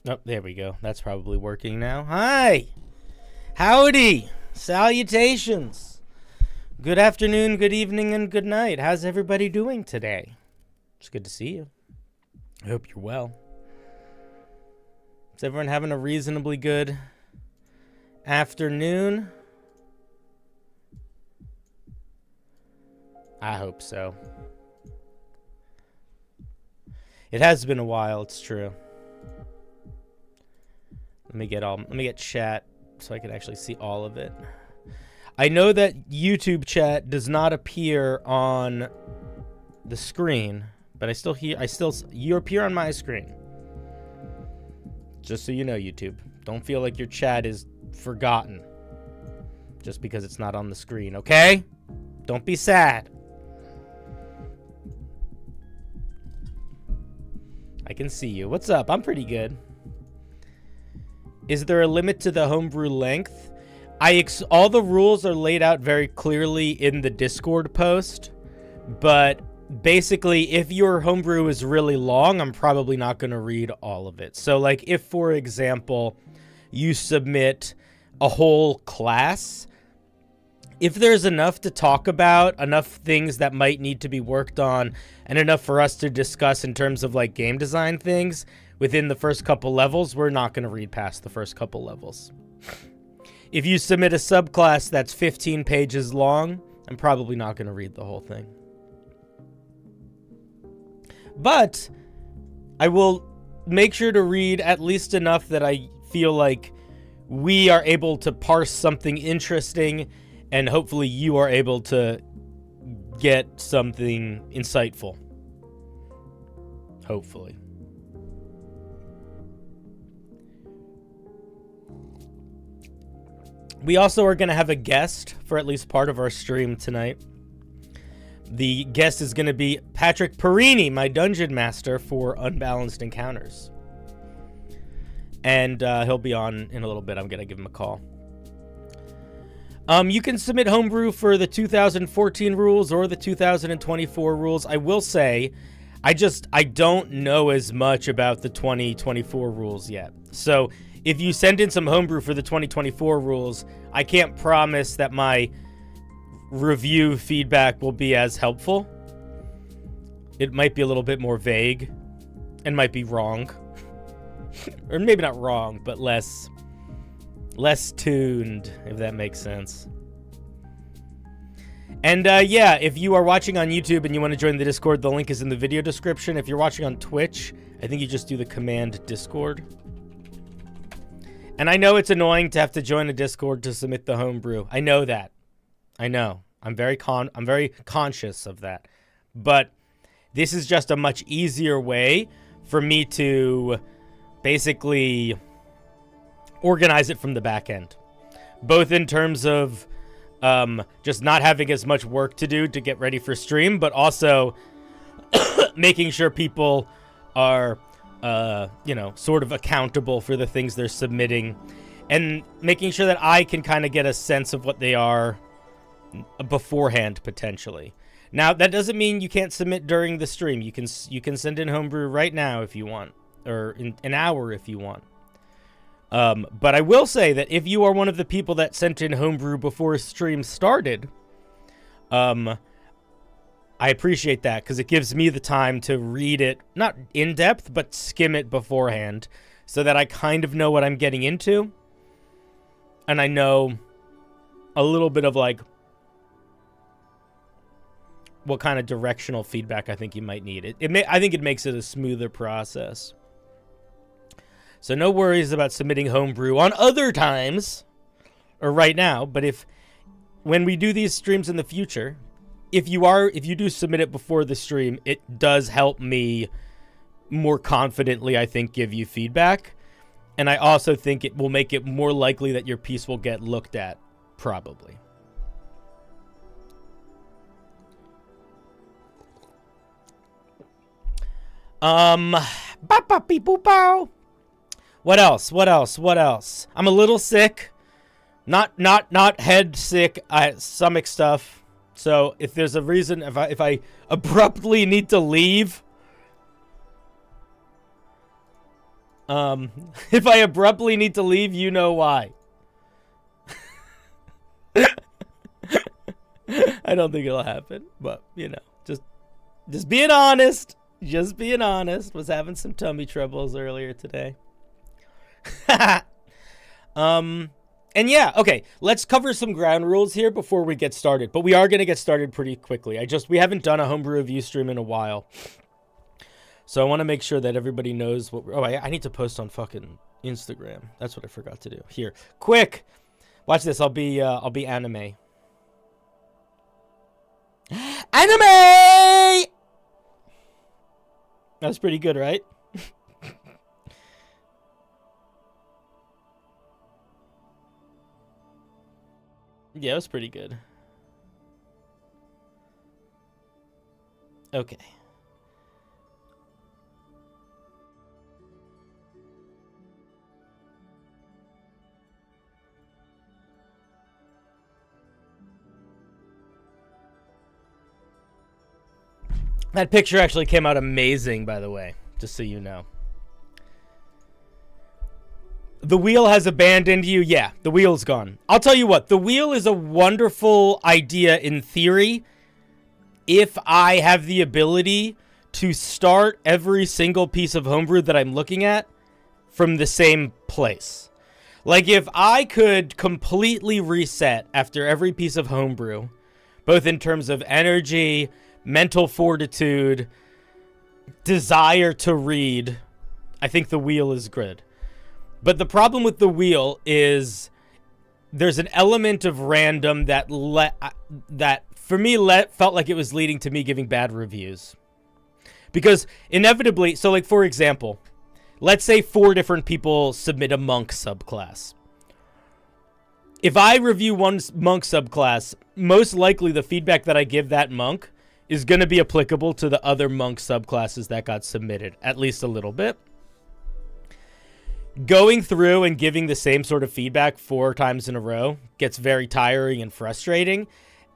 Oh, there we go. That's probably working now. Hi! Howdy! Salutations! Good afternoon, good evening, and good night. How's everybody doing today? It's good to see you. I hope you're well. Is everyone having a reasonably good afternoon? I hope so. It has been a while, it's true. Let me get chat so I can actually see all of it. I know that YouTube chat does not appear on the screen, but you appear on my screen. Just so you know, YouTube. Don't feel like your chat is forgotten just because it's not on the screen, okay? Don't be sad. I can see you. What's up? I'm pretty good. Is there a limit to the homebrew length? All the rules are laid out very clearly in the Discord post, but basically, if your homebrew is really long, I'm probably not going to read all of it. So, like, if, for example, you submit a whole class, if there's enough to talk about, enough things that might need to be worked on, and enough for us to discuss in terms of, like, game design things within the first couple levels, we're not going to read past the first couple levels. If you submit a subclass that's 15 pages long, I'm probably not going to read the whole thing. But I will make sure to read at least enough that I feel like we are able to parse something interesting, and hopefully you are able to get something insightful. Hopefully. We also are going to have a guest for at least part of our stream tonight. The guest is going to be Patrick Perini, my dungeon master for Unbalanced Encounters. And he'll be on in a little bit. I'm going to give him a call. You can submit homebrew for the 2014 rules or the 2024 rules. I will say, I don't know as much about the 2024 rules yet. So if you send in some homebrew for the 2024 rules, I can't promise that my review feedback will be as helpful. It might be a little bit more vague and might be wrong. Or maybe not wrong, but less tuned, if that makes sense. And yeah, if you are watching on YouTube and you want to join the Discord, the link is in the video description. If you're watching on Twitch, I think you just do the command Discord. And I know it's annoying to have to join a Discord to submit the homebrew. I know that. I know. I'm very conscious of that. But this is just a much easier way for me to basically organize it from the back end. Both in terms of just not having as much work to do to get ready for stream, but also making sure people are sort of accountable for the things they're submitting, and making sure that I can kind of get a sense of what they are beforehand, potentially. Now, that doesn't mean you can't submit during the stream. You can send in homebrew right now if you want, or in an hour if you want. But I will say that if you are one of the people that sent in homebrew before stream started, I appreciate that, because it gives me the time to read it, not in depth, but skim it beforehand, so that I kind of know what I'm getting into. And I know a little bit of, like, what kind of directional feedback I think you might need. I think it makes it a smoother process. So no worries about submitting homebrew on other times, or right now, but when we do these streams in the future, if you do submit it before the stream, it does help me more confidently, I think, give you feedback. And I also think it will make it more likely that your piece will get looked at, probably. What else? I'm a little sick. Not head sick, stomach stuff. So if there's a reason, if I abruptly need to leave, If I abruptly need to leave, you know why. I don't think it'll happen, but you know, just being honest. Just being honest. Was having some tummy troubles earlier today. And yeah, okay, let's cover some ground rules here before we get started. But we are going to get started pretty quickly. We haven't done a homebrew review stream in a while. So I want to make sure that everybody knows what I need to post on fucking Instagram. That's what I forgot to do. Here, quick. Watch this. I'll be anime. Anime! That's pretty good, right? Yeah, it was pretty good. Okay. That picture actually came out amazing, by the way, just so you know. The wheel has abandoned you. Yeah, the wheel's gone. I'll tell you what, the wheel is a wonderful idea in theory if I have the ability to start every single piece of homebrew that I'm looking at from the same place. Like if I could completely reset after every piece of homebrew, both in terms of energy, mental fortitude, desire to read, I think the wheel is good. But the problem with the wheel is there's an element of random that for me felt like it was leading to me giving bad reviews. Because inevitably, so like for example, let's say 4 different people submit a monk subclass. If I review one monk subclass, most likely the feedback that I give that monk is going to be applicable to the other monk subclasses that got submitted, at least a little bit. Going through and giving the same sort of feedback 4 times in a row gets very tiring and frustrating.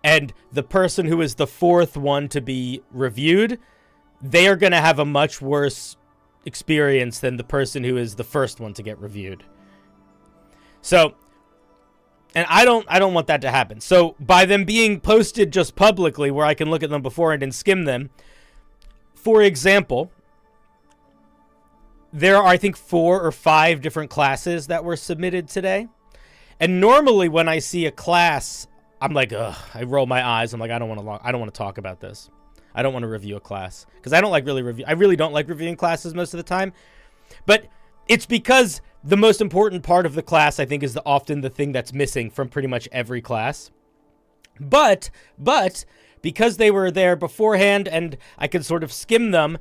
And the person who is the 4th one to be reviewed, they are going to have a much worse experience than the person who is the first one to get reviewed. So, and I don't want that to happen. So by them being posted just publicly where I can look at them beforehand and skim them, for example, there are, I think, 4 or 5 different classes that were submitted today. And normally when I see a class, I'm like, ugh, I roll my eyes. I'm like, I don't want to talk about this. I don't want to review a class because I really don't like reviewing classes most of the time. But it's because the most important part of the class, I think, is often the thing that's missing from pretty much every class. But because they were there beforehand and I could sort of skim them,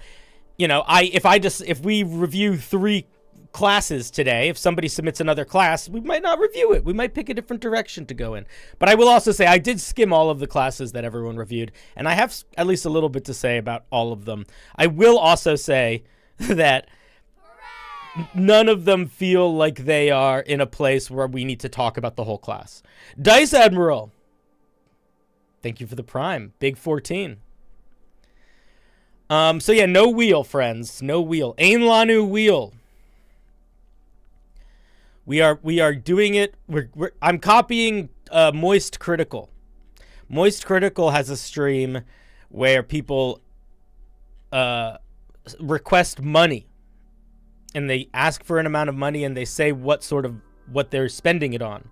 you know, if we review 3 classes today, if somebody submits another class, we might not review it. We might pick a different direction to go in. But I will also say I did skim all of the classes that everyone reviewed, and I have at least a little bit to say about all of them. I will also say that none of them feel like they are in a place where we need to talk about the whole class. Dice Admiral, thank you for the prime. Big 14. So yeah, no wheel, friends. No wheel. Ain Lanu wheel. We are doing it. I'm copying Moist Critical. Moist Critical has a stream where people request money, and they ask for an amount of money, and they say what they're spending it on,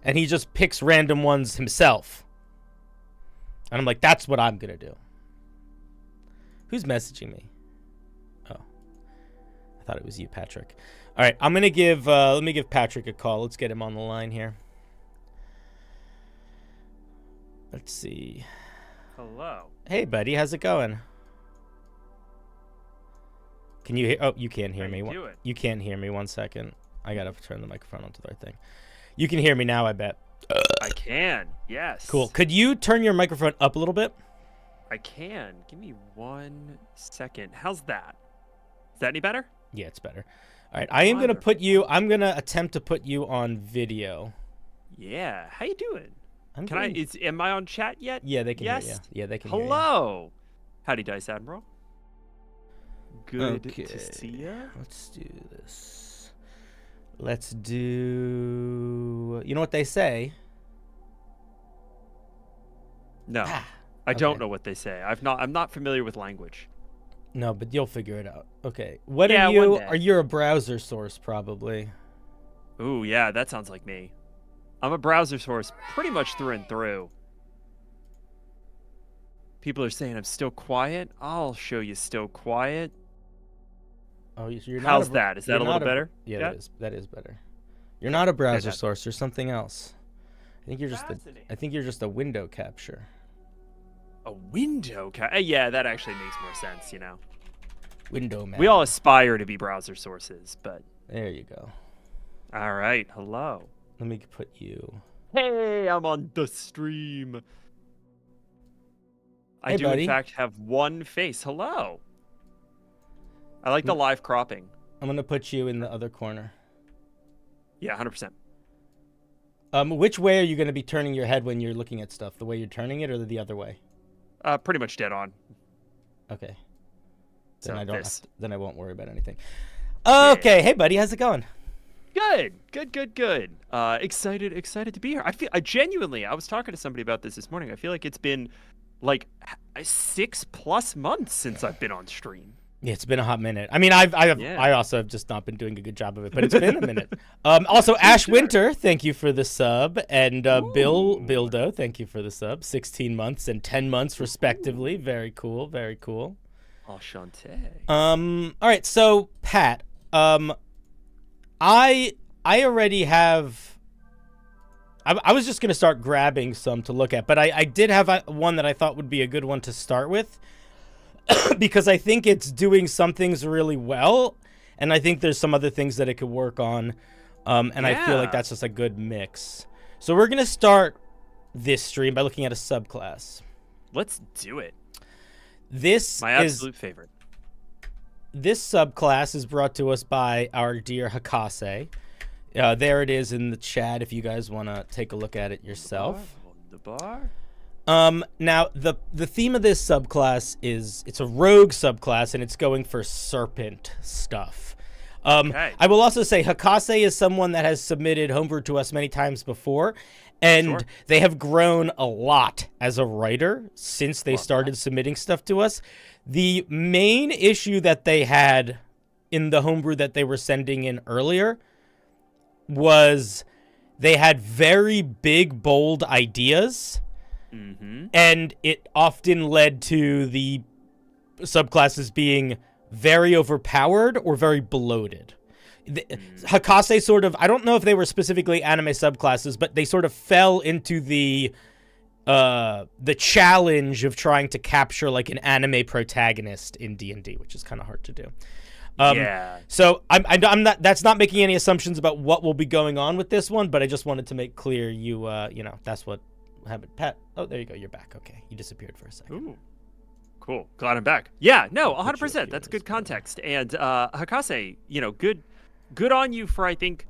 and he just picks random ones himself. And I'm like, that's what I'm gonna do. Who's messaging me? Oh, I thought it was you, Patrick. All right, I'm gonna give. Let me give Patrick a call. Let's get him on the line here. Let's see. Hello. Hey, buddy, how's it going? Can you hear? Oh, you can't hear me. You can't hear me. 1 second. I gotta turn the microphone onto the right thing. You can hear me now, I bet. I can. Yes. Cool. Could you turn your microphone up a little bit? I can. Give me 1 second. How's that? Is that any better? Yeah, it's better. All right, I am going to put you, I'm going to attempt to put you on video. Yeah. How you doing? Am I on chat yet? Yeah, they can hear you. Yeah, they can hear you. Hello. Howdy, Dice Admiral. Good Okay. to see ya. Let's do this. Let's do. You know what they say? No, I don't know what they say. I'm not familiar with language. No, but you'll figure it out. Okay. What Yeah, are you? one day. Are you a browser source probably? Ooh, yeah, that sounds like me. I'm a browser source pretty much through and through. People are saying I'm still quiet. I'll show you still quiet. Oh, you're not. How's that? Is that a little better? Yeah, that is better. You're not a browser Fantastic. source. You're something else. I think you're just a window capture. A window yeah, that actually makes more sense, you know. Window man. We all aspire to be browser sources, but There you go. all right, hello. Let me put you. Hey, I'm on the stream. I Hey, do buddy. in fact have one face. Hello. I like the live cropping. I'm gonna put you in the other corner. Yeah, 100%. Which way are you gonna be turning your head when you're looking at stuff? The way you're turning it, or the other way? Pretty much dead on. Okay. So Then I don't. this. Then I won't worry about anything. Okay. Hey, buddy. How's it going? Good. Excited to be here. I genuinely, I was talking to somebody about this morning. I feel like it's been like 6+ months since I've been on stream. Yeah, it's been a hot minute. I mean, I also have just not been doing a good job of it, but it's been a minute. Also, Ash Winter, thank you for the sub, and Bildo, thank you for the sub. 16 months and 10 months respectively. Very cool. Very cool. Enchanté. All right, so Pat, I already have. I was just gonna start grabbing some to look at, but I did have one that I thought would be a good one to start with. Because I think it's doing some things really well, and I think there's some other things that it could work on, and I feel like that's just a good mix. So we're going to start this stream by looking at a subclass. Let's do it. This My absolute favorite. This subclass is brought to us by our dear Hakase. There it is in the chat if you guys want to take a look at it yourself. The bar. Now the theme of this subclass is it's a rogue subclass and it's going for serpent stuff. Okay. I will also say Hakase is someone that has submitted Homebrew to us many times before, and they have grown a lot as a writer since they started submitting stuff to us. The main issue that they had in the Homebrew that they were sending in earlier was they had very big, bold ideas. Mm-hmm. And it often led to the subclasses being very overpowered or very bloated. Hakase sort of, I don't know if they were specifically anime subclasses, but they sort of fell into the challenge of trying to capture like an anime protagonist in D&D, which is kind of hard to do. Yeah. So I'm not. That's not making any assumptions about what will be going on with this one, but I just wanted to make clear you know that's what happened. Pat. Oh, there you go. You're back. Okay, you disappeared for a second. Ooh. Cool. Glad I'm back. Yeah. No. 100%. That's good context. And Hakase, you know, good on you for I think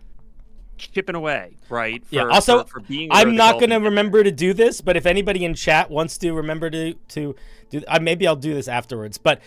chipping away, right? Also, for being. I'm not going to remember to do this, but if anybody in chat wants to remember to do, maybe I'll do this afterwards. But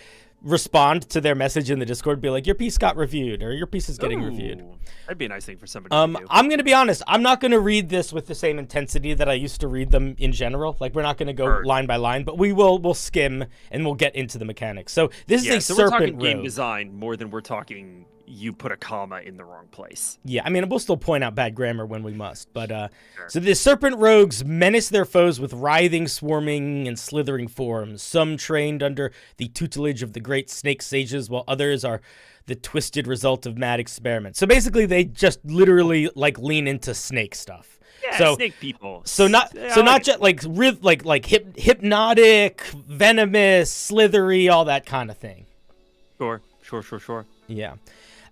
respond to their message in the Discord, be like, your piece got reviewed, or your piece is getting reviewed. That'd be a nice thing for somebody to do. I'm going to be honest. I'm not going to read this with the same intensity that I used to read them in general. Like, we're not going to go line by line, but we'll skim and we'll get into the mechanics. So this is a so serpent we're talking rogue. game design more than we're talking you put a comma in the wrong place. Yeah, I mean, we'll still point out bad grammar when we must. But so the serpent rogues menace their foes with writhing, swarming, and slithering forms. Some trained under the tutelage of the great snake sages, while others are the twisted result of mad experiments. So basically, they just literally like lean into snake stuff. Yeah, so, snake people. So not just like hypnotic, venomous, slithery, all that kind of thing. Sure. Yeah.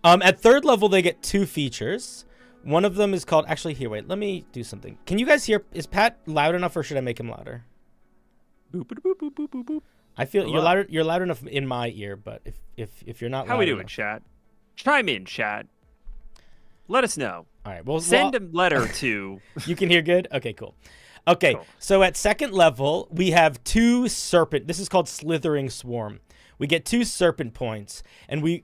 At third level, they get 2 features. One of them is called... Actually, here, wait. Let me do something. Can you guys hear... Is Pat loud enough, or should I make him louder? Boop, boop, boop, boop, boop, boop. I feel you're loud enough in my ear, but if you're not loud How we doing, enough... chat? Chime in, chat. Let us know. All right. Well, send a letter to... You can hear good? Okay, cool. Okay, Cool. so at second level, we have 2 serpent. This is called Slithering Swarm. We get 2 serpent points,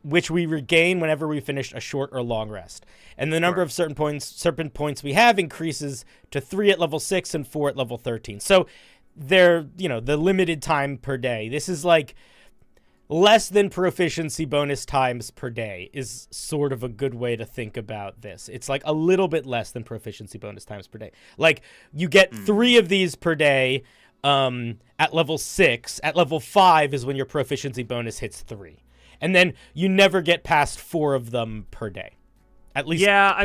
which we regain whenever we finish a short or long rest. And the number of serpent points we have increases to 3 at level 6 and 4 at level 13. So they're, the limited time per day. This is like less than proficiency bonus times per day is sort of a good way to think about this. It's like a little bit less than proficiency bonus times per day. Like you get 3 of these per day at level 6. At level 5 is when your proficiency bonus hits 3. And then you never get past 4 of them per day. At least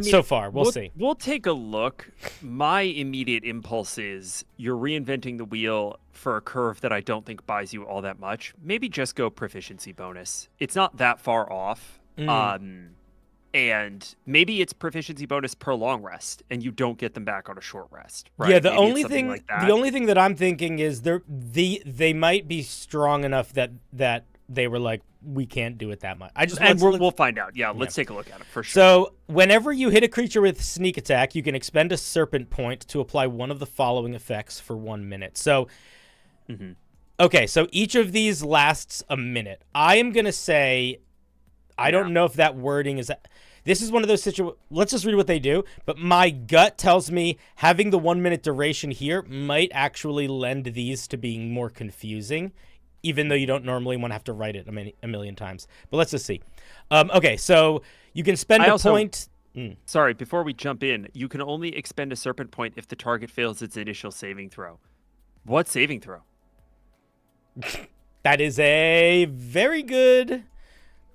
so far. We'll see. We'll take a look. My immediate impulse is you're reinventing the wheel for a curve that I don't think buys you all that much. Maybe just go proficiency bonus. It's not that far off. And maybe it's proficiency bonus per long rest, and you don't get them back on a short rest. Right? Yeah, the only thing that I'm thinking is they might be strong enough that they were like, we can't do it that much. We'll find out. Yeah, let's take a look at it for sure. So whenever you hit a creature with sneak attack, you can expend a serpent point to apply one of the following effects for 1 minute. So, okay, so each of these lasts a minute. I am gonna say, I don't know if that wording is. This is one of those situations. Let's just read what they do. But my gut tells me having the 1 minute duration here might actually lend these to being more confusing, even though you don't normally want to have to write it a million times. But let's just see. Okay, so you can spend a point. Sorry, before we jump in, you can only expend a serpent point if the target fails its initial saving throw. What saving throw? That is a very good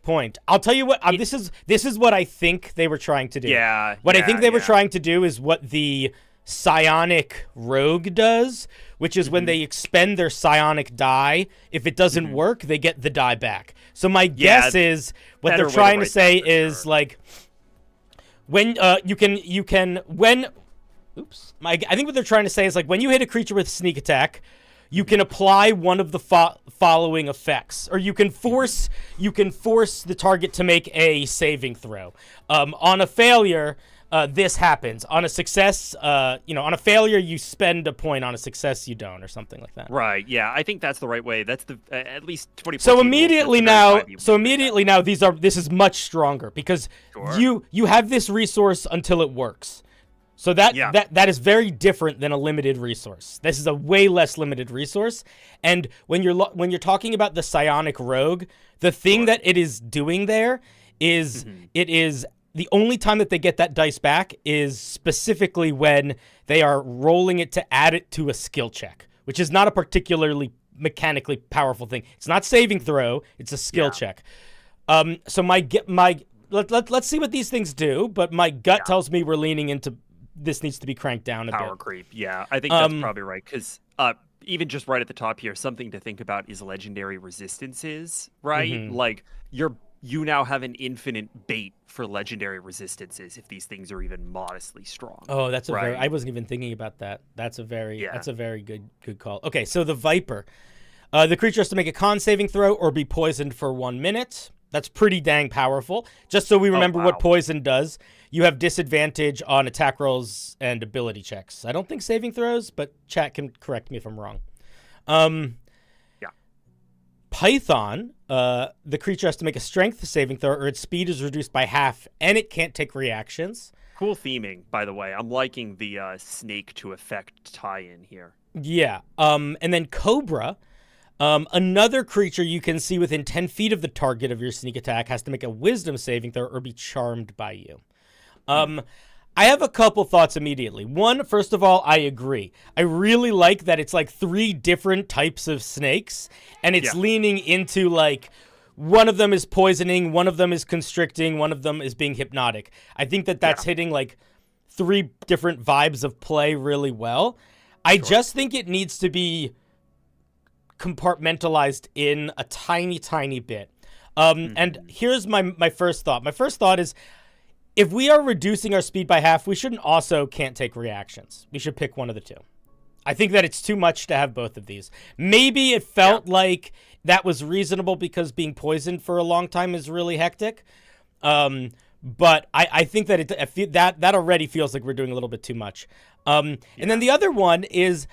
point. I'll tell you what. This is what I think they were trying to do. I think they were trying to do is what the psionic rogue does, which is when they expend their psionic die, if it doesn't work, they get the die back. So my guess is what they're trying to say is like when I think what they're trying to say is like when you hit a creature with sneak attack, you can apply one of the following effects, or you can force the target to make a saving throw. On a failure, this happens. On a success, on a failure, you spend a point. On a success, you don't, or something like that. Right. Yeah, I think that's the right way. That's the at least 20. So immediately now, this is much stronger because you have this resource until it works. So that is very different than a limited resource. This is a way less limited resource. And when you're talking about the psionic rogue, the thing that it is doing there is it is the only time that they get that dice back is specifically when they are rolling it to add it to a skill check, which is not a particularly mechanically powerful thing. It's not saving throw, it's a skill check. So let's see what these things do, but my gut tells me we're leaning into this needs to be cranked down a bit. Power creep, yeah. I think that's probably right, because even just right at the top here, something to think about is legendary resistances, right? Like, you now have an infinite bait for legendary resistances if these things are even modestly strong. Oh, that's I wasn't even thinking about that. That's a very good call. Okay, so the Viper. The creature has to make a con saving throw or be poisoned for 1 minute. That's pretty dang powerful. Just so we remember what poison does, you have disadvantage on attack rolls and ability checks. I don't think saving throws, but chat can correct me if I'm wrong. Python, the creature has to make a strength saving throw or its speed is reduced by half and it can't take reactions. Cool theming, by the way. I'm liking the snake to effect tie-in here. Yeah. And then Cobra, another creature you can see within 10 feet of the target of your sneak attack has to make a wisdom saving throw or be charmed by you. I have a couple thoughts immediately. One, first of all, I agree. I really like that it's like 3 different types of snakes, and it's leaning into like one of them is poisoning, one of them is constricting, one of them is being hypnotic. I think that's hitting like 3 different vibes of play really well. I just think it needs to be compartmentalized in a tiny, tiny bit. And here's my first thought. My first thought is, if we are reducing our speed by half, we shouldn't also can't take reactions. We should pick one of the two. I think that it's too much to have both of these. Maybe it felt like that was reasonable because being poisoned for a long time is really hectic. But I think that that already feels like we're doing a little bit too much. And then the other one is,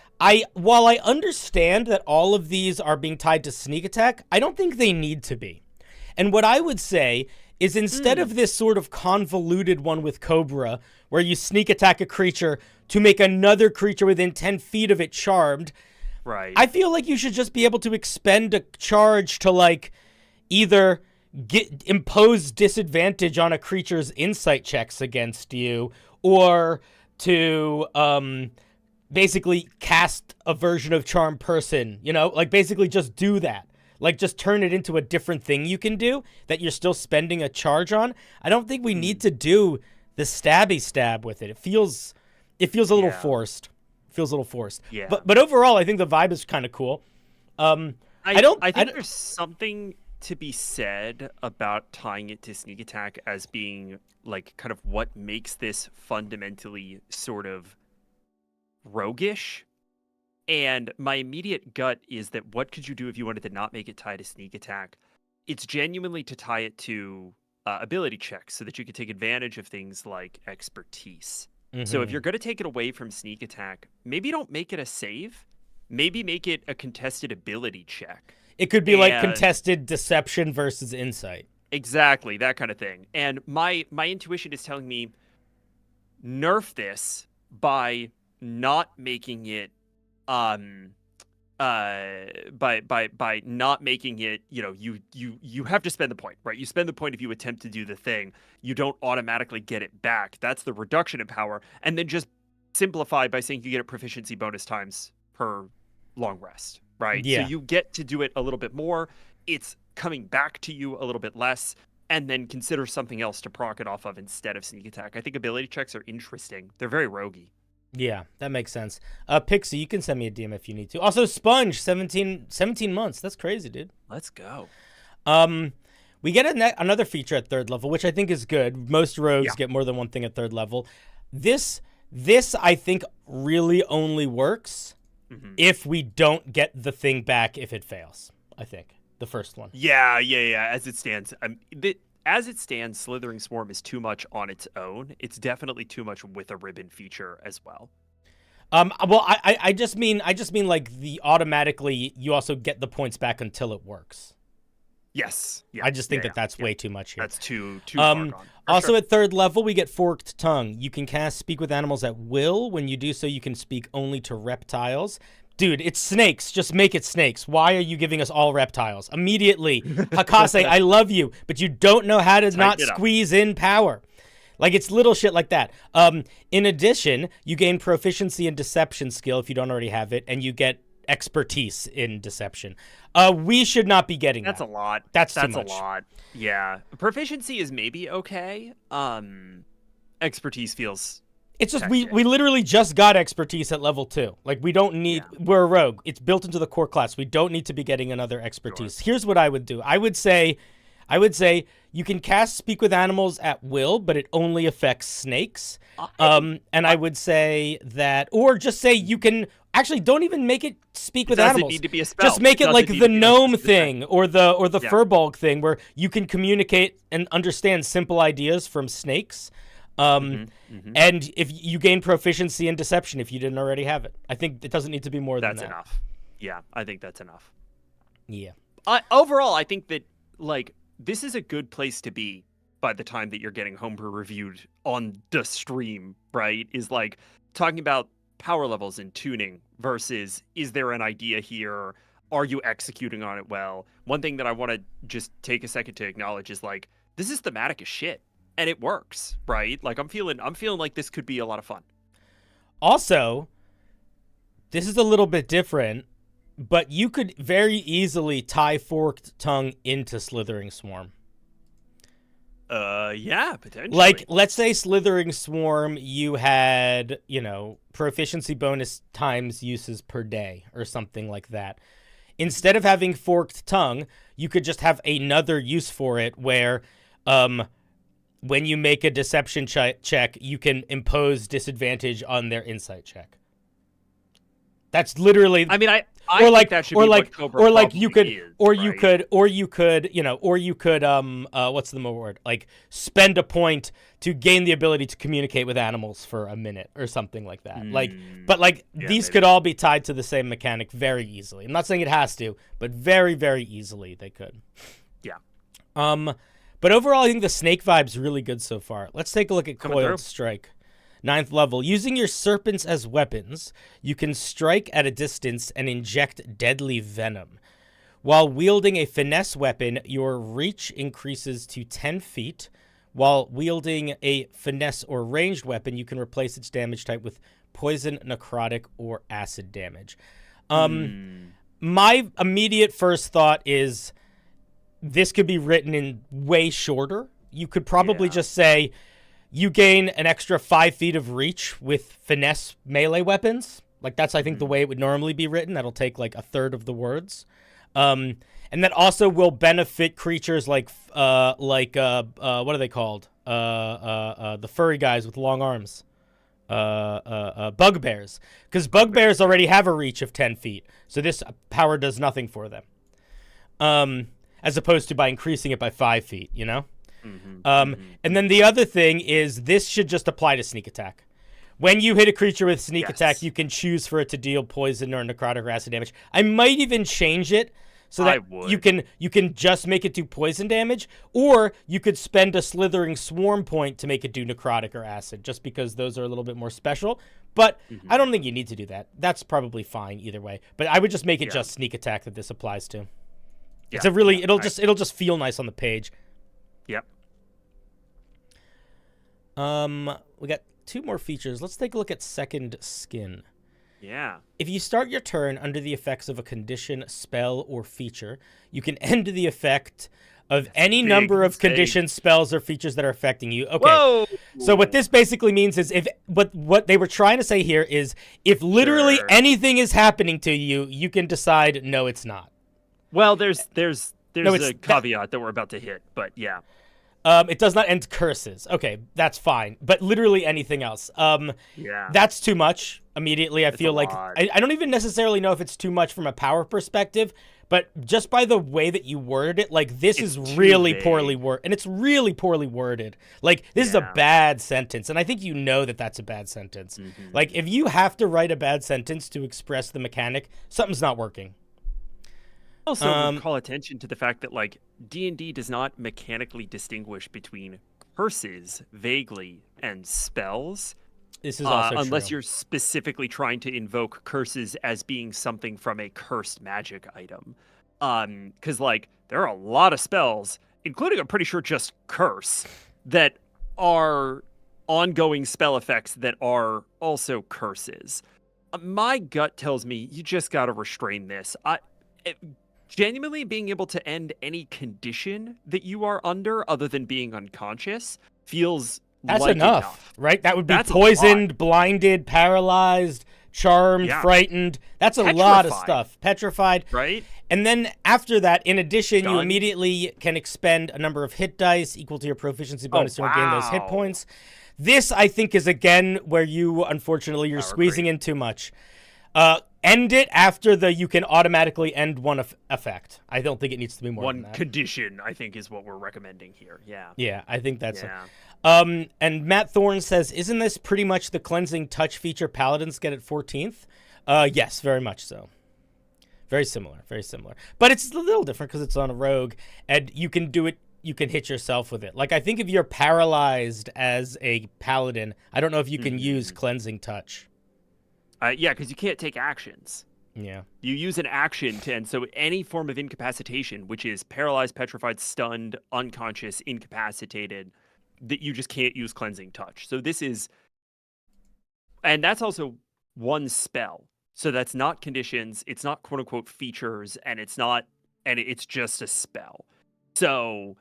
while I understand that all of these are being tied to sneak attack, I don't think they need to be. And what I would say is, instead of this sort of convoluted one with Cobra, where you sneak attack a creature to make another creature within 10 feet of it charmed, right? I feel like you should just be able to expend a charge to, like, either impose disadvantage on a creature's insight checks against you, or to basically cast a version of Charm Person, you know? Like, basically just do that. Like, just turn it into a different thing you can do that you're still spending a charge on. I don't think we need to do the stabby stab with it. It feels a little forced. Feels a little forced. Yeah. But overall, I think the vibe is kind of cool. I think there's something to be said about tying it to sneak attack as being, like, kind of what makes this fundamentally sort of roguish. And my immediate gut is that what could you do if you wanted to not make it tie to sneak attack? It's genuinely to tie it to ability checks so that you could take advantage of things like expertise. So if you're going to take it away from sneak attack, maybe don't make it a save. Maybe make it a contested ability check. It could be like contested deception versus insight. Exactly, that kind of thing. And my intuition is telling me nerf this by not making it by not making it, you know, you have to spend the point, right? You spend the point if you attempt to do the thing. You don't automatically get it back. That's the reduction in power. And then just simplify by saying you get a proficiency bonus times per long rest, right? Yeah. So you get to do it a little bit more. It's coming back to you a little bit less, and then consider something else to proc it off of instead of sneak attack. I think ability checks are interesting. They're very roguey. Yeah, that makes sense. Pixie, you can send me a DM if you need to. Also, Sponge, 17 months. That's crazy, dude. Let's go. We get another feature at 3rd level, which I think is good. Most rogues get more than one thing at 3rd level. This I think really only works if we don't get the thing back if it fails. I think the first one. Yeah. As it stands, as it stands, Slithering Swarm is too much on its own. It's definitely too much with a ribbon feature as well. Well, I just mean like the automatically you also get the points back until it works. Yes. Yeah. I just think that's way too much here. That's too far gone. Also, at 3rd level, we get Forked Tongue. You can cast Speak with Animals at will. When you do so, you can speak only to reptiles. Dude, it's snakes. Just make it snakes. Why are you giving us all reptiles? Immediately, Hakase, I love you, but you don't know how to not squeeze in power. Like, it's little shit like that. In addition, you gain proficiency in deception skill if you don't already have it, and you get expertise in deception. We should not be getting that. That's a lot. That's too much. A lot. Yeah. Proficiency is maybe okay. Expertise feels... It's just, we literally just got expertise at level 2. Like, we don't need... Yeah. We're a rogue. It's built into the core class. We don't need to be getting another expertise. Sure. Here's what I would do. I would say you can cast Speak with Animals at will, but it only affects snakes. And I would say that... Or just say you can... Actually, don't even make it Speak with Animals. It doesn't need to be a spell. Just make it like the gnome thing or the furbolg thing where you can communicate and understand simple ideas from snakes. And if you gain proficiency in deception if you didn't already have it. I think it doesn't need to be more than that. That's enough. Yeah, I think that's enough. Yeah. Overall, I think that, like, this is a good place to be by the time that you're getting Homebrew reviewed on the stream, right? Is, like, talking about power levels and tuning versus is there an idea here? Are you executing on it well? One thing that I want to just take a second to acknowledge is, like, this is thematic as shit. And it works, right? Like, I'm feeling like this could be a lot of fun. Also, this is a little bit different, but you could very easily tie Forked Tongue into Slithering Swarm. Yeah, potentially. Like, let's say Slithering Swarm, you had, proficiency bonus times uses per day or something like that. Instead of having Forked Tongue, you could just have another use for it where, when you make a deception check, you can impose disadvantage on their insight check. That's literally. I mean, I or think like, that should or be like, what Cobra or like you could, probably is, or right? you could, or you could, you know, or you could, what's the word? Like, spend a point to gain the ability to communicate with animals for a minute or something like that. Like, but like these maybe. could all be tied to the same mechanic very easily. I'm not saying it has to, but very, very easily they could. Yeah. But overall, I think the snake vibe's really good so far. Let's take a look at Coming Coiled through. Strike. 9th level. Using your serpents as weapons, you can strike at a distance and inject deadly venom. While wielding a finesse weapon, your reach increases to 10 feet. While wielding a finesse or ranged weapon, you can replace its damage type with poison, necrotic, or acid damage. My immediate first thought is this could be written in way shorter. You could probably just say, you gain an extra 5 feet of reach with finesse melee weapons. Like, that's, I think, the way it would normally be written. That'll take, like, a third of the words. And that also will benefit creatures like what are they called? The furry guys with long arms. Bugbears. Because bugbears already have a reach of 10 feet. So this power does nothing for them. As opposed to by increasing it by 5 feet, you know? And then the other thing is this should just apply to sneak attack. When you hit a creature with sneak attack, you can choose for it to deal poison or necrotic or acid damage. I might even change it so that you can just make it do poison damage, or you could spend a slithering swarm point to make it do necrotic or acid, just because those are a little bit more special. But I don't think you need to do that. That's probably fine either way. But I would just make it just sneak attack that this applies to. It's a really it'll just feel nice on the page. Yep. We got 2 more features. Let's take a look at Second Skin. Yeah. If you start your turn under the effects of a condition, spell, or feature, you can end the effect of any number of conditions, spells, or features that are affecting you. Okay. Whoa! So what this basically means is if what they were trying to say here is if literally anything is happening to you, you can decide no, it's not. Well, there's a caveat that we're about to hit, but yeah. It does not end curses. Okay, that's fine. But literally anything else. That's too much. Immediately, I feel like I don't even necessarily know if it's too much from a power perspective, but just by the way that you worded it, like this is really poorly worded, and it's really poorly worded. Like this is a bad sentence, and I think you know that that's a bad sentence. Like if you have to write a bad sentence to express the mechanic, something's not working. Also, call attention to the fact that like D&D does not mechanically distinguish between curses vaguely and spells. This is also unless true. you're specifically trying to invoke curses as being something from a cursed magic item. Because like there are a lot of spells, including I'm pretty sure just curse, that are ongoing spell effects that are also curses. My gut tells me you just got to restrain this. Genuinely being able to end any condition that you are under other than being unconscious feels that's like enough, right? That would be poisoned, blinded, paralyzed, charmed, frightened. That's a lot of stuff. Petrified. Right? And then after that, in addition, you immediately can expend a number of hit dice equal to your proficiency bonus to regain those hit points. This, I think, is again where you, unfortunately, you're squeezing in too much. End it after you can automatically end one effect. I don't think it needs to be more than that. One condition, I think, is what we're recommending here. Yeah. Yeah, I think that's it. And Matt Thorne says, isn't this pretty much the cleansing touch feature paladins get at 14th? Yes, very much so. Very similar, very similar. But it's a little different because it's on a rogue, and you can do it. You can hit yourself with it. Like, I think if you're paralyzed as a paladin, I don't know if you can use cleansing touch. Yeah, because you can't take actions. Yeah. You use an action to end. So any form of incapacitation, which is paralyzed, petrified, stunned, unconscious, incapacitated, that you just can't use cleansing touch. So this is, and that's also one spell. So that's not conditions. It's not quote unquote features, and it's not, and it's just a spell. So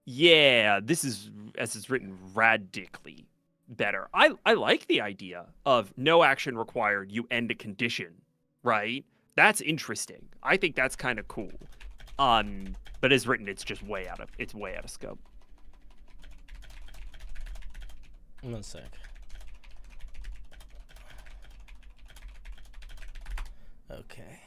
yeah, this is, as it's written, radically better. I like the idea of no action required, you end a condition, right? That's interesting. I think that's kind of cool. But as written, it's just way out of scope. 1 sec. Okay.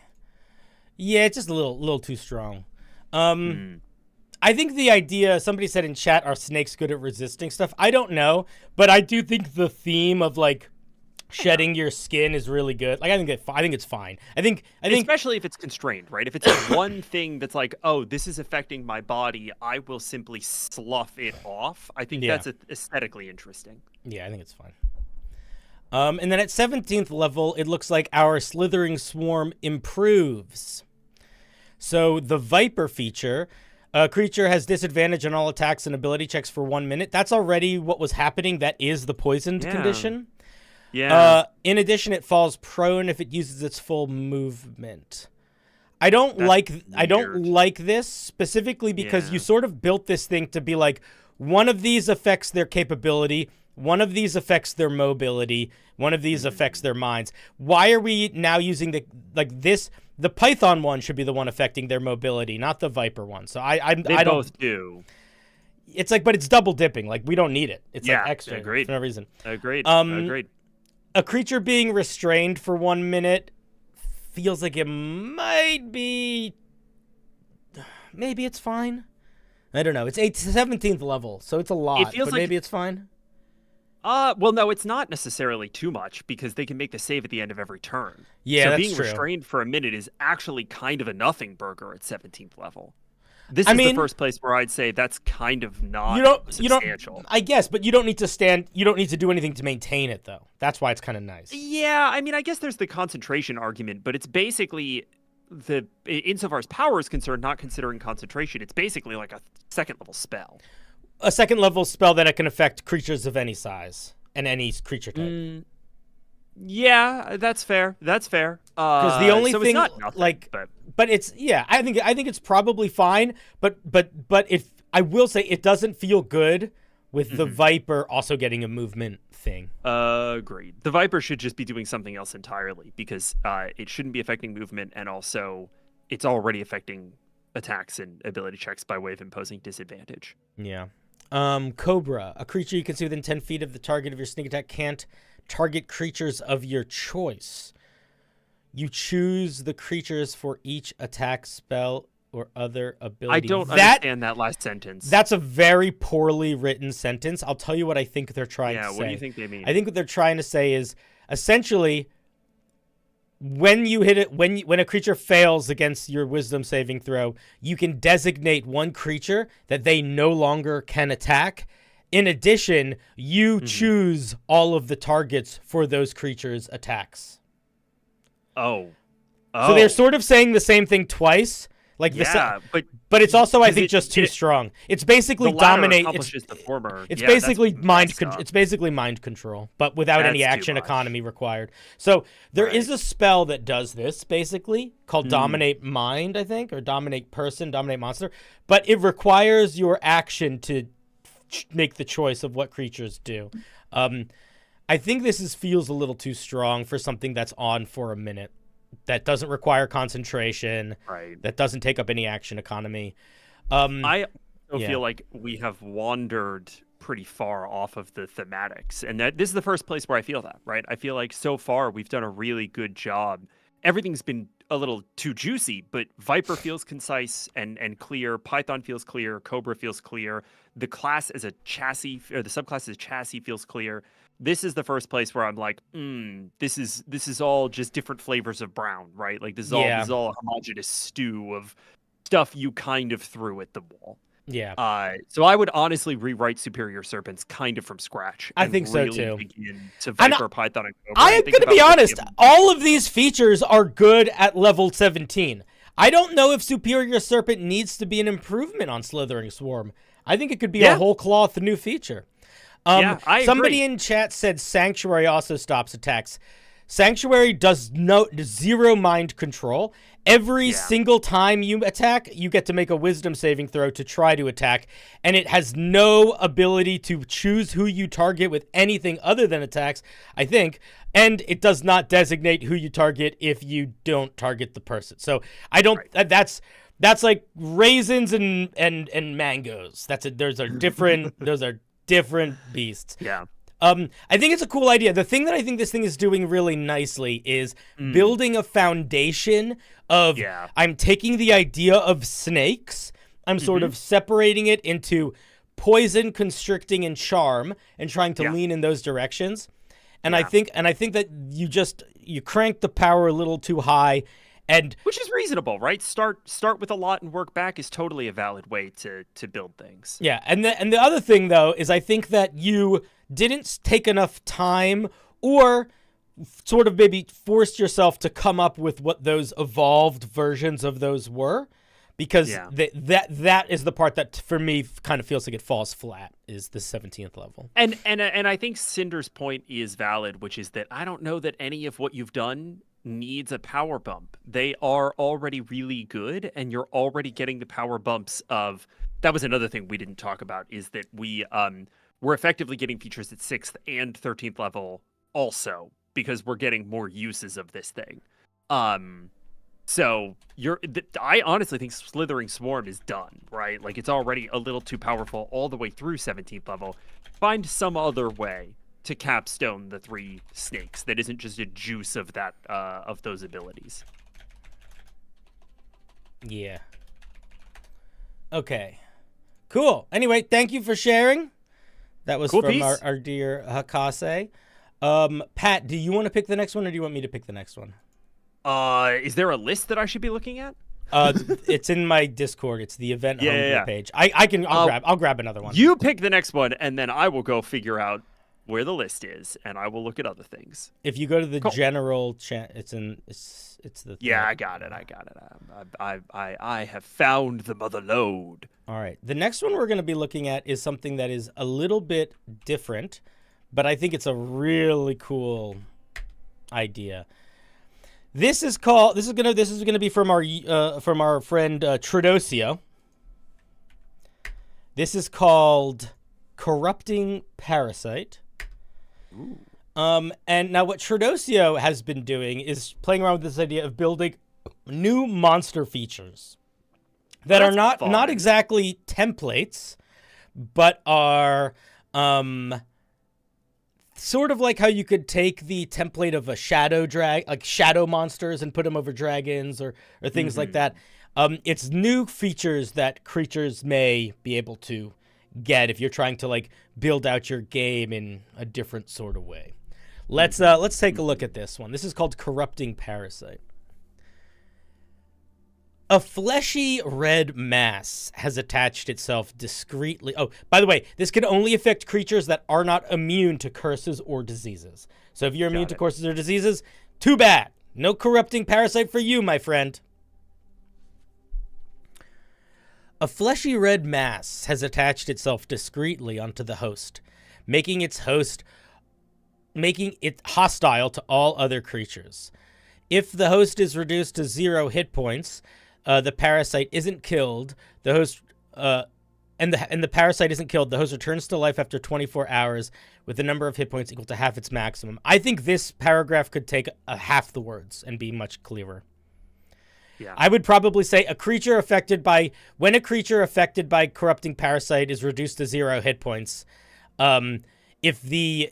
Yeah, it's just a little too strong. I think the idea, somebody said in chat, are snakes good at resisting stuff? I don't know, but I do think the theme of like shedding your skin is really good. Like I think it's fine. I think especially if it's constrained, right? If it's like one thing that's like, oh, this is affecting my body, I will simply slough it off. I think that's aesthetically interesting. Yeah, I think it's fine. And then at 17th level, it looks like our Slithering Swarm improves. So the Viper feature, a creature has disadvantage on all attacks and ability checks for 1 minute. That's already what was happening. That is the poisoned condition. Yeah. In addition, it falls prone if it uses its full movement. I don't like this specifically because you sort of built this thing to be like, one of these affects their capability, one of these affects their mobility, one of these affects their minds. Why are we now using the Python one should be the one affecting their mobility, not the Viper one. So I both do. It's like, but it's double dipping. Like we don't need it. It's like extra agreed. for no reason. Agreed. A creature being restrained for 1 minute feels like it might be. Maybe it's fine. I don't know. It's 17th level, so it's a lot. But maybe it's fine. Well, no, it's not necessarily too much because they can make the save at the end of every turn. Yeah, so that's being true. restrained for a minute is actually kind of a nothing burger at 17th level. This is the first place where I'd say that's kind of not substantial. I guess, but you don't need to do anything to maintain it, though. That's why it's kind of nice. Yeah, I mean, I guess there's the concentration argument, but it's basically insofar as power is concerned, not considering concentration, it's basically like a second level spell. A second level spell that it can affect creatures of any size and any creature type. Yeah, that's fair. That's fair. Because the only thing, it's not nothing, but it's I think it's probably fine. But if I will say it doesn't feel good with the Viper also getting a movement thing. Agreed. The Viper should just be doing something else entirely because it shouldn't be affecting movement, and also it's already affecting attacks and ability checks by way of imposing disadvantage. Yeah. Cobra, a creature you can see within 10 feet of the target of your sneak attack can't target creatures of your choice. You choose the creatures for each attack, spell, or other ability. I don't understand that last sentence. That's a very poorly written sentence. I'll tell you what I think they're trying to say. Yeah, what do you think they mean? I think what they're trying to say is essentially when you hit it, when a creature fails against your wisdom saving throw, you can designate one creature that they no longer can attack. In addition, you choose all of the targets for those creatures' attacks. Oh. So they're sort of saying the same thing twice. Like but it's also, I think, just too strong. It's basically dominate. Accomplishes the former. It's basically mind. It's basically mind control, but without any action economy required. So there is a spell that does this, basically called Dominate Mind, I think, or Dominate Person, Dominate Monster. But it requires your action to make the choice of what creatures do. I think this feels a little too strong for something that's on for a minute. That doesn't require concentration. Right. That doesn't take up any action economy. I feel like we have wandered pretty far off of the thematics. And this is the first place where I feel that, right? I feel like so far we've done a really good job. Everything's been a little too juicy, but Viper feels concise and clear. Python feels clear. Cobra feels clear. The class as a chassis, or the subclass as a chassis feels clear. This is the first place where I'm like, this is all just different flavors of brown, right? Like this is all a homogenous stew of stuff you kind of threw at the wall. Yeah. So I would honestly rewrite Superior Serpents kind of from scratch. I think so too. Begin to Viper, Python, and Cobra. I'm going to be honest. All of these features are good at level 17. I don't know if Superior Serpent needs to be an improvement on Slithering Swarm. I think it could be a whole cloth new feature. Somebody in chat said Sanctuary also stops attacks. Sanctuary does zero mind control. Every single time you attack, you get to make a wisdom saving throw to try to attack, and it has no ability to choose who you target with anything other than attacks, I think, and it does not designate who you target if you don't target the person. So I don't that's like raisins and mangoes. Those are different beasts. Yeah. I think it's a cool idea. The thing that I think this thing is doing really nicely is building a foundation of, I'm taking the idea of snakes, I'm sort of separating it into poison, constricting, and charm, and trying to lean in those directions. And I think that you crank the power a little too high, and which is reasonable, right? Start with a lot and work back is totally a valid way to build things. Yeah, and the other thing though is I think that you didn't take enough time or sort of maybe forced yourself to come up with what those evolved versions of those were, because that is the part that for me kind of feels like it falls flat, is the 17th level. And I think Cinder's point is valid, which is that I don't know that any of what you've done needs a power bump. They are already really good, and you're already getting the power bumps of. That was another thing we didn't talk about, is that we're effectively getting features at 6th and 13th level also, because we're getting more uses of this thing. So I honestly think Slithering Swarm is done, right? Like, it's already a little too powerful all the way through 17th level. Find some other way to capstone the 3 snakes that isn't just a juice of that of those abilities. Yeah. Okay. Cool. Anyway, thank you for sharing. That was cool from our dear Hakase. Pat, do you want to pick the next one, or do you want me to pick the next one? Is there a list that I should be looking at? It's in my Discord. It's the event homebrew page. I'll grab another one. You pick the next one, and then I will go figure out where the list is, and I will look at other things. If you go to the general chat, it's the thing. I got it. I have found the mother lode. All right. The next one we're going to be looking at is something that is a little bit different, but I think it's a really cool idea. This is going to be from our friend Tridosio. This is called Corrupting Parasite. Ooh. And now what Tridosio has been doing is playing around with this idea of building new monster features that are not exactly templates, but are sort of like how you could take the template of a shadow monsters and put them over dragons or things like that. It's new features that creatures may be able to get if you're trying to like build out your game in a different sort of way. Let's take a look at this one. This is called Corrupting Parasite. A fleshy red mass has attached itself discreetly. Oh, by the way, this can only affect creatures that are not immune to curses or diseases. So if you're immune to curses or diseases, too bad. No corrupting parasite for you, my friend. A fleshy red mass has attached itself discreetly onto the host, making it hostile to all other creatures. If the host is reduced to 0 hit points, the parasite isn't killed. The host and the parasite isn't killed. The host returns to life after 24 hours with the number of hit points equal to half its maximum. I think this paragraph could take half the words and be much clearer. Yeah. I would probably say when a creature affected by corrupting parasite is reduced to 0 hit points, if the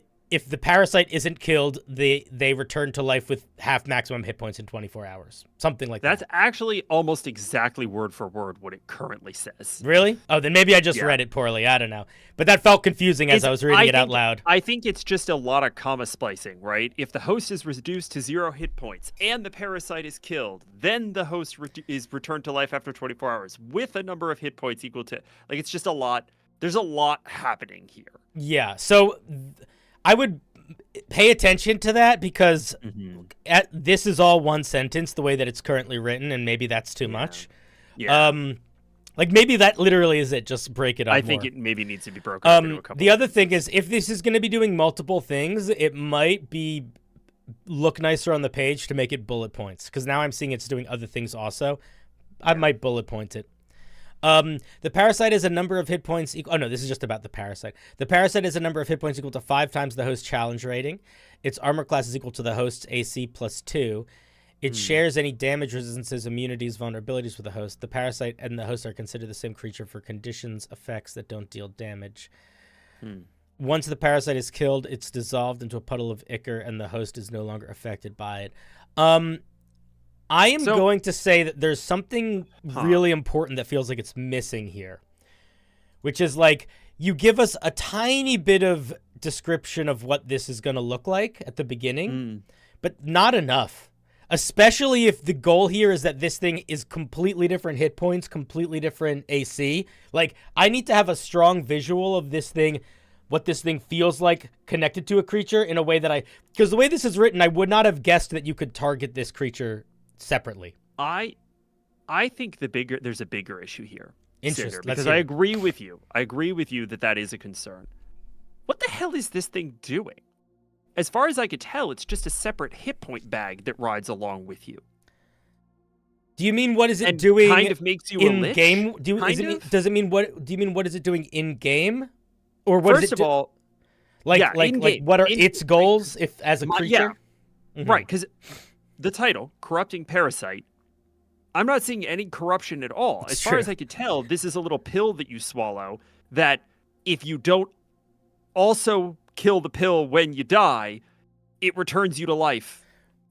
parasite isn't killed, they return to life with half maximum hit points in 24 hours. Something like that. That's actually almost exactly word for word what it currently says. Really? Oh, then maybe I just read it poorly. I don't know. But that felt confusing as I was reading it out loud. I think it's just a lot of comma splicing, right? If the host is reduced to 0 hit points and the parasite is killed, then the host is returned to life after 24 hours with a number of hit points equal to... Like, it's just a lot. There's a lot happening here. Yeah, so... I would pay attention to that because this is all one sentence the way that it's currently written, and maybe that's too much. Yeah. Like maybe that literally is it. Just break it up. I think it maybe needs to be broken up into a couple. The other thing is, if this is going to be doing multiple things, it might look nicer on the page to make it bullet points, because now I'm seeing it's doing other things also. I might bullet point it. The parasite is a number of hit points equal... Oh, no, this is just about the parasite. The parasite is a number of hit points equal to 5 times the host's challenge rating. Its armor class is equal to the host's AC plus 2. It shares any damage resistances, immunities, vulnerabilities with the host. The parasite and the host are considered the same creature for conditions, effects that don't deal damage. Once the parasite is killed, it's dissolved into a puddle of ichor, and the host is no longer affected by it. I am going to say that there's something really important that feels like it's missing here, which is like you give us a tiny bit of description of what this is going to look like at the beginning, but not enough. Especially if the goal here is that this thing is completely different hit points, completely different AC. Like, I need to have a strong visual of this thing, what this thing feels like connected to a creature in a way that because the way this is written, I would not have guessed that you could target this creature separately. I think there's a bigger issue here. Interesting. Because I agree with you. I agree with you that is a concern. What the hell is this thing doing? As far as I could tell, it's just a separate hit point bag that rides along with you. Do you mean what is it doing? Kind of makes you in a lich? Game? Do you mean what is it doing in game? Or what First of all, like what are its goals if as a creature? Yeah. Right, because the title, Corrupting Parasite, I'm not seeing any corruption at all. As far as I could tell, this is a little pill that you swallow that if you don't also kill the pill when you die, it returns you to life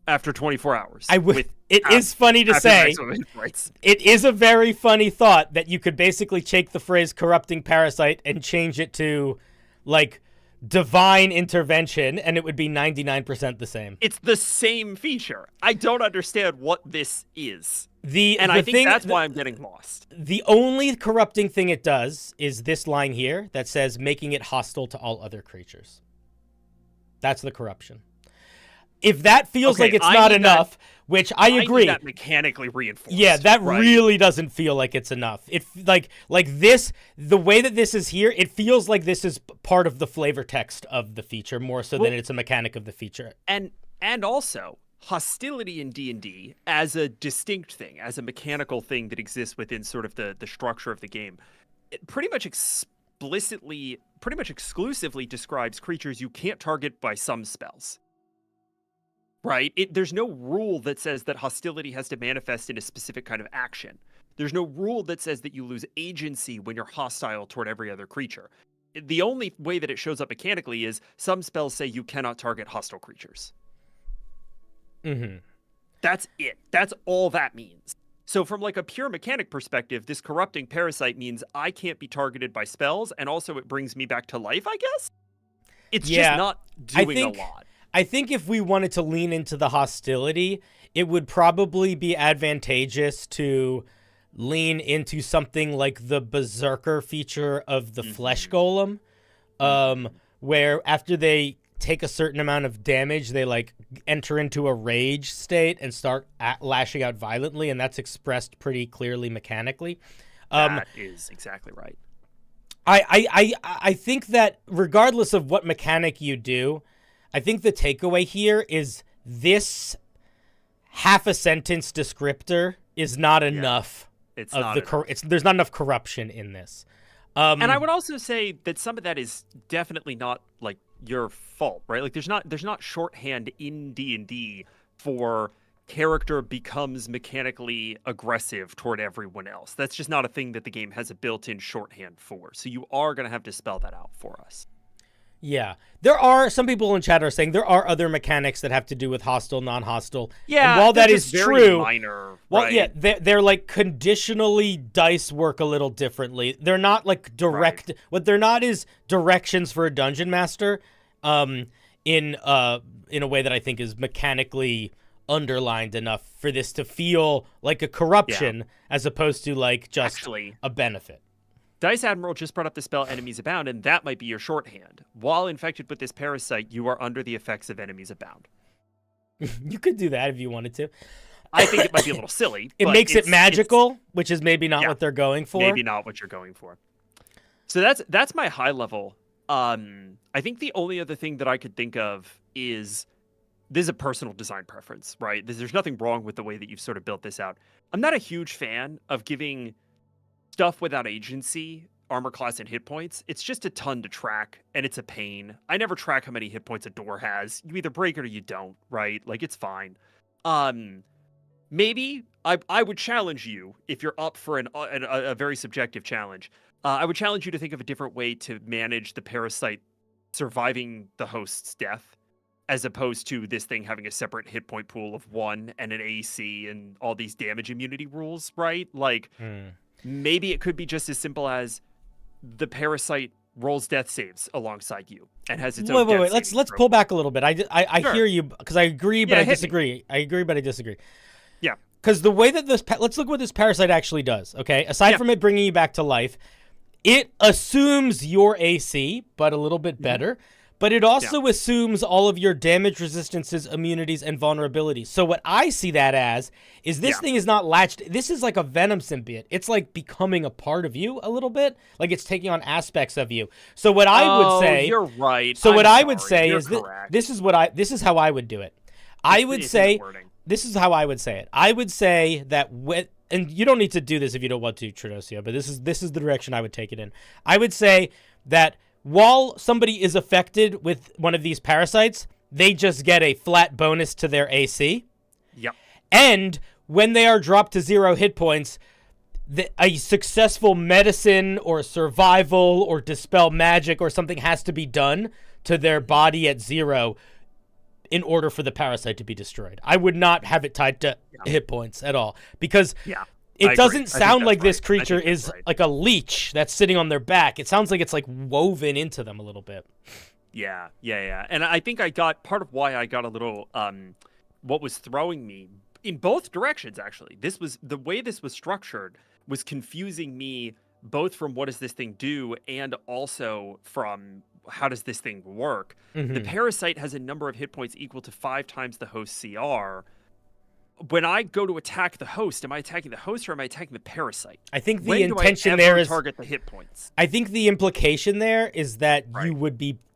after 24 hours. It is funny to say. It is a very funny thought that you could basically take the phrase corrupting parasite and change it to like divine intervention, and it would be 99% the same. It's the same feature. I don't understand what this is. I think that's why I'm getting lost. The only corrupting thing it does is this line here that says making it hostile to all other creatures. That's the corruption. If that feels like it's not enough, which I agree. That mechanically reinforced. Yeah, that really doesn't feel like it's enough. It like this, the way that this is here, it feels like this is part of the flavor text of the feature more so than it's a mechanic of the feature. And also, hostility in D&D as a distinct thing, as a mechanical thing that exists within sort of the structure of the game, it pretty much exclusively describes creatures you can't target by some spells. Right? There's no rule that says that hostility has to manifest in a specific kind of action. There's no rule that says that you lose agency when you're hostile toward every other creature. The only way that it shows up mechanically is some spells say you cannot target hostile creatures. Mm-hmm. That's it. That's all that means. So from like a pure mechanic perspective, this corrupting parasite means I can't be targeted by spells, and also it brings me back to life, I guess? It's just not doing a lot. I think if we wanted to lean into the hostility, it would probably be advantageous to lean into something like the Berserker feature of the Flesh Golem, where after they take a certain amount of damage, they like enter into a rage state and start lashing out violently, and that's expressed pretty clearly mechanically. That is exactly right. I think that regardless of what mechanic you do, I think the takeaway here is this half a sentence descriptor is not enough. It's not enough. There's not enough corruption in this. And I would also say that some of that is definitely not like your fault, right? Like there's not shorthand in D&D for character becomes mechanically aggressive toward everyone else. That's just not a thing that the game has a built-in shorthand for. So you are going to have to spell that out for us. Yeah. There are some people in chat are saying there are other mechanics that have to do with hostile, non-hostile. Yeah. And while that is true, minor, well, right? yeah, they're like conditionally dice work a little differently. They're not like direct. Right. What they're not is directions for a dungeon master, in a way that I think is mechanically underlined enough for this to feel like a corruption as opposed to like just a benefit. Dice Admiral just brought up the spell Enemies Abound, and that might be your shorthand. While infected with this parasite, you are under the effects of Enemies Abound. You could do that if you wanted to. I think it might be a little silly. It makes it magical, which is maybe not what they're going for. Maybe not what you're going for. So that's my high level. I think the only other thing that I could think of is this is a personal design preference, right? There's nothing wrong with the way that you've sort of built this out. I'm not a huge fan of giving stuff without agency, armor class, and hit points. It's just a ton to track, and it's a pain. I never track how many hit points a door has. You either break it or you don't, right? Like, it's fine. Maybe I would challenge you, if you're up for a very subjective challenge, I would challenge you to think of a different way to manage the parasite surviving the host's death, as opposed to this thing having a separate hit point pool of 1 and an AC and all these damage immunity rules, right? Like, maybe it could be just as simple as the parasite rolls death saves alongside you and has its own. Wait. Let's pull back a little bit. I Sure. hear you, because I agree, but I disagree. Me. I agree, but I disagree. Yeah. Because the way that let's look what this parasite actually does. Okay, aside from it bringing you back to life, it assumes your AC, but a little bit better. But it also assumes all of your damage resistances, immunities, and vulnerabilities. So what I see that as is this thing is not latched. This is like a venom symbiote. It's like becoming a part of you a little bit. Like it's taking on aspects of you. So what I would say, you're right. So I would say is this is how I would do it. I would say this is how I would say it. I would say that and you don't need to do this if you don't want to, Tradosio, but this is the direction I would take it in. I would say that while somebody is affected with one of these parasites, they just get a flat bonus to their AC. Yep. And when they are dropped to 0 hit points, a successful medicine or survival or dispel magic or something has to be done to their body at 0 in order for the parasite to be destroyed. I would not have it tied to hit points at all, because it doesn't sound like this creature is like a leech that's sitting on their back. It sounds like it's like woven into them a little bit. Yeah. And I think I got part of why I got a little what was throwing me in both directions, actually. This was the way this was structured was confusing me, both from what does this thing do and also from how does this thing work. The parasite has a number of hit points equal to 5 times the host CR. When I go to attack the host, am I attacking the host or am I attacking the parasite? I think the intention there is target the hit points. I think the implication there is that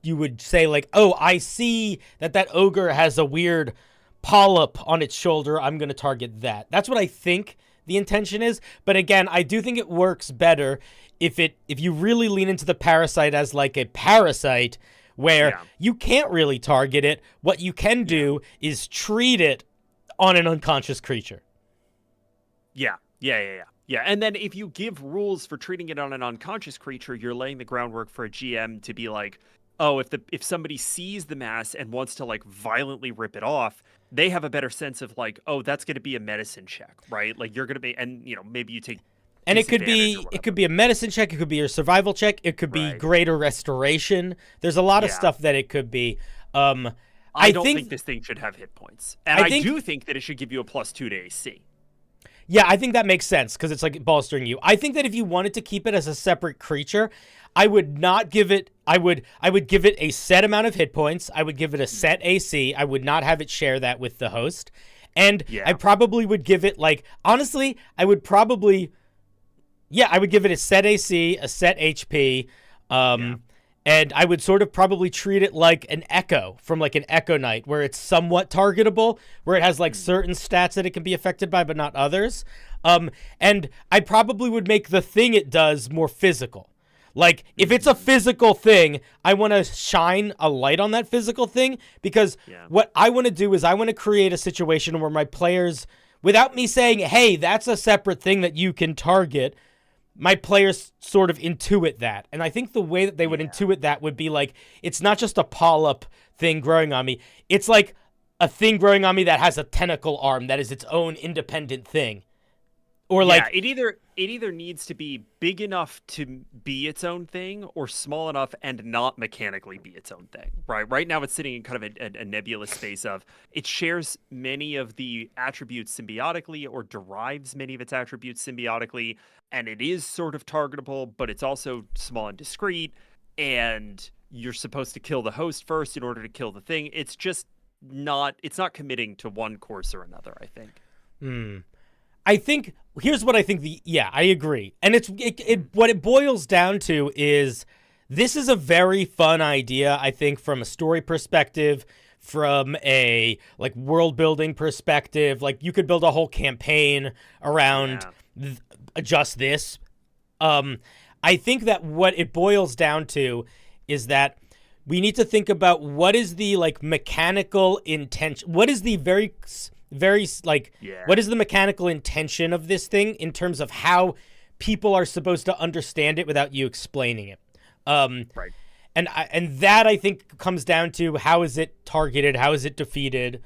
you would say like, oh, I see that ogre has a weird polyp on its shoulder. I'm going to target that. That's what I think the intention is. But again, I do think it works better if you really lean into the parasite as like a parasite where you can't really target it. What you can do is treat it on an unconscious creature. Yeah. And then if you give rules for treating it on an unconscious creature, you're laying the groundwork for a GM to be like, oh, if somebody sees the mass and wants to like violently rip it off, they have a better sense of like, oh, that's going to be a medicine check, right? Like you're going to be, and maybe you take. And it could be a medicine check. It could be a survival check. It could be greater restoration. There's a lot of stuff that it could be. I don't think this thing should have hit points. And I do think that it should give you a +2 to AC. Yeah, I think that makes sense because it's like bolstering you. I think that if you wanted to keep it as a separate creature, I would not give it I would give it a set amount of hit points. I would give it a set AC. I would not have it share that with the host. And I probably would give it like honestly, I would give it a set AC, a set HP, and I would sort of probably treat it like an Echo from like an Echo Knight, where it's somewhat targetable, where it has like certain stats that it can be affected by, but not others. And I probably would make the thing it does more physical. Like, if it's a physical thing, I want to shine a light on that physical thing, because what I want to do is I want to create a situation where my players, without me saying, hey, that's a separate thing that you can target, my players sort of intuit that. And I think the way that they would intuit that would be like, it's not just a polyp thing growing on me. It's like a thing growing on me that has a tentacle arm that is its own independent thing. Or like it either needs to be big enough to be its own thing or small enough and not mechanically be its own thing. Right now it's sitting in kind of a nebulous space of it shares many of the attributes symbiotically or derives many of its attributes symbiotically, and it is sort of targetable, but it's also small and discrete, and you're supposed to kill the host first in order to kill the thing. It's just not committing to one course or another, I think. I think here's what I think I agree. And what it boils down to is this is a very fun idea, I think, from a story perspective, from a like world building perspective. Like you could build a whole campaign around just this. I think that what it boils down to is that we need to think about what is the like mechanical intention, what is the what is the mechanical intention of this thing in terms of how people are supposed to understand it without you explaining it. and that I think comes down to how is it targeted, how is it defeated,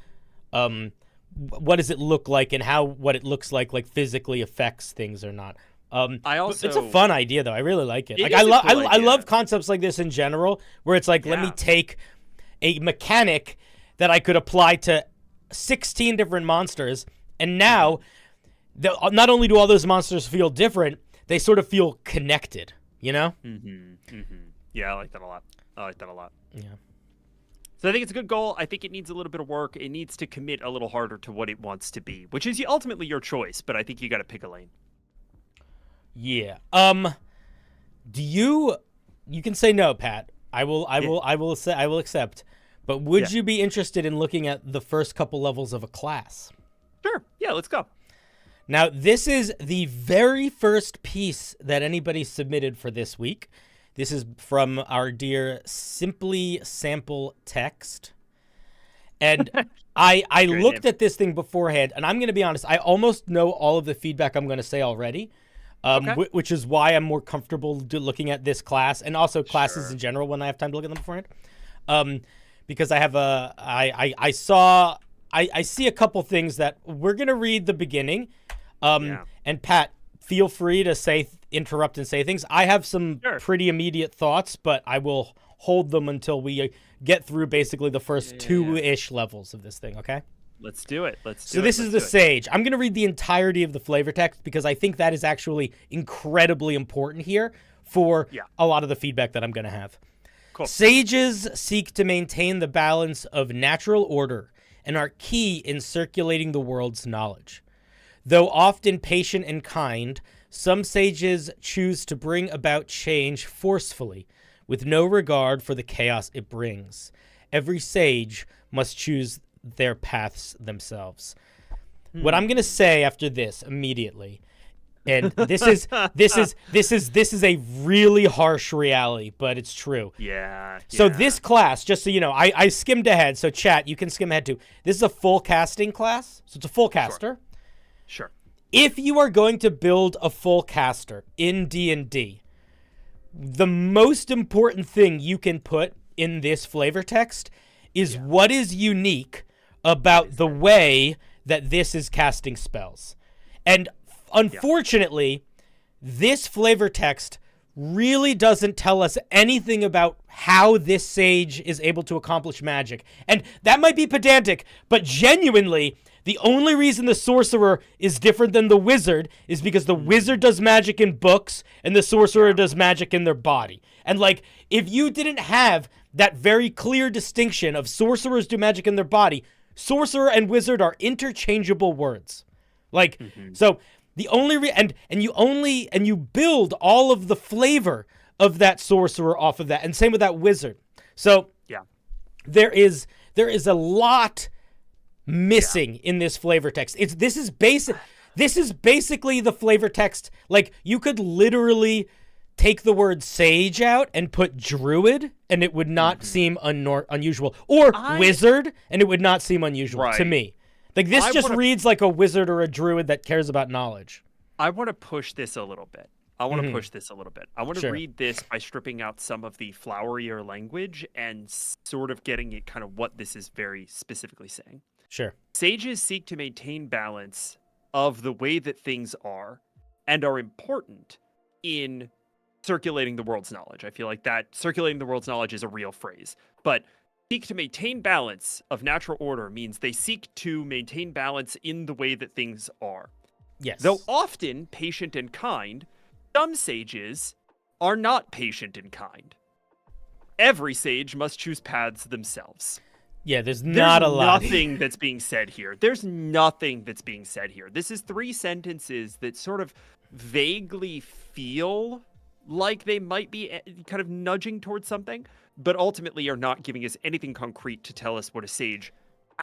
what does it look like, and how what it looks like physically affects things or not. It's a fun idea though. I really like it. Like I love concepts like this in general, where it's like, let me take a mechanic that I could apply to 16 different monsters, and now not only do all those monsters feel different, they sort of feel connected, you know? Yeah, I like that a lot. Yeah. So I think it's a good goal. I think it needs a little bit of work. It needs to commit a little harder to what it wants to be, which is ultimately your choice, but I think you got to pick a lane. Yeah. You can say no, Pat. I will accept. But would you be interested in looking at the first couple levels of a class? Sure. Yeah, let's go. Now, this is the very first piece that anybody submitted for this week. This is from our dear Simply Sample Text. And I looked at this thing beforehand, and I'm going to be honest, I almost know all of the feedback I'm going to say already, which is why I'm more comfortable looking at this class, and also classes in general when I have time to look at them beforehand. Because I have I see a couple things that we're going to read the beginning. And Pat, feel free to interrupt and say things. I have some pretty immediate thoughts, but I will hold them until we get through basically the first two-ish levels of this thing, okay? Let's do it. So this is the Sage. I'm going to read the entirety of the flavor text because I think that is actually incredibly important here for a lot of the feedback that I'm going to have. Cool. Sages seek to maintain the balance of natural order and are key in circulating the world's knowledge. Though often patient and kind, some sages choose to bring about change forcefully, with no regard for the chaos it brings. Every sage must choose their paths themselves. What I'm going to say after this immediately, and this is a really harsh reality, but it's true. Yeah. So this class, just so you know, I skimmed ahead. So chat, you can skim ahead too. This is a full casting class, so it's a full caster. Sure. If you are going to build a full caster in D&D, the most important thing you can put in this flavor text is what is unique about the way that this is casting spells. And unfortunately, this flavor text really doesn't tell us anything about how this sage is able to accomplish magic. And that might be pedantic, but genuinely, the only reason the sorcerer is different than the wizard is because the wizard does magic in books and the sorcerer does magic in their body. And like, if you didn't have that very clear distinction of sorcerers do magic in their body, sorcerer and wizard are interchangeable words. Like, so the only and you build all of the flavor of that sorcerer off of that, and same with that wizard. So there is a lot missing in this flavor text. This is basically the flavor text. Like, you could literally take the word sage out and put druid, and it would not seem unusual, or wizard, and it would not seem unusual to me. Like, this reads like a wizard or a druid that cares about knowledge. I want to push this a little bit. I want to read this by stripping out some of the flowerier language and sort of getting it kind of what this is very specifically saying. Sure. Sages seek to maintain balance of the way that things are and are important in circulating the world's knowledge. I feel like that circulating the world's knowledge is a real phrase, but seek to maintain balance of natural order means they seek to maintain balance in the way that things are. Yes. Though often patient and kind, some sages are not patient and kind. Every sage must choose paths themselves. Yeah, there's nothing that's being said here. There's nothing that's being said here. This is three sentences that sort of vaguely feel like they might be kind of nudging towards something, but ultimately are not giving us anything concrete to tell us what a sage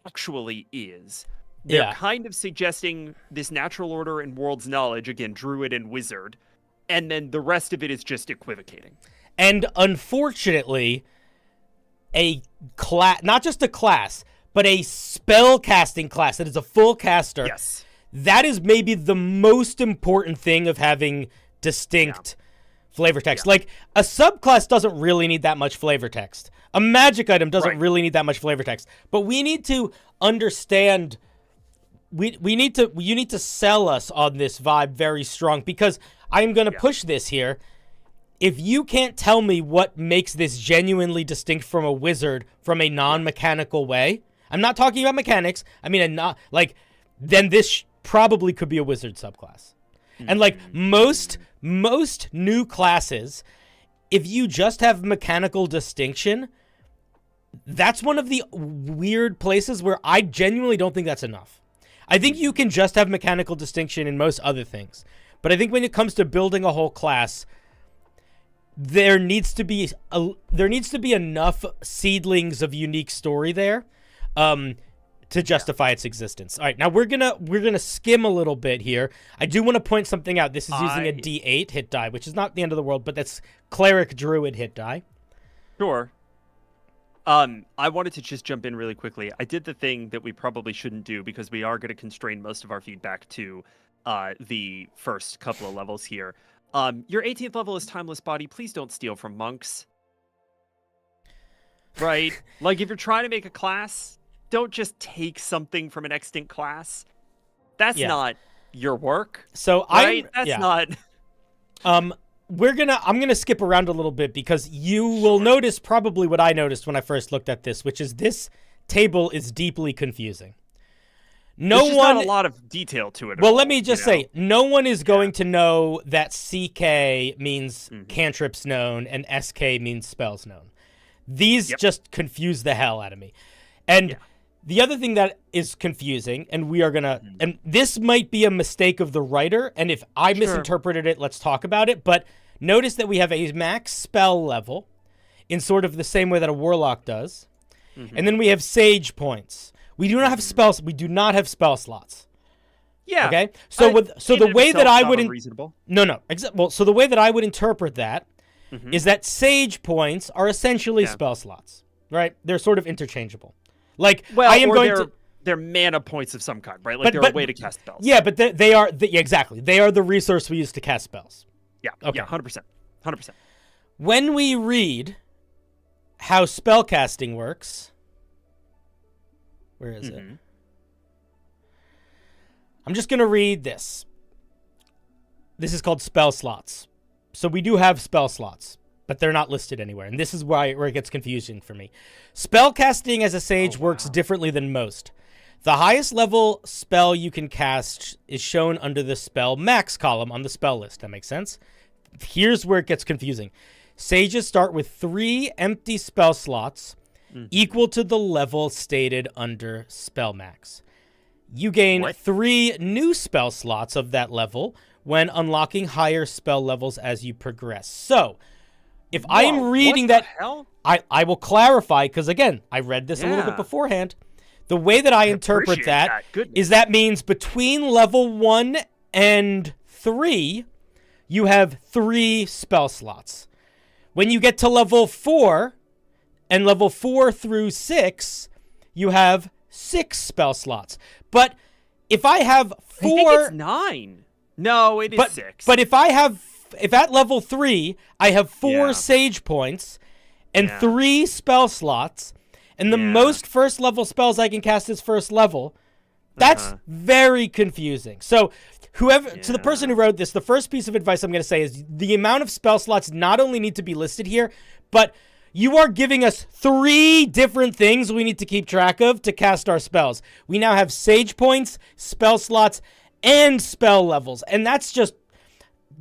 actually is. They're kind of suggesting this natural order and world's knowledge, again, druid and wizard, and then the rest of it is just equivocating. And unfortunately, not just a class, but a spellcasting class that is a full caster. Yes. That is maybe the most important thing of having distinct flavor text. Yeah. Like, a subclass doesn't really need that much flavor text. A magic item doesn't Right. really need that much flavor text. But we need to understand... You need to sell us on this vibe very strong, because I'm going to push this here. If you can't tell me what makes this genuinely distinct from a wizard from a non-mechanical way, I'm not talking about mechanics, I mean, then this probably could be a wizard subclass. And like most new classes, if you just have mechanical distinction, that's one of the weird places where I genuinely don't think that's enough. I think you can just have mechanical distinction in most other things. But I think when it comes to building a whole class, there needs to be enough seedlings of unique story there to justify its existence. All right, now we're gonna skim a little bit here. I do want to point something out. This is using a D8 hit die, which is not the end of the world, but that's cleric druid hit die. Sure. I wanted to just jump in really quickly. I did the thing that we probably shouldn't do, because we are going to constrain most of our feedback to the first couple of levels here. Your 18th level is Timeless Body. Please don't steal from monks. Right? Like, if you're trying to make a class, don't just take something from an extinct class. That's not your work. So right? That's not... I'm gonna skip around a little bit, because you will notice probably what I noticed when I first looked at this table is deeply confusing. There's not a lot of detail to it. Well, let me just say, no one is going to know that CK means cantrips known and SK means spells known. These just confuse the hell out of me. And the other thing that is confusing, and we are gonna, and this might be a mistake of the writer, and if I misinterpreted it, let's talk about it, but notice that we have a max spell level in sort of the same way that a warlock does, and then we have sage points. We do not have spells. We do not have spell slots. Yeah. Okay. So the way that I would so the way that I would interpret that is that sage points are essentially spell slots, right? They're sort of interchangeable. Like, I am going to... They're mana points of some kind, right? Like, they're a way to cast spells. Yeah, but they are... exactly. They are the resource we use to cast spells. Yeah, okay. Yeah, 100%. 100%. When we read how spellcasting works... Where is it? I'm just going to read this. This is called spell slots. So we do have spell slots, but they're not listed anywhere. And this is where it gets confusing for me. Spellcasting as a sage works differently than most. The highest level spell you can cast is shown under the spell max column on the spell list. That makes sense? Here's where it gets confusing. Sages start with 3 empty spell slots equal to the level stated under spell max. You gain 3 new spell slots of that level when unlocking higher spell levels as you progress. So, if I am reading that, I will clarify, because again, I read this a little bit beforehand. The way that I interpret that is that means between level 1 and 3, you have 3 spell slots. When you get to level 4, and level 4 through 6, you have 6 spell slots. But if I have 4... I think it's 9. No, it is 6. But if at level 3, I have 4 sage points and 3 spell slots, and the most first level spells I can cast is first level, that's very confusing. So to the person who wrote this, the first piece of advice I'm going to say is the amount of spell slots not only need to be listed here, but you are giving us 3 different things we need to keep track of to cast our spells. We now have sage points, spell slots, and spell levels. And that's just...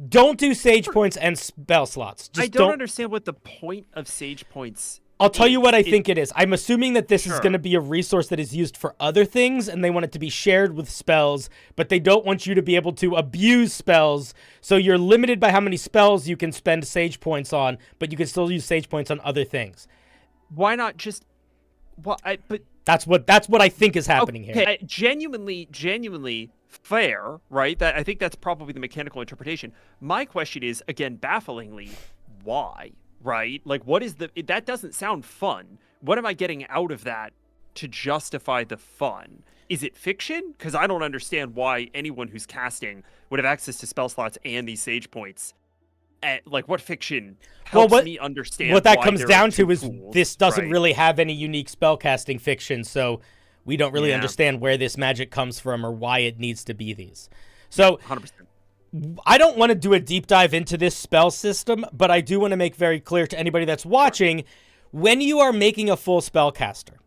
Don't do sage points and spell slots. I don't understand what the point of sage points... I'll tell you what I think it is. I'm assuming that this is going to be a resource that is used for other things, and they want it to be shared with spells, but they don't want you to be able to abuse spells, so you're limited by how many spells you can spend sage points on, but you can still use sage points on other things. Why not just... Well, but that's what I think is happening here. Genuinely fair, right? I think that's probably the mechanical interpretation. My question is, again, bafflingly, why? Right? Like, what is that doesn't sound fun. What am I getting out of that to justify the fun? Is it fiction? Because I don't understand why anyone who's casting would have access to spell slots and these sage points like what fiction helps me understand what that why comes there down are two to is pools, this doesn't right? really have any unique spellcasting fiction, so we don't really understand where this magic comes from or why it needs to be these. So 100%. I don't want to do a deep dive into this spell system, but I do want to make very clear to anybody that's watching, when you are making a full spellcaster,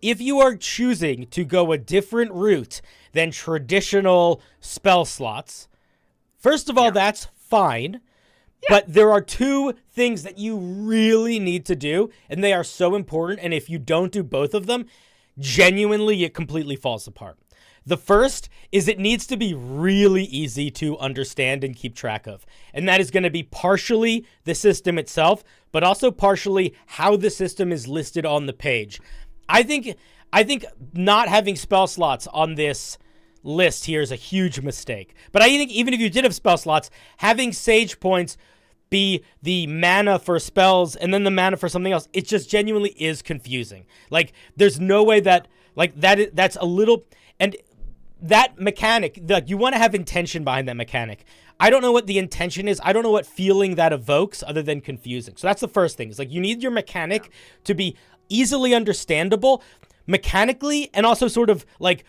if you are choosing to go a different route than traditional spell slots, first of all, that's fine. But there are two things that you really need to do, and they are so important, and if you don't do both of them, genuinely it completely falls apart. The first is it needs to be really easy to understand and keep track of. And that is going to be partially the system itself, but also partially how the system is listed on the page. I think not having spell slots on this list here is a huge mistake. But I think even if you did have spell slots, having sage points be the mana for spells and then the mana for something else, it just genuinely is confusing. Like, there's no way that, like, that's a little... And that mechanic, like, you want to have intention behind that mechanic. I don't know what the intention is. I don't know what feeling that evokes other than confusing. So that's the first thing. It's like, you need your mechanic to be easily understandable mechanically and also sort of like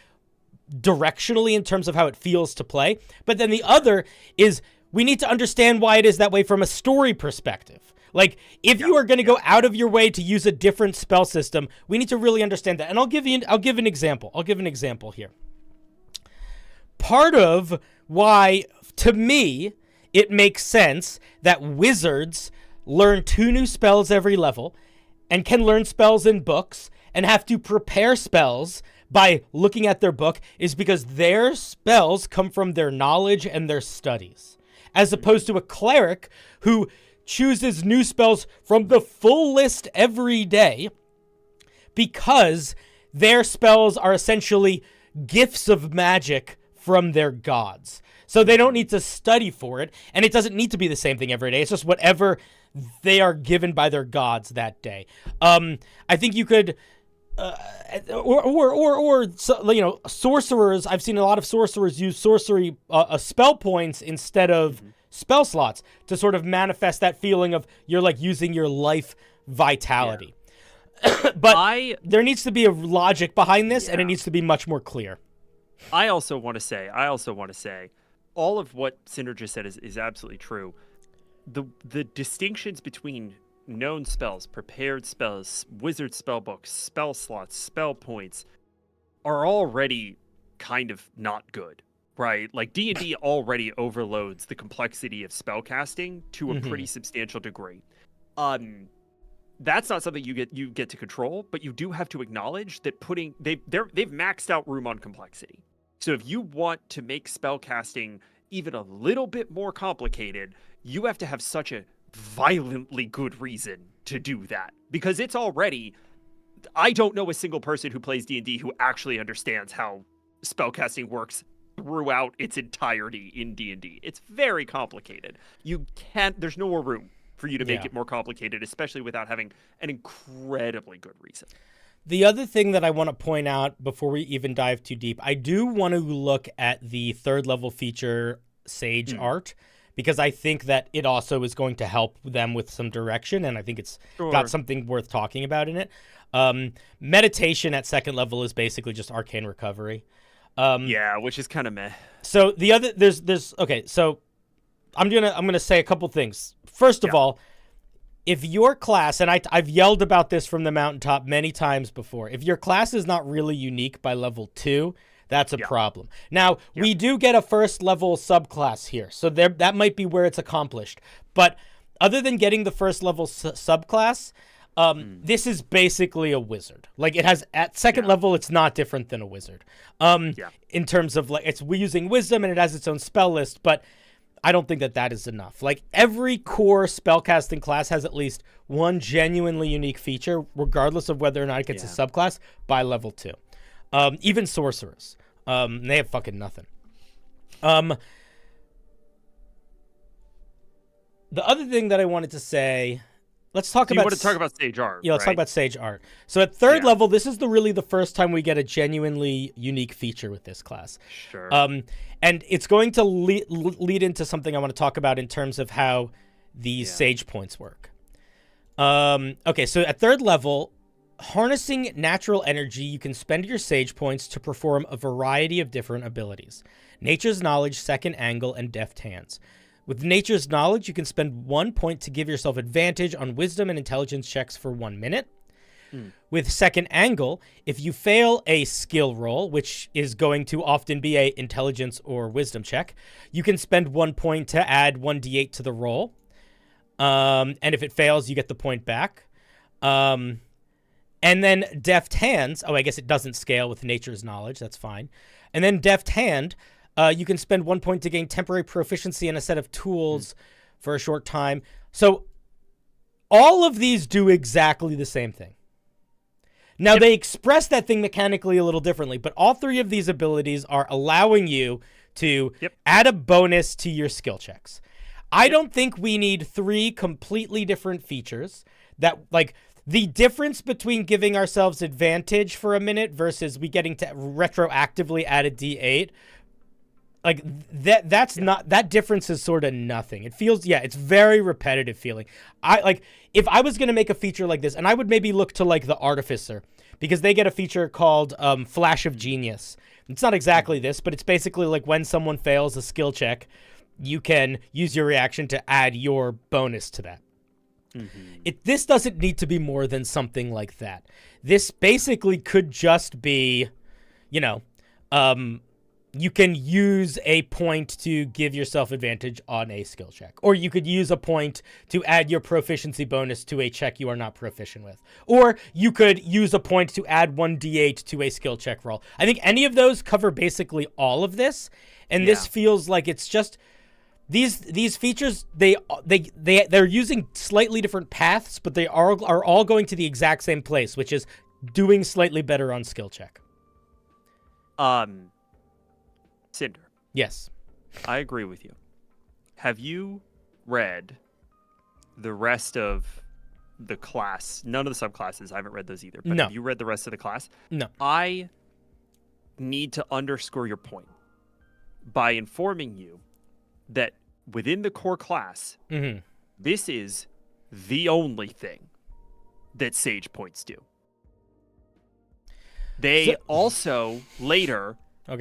directionally in terms of how it feels to play. But then the other is we need to understand why it is that way from a story perspective. Like, if you are going to go out of your way to use a different spell system, we need to really understand that. And I'll give an example. I'll give an example here. Part of why, to me, it makes sense that wizards learn 2 new spells every level and can learn spells in books and have to prepare spells by looking at their book is because their spells come from their knowledge and their studies, as opposed to a cleric who chooses new spells from the full list every day because their spells are essentially gifts of magic from their gods. So they don't need to study for it, and it doesn't need to be the same thing every day. It's just whatever they are given by their gods that day. I think you could, sorcerers. I've seen a lot of sorcerers use sorcery spell points instead of spell slots to sort of manifest that feeling of you're like using your life vitality. Yeah. But there needs to be a logic behind this, and it needs to be much more clear. I also want to say, all of what Cinder just said is absolutely true. The distinctions between known spells, prepared spells, wizard spell books, spell slots, spell points are already kind of not good, right? Like, D&D already overloads the complexity of spellcasting to a pretty substantial degree. That's not something you get to control, but you do have to acknowledge that they've maxed out room on complexity. So if you want to make spellcasting even a little bit more complicated, you have to have such a violently good reason to do that, because it's already... I don't know a single person who plays D&D who actually understands how spellcasting works throughout its entirety in D&D. It's very complicated. There's no more room for you to make it more complicated, especially without having an incredibly good reason. The other thing that I want to point out before we even dive too deep, I do want to look at the 3rd level feature Sage art, because I think that it also is going to help them with some direction, and I think it's got something worth talking about in it. Meditation at 2nd level is basically just arcane recovery. Which is kind of meh. So the other okay, so I'm gonna say a couple things. First of all, if your class, and I've yelled about this from the mountaintop many times before, if your class is not really unique by level 2, that's a problem. Now, we do get a 1st level subclass here, so that might be where it's accomplished. But other than getting the 1st level subclass, this is basically a wizard. Like, it has, at 2nd level, it's not different than a wizard. In terms of, like, it's using wisdom and it has its own spell list, but I don't think that is enough. Like, every core spellcasting class has at least one genuinely unique feature, regardless of whether or not it gets a subclass by level 2. Even sorcerers. They have fucking nothing. The other thing that I wanted to say... Let's talk about... You want to talk about Sage art, Yeah, let's talk about Sage art. So at 3rd level, this is really the first time we get a genuinely unique feature with this class. Sure. And it's going to lead into something I want to talk about in terms of how these sage points work. Okay, so at 3rd level, harnessing natural energy, you can spend your sage points to perform a variety of different abilities. Nature's Knowledge, Second Angle, and Deft Hands. With Nature's Knowledge, you can spend 1 point to give yourself advantage on wisdom and intelligence checks for 1 minute. With Second Angle, if you fail a skill roll, which is going to often be a intelligence or wisdom check, you can spend 1 point to add 1d8 to the roll. And if it fails, you get the point back. And then Deft Hands, I guess it doesn't scale with Nature's Knowledge, that's fine. And then Deft Hand, you can spend 1 point to gain temporary proficiency in a set of tools for a short time. So all of these do exactly the same thing. Now, they express that thing mechanically a little differently, but all 3 of these abilities are allowing you to add a bonus to your skill checks. I don't think we need 3 completely different features that, like, the difference between giving ourselves advantage for a minute versus we getting to retroactively add a D8, like, that's not, that difference is sort of nothing. It feels, it's very repetitive feeling. If I was going to make a feature like this, and I would maybe look to, like, the Artificer, because they get a feature called Flash of Genius. It's not exactly this, but it's basically like when someone fails a skill check, you can use your reaction to add your bonus to that. This doesn't need to be more than something like that. This basically could just be, you can use a point to give yourself advantage on a skill check. Or you could use a point to add your proficiency bonus to a check you are not proficient with. Or you could use a point to add 1d8 to a skill check roll. I think any of those cover basically all of this. And this feels like it's just... These features, they're using slightly different paths, but they are all going to the exact same place, which is doing slightly better on skill check. Cinder. Yes. I agree with you. Have you read the rest of the class? None of the subclasses. I haven't read those either. But No. Have you read the rest of the class? No. I need to underscore your point by informing you that within the core class, this is the only thing that sage points do. They also later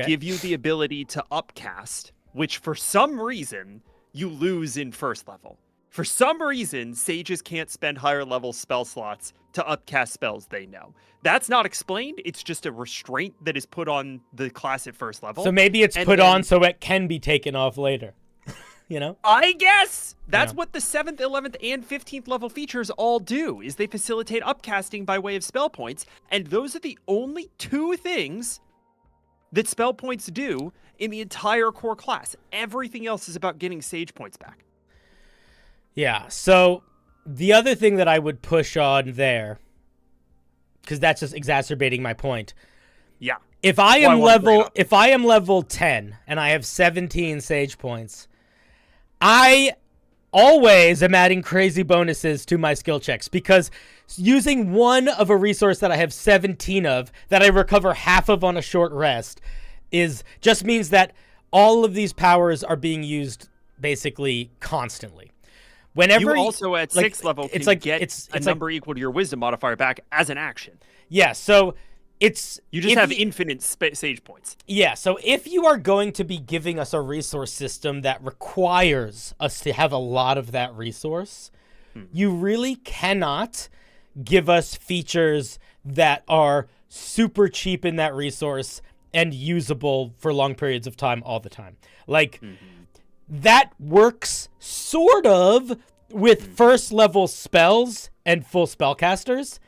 give you the ability to upcast, which for some reason you lose in 1st level. For some reason, sages can't spend higher level spell slots to upcast spells they know. That's not explained. It's just a restraint that is put on the class at 1st level. So maybe it's put on so it can be taken off later. I guess that's what the 7th, 11th, and 15th level features all do, is they facilitate upcasting by way of spell points. And those are the only 2 things that spell points do in the entire core class. Everything else is about getting sage points back. Yeah, so the other thing that I would push on there, because that's just exacerbating my point. Yeah. If I am level 10 and I have 17 sage points, I always am adding crazy bonuses to my skill checks, because using one of a resource that I have 17 of that I recover half of on a short rest just means that all of these powers are being used basically constantly. Whenever you also at 6th level can get a number equal to your wisdom modifier back as an action. Yeah, so you just have infinite sage points. Yeah, so if you are going to be giving us a resource system that requires us to have a lot of that resource, you really cannot give us features that are super cheap in that resource and usable for long periods of time all the time. Like, that works sort of with 1st level spells and full spellcasters.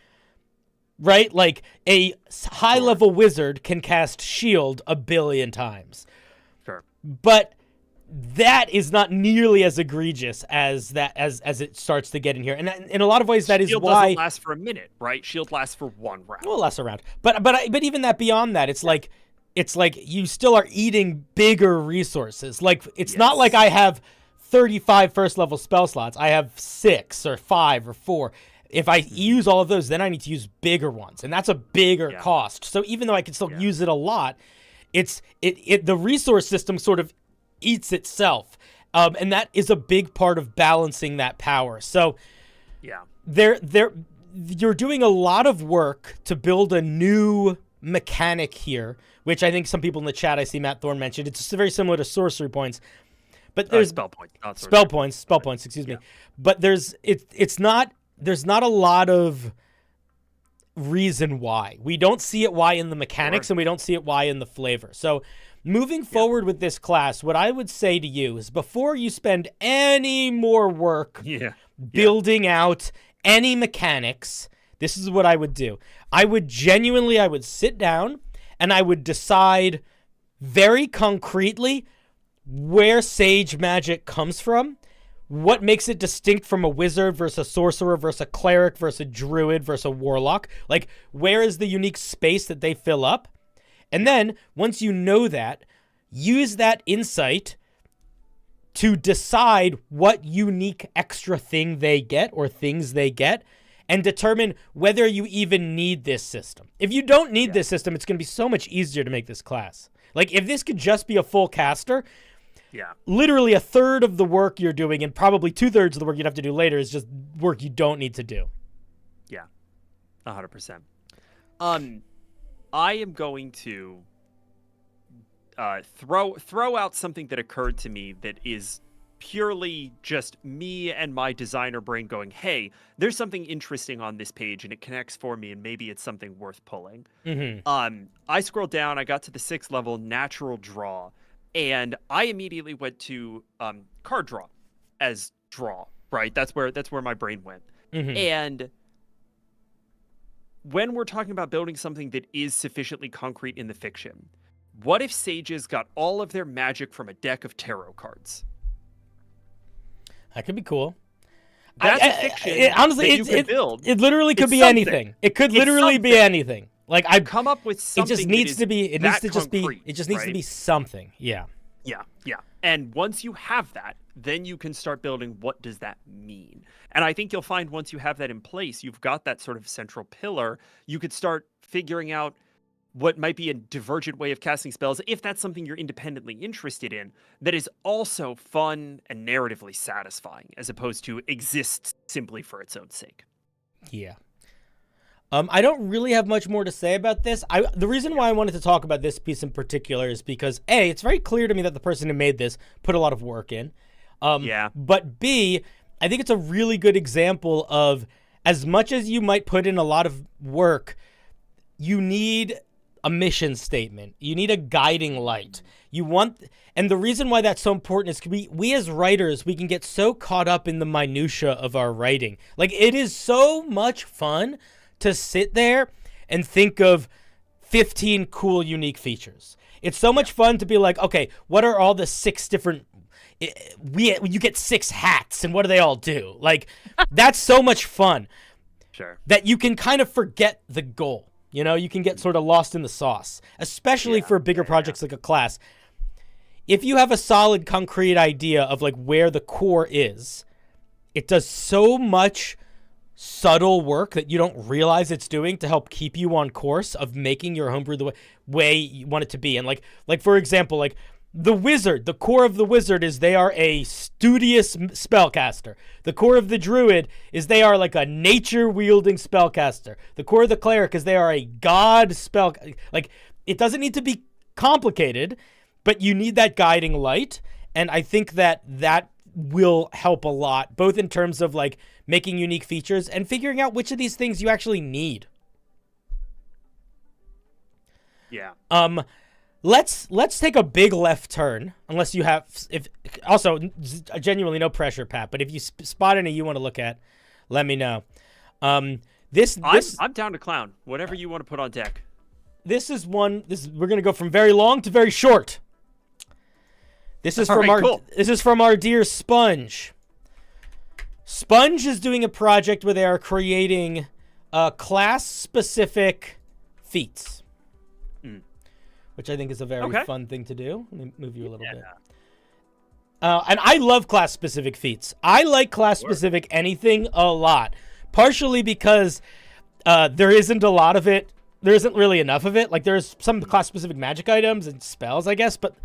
Right? Like, a high-level wizard can cast shield 1 billion times. Sure. But that is not nearly as egregious as it starts to get in here. And in a lot of ways, that is why... Shield doesn't last for a minute, right? Shield lasts for 1 round. Well, lasts a round. But even that beyond that, it's like you still are eating bigger resources. Like, it's not like I have 35 1st-level spell slots. I have 6 or 5 or 4. If I use all of those, then I need to use bigger ones, and that's a bigger cost. So even though I can still use it a lot, the resource system sort of eats itself And that is a big part of balancing that power. So yeah, you're doing a lot of work to build a new mechanic here, which I think some people in the chat, I see Matt Thorne mentioned. It's very similar to sorcery points. But there's spell points, not spell points, excuse me. But there's not a lot of reason why. We don't see it why in the mechanics, and we don't see it why in the flavor. So moving forward with this class, what I would say to you is before you spend any more work building out any mechanics, this is what I would do. I would sit down and I would decide very concretely where sage magic comes from, what makes it distinct from a wizard versus a sorcerer versus a cleric versus a druid versus a warlock. Like, where is the unique space that they fill up? And then, once you know that, use that insight to decide what unique extra thing they get or things they get and determine whether you even need this system. If you don't need this system, it's going to be so much easier to make this class. Like, if this could just be a full caster, literally a third of the work you're doing and probably 2/3 of the work you'd have to do later is just work you don't need to do. Yeah, 100%. I am going to throw out something that occurred to me that is purely just me and my designer brain going, hey, there's something interesting on this page and it connects for me and maybe it's something worth pulling. I scrolled down, I got to the 6th level, natural draw. And I immediately went to card draw as draw, right? That's where my brain went. And when we're talking about building something that is sufficiently concrete in the fiction, what if sages got all of their magic from a deck of tarot cards? That could be cool. That's a fiction honestly, that you could build. It literally could be anything. It could literally be anything. Like, I've come up with something. It just needs to be. It needs to just be. Concrete, it just needs to be something. Yeah. And once you have that, then you can start building. What does that mean? And I think you'll find once you have that in place, you've got that sort of central pillar. You could start figuring out what might be a divergent way of casting spells, if that's something you're independently interested in, that is also fun and narratively satisfying, as opposed to exists simply for its own sake. Yeah. I don't really have much more to say about this. The reason why I wanted to talk about this piece in particular is because, A, it's very clear to me that the person who made this put a lot of work in. But B, I think it's a really good example of, as much as you might put in a lot of work, you need a mission statement. You need a guiding light. And the reason why that's so important is we as writers, we can get so caught up in the minutia of our writing. Like, it is so much fun to sit there and think of 15 cool, unique features. It's so much fun to be like, okay, what are all the 6 different... you get 6 hats, and what do they all do? Like, that's so much fun. Sure. That you can kind of forget the goal. You know, you can get sort of lost in the sauce, especially for bigger projects like a class. If you have a solid, concrete idea of, like, where the core is, it does so much subtle work that you don't realize it's doing to help keep you on course of making your homebrew the way you want it to be. And like for example, like the wizard, the core of the wizard is they are a studious spellcaster. The core of the druid is they are like a nature wielding spellcaster. The core of the cleric is they are a god spell. Like, it doesn't need to be complicated, but you need that guiding light. And I think that will help a lot, both in terms of like making unique features and figuring out which of these things you actually need. Yeah. Let's take a big left turn, unless you have, genuinely no pressure, Pat, but if you spot any you want to look at, let me know. I'm down to clown. Whatever you want to put on deck. We're going to go from very long to very short. This is from our dear Sponge. Sponge is doing a project where they are creating class-specific feats, which I think is a very fun thing to do. Let me move you a little bit. And I love class-specific feats. I like class-specific anything a lot, partially because there isn't a lot of it. There isn't really enough of it. Like, there's some class-specific magic items and spells, I guess, but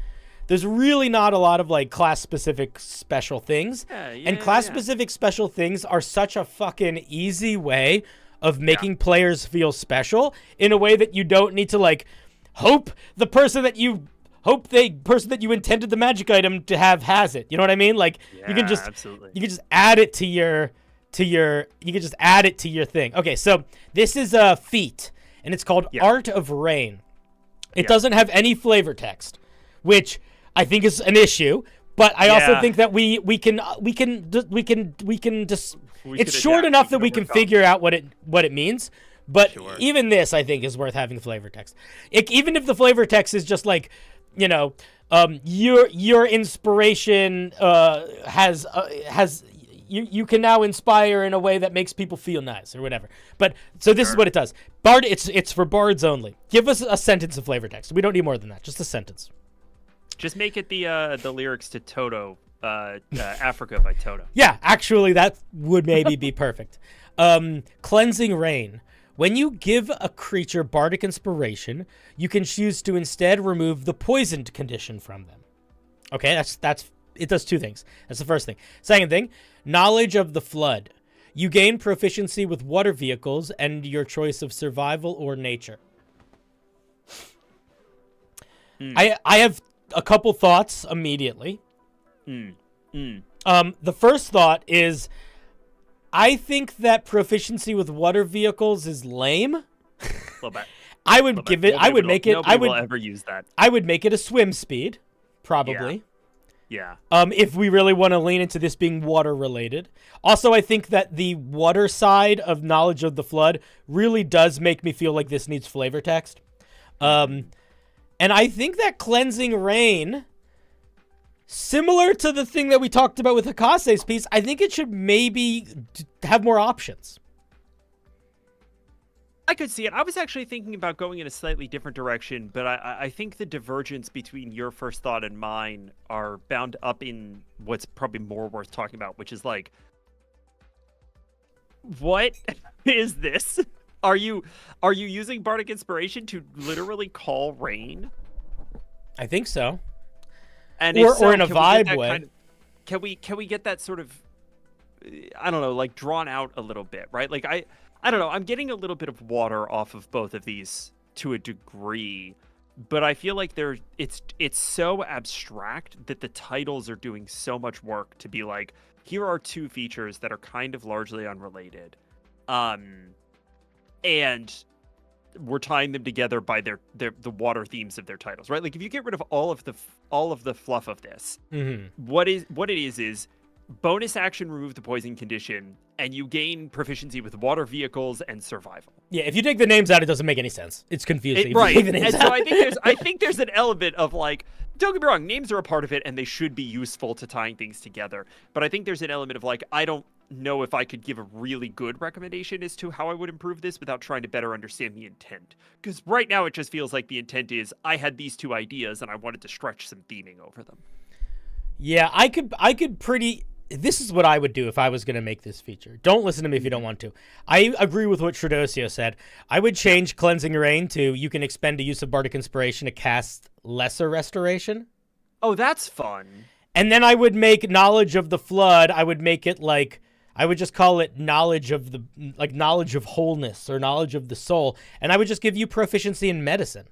there's really not a lot of like class-specific special things. And class-specific special things are such a fucking easy way of making players feel special in a way that you don't need to like hope the person that you intended the magic item to have has it. You know what I mean? Like you can just add it to your thing. Okay, so this is a feat and it's called Art of Rain. It doesn't have any flavor text, which I think is an issue, but I also think that we can just it's short enough that we can figure out what it means. But even this, I think, is worth having flavor text. Even if the flavor text is just like, you know, your inspiration has you can now inspire in a way that makes people feel nice or whatever. But so this is what it does. Bard, it's for bards only. Give us a sentence of flavor text. We don't need more than that. Just a sentence. Just make it the lyrics to Toto, Africa by Toto. Yeah, actually, that would maybe be perfect. Cleansing Rain. When you give a creature bardic inspiration, you can choose to instead remove the poisoned condition from them. Okay, that's it does two things. That's the first thing. Second thing, knowledge of the flood. You gain proficiency with water vehicles and your choice of survival or nature. I have a couple thoughts immediately. The first thought is, I think that proficiency with water vehicles is lame. A little bit. I would give it. I would make it. I would ever use that. I would make it a swim speed, probably. Yeah. If we really want to lean into this being water related. Also, I think that the water side of knowledge of the flood really does make me feel like this needs flavor text. And I think that cleansing rain, similar to the thing that we talked about with Hakase's piece, I think it should maybe have more options. I could see it. I was actually thinking about going in a slightly different direction, but I think the divergence between your first thought and mine are bound up in what's probably more worth talking about, which is like, what is this? Are you using bardic inspiration to literally call rain? I think so. And or in a vibe way. Can we get that sort of, I don't know, like drawn out a little bit, right? Like I don't know. I'm getting a little bit of water off of both of these to a degree, but I feel like it's so abstract that the titles are doing so much work to be like, here are two features that are kind of largely unrelated, and we're tying them together by the water themes of their titles, right? Like if you get rid of all of the fluff of this, what it is bonus action remove the poison condition, and you gain proficiency with water vehicles and survival. Yeah, if you take the names out, it doesn't make any sense. It's confusing. Right. And so I think there's an element of like, don't get me wrong, names are a part of it and they should be useful to tying things together. But I think there's an element of like, I don't know if I could give a really good recommendation as to how I would improve this without trying to better understand the intent. Because right now it just feels like the intent is I had these two ideas and I wanted to stretch some theming over them. Yeah, I could pretty... This is what I would do if I was going to make this feature. Don't listen to me if you don't want to. I agree with what Tradosio said. I would change Cleansing Rain to you can expend a use of Bardic Inspiration to cast Lesser Restoration. Oh, that's fun. And then I would make Knowledge of the Flood. I would make it like, I would just call it Knowledge of Wholeness or Knowledge of the Soul. And I would just give you proficiency in medicine.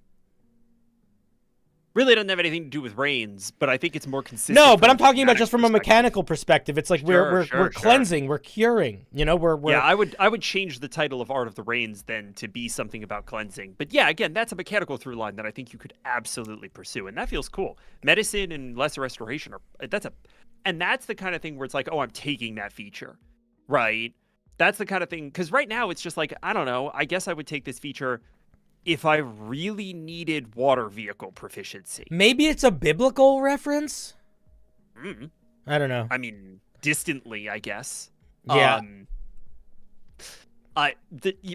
Really doesn't have anything to do with rains, but I think it's more consistent. No, but I'm talking about just from a mechanical perspective. It's like we're cleansing, we're curing. You know, we're yeah. I would change the title of Art of the Rains then to be something about cleansing. But yeah, again, that's a mechanical through line that I think you could absolutely pursue, and that feels cool. Medicine and Lesser Restoration and that's the kind of thing where it's like, oh, I'm taking that feature, right? That's the kind of thing, because right now it's just like, I don't know. I guess I would take this feature if I really needed water vehicle proficiency. Maybe it's a biblical reference? I don't know. I mean, distantly, I guess. Yeah.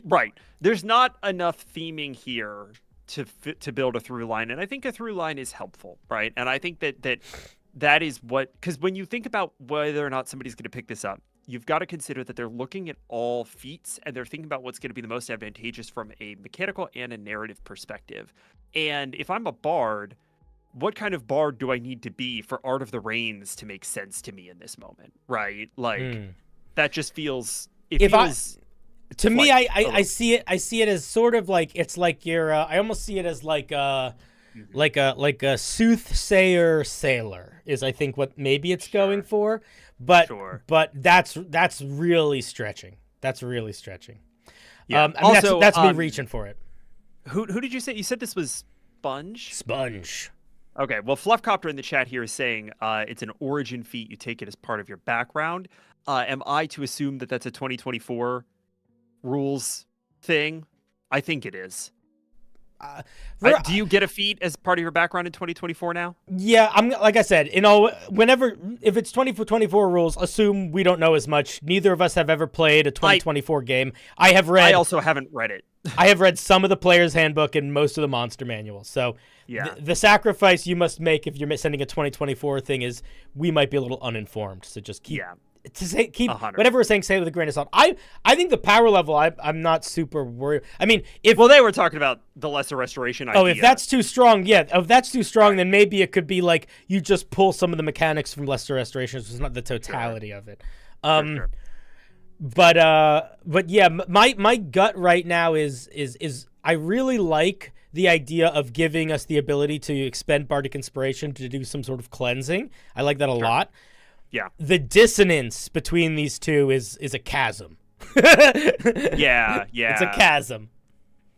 Right. There's not enough theming here to build a through line, and I think a through line is helpful, right? And I think that is what... Because when you think about whether or not somebody's going to pick this up, you've got to consider that they're looking at all feats and they're thinking about what's going to be the most advantageous from a mechanical and a narrative perspective. And if I'm a bard, what kind of bard do I need to be for Art of the Rains to make sense to me in this moment, right? Like that just feels. To me, I see it as sort of like it's like you're. I almost see it as like a soothsayer sailor is I think what maybe it's going for, but that's really stretching. That's really stretching. Yeah. I mean, that's me reaching for it. Who did you say? You said this was Sponge? Sponge. Okay, well, Fluffcopter in the chat here is saying it's an origin feat. You take it as part of your background. Am I to assume that that's a 2024 rules thing? I think it is. Do you get a feat as part of your background in 2024 now? Yeah, I'm like I said, if it's 2024 rules, assume we don't know as much. Neither of us have ever played a 2024 game. I also haven't read it. I have read some of the player's handbook and most of the monster manuals. So the sacrifice you must make if you're sending a 2024 thing is we might be a little uninformed. So just keep whatever we're saying, say it with a grain of salt. I think the power level, I'm not super worried. I mean, they were talking about the lesser restoration idea. Oh, if that's too strong, then maybe it could be like you just pull some of the mechanics from lesser restoration. It's not the totality of it. Sure. But yeah, my gut right now is I really like the idea of giving us the ability to expend bardic inspiration to do some sort of cleansing. I like that a lot. Yeah. The dissonance between these two is a chasm. Yeah. It's a chasm.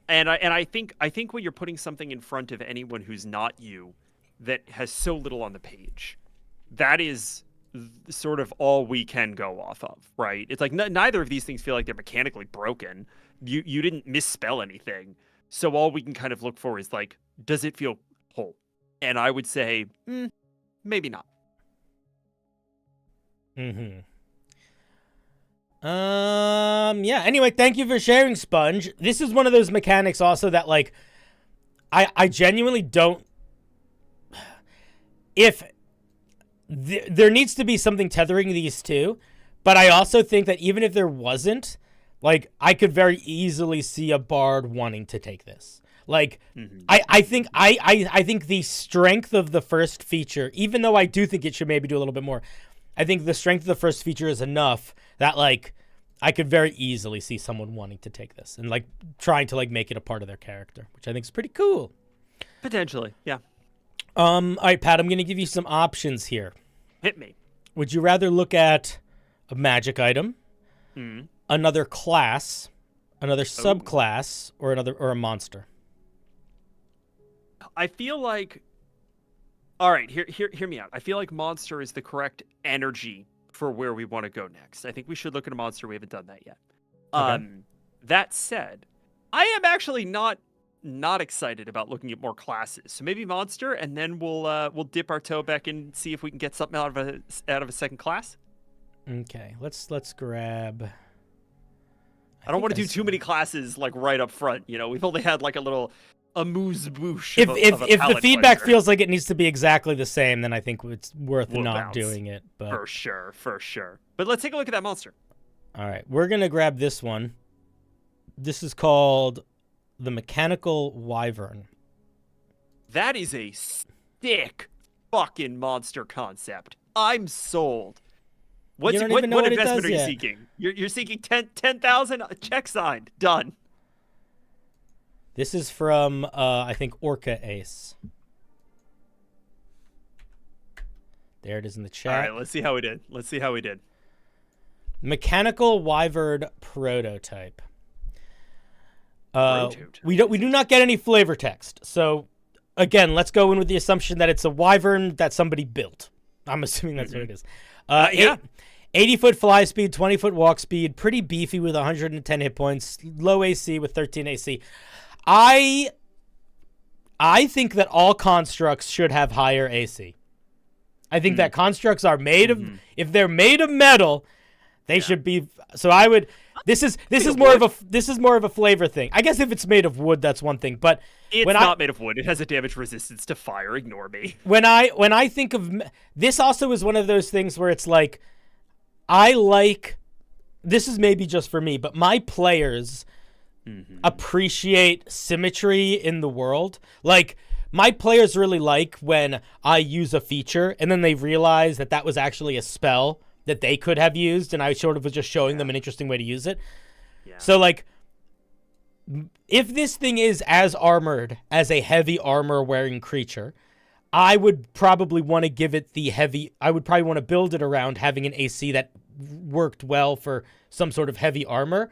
And I think when you're putting something in front of anyone who's not you that has so little on the page, that is sort of all we can go off of, right? It's like neither of these things feel like they're mechanically broken. You didn't misspell anything. So all we can kind of look for is like, does it feel whole? And I would say, maybe not. Yeah, anyway, thank you for sharing, Sponge. This is one of those mechanics also that like I genuinely don't there needs to be something tethering these two, but I also think that even if there wasn't, like I could very easily see a bard wanting to take this. Like I think the strength of the first feature, even though I do think it should maybe do a little bit more, I think the strength of the first feature is enough that like I could very easily see someone wanting to take this and like trying to like make it a part of their character, which I think is pretty cool. Potentially, yeah. All right, Pat, I'm going to give you some options here. Hit me. Would you rather look at a magic item, another class, another subclass, or a monster? I feel like, all right, hear me out. I feel like monster is the correct energy for where we want to go next. I think we should look at a monster. We haven't done that yet. Okay. That said, I am actually not excited about looking at more classes. So maybe monster, and then we'll dip our toe back in and see if we can get something out of a second class. Okay, let's grab. I don't want to do too many classes like right up front. You know, we've only had like a little amuse-bouche. If the feedback feels like it needs to be exactly the same, then I think it's worth not doing it. But for sure. But let's take a look at that monster. All right, we're gonna grab this one. This is called the Mechanical Wyvern. That is a sick fucking monster concept. I'm sold. What investment are you seeking? You're seeking 10,000? Check signed. Done. This is from I think Orca Ace. There it is in the chat. All right, let's see how we did. Mechanical Wyvern prototype. We do not get any flavor text. So again, let's go in with the assumption that it's a wyvern that somebody built. I'm assuming that's what it is. 80-foot fly speed, 20-foot walk speed, pretty beefy with 110 hit points, low AC with 13 AC. I think that all constructs should have higher AC. I think that constructs are made of, if they're made of metal, they should be. So I would. This is more of a flavor thing. I guess if it's made of wood, that's one thing. But it's not made of wood. It has a damage resistance to fire. Ignore me. When I think of this, also is one of those things where it's like, I like. This is maybe just for me, but my players appreciate symmetry in the world. Like my players really like when I use a feature and then they realize that that was actually a spell that they could have used, and I sort of was just showing them an interesting way to use it. Yeah. So, like, if this thing is as armored as a heavy armor-wearing creature, I would probably want to give it the heavy... I would probably want to build it around having an AC that worked well for some sort of heavy armor.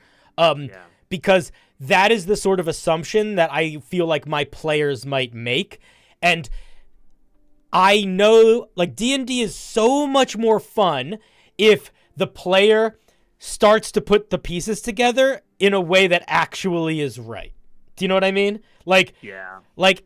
Because that is the sort of assumption that I feel like my players might make. And I know, like, D&D is so much more fun if the player starts to put the pieces together in a way that actually is right. Do you know what I mean? Like,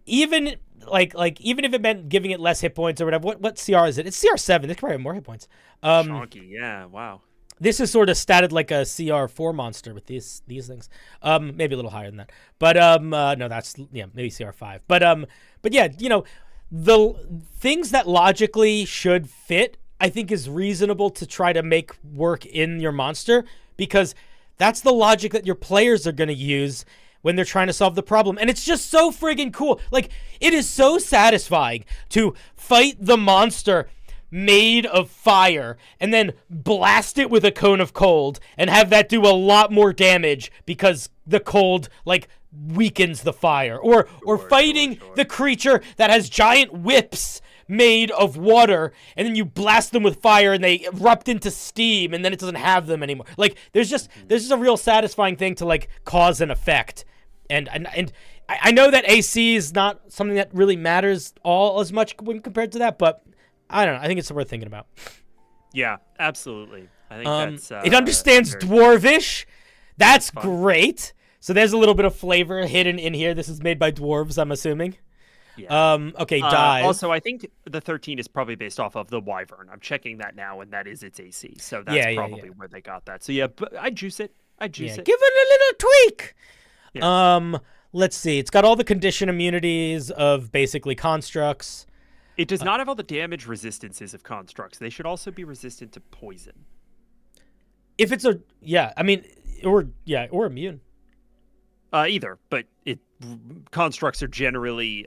even if it meant giving it less hit points or whatever. What CR is it? It's CR7. This could probably have more hit points. Chonky, yeah, wow. This is sort of statted like a CR4 monster with these things. Maybe a little higher than that. But no, that's maybe CR5. But yeah, you know, the things that logically should fit, I think, is reasonable to try to make work in your monster, because that's the logic that your players are going to use when they're trying to solve the problem. And it's just so friggin' cool. Like, it is so satisfying to fight the monster made of fire and then blast it with a cone of cold and have that do a lot more damage because the cold, like, weakens the fire. Or fighting the creature that has giant whips made of water, and then you blast them with fire and they erupt into steam, and then it doesn't have them anymore. Like, there's just a real satisfying thing to, like, cause and effect. And I know that AC is not something that really matters all as much when compared to that, but I don't know. I think it's worth thinking about. Yeah, absolutely. I think that's it understands Dwarvish. That's great. So there's a little bit of flavor hidden in here. This is made by dwarves, I'm assuming. Yeah. Okay, dive. Also, I think the 13 is probably based off of the wyvern. I'm checking that now, and that is its AC. So that's probably where they got that. So yeah, but I'd juice it. Give it a little tweak. Yeah. Let's see. It's got all the condition immunities of basically constructs. It does not have all the damage resistances of constructs. They should also be resistant to poison. If it's or immune. Either, but constructs are generally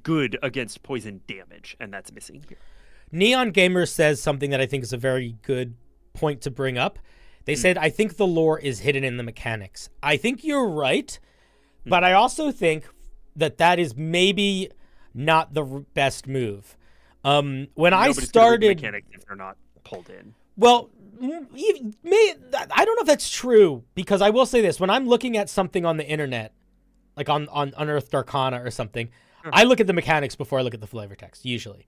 good against poison damage, and that's missing here. Neon Gamer says something that I think is a very good point to bring up. They said, I think the lore is hidden in the mechanics. I think you're right, but I also think that is maybe not the best move. When I started, mechanics if they're not pulled in. Well, I don't know if that's true, because I will say this: when I'm looking at something on the internet, like on Unearthed Arcana or something, I look at the mechanics before I look at the flavor text usually.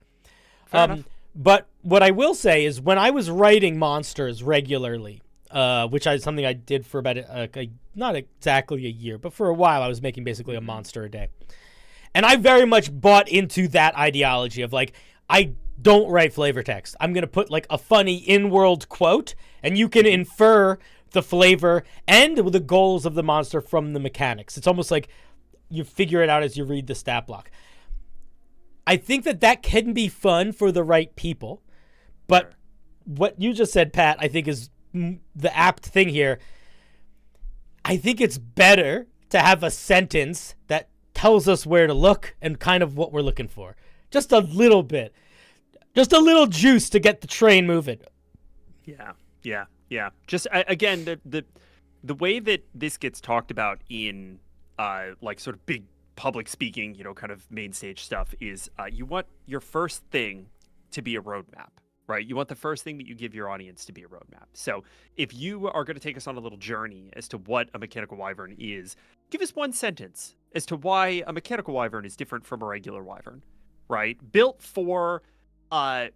But what I will say is, when I was writing monsters regularly, which is something I did for about not exactly a year, but for a while, I was making basically a monster a day. And I very much bought into that ideology of, like, I don't write flavor text. I'm going to put, like, a funny in-world quote, and you can infer the flavor and the goals of the monster from the mechanics. It's almost like you figure it out as you read the stat block. I think that can be fun for the right people, but what you just said, Pat, I think is the apt thing here. I think it's better to have a sentence that tells us where to look and kind of what we're looking for. Just a little bit. Just a little juice to get the train moving. Yeah. Just, again, the way that this gets talked about in, like, sort of big public speaking, you know, kind of main stage stuff is you want your first thing to be a roadmap, right? You want the first thing that you give your audience to be a roadmap. So if you are going to take us on a little journey as to what a mechanical wyvern is, give us one sentence as to why a mechanical wyvern is different from a regular wyvern, right? Built for built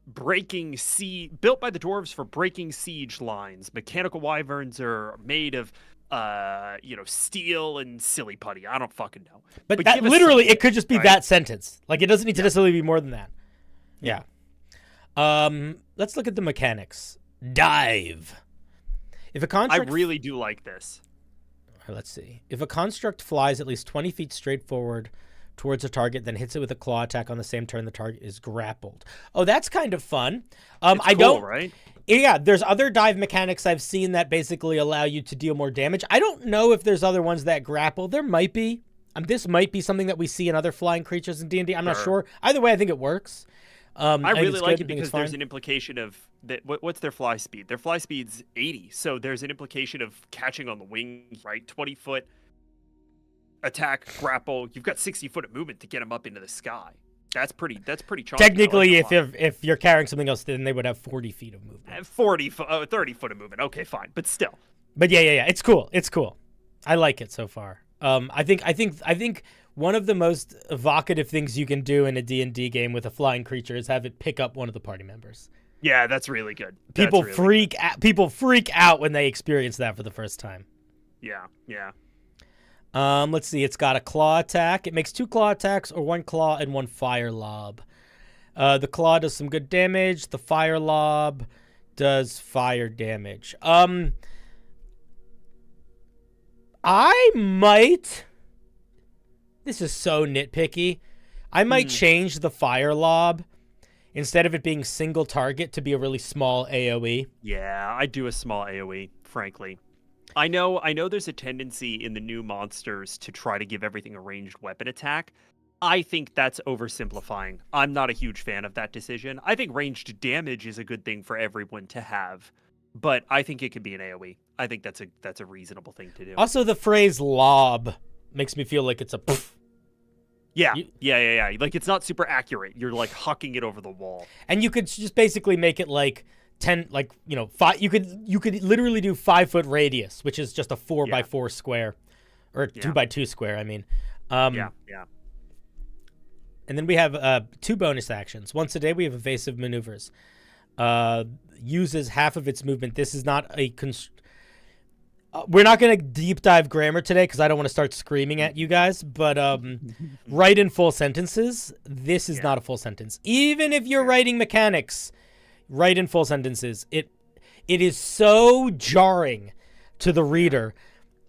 by the dwarves for breaking siege lines. Mechanical wyverns are made of steel and silly putty. I don't fucking know. But that literally, it could just be that sentence. Like, it doesn't need to necessarily be more than that. Yeah. Let's look at the mechanics. Dive. If a construct... I really do like this. Let's see. If a construct flies at least 20 feet straight forward towards a target, then hits it with a claw attack on the same turn the target is grappled. Oh, that's kind of fun. It's cool, right? Yeah, there's other dive mechanics I've seen that basically allow you to deal more damage. I don't know if there's other ones that grapple. There might be. This might be something that we see in other flying creatures in D&D. I'm not sure. Either way, I think it works. I really like it because there's an implication of that. What's their fly speed? Their fly speed's 80, so there's an implication of catching on the wing, right? 20-foot attack, grapple. You've got 60-foot of movement to get them up into the sky. That's pretty chunky. Technically, if you're carrying something else, then they would have 40 feet of movement. 30 foot of movement. Okay, fine, but still. But yeah. It's cool. I like it so far. I think one of the most evocative things you can do in a D&D game with a flying creature is have it pick up one of the party members. Yeah, that's really good. People freak out when they experience that for the first time. Yeah. Let's see. It's got a claw attack. It makes 2 claw attacks or 1 claw and 1 fire lob. The claw does some good damage. The fire lob does fire damage. I might... This is so nitpicky. I might change the fire lob instead of it being single target to be a really small AoE. Yeah, I do a small AoE, frankly. I know there's a tendency in the new monsters to try to give everything a ranged weapon attack. I think that's oversimplifying. I'm not a huge fan of that decision. I think ranged damage is a good thing for everyone to have, but I think it could be an AoE. I think that's a reasonable thing to do. Also, the phrase lob makes me feel like it's a poof. Yeah. Like, it's not super accurate. You're, like, hucking it over the wall. And you could just basically make it, like, 10, like, 5. You could literally do 5-foot radius, which is just a 4x4 square. Or 2x2 square, I mean. Yeah. And then we have 2 bonus actions. Once a day, we have evasive maneuvers. Uses half of its movement. This is not a... we're not going to deep dive grammar today because I don't want to start screaming at you guys, but write in full sentences. This is not a full sentence. Even if you're writing mechanics, write in full sentences. It is so jarring to the reader.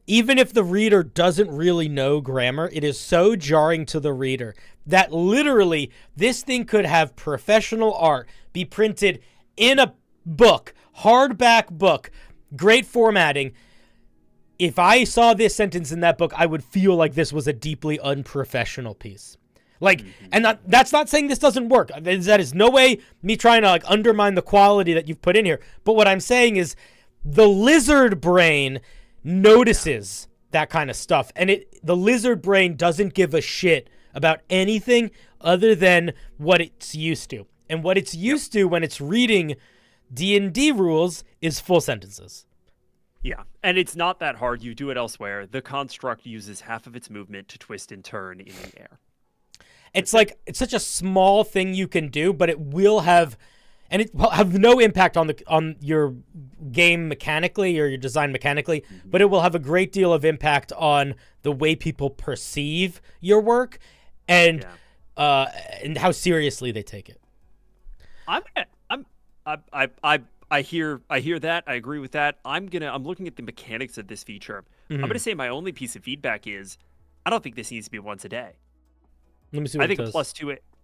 Even if the reader doesn't really know grammar, it is so jarring to the reader that literally this thing could have professional art be printed in a book, hardback book, great formatting. If I saw this sentence in that book, I would feel like this was a deeply unprofessional piece. Like, and that's not saying this doesn't work. That is no way me trying to, like, undermine the quality that you've put in here. But what I'm saying is the lizard brain notices that kind of stuff. And the lizard brain doesn't give a shit about anything other than what it's used to. And what it's used to when it's reading D&D rules is full sentences. Yeah, and it's not that hard. You do it elsewhere. The construct uses half of its movement to twist and turn in the air. It's like, it's such a small thing you can do, but it will have, and it will have no impact on your game mechanically or your design mechanically, but it will have a great deal of impact on the way people perceive your work and how seriously they take it. I hear that. I agree with that. I'm looking at the mechanics of this feature. I'm gonna say my only piece of feedback is I don't think this needs to be once a day. Let me see what I think it does.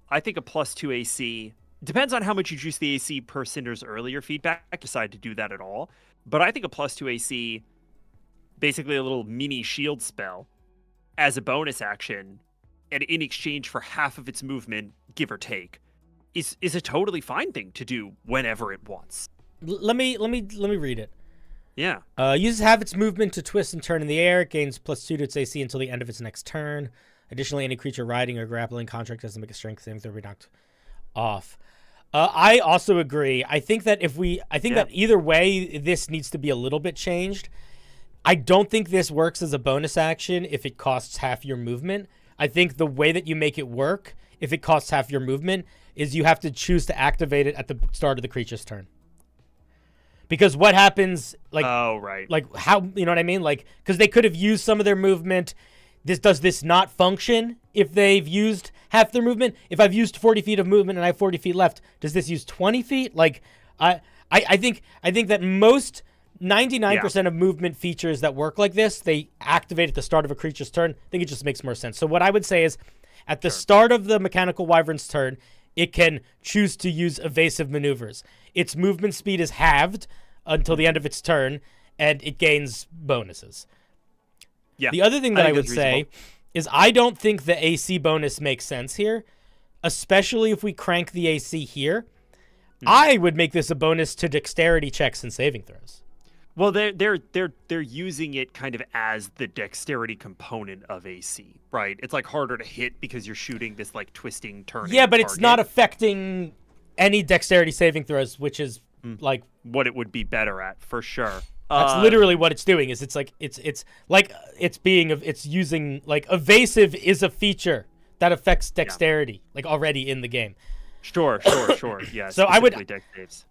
I think a +2 AC depends on how much you juice the AC per Cinder's earlier feedback. Decide to do that at all, but I think a +2 AC, basically a little mini shield spell, as a bonus action, and in exchange for half of its movement, give or take, is a totally fine thing to do whenever it wants. Let me read it. Yeah. Uses half its movement to twist and turn in the air. It gains +2 to its AC until the end of its next turn. Additionally, any creature riding or grappling construct has to make a strength saving throw to be knocked off. I also agree. I think that that either way, this needs to be a little bit changed. I don't think this works as a bonus action if it costs half your movement. I think the way that you make it work, if it costs half your movement, is you have to choose to activate it at the start of the creature's turn. Because what happens, like, like how, you know what I mean? Like, because they could have used some of their movement. Does this not function if they've used half their movement? If I've used 40 feet of movement and I have 40 feet left, does this use 20 feet? Like, I think that most 99% of movement features that work like this, they activate at the start of a creature's turn. I think it just makes more sense. So what I would say is, at the start of the mechanical wyvern's turn, it can choose to use evasive maneuvers. Its movement speed is halved until the end of its turn, and it gains bonuses. Yeah. The other thing that I would say is I don't think the AC bonus makes sense here, especially if we crank the AC here. I would make this a bonus to dexterity checks and saving throws. Well, they're using it kind of as the dexterity component of AC, right? It's like harder to hit because you're shooting this like twisting, turning. Yeah, but target. It's not affecting any dexterity saving throws, which is like what it would be better at for sure. That's literally what it's doing. Is it's using like evasive is a feature that affects dexterity like already in the game. Sure. Yeah. So I would. Dex saves.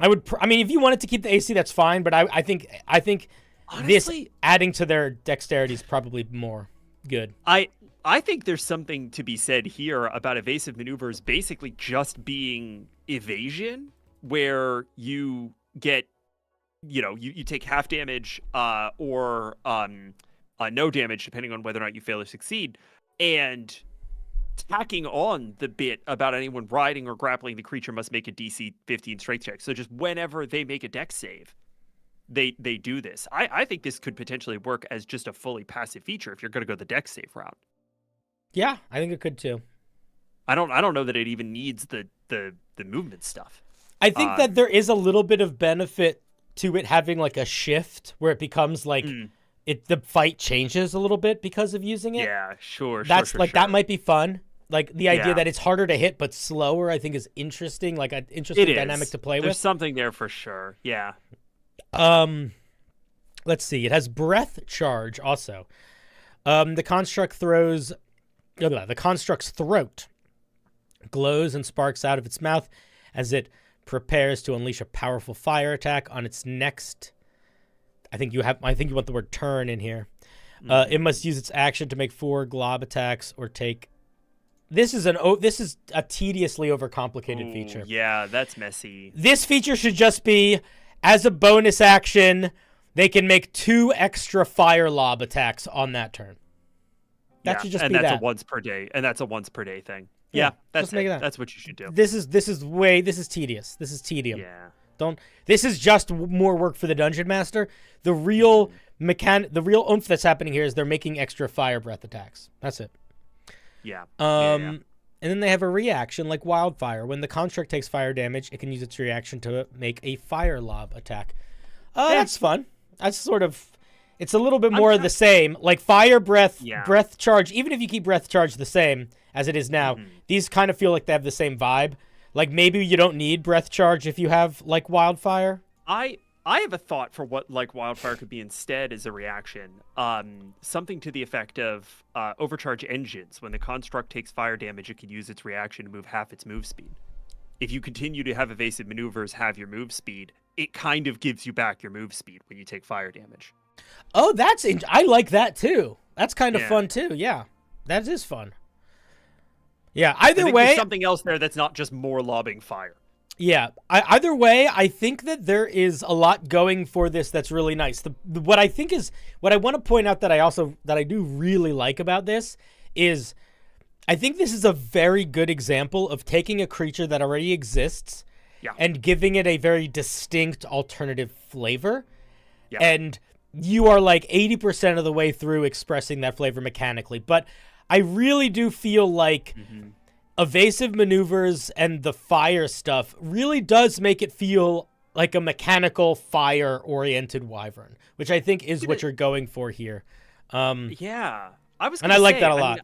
I mean, if you wanted to keep the AC, that's fine. But I think honestly, this adding to their dexterity is probably more good. I think there's something to be said here about evasive maneuvers basically just being evasion, where you get, you take half damage or no damage depending on whether or not you fail or succeed, and tacking on the bit about anyone riding or grappling the creature must make a DC 15 strength check. So just whenever they make a dex save, they do this. I think this could potentially work as just a fully passive feature if you're going to go the dex save route. Yeah, I think it could too. I don't know that it even needs the movement stuff. I think that there is a little bit of benefit to it having like a shift where it becomes like the fight changes a little bit because of using it. Yeah, sure. That might be fun. Like the idea that it's harder to hit but slower, I think is interesting. Like an interesting dynamic to play with. There's something there for sure. Yeah. Let's see. It has breath charge also. The construct's throat glows and sparks out of its mouth as it prepares to unleash a powerful fire attack on its next. I think you want the word turn in here. It must use its action to make 4 glob attacks or take. This is a tediously overcomplicated feature. Yeah, that's messy. This feature should just be, as a bonus action, they can make 2 extra fire lob attacks on that turn. That should just be that. And that's a once per day. And that's a once per day thing. Yeah, that's what you should do. This is tedious. This is tedium. Yeah. This is just more work for the dungeon master. The real oomph that's happening here is they're making extra fire breath attacks. That's it. Yeah. And then they have a reaction like wildfire. When the construct takes fire damage, it can use its reaction to make a fire lob attack. That's fun. That's sort of, it's a little bit more of the same. Like fire breath, breath charge. Even if you keep breath charge the same as it is now, these kind of feel like they have the same vibe. Like maybe you don't need breath charge if you have like wildfire. I have a thought for what like wildfire could be instead as a reaction. Something to the effect of overcharge engines. When the construct takes fire damage, it can use its reaction to move half its move speed. If you continue to have evasive maneuvers have your move speed, it kind of gives you back your move speed when you take fire damage. Oh, I like that too. That's kind of fun too. Yeah, that is fun. Yeah, either way, there's something else there that's not just more lobbing fire. Yeah, either way, I think that there is a lot going for this that's really nice. What I want to point out that I do really like about this is I think this is a very good example of taking a creature that already exists and giving it a very distinct alternative flavor. Yeah. And you are like 80% of the way through expressing that flavor mechanically. But I really do feel like evasive maneuvers and the fire stuff really does make it feel like a mechanical fire-oriented wyvern, which I think is what you're going for here. I like that a lot.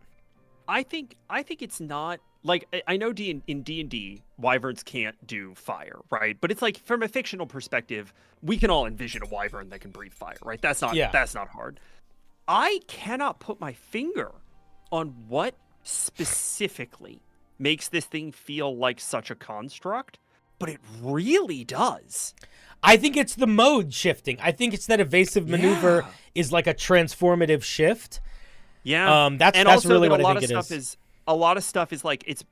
I think it's not like, I know in D&D wyverns can't do fire, right? But it's like from a fictional perspective, we can all envision a wyvern that can breathe fire, right? That's not hard. I cannot put my finger on what specifically makes this thing feel like such a construct, but it really does. I think it's the mode shifting. I think it's that evasive maneuver is like a transformative shift. Yeah. That's really what I think it is. A lot of stuff is like, it's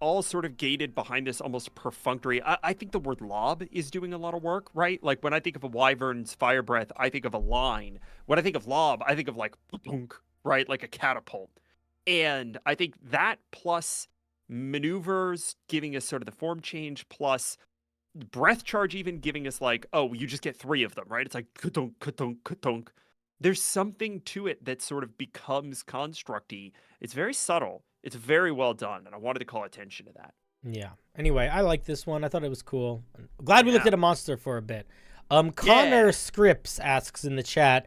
all sort of gated behind this almost perfunctory. I think the word lob is doing a lot of work, right? Like when I think of a wyvern's fire breath, I think of a line. When I think of lob, I think of like, right? Like a catapult. And I think that plus maneuvers giving us sort of the form change, plus breath charge even giving us like, oh, you just get 3 of them, right? It's like ka-dunk, ka-dunk, ka-dunk. there's something to it that sort of becomes constructy. It's very subtle. It's very well done, and I wanted to call attention to that. Yeah. Anyway, I like this one. I thought it was cool. Glad we looked at a monster for a bit. Connor Scripps asks in the chat,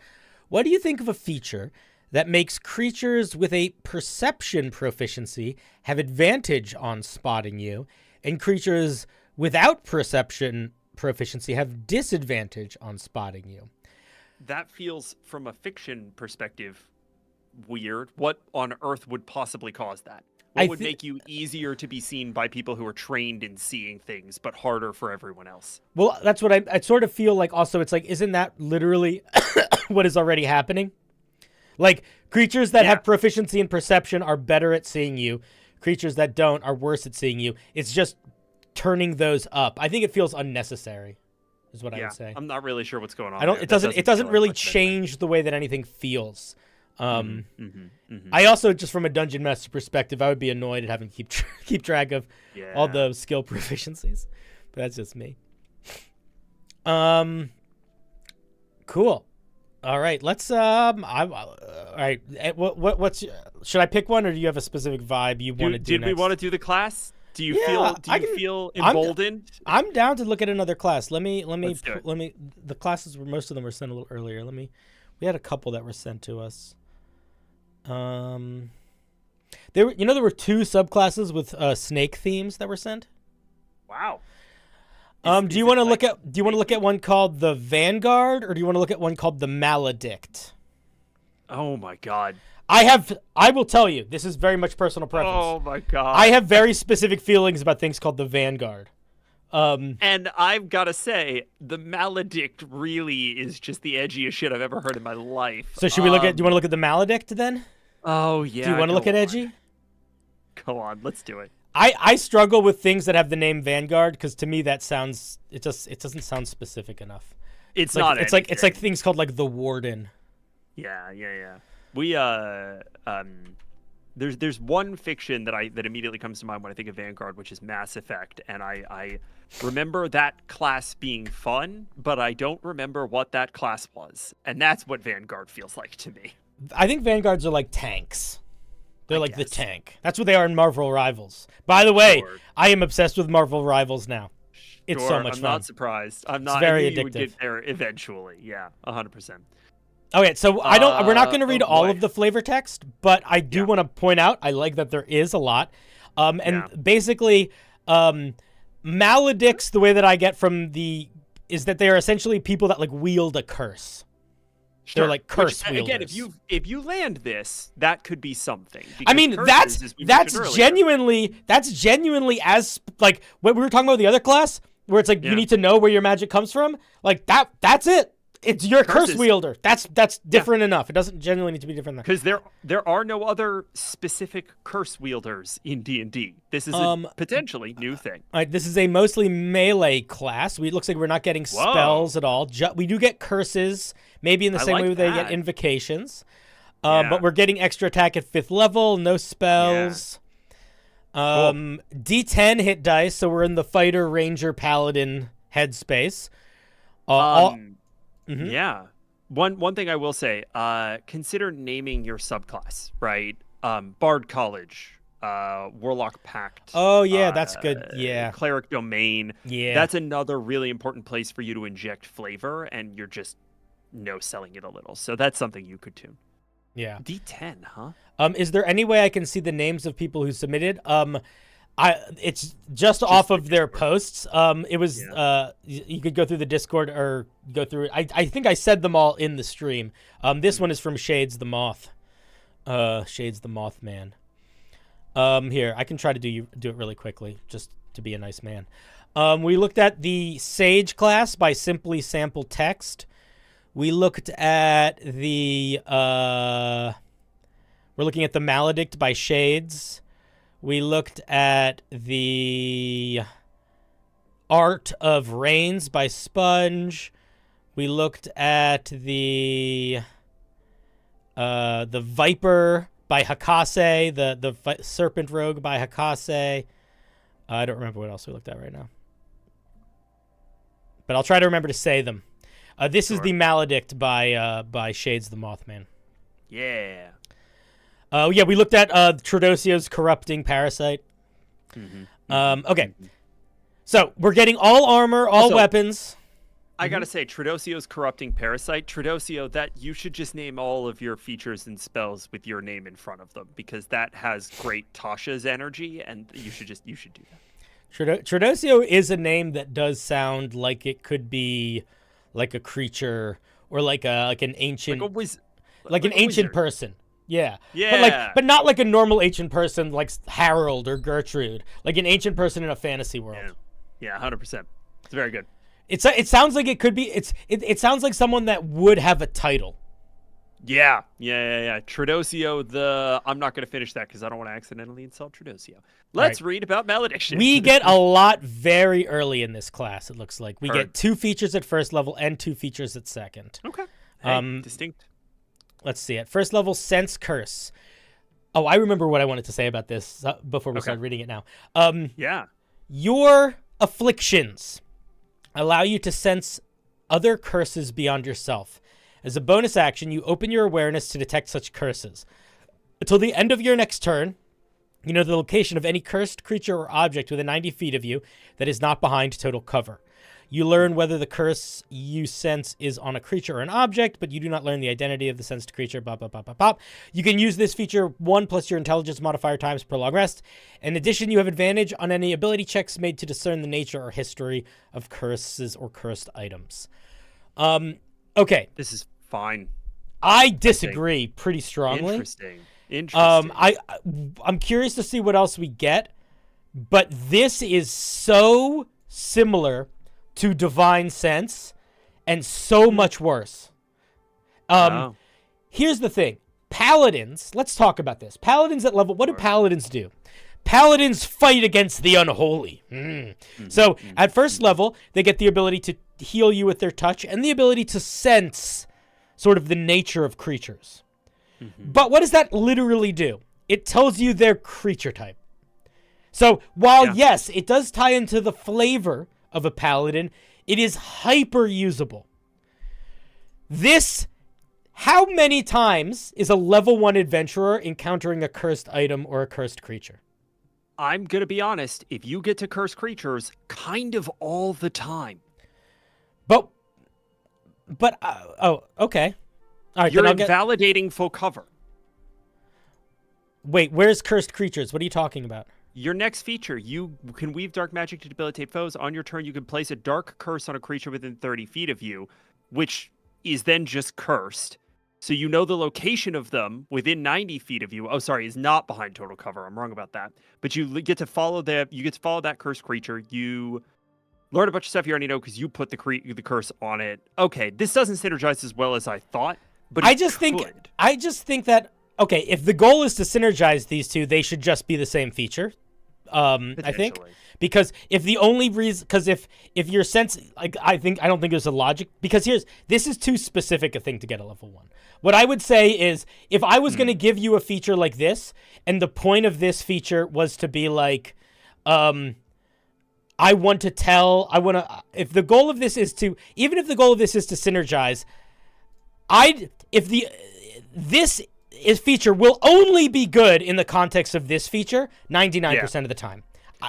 what do you think of a feature that makes creatures with a perception proficiency have advantage on spotting you, and creatures without perception proficiency have disadvantage on spotting you? That feels, from a fiction perspective, weird. What on earth would possibly cause that? What would make you easier to be seen by people who are trained in seeing things, but harder for everyone else? Well, that's what I sort of feel like. Also, it's like, isn't that literally what is already happening? Like, creatures that have proficiency in perception are better at seeing you. Creatures that don't are worse at seeing you. It's just turning those up. I think it feels unnecessary, is what I would say. I'm not really sure what's going on. It doesn't really change the way that anything feels. I also, just from a dungeon master perspective, I would be annoyed at having to keep track of all the skill proficiencies. But that's just me. Cool. All right, let's all right. What's should I pick one, or do you have a specific vibe you want to do? Did we want to do the class? Do you feel emboldened? I'm down to look at another class. Let me the classes were, most of them were sent a little earlier. We had a couple that were sent to us. There were 2 subclasses with snake themes that were sent. Wow. Do you want to look at one called the Vanguard, or do you want to look at one called the Maledict? Oh my god. I will tell you, this is very much personal preference. Oh my god. I have very specific feelings about things called the Vanguard. And I've got to say, the Maledict really is just the edgiest shit I've ever heard in my life. So should we look at? Do you want to look at the Maledict then? Oh yeah. Do you want to look at edgy? Go on, let's do it. I struggle with things that have the name Vanguard, because to me that sounds it doesn't sound specific enough. It's not. It's like things called like the Warden. Yeah. We there's one fiction that immediately comes to mind when I think of Vanguard, which is Mass Effect, and I remember that class being fun, but I don't remember what that class was, and that's what Vanguard feels like to me. I think Vanguards are like tanks. They're like the tank. That's what they are in Marvel Rivals. By the way, I am obsessed with Marvel Rivals now. It's so much fun. I'm not surprised. It's very addictive. You would get there eventually. Yeah, 100%. Okay, so we're not going to read all of the flavor text, but I do want to point out, I like that there is a lot. Basically, Maledicts, the way that I get from is that they are essentially people that like wield a curse. Sure. They're like curse wielders. Again, if you land this, that could be something. I mean, that's genuinely as like what we were talking about with the other class, where it's like you need to know where your magic comes from. Like that's it. It's your curse wielder. That's different enough. It doesn't genuinely need to be different than that. Because there are no other specific curse wielders in D&D. This is a potentially new thing. All right, this is a mostly melee class. It looks like we're not getting spells at all. We do get curses, maybe in the same way they get invocations. But we're getting extra attack at 5th level, no spells. Cool. D10 hit dice, so we're in the fighter, ranger, paladin headspace. Yeah. One thing I will say, consider naming your subclass, right? Bard College, Warlock Pact. Oh, yeah, that's good. Yeah. Cleric Domain. Yeah. That's another really important place for you to inject flavor, and you're just no-selling it a little. So that's something you could tune. Yeah. D10, huh? Is there any way I can see the names of people who submitted? It's just off of their posts. It was you could go through the Discord or go through it. I think I said them all in the stream. This one is from Shades the Moth. Shades the Mothman. Here, I can try to do it really quickly, just to be a nice man. We looked at the Sage class by Simply Sample Text. We looked at the we're looking at the Maledict by Shades. We looked at the Art of Rains by Sponge. We looked at the Viper by Hakase, the Serpent Rogue by Hakase. I don't remember what else we looked at right now. But I'll try to remember to say them. This is the Maledict by Shades the Mothman. Yeah. Yeah, we looked at Tradosio's corrupting parasite. Okay. So we're getting all armor, all weapons. I gotta say, Tradosio's corrupting parasite. Tradosio, that you should just name all of your features and spells with your name in front of them, because that has great Tasha's energy, and you should do that. Tradosio is a name that does sound like it could be like a creature or like an ancient, like an ancient person. Yeah. But not like a normal ancient person like Harold or Gertrude, like an ancient person in a fantasy world. Yeah, 100%. It's very good. It sounds like it could be. It sounds like someone that would have a title. Yeah. Tradosio. I'm not going to finish that because I don't want to accidentally insult Tradosio. Let's read about malediction. We get a lot very early in this class. It looks like we get 2 features at first level and 2 features at second. Okay. Distinct. Let's see. At first level, sense curse. Oh, I remember what I wanted to say about this before we start reading it now. Your afflictions allow you to sense other curses beyond yourself. As a bonus action, you open your awareness to detect such curses. Until the end of your next turn, you know the location of any cursed creature or object within 90 feet of you that is not behind total cover. You learn whether the curse you sense is on a creature or an object, but you do not learn the identity of the sensed creature. You can use this feature 1 plus your intelligence modifier times per long rest. In addition, you have advantage on any ability checks made to discern the nature or history of curses or cursed items. Okay. This is fine. I disagree pretty strongly. Interesting. I'm curious to see what else we get, but this is so similar to Divine Sense and so much worse. Here's the thing. Paladins, let's talk about this. Paladins at level, what do paladins do? Paladins fight against the unholy. So at first level, they get the ability to heal you with their touch and the ability to sense sort of the nature of creatures. But what does that literally do? It tells you their creature type. So while, yes, it does tie into the flavor of a paladin, it is hyper usable. How many times is a level 1 adventurer encountering a cursed item or a cursed creature? I'm going to be honest, if you get to cursed creatures, kind of all the time. But okay. All right, you're invalidating full cover. Wait, where's cursed creatures? What are you talking about? Your next feature, you can weave dark magic to debilitate foes. On your turn, you can place a dark curse on a creature within 30 feet of you, which is then just cursed. So you know the location of them within 90 feet of you. Oh, sorry, is not behind total cover. I'm wrong about that. But you get to follow that cursed creature. You learn a bunch of stuff you already know because you put the curse on it. Okay, this doesn't synergize as well as I thought, but I just think that okay, if the goal is to synergize these two, they should just be the same feature. I think because if your sense, like, I don't think there's a logic, because this is too specific a thing to get a level 1. What I would say is, if I was going to give you a feature like this, and the point of this feature was to be like, if the goal of this is to synergize, this feature will only be good in the context of this feature 99% of the time.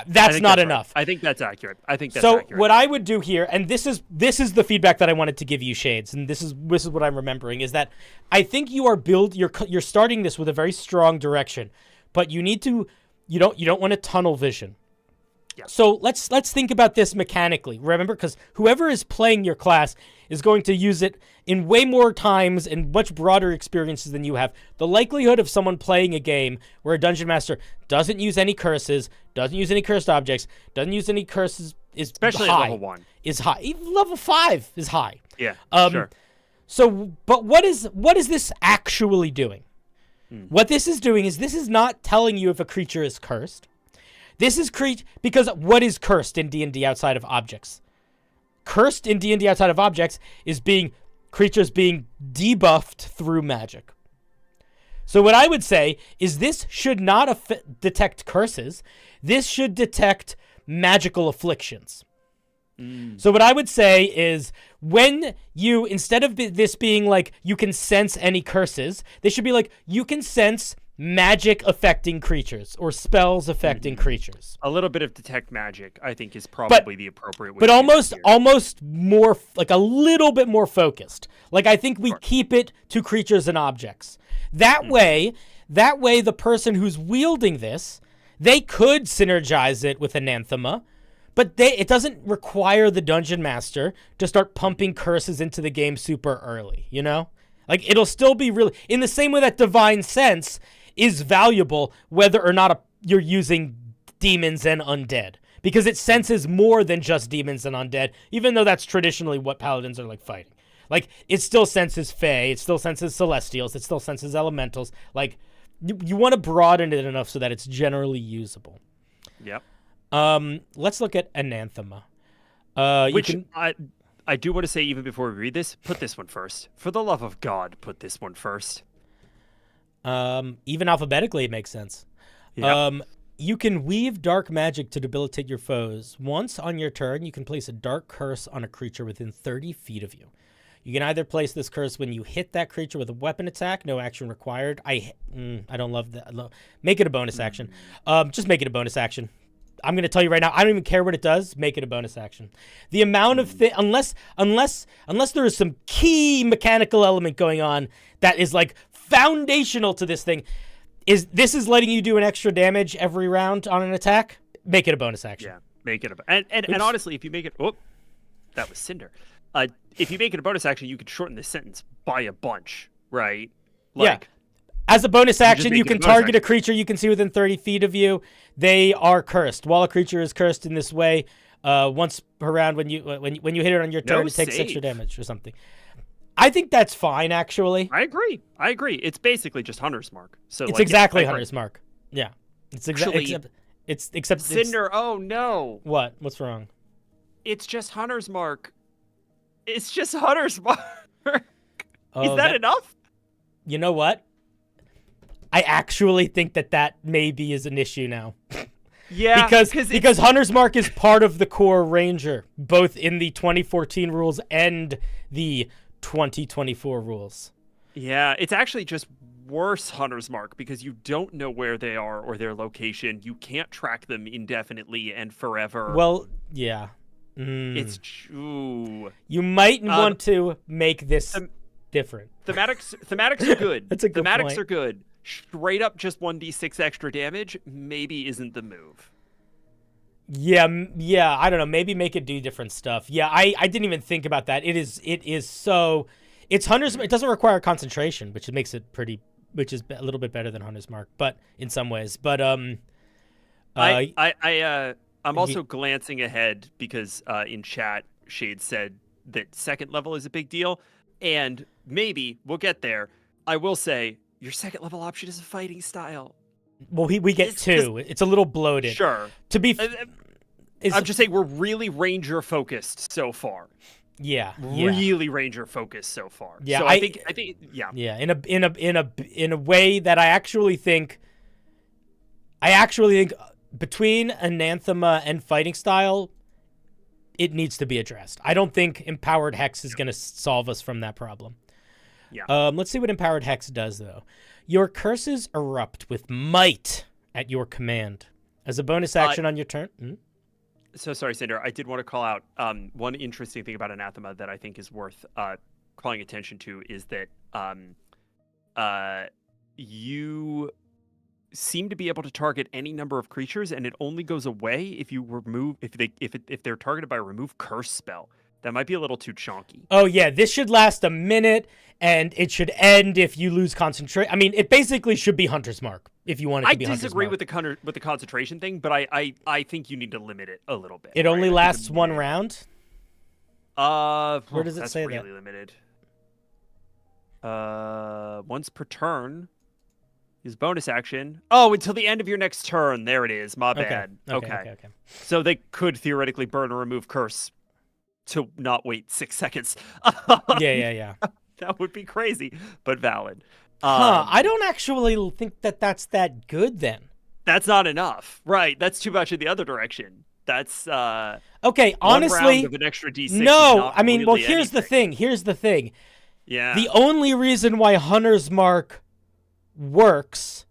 That's not enough. Right. I think that's accurate. So what I would do here, and this is the feedback that I wanted to give you, Shades, and this is what I'm remembering, is that I think you're starting this with a very strong direction, but you don't want to tunnel vision. Yeah. So let's think about this mechanically. Remember, because whoever is playing your class is going to use it in way more times and much broader experiences than you have. The likelihood of someone playing a game where a dungeon master doesn't use any curses, doesn't use any cursed objects, doesn't use any curses is especially high. At level 1 is high. Even level 5 is high. Yeah. Sure. So, but what is this actually doing? What this is doing is this is not telling you if a creature is cursed. This is because what is cursed in D&D outside of objects? Cursed in D&D outside of objects is creatures being debuffed through magic. So what I would say is this should not detect curses. This should detect magical afflictions. So what I would say is when you, instead of this being like you can sense any curses, they should be like you can sense magic affecting creatures or spells affecting creatures. A little bit of detect magic, I think, is probably the appropriate way. But almost more, like a little bit more focused. Like I think we keep it to creatures and objects. That way, the person who's wielding this, they could synergize it with Anathema, but it doesn't require the dungeon master to start pumping curses into the game super early, you know? Like, it'll still be really... In the same way that Divine Sense is valuable whether or not you're using demons and undead. Because it senses more than just demons and undead, even though that's traditionally what paladins are, like, fighting. Like, it still senses Fae, it still senses Celestials, it still senses Elementals. Like, you want to broaden it enough so that it's generally usable. Yep. Let's look at Anathema. I do want to say, even before we read this, put this one first. For the love of God, put this one first. Even alphabetically, it makes sense. Yep. You can weave dark magic to debilitate your foes. Once on your turn, you can place a dark curse on a creature within 30 feet of you. You can either place this curse when you hit that creature with a weapon attack, no action required. I don't love that. Make it a bonus action. Just make it a bonus action. I'm going to tell you right now, I don't even care what it does. Make it a bonus action. The amount of unless there is some key mechanical element going on that is like foundational to this thing, this is letting you do an extra damage every round on an attack. Make it a bonus action. Yeah, make it and honestly, if you make it, that was Cinder. If you make it a bonus action, you could shorten this sentence by a bunch, right? Like, yeah. As a bonus action, you can target a creature you can see within 30 feet of you. They are cursed. While a creature is cursed in this way, once per round, when you hit it on your turn, it takes extra damage or something. I think that's fine, actually. I agree. It's basically just Hunter's Mark. So it's exactly Hunter's Mark. Yeah. Except Cinder. Oh no. What? What's wrong? It's just Hunter's Mark. It's just Hunter's Mark. Oh, is that enough? You know what? I actually think that maybe is an issue now. Yeah, because Hunter's Mark is part of the core Ranger, both in the 2014 rules and the 2024 rules. Yeah, it's actually just worse Hunter's Mark because you don't know where they are or their location. You can't track them indefinitely and forever. Well, yeah. It's true. You might want to make this different. Thematics are good. That's a good Thematics point. are good. Straight up just 1d6 extra damage maybe isn't the move. Yeah, I don't know. Maybe make it do different stuff. Yeah, I didn't even think about that. It's Hunter's. It doesn't require concentration, which makes it which is a little bit better than Hunter's Mark, but in some ways. But I'm also glancing ahead because in chat Shade said that second level is a big deal, and maybe we'll get there. I will say your second level option is a fighting style. Well, we get two. It's a little bloated. Sure. To be, I'm just saying we're really Ranger focused so far. Yeah. Really Ranger focused so far. Yeah. So I think yeah. Yeah. In a way that I actually think between Anathema and fighting style, it needs to be addressed. I don't think Empowered Hex is going to solve us from that problem. Yeah. Let's see what Empowered Hex does, though. Your curses erupt with might at your command. As a bonus action on your turn. So sorry, Cinder. I did want to call out one interesting thing about Anathema that I think is worth calling attention to is that you seem to be able to target any number of creatures, and it only goes away if you remove if they're targeted by a remove curse spell. That might be a little too chonky. Oh yeah, this should last a minute, and it should end if you lose concentration. I mean, it basically should be Hunter's Mark if you want it to be Hunter's Mark. I disagree with the concentration thing, but I think you need to limit it a little bit. It only lasts one round? Where does it say really that? Limited. Once per turn is bonus action. Oh, until the end of your next turn. There it is. My bad. Okay. So they could theoretically burn or remove curse to not wait 6 seconds. Yeah. That would be crazy, but valid. I don't actually think that's that good then. That's not enough. Right. That's too much in the other direction. That's okay. one Honestly, round of an extra D6 is no. not I mean, really well, here's the anything. thing. Here's the thing. Yeah. The only reason why Hunter's Mark works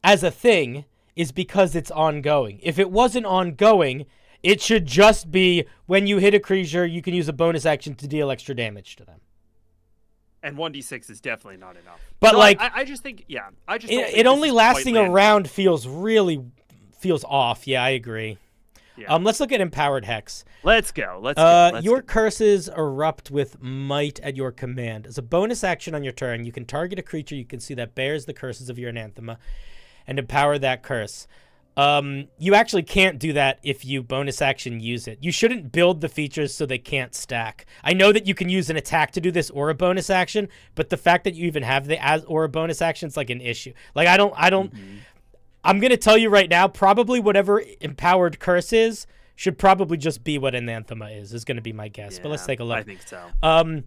as a thing is because it's ongoing. If it wasn't ongoing, it should just be when you hit a creature, you can use a bonus action to deal extra damage to them. And 1d6 is definitely not enough. But no, like, I just think, yeah, I just don't think it only this is lasting quite a landed. round feels off. Yeah, I agree. Yeah. Let's look at Empowered Hex. Let's go. Let's your go. curses erupt with might at your command. As a bonus action on your turn, you can target a creature you can see that bears the curses of your anathema and empower that curse. You actually can't do that if you bonus action use it. You shouldn't build the features so they can't stack. I know that you can use an attack to do this or a bonus action, but the fact that you even have the as or a bonus action is like an issue. Like I don't I'm going to tell you right now, probably whatever empowered curse is should probably just be what anathema is going to be my guess. Yeah, but let's take a look. I think so.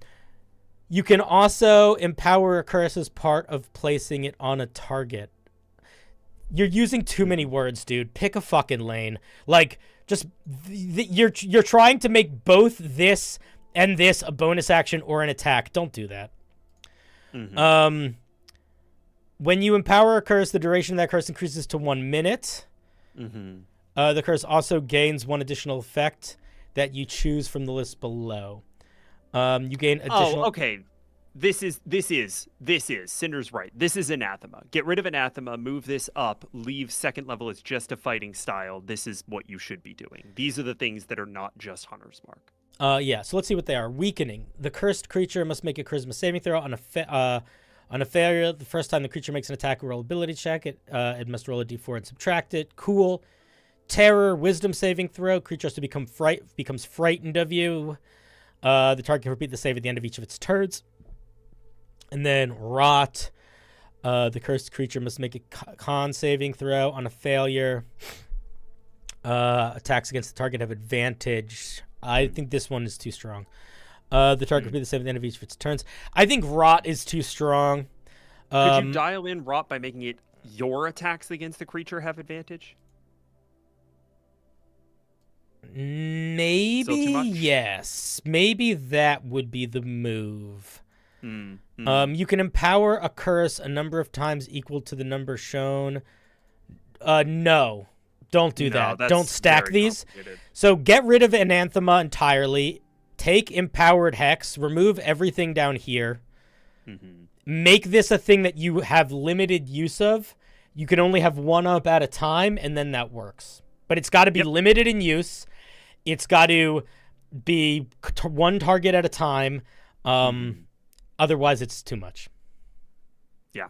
You can also empower a curse as part of placing it on a target. You're using too many words, dude. Pick a fucking lane. Like, just you're trying to make both this and this a bonus action or an attack. Don't do that. Mm-hmm. When you empower a curse, the duration of that curse increases to 1 minute. Mm-hmm. The curse also gains one additional effect that you choose from the list below. You gain additional... Oh, okay. This is Cinder's right. This is anathema. Get rid of anathema, move this up, leave second level as just a fighting style. This is what you should be doing. These are the things that are not just Hunter's Mark. Yeah, so let's see what they are. Weakening. The cursed creature must make a charisma saving throw on a failure. The first time the creature makes an attack or roll ability check, it must roll a d4 and subtract it. Cool. Terror, wisdom saving throw. Creature has to becomes frightened of you. The target can repeat the save at the end of each of its turns. And then Rot. The cursed creature must make a con saving throw on a failure. Attacks against the target have advantage. I think this one is too strong. The target will be the same at the end of each of its turns. I think Rot is too strong. Could you dial in Rot by making it your attacks against the creature have advantage? Maybe, yes. Maybe that would be the move. You can empower a curse a number of times equal to the number shown. No. Don't do that. Don't stack these. So get rid of Anathema entirely. Take Empowered Hex. Remove everything down here. Make this a thing that you have limited use of. You can only have one up at a time, and then that works. But it's got to be limited in use. It's got to be one target at a time. Otherwise, it's too much. Yeah.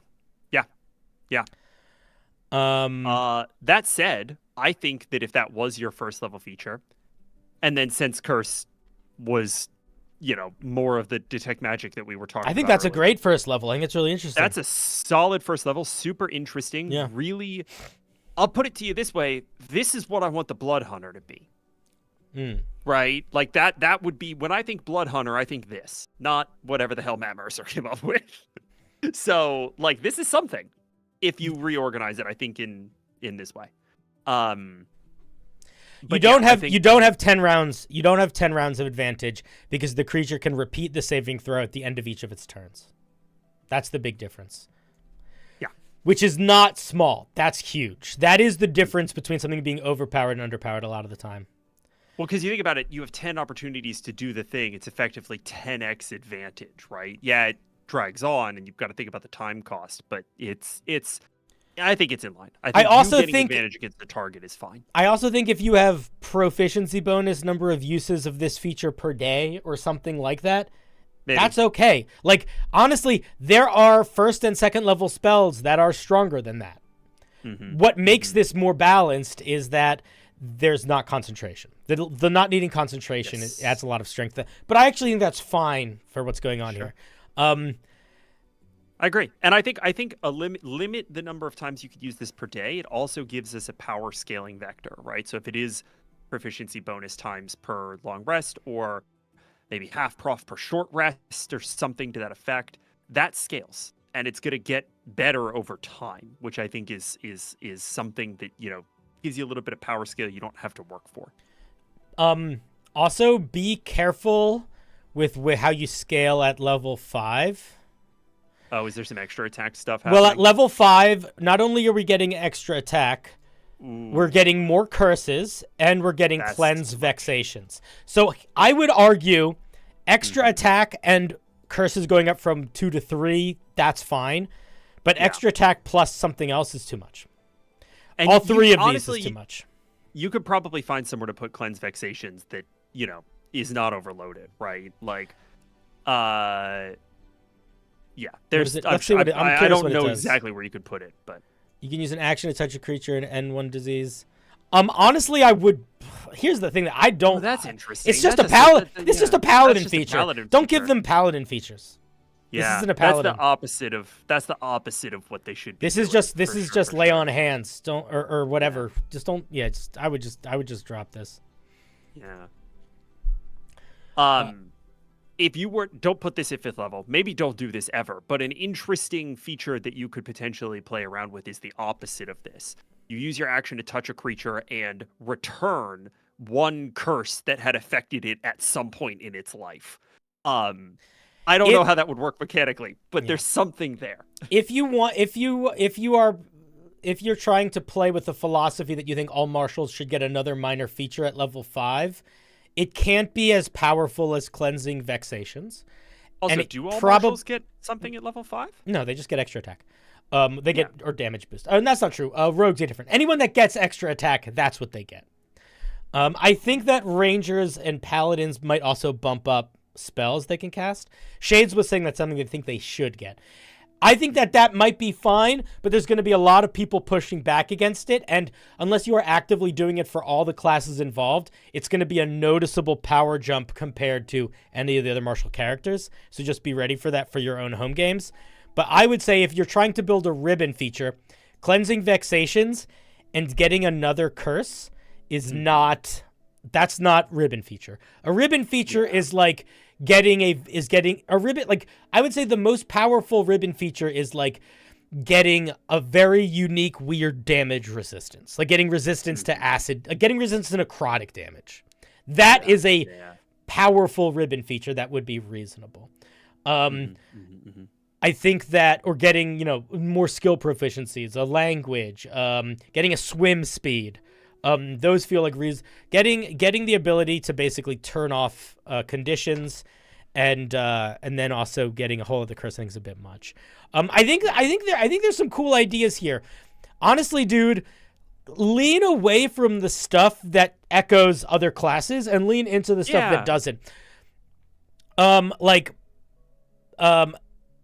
That said, I think that if that was your first level feature, and then Sense Curse was, more of the detect magic that we were talking about. I think that's earlier. a great first level. I think it's really interesting. That's a solid first level. Super interesting. Yeah. Really, I'll put it to you this way. This is what I want the Blood Hunter to be. Right? Like that would be, when I think Blood Hunter, I think this, not whatever the hell Matt Mercer came up with. So, like, this is something if you reorganize it, I think, in this way. You don't have 10 rounds. You don't have 10 rounds of advantage because the creature can repeat the saving throw at the end of each of its turns. That's the big difference. Yeah. Which is not small. That's huge. That is the difference between something being overpowered and underpowered a lot of the time. Well, because you think about it, you have 10 opportunities to do the thing. It's effectively 10x advantage, right? Yeah, it drags on, and you've got to think about the time cost, but it's. I think it's in line. I also think advantage against the target is fine. I also think if you have proficiency bonus number of uses of this feature per day or something like that, that's okay. Like, honestly, there are first and second level spells that are stronger than that. What makes this more balanced is that there's not concentration. The not needing concentration adds a lot of strength. But I actually think that's fine for what's going on here. I agree. And I think a limit the number of times you could use this per day. It also gives us a power scaling vector, right? So if it is proficiency bonus times per long rest, or maybe half prof per short rest, or something to that effect, that scales. And it's going to get better over time, which I think is something that, gives you a little bit of power scale you don't have to work for. Also, be careful with how you scale at level 5. Oh, is there some extra attack stuff happening? Well, at level 5, not only are we getting extra attack, we're getting more curses, and we're getting cleanse vexations. So I would argue extra attack and curses going up from 2 to 3, that's fine. But extra attack plus something else is too much. And all 3 of these is too much. You could probably find somewhere to put cleanse vexations that, is not overloaded, right? Like, there's. I don't know exactly where you could put it, but you can use an action to touch a creature and end one disease. Honestly, I would. Here's the thing that I don't. Oh, that's interesting. It's just a paladin. It's just a paladin feature. Don't give them paladin features. Yeah, this isn't a paladin. That's the opposite of what they should be. This is just lay on hands. Don't or whatever. Yeah. Just don't. Yeah. I would just drop this. Yeah. If you don't put this at 5th level, maybe don't do this ever, but an interesting feature that you could potentially play around with is the opposite of this. You use your action to touch a creature and return one curse that had affected it at some point in its life. I don't know how that would work mechanically, but there's something there. If you're trying to play with the philosophy that you think all martials should get another minor feature at level 5, it can't be as powerful as cleansing vexations. Also, do all martials get something at level 5? No, they just get extra attack. They get or damage boost. And that's not true. Rogues are different. Anyone that gets extra attack, that's what they get. I think that rangers and paladins might also bump up spells they can cast. Shades was saying that's something they think they should get. I think that might be fine, but there's going to be a lot of people pushing back against it, and unless you are actively doing it for all the classes involved, it's going to be a noticeable power jump compared to any of the other martial characters, so just be ready for that for your own home games. But I would say if you're trying to build a ribbon feature, cleansing vexations and getting another curse is that's not ribbon feature. A ribbon feature is like getting a ribbon. Like, I would say the most powerful ribbon feature is like getting a very unique weird damage resistance, like getting resistance to acid, getting resistance to necrotic damage. That is a powerful ribbon feature that would be reasonable. I think that, or getting, more skill proficiencies, a language, getting a swim speed. Those feel like getting the ability to basically turn off conditions, and then also getting a hold of the curse thing's a bit much. I think there's some cool ideas here. Honestly, dude, lean away from the stuff that echoes other classes and lean into the stuff that doesn't.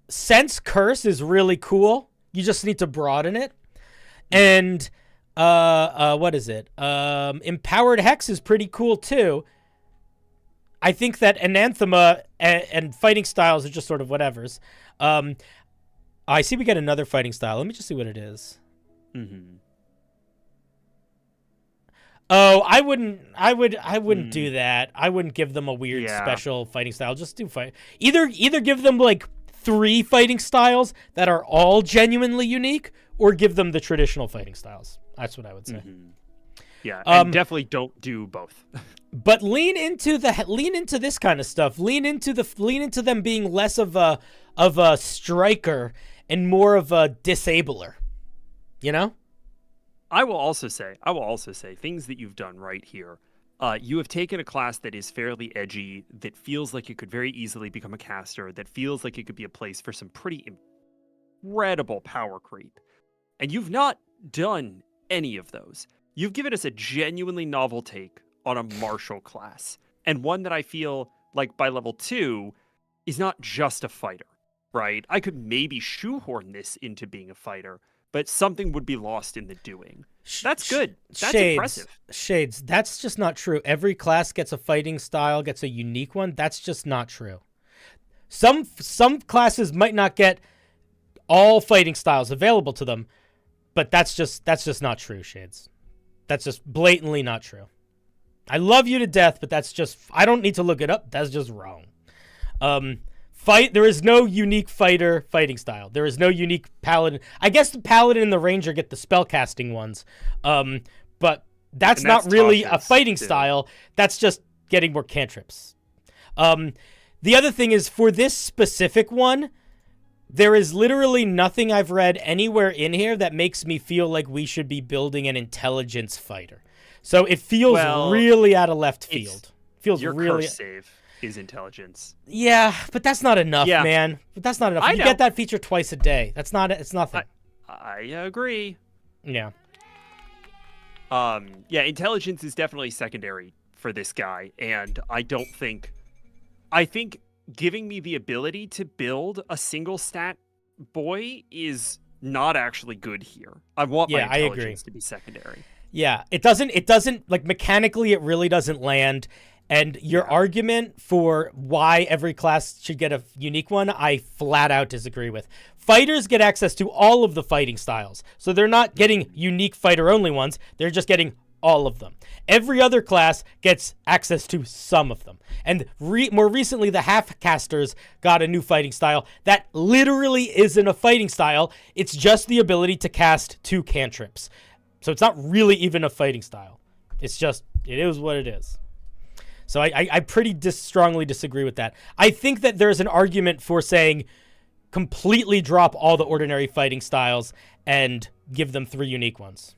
Sense curse is really cool. You just need to broaden it. And what is it? Empowered Hex is pretty cool too. I think that Anathema and fighting styles are just sort of whatevers. I see we got another fighting style. Let me just see what it is. Oh, I wouldn't do that. I wouldn't give them a weird special fighting style. Just do fight. Either give them like 3 fighting styles that are all genuinely unique, or give them the traditional fighting styles. That's what I would say. Yeah, and definitely don't do both. But lean into this kind of stuff. Lean into them being less of a striker and more of a disabler. I will also say things that you've done right here. You have taken a class that is fairly edgy, that feels like it could very easily become a caster, that feels like it could be a place for some pretty incredible power creep. And you've not done any of those. You've given us a genuinely novel take on a martial class, and one that I feel like by level 2 is not just a fighter, right? I could maybe shoehorn this into being a fighter, but something would be lost in the doing. That's good. That's impressive. Shades, that's just not true. Every class gets a fighting style, gets a unique one. That's just not true. Some classes might not get all fighting styles available to them, but that's just not true, Shades. That's just blatantly not true. I love you to death, but that's just, I don't need to look it up. That's just wrong. There is no unique fighting style. There is no unique paladin. I guess the paladin and the ranger get the spellcasting ones. But but that's not really a fighting style. That's just getting more cantrips. The other thing is, for this specific one, there is literally nothing I've read anywhere in here that makes me feel like we should be building an intelligence fighter. So it feels really out of left field. Feels your really. Curse save is intelligence. Yeah, but that's not enough, man. But that's not enough. You get that feature twice a day. That's not. It's nothing. I agree. Yeah. Intelligence is definitely secondary for this guy, and I think giving me the ability to build a single stat boy is not actually good here. I want my intelligence to be secondary. Yeah, it doesn't like mechanically it really doesn't land. And your argument for why every class should get a unique one, I flat out disagree with. Fighters get access to all of the fighting styles. So they're not getting unique fighter-only ones. They're just getting all of them. Every other class gets access to some of them. And more recently, the half-casters got a new fighting style that literally isn't a fighting style. It's just the ability to cast 2 cantrips. So it's not really even a fighting style. It's just, it is what it is. So I pretty strongly disagree with that. I think that there's an argument for saying completely drop all the ordinary fighting styles and give them 3 unique ones.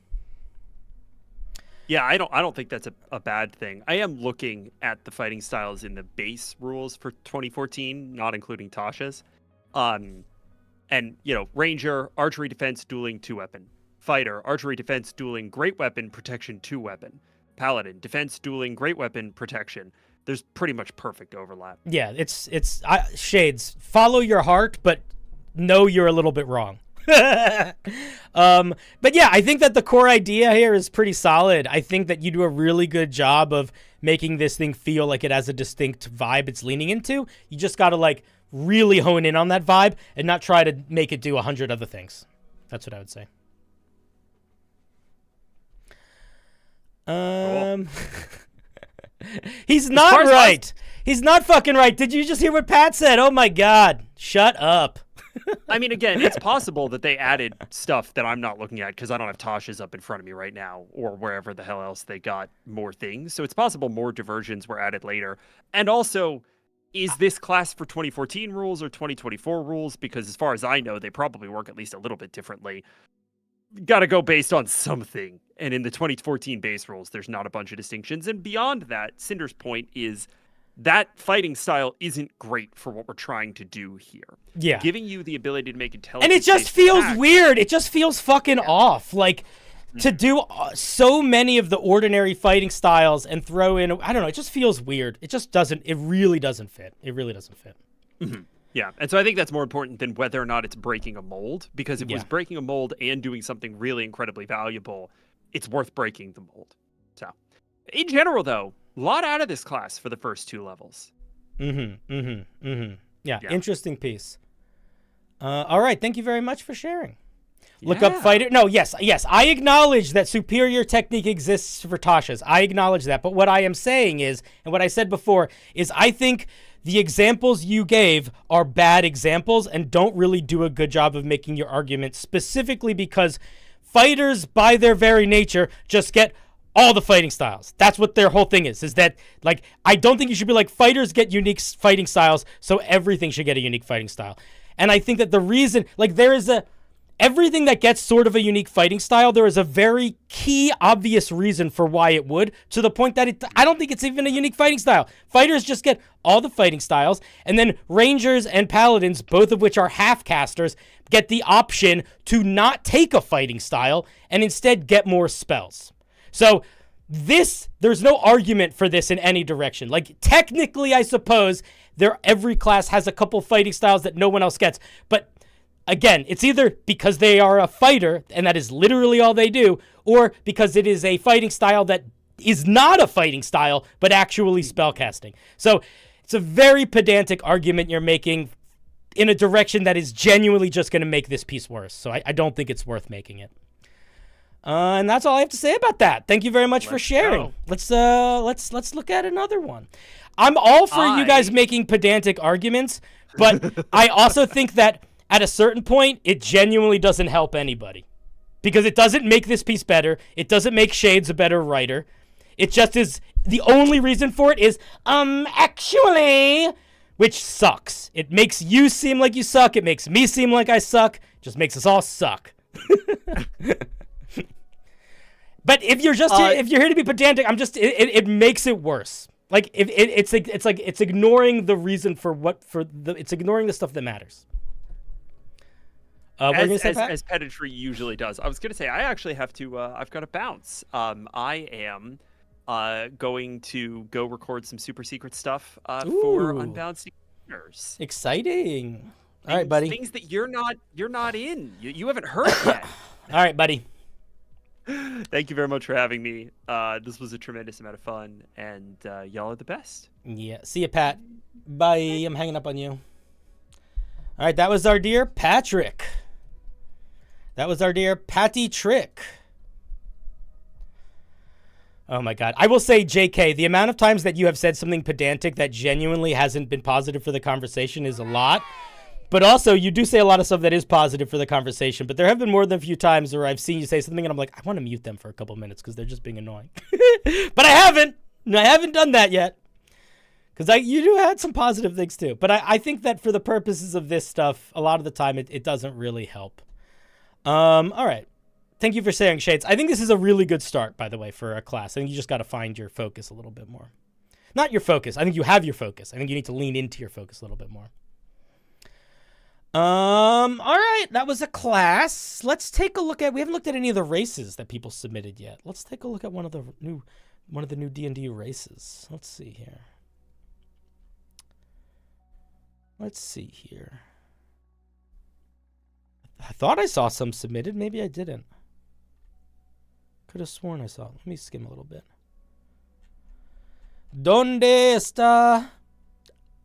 Yeah, I don't think that's a bad thing. I am looking at the fighting styles in the base rules for 2014, not including Tasha's. And ranger, archery, defense, dueling, 2-weapon. Fighter, archery, defense, dueling, great weapon, protection, 2-weapon. Paladin, defense, dueling, great weapon, protection. There's pretty much perfect overlap. Yeah, it's shades. Follow your heart, but know you're a little bit wrong. But yeah, I think that the core idea here is pretty solid. I think that you do a really good job of making this thing feel like it has a distinct vibe it's leaning into. You just got to really hone in on that vibe and not try to make it do 100 other things. That's what I would say. Cool. He's not right. He's not fucking right. Did you just hear what Pat said? Oh my God. Shut up. I mean, again, it's possible that they added stuff that I'm not looking at because I don't have Tasha's up in front of me right now or wherever the hell else they got more things. So it's possible more diversions were added later. And also, is this class for 2014 rules or 2024 rules? Because as far as I know, they probably work at least a little bit differently. Got to go based on something. And in the 2014 base rules, there's not a bunch of distinctions. And beyond that, Cinder's point is that fighting style isn't great for what we're trying to do here. Yeah. Giving you the ability to make intelligence. And it just feels weird. It just feels fucking off. To do so many of the ordinary fighting styles and throw in, I don't know, it just feels weird. It really doesn't fit. It really doesn't fit. Mm-hmm. Yeah, and so I think that's more important than whether or not it's breaking a mold, because if it was breaking a mold and doing something really incredibly valuable, it's worth breaking the mold. So, in general, though, a lot out of this class for the first 2 levels. Yeah, interesting piece. All right, thank you very much for sharing. Look up fighter. No, yes, I acknowledge that superior technique exists for Tasha's. I acknowledge that. But what I am saying is, and what I said before, is I think the examples you gave are bad examples and don't really do a good job of making your argument, specifically because fighters, by their very nature, just get all the fighting styles. That's what their whole thing is that, I don't think you should be like, fighters get unique fighting styles, so everything should get a unique fighting style. And I think that the reason, there is everything that gets sort of a unique fighting style, there is a very key, obvious reason for why it would, to the point that I don't think it's even a unique fighting style. Fighters just get all the fighting styles, and then Rangers and Paladins, both of which are half-casters, get the option to not take a fighting style and instead get more spells. So there's no argument for this in any direction. Technically, I suppose, every class has a couple fighting styles that no one else gets, but again, it's either because they are a fighter, and that is literally all they do, or because it is a fighting style that is not a fighting style, but actually spellcasting. So it's a very pedantic argument you're making in a direction that is genuinely just going to make this piece worse. So I don't think it's worth making it. And that's all I have to say about that. Thank you very much for sharing. Go. Let's look at another one. I'm all for you guys making pedantic arguments, but I also think that at a certain point, it genuinely doesn't help anybody. because it doesn't make this piece better. It doesn't make Shades a better writer. It just is. The only reason for it is, actually, which sucks. It makes you seem like you suck. It makes me seem like I suck. It just makes us all suck. But if you're just if you're here to be pedantic, it makes it worse. Like it's ignoring the reason it's ignoring the stuff that matters. As pedantry usually does. I was gonna say I actually have to. I've got to bounce. I am going to go record some super secret stuff for Unbound Seekers. Exciting! All right, buddy. Things that you're not in. You haven't heard yet. All right, buddy. Thank you very much for having me. This was a tremendous amount of fun, and y'all are the best. Yeah. See you, Pat. Bye. I'm hanging up on you. All right, that was our dear Patrick. That was our dear Patty Trick. Oh my God. I will say, JK, the amount of times that you have said something pedantic that genuinely hasn't been positive for the conversation is a lot. But also, you do say a lot of stuff that is positive for the conversation. But there have been more than a few times where I've seen you say something and I'm like, I want to mute them for a couple minutes because they're just being annoying. But I haven't. I haven't done that yet. Because you do had some positive things too. But I think that for the purposes of this stuff, a lot of the time it doesn't really help. All right. Thank you for sharing, Shades. I think this is a really good start, by the way, for a class. I think you just got to find your focus a little bit more. Not your focus. I think you have your focus. I think you need to lean into your focus a little bit more. All right, that was a class. Let's take a look at, we haven't looked at any of the races that people submitted yet. Let's take a look at one of the new D&D races. Let's see here. I thought I saw some submitted. Maybe I didn't. Could have sworn I saw. Let me skim a little bit. ¿Dónde está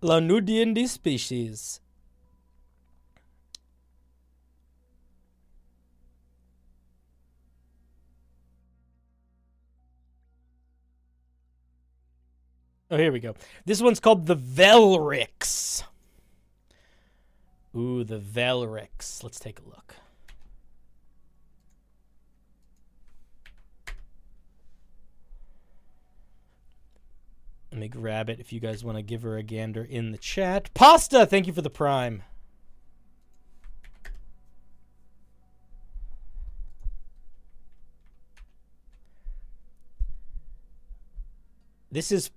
la new D&D species? Oh, here we go. This one's called the Velrix. Ooh, the Velrix. Let's take a look. Let me grab it if you guys want to give her a gander in the chat. Pasta, thank you for the prime. This is,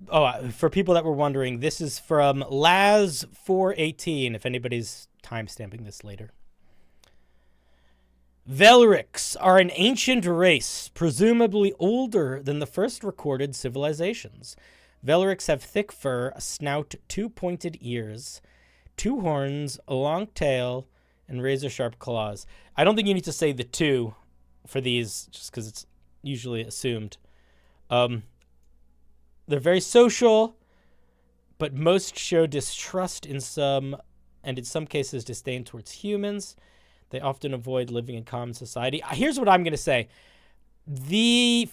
for people that were wondering, this is from Laz418, if anybody's timestamping this later. Velrix are an ancient race, presumably older than the first recorded civilizations. Velrix have thick fur, a snout, 2 pointed ears, 2 horns, a long tail, and razor-sharp claws. I don't think you need to say the 2 for these, just because it's usually assumed. They're very social, but most show distrust in some, and in some cases disdain towards humans. They often avoid living in common society. Here's what I'm going to say. The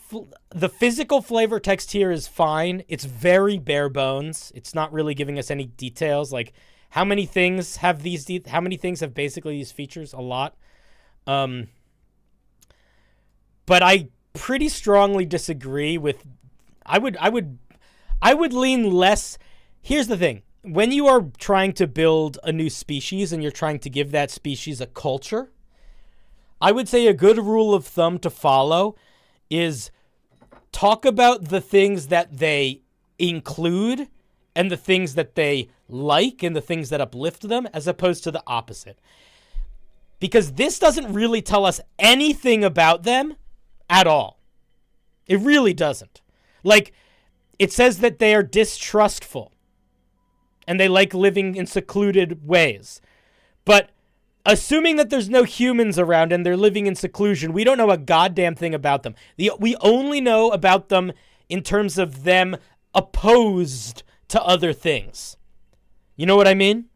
physical flavor text here is fine. It's very bare bones. It's not really giving us any details. Like, how many things have these, how many things have basically these features? A lot. But I pretty strongly disagree with, I would lean less. Here's the thing. When you are trying to build a new species and you're trying to give that species a culture, I would say a good rule of thumb to follow is talk about the things that they include and the things that they like and the things that uplift them, as opposed to the opposite. Because this doesn't really tell us anything about them at all. It really doesn't. Like, it says that they are distrustful and they like living in secluded ways. But assuming that there's no humans around and they're living in seclusion, we don't know a goddamn thing about them. We only know about them in terms of them opposed to other things. You know what I mean?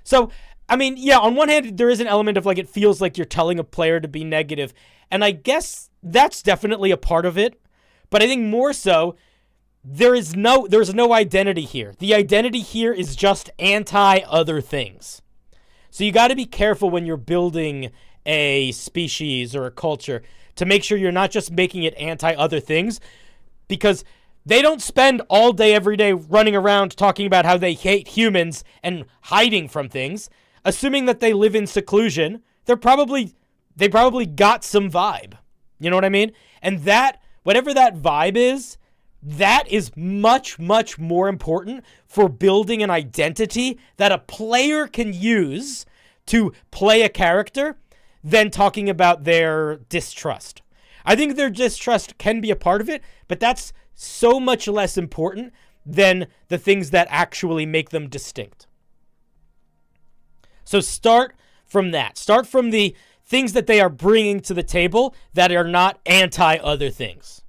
So, I mean, yeah, on one hand, there is an element of, like, it feels like you're telling a player to be negative. And I guess that's definitely a part of it. But I think more so, there's no identity here. The identity here is just anti-other things. So you got to be careful when you're building a species or a culture to make sure you're not just making it anti-other things, because they don't spend all day every day running around talking about how they hate humans and hiding from things. Assuming that they live in seclusion, they probably got some vibe. You know what I mean? And that, whatever that vibe is, that is much, much more important for building an identity that a player can use to play a character than talking about their distrust. I think their distrust can be a part of it, but that's so much less important than the things that actually make them distinct. So start from that. Start from the things that they are bringing to the table that are not anti-other things.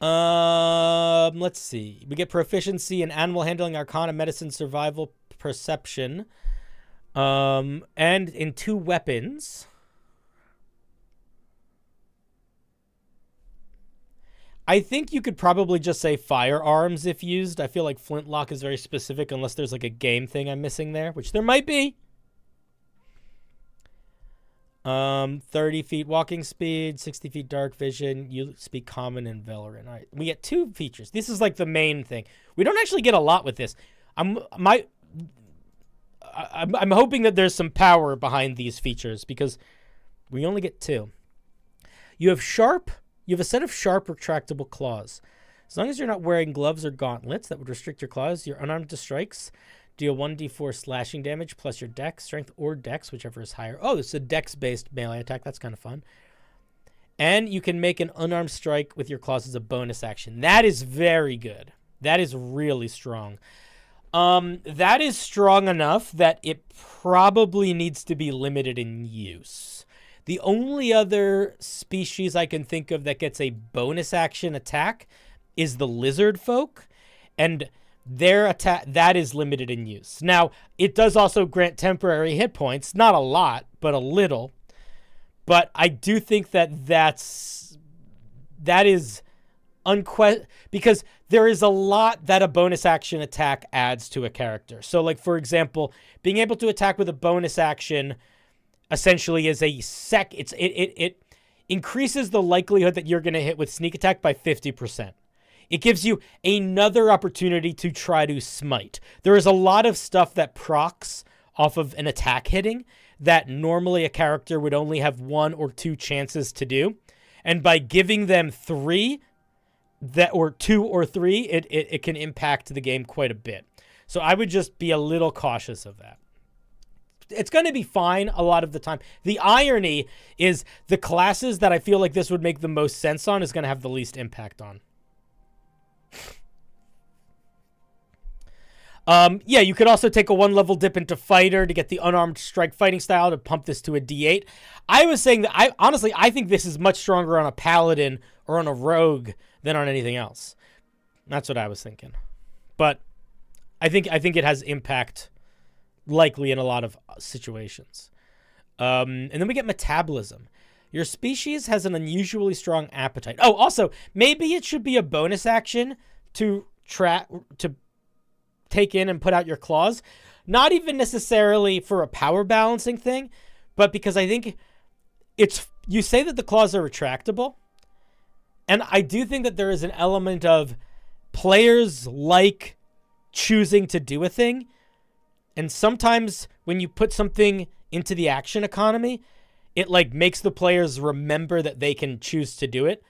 Let's see. We get proficiency in animal handling, arcana, medicine, survival, perception, and in 2 weapons. I think you could probably just say firearms if used. I feel like flintlock is very specific unless there's like a game thing I'm missing there, which there might be. 30 feet walking speed, 60 feet dark vision. You speak common and Valorant. All right, we get 2 features. This is like the main thing. We don't actually get a lot with this. I'm hoping that there's some power behind these features because we only get 2. You have a set of sharp retractable claws. As long as you're not wearing gloves or gauntlets that would restrict your claws, you're unarmed to strikes. Deal 1d4 slashing damage plus your dex, strength, or dex, whichever is higher. Oh, this is a dex-based melee attack. That's kind of fun. And you can make an unarmed strike with your claws as a bonus action. That is very good. That is really strong. That is strong enough that it probably needs to be limited in use. The only other species I can think of that gets a bonus action attack is the lizard folk, and their attack, that is limited in use. Now, it does also grant temporary hit points, not a lot, but a little. But I do think that that is because there is a lot that a bonus action attack adds to a character. So, like, for example, being able to attack with a bonus action essentially is it increases the likelihood that you're going to hit with sneak attack by 50%. It gives you another opportunity to try to smite. There is a lot of stuff that procs off of an attack hitting that normally a character would only have 1 or 2 chances to do. And by giving them 3, or 2 or 3, it can impact the game quite a bit. So I would just be a little cautious of that. It's going to be fine a lot of the time. The irony is the classes that I feel like this would make the most sense on is going to have the least impact on. Yeah, you could also take a 1-level dip into fighter to get the unarmed strike fighting style to pump this to a D8. I was saying that I think this is much stronger on a paladin or on a rogue than on anything else. That's what I was thinking. But I think it has impact likely in a lot of situations. And then we get metabolism. Your species has an unusually strong appetite. Oh, also, maybe it should be a bonus action to take in and put out your claws. Not even necessarily for a power balancing thing, but because I think you say that the claws are retractable. And I do think that there is an element of players like choosing to do a thing. And sometimes when you put something into the action economy, it like makes the players remember that they can choose to do it.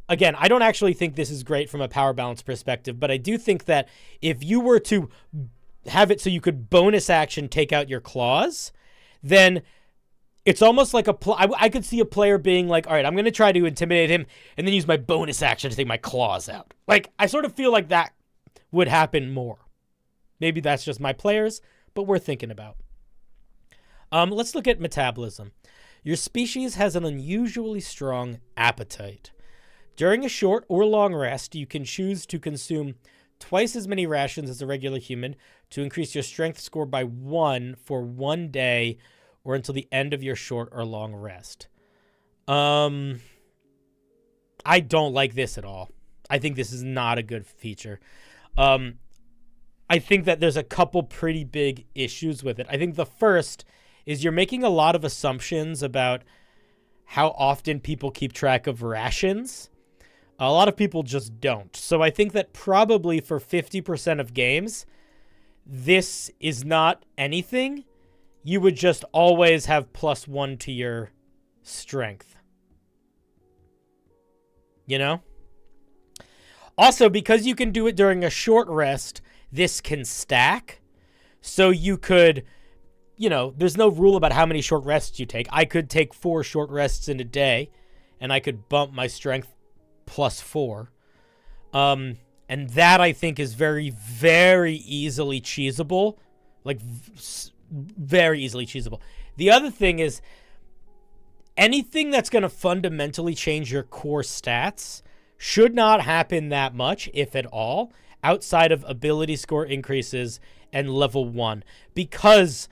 Again, I don't actually think this is great from a power balance perspective, but I do think that if you were to have it so you could bonus action take out your claws, then it's almost like I could see a player being like, all right, I'm going to try to intimidate him and then use my bonus action to take my claws out. Like, I sort of feel like that would happen more. Maybe that's just my players, but we're thinking about. Let's look at metabolism. Your species has an unusually strong appetite. During a short or long rest, you can choose to consume twice as many rations as a regular human to increase your strength score by 1 for 1 day or until the end of your short or long rest. I don't like this at all. I think this is not a good feature. I think that there's a couple pretty big issues with it. I think the first is you're making a lot of assumptions about how often people keep track of rations. A lot of people just don't. So I think that probably for 50% of games, this is not anything. You would just always have +1 to your strength. You know? Also, because you can do it during a short rest, this can stack. So you could, there's no rule about how many short rests you take. I could take 4 short rests in a day, and I could bump my strength +4. And that, I think, is very, very easily cheesable. Like, very easily cheesable. The other thing is, anything that's going to fundamentally change your core stats should not happen that much, if at all, outside of ability score increases and level 1. Because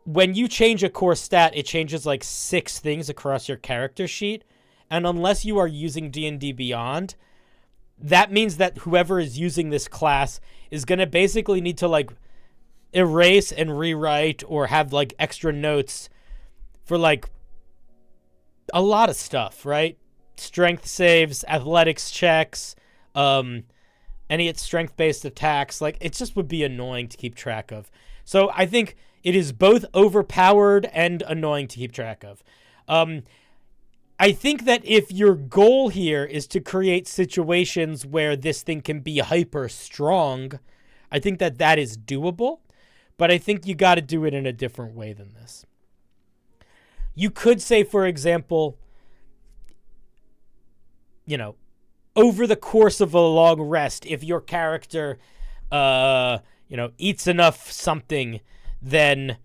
when you change a core stat, it changes like 6 things across your character sheet. And unless you are using D&D Beyond, that means that whoever is using this class is going to basically need to like erase and rewrite or have like extra notes for like a lot of stuff, right? Strength saves, athletics checks, any strength-based attacks. Like, it just would be annoying to keep track of. So I think it is both overpowered and annoying to keep track of. I think that if your goal here is to create situations where this thing can be hyper strong, I think that that is doable, but I think you got to do it in a different way than this. You could say, for example, over the course of a long rest, if your character, eats enough something, then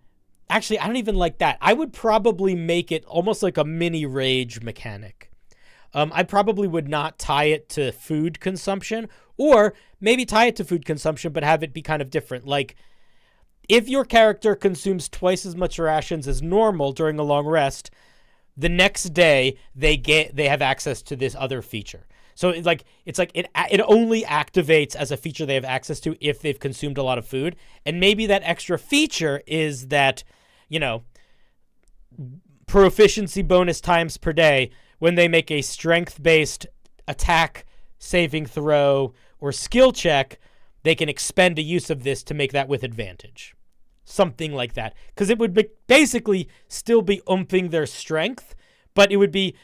actually, I don't even like that. I would probably make it almost like a mini rage mechanic. I probably would not tie it to food consumption, or maybe tie it to food consumption, but have it be kind of different. Like, if your character consumes twice as much rations as normal during a long rest, the next day they have access to this other feature. So it only activates as a feature they have access to if they've consumed a lot of food. And maybe that extra feature is that, proficiency bonus times per day when they make a strength-based attack, saving throw, or skill check, they can expend a use of this to make that with advantage. Something like that. Because it would basically still be oomping their strength, but it would be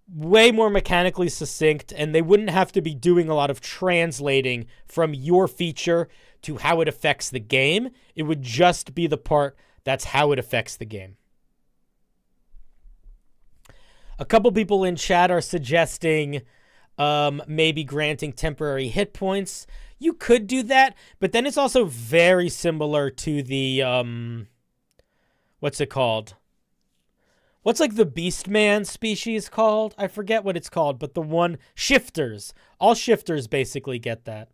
way more mechanically succinct, and they wouldn't have to be doing a lot of translating from your feature to how it affects the game. It would just be the part that's how it affects the game. A couple people in chat are suggesting maybe granting temporary hit points. You could do that, but then it's also very similar to the, what's it called? What's like the Beastman species called? I forget what it's called, but the one, shifters. All shifters basically get that.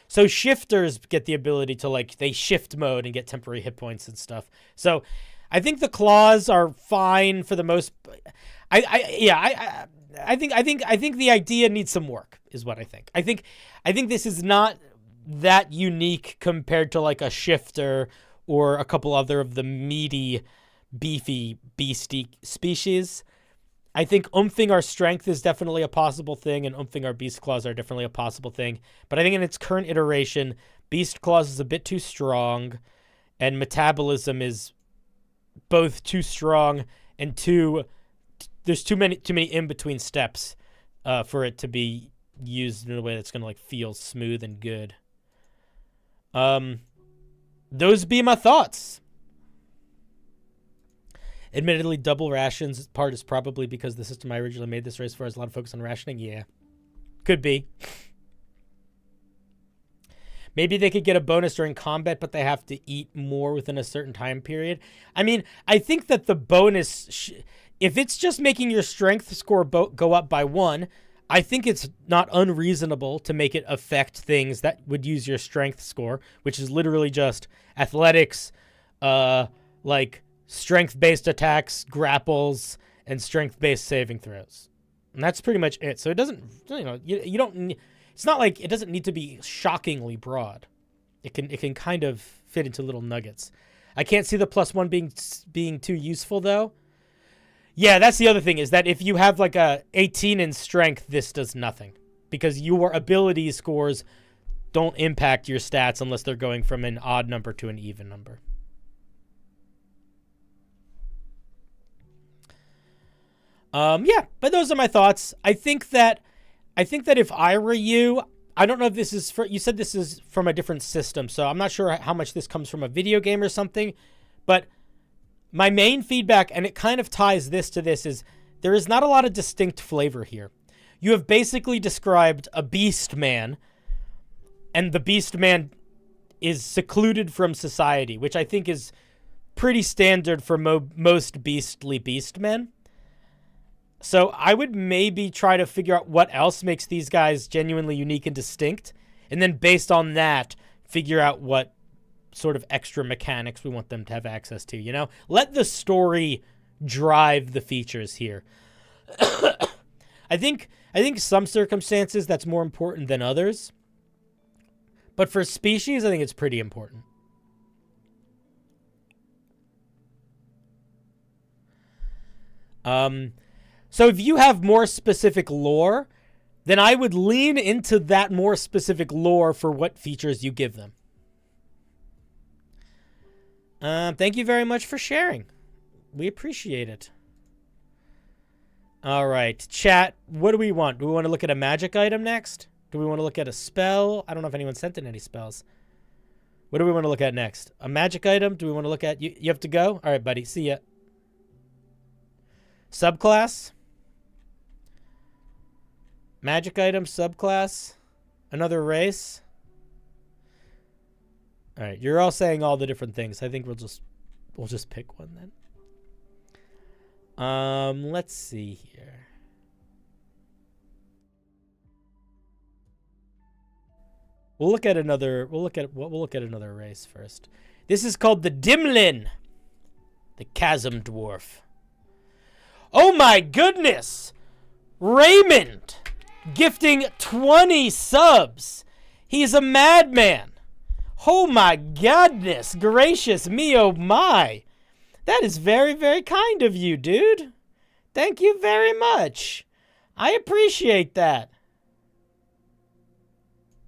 So shifters get the ability to like, they shift mode and get temporary hit points and stuff. So I think the claws are fine for the most. I think the idea needs some work, is what I think. I think this is not that unique compared to like a shifter or a couple other of the meaty, beefy, beastie species. I think oomping our strength is definitely a possible thing, and oomping our beast claws are definitely a possible thing. But I think in its current iteration, beast claws is a bit too strong, and metabolism is both too strong and there's too many in between steps for it to be used in a way that's gonna like feel smooth and good. Those be my thoughts. Admittedly, double rations part is probably because the system I originally made this race for has a lot of focus on rationing. Yeah, could be. Maybe they could get a bonus during combat, but they have to eat more within a certain time period. I mean, I think that the bonus, if it's just making your strength score go up by 1, I think it's not unreasonable to make it affect things that would use your strength score, which is literally just athletics, like strength-based attacks, grapples, and strength-based saving throws. And that's pretty much it. So it doesn't, you don't, it's It's not like it doesn't need to be shockingly broad. It can kind of fit into little nuggets. I can't see the +1 being too useful though. Yeah, that's the other thing, is that if you have like a 18 in strength, this does nothing because your ability scores don't impact your stats unless they're going from an odd number to an even number. Yeah, but those are my thoughts. I think that if I were you, I don't know if this is you said this is from a different system, so I'm not sure how much this comes from a video game or something, but my main feedback, and it kind of ties this to this, is there is not a lot of distinct flavor here. You have basically described a beast man, and the beast man is secluded from society, which I think is pretty standard for most beastly beast men. So I would maybe try to figure out what else makes these guys genuinely unique and distinct, and then based on that, figure out what sort of extra mechanics we want them to have access to, you know? Let the story drive the features here. I think some circumstances that's more important than others. But for species, I think it's pretty important. So if you have more specific lore, then I would lean into that more specific lore for what features you give them. Thank you very much for sharing. We appreciate it. All right, chat, what do we want? Do we want to look at a magic item next? Do we want to look at a spell? I don't know if anyone sent in any spells. What do we want to look at next? A magic item? Do we want to look at... You have to go? All right, buddy. See ya. Subclass? Magic item, subclass? Another race? All right, you're all saying all the different things. I think we'll just pick one then. Let's see here. We'll look at another race first. This is called the Dimlin, the Chasm Dwarf. Oh my goodness! Raymond gifting 20 subs. He's a madman. Oh my goodness gracious me, oh my. That is very, very kind of you, dude. Thank you very much. I appreciate that.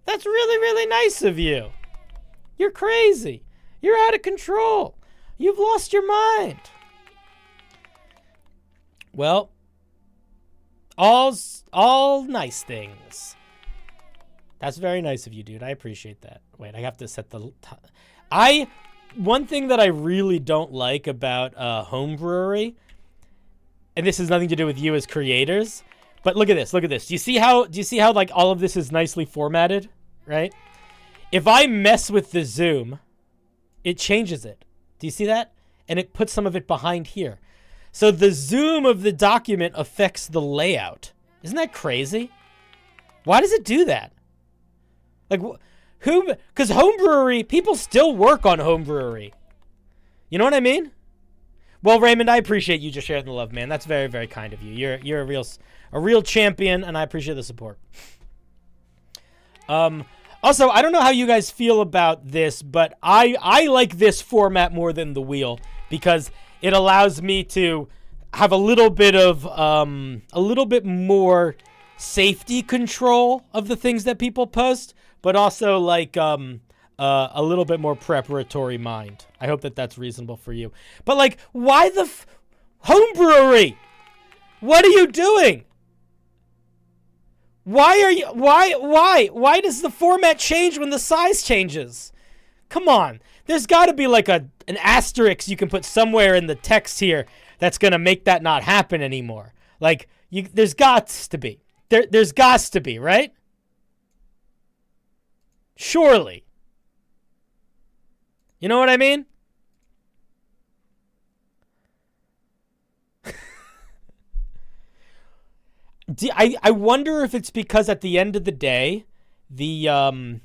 That's really, really nice of you. You're crazy. You're out of control. You've lost your mind. Well, all nice things. That's very nice of you, dude. I appreciate that. Wait, I have to set the... One thing that I really don't like about Homebrewery, and this has nothing to do with you as creators, but look at this. Look at this. Do you see how like all of this is nicely formatted, right? If I mess with the zoom, it changes it. Do you see that? And it puts some of it behind here. So the zoom of the document affects the layout. Isn't that crazy? Why does it do that? Like, who? Because Homebrewery, people still work on Homebrewery. You know what I mean? Well, Raymond, I appreciate you just sharing the love, man. That's very, very kind of you. You're a real champion, and I appreciate the support. Also, I don't know how you guys feel about this, but I like this format more than the wheel because it allows me to have a little bit more safety control of the things that people post, but also like a little bit more preparatory mind. I hope that that's reasonable for you. But like, why the Homebrewery? What are you doing? Why does the format change when the size changes? Come on. There's got to be like an asterisk you can put somewhere in the text here that's going to make that not happen anymore. Like, there's got to be. There's got to be, right? Surely. You know what I mean? I wonder if it's because at the end of the day, the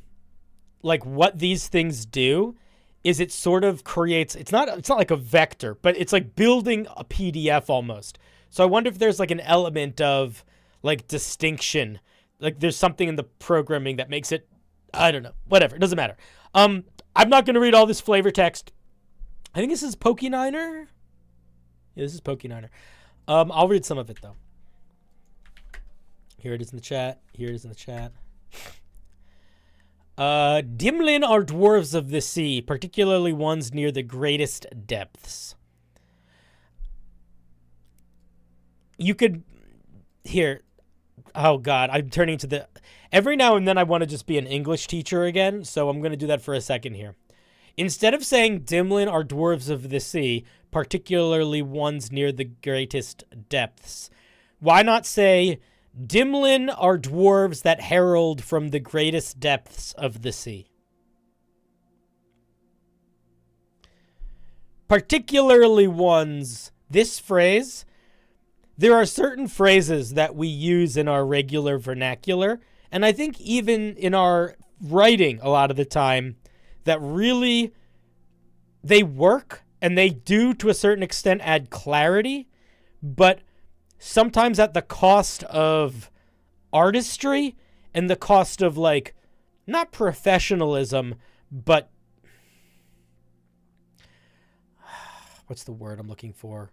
like what these things do is it sort of creates, it's not like a vector, but it's like building a PDF almost. So I wonder if there's like an element of like distinction Like there's something in the programming that makes it, I don't know, whatever. It doesn't matter. I'm not going to read all this flavor text. I think this is Pokeniner. Yeah, this is Pokeniner. I'll read some of it, though. Here it is in the chat. Dimlin are dwarves of the sea, particularly ones near the greatest depths. You could... Here. Oh, God. I'm turning to the... Every now and then I want to just be an English teacher again, so I'm going to do that for a second here. Instead of saying Dimlin are dwarves of the sea, particularly ones near the greatest depths, why not say Dimlin are dwarves that herald from the greatest depths of the sea? Particularly ones, this phrase, there are certain phrases that we use in our regular vernacular, and I think even in our writing a lot of the time, that really, they work, and they do, to a certain extent, add clarity, but sometimes at the cost of artistry and the cost of, like, not professionalism, but what's the word I'm looking for?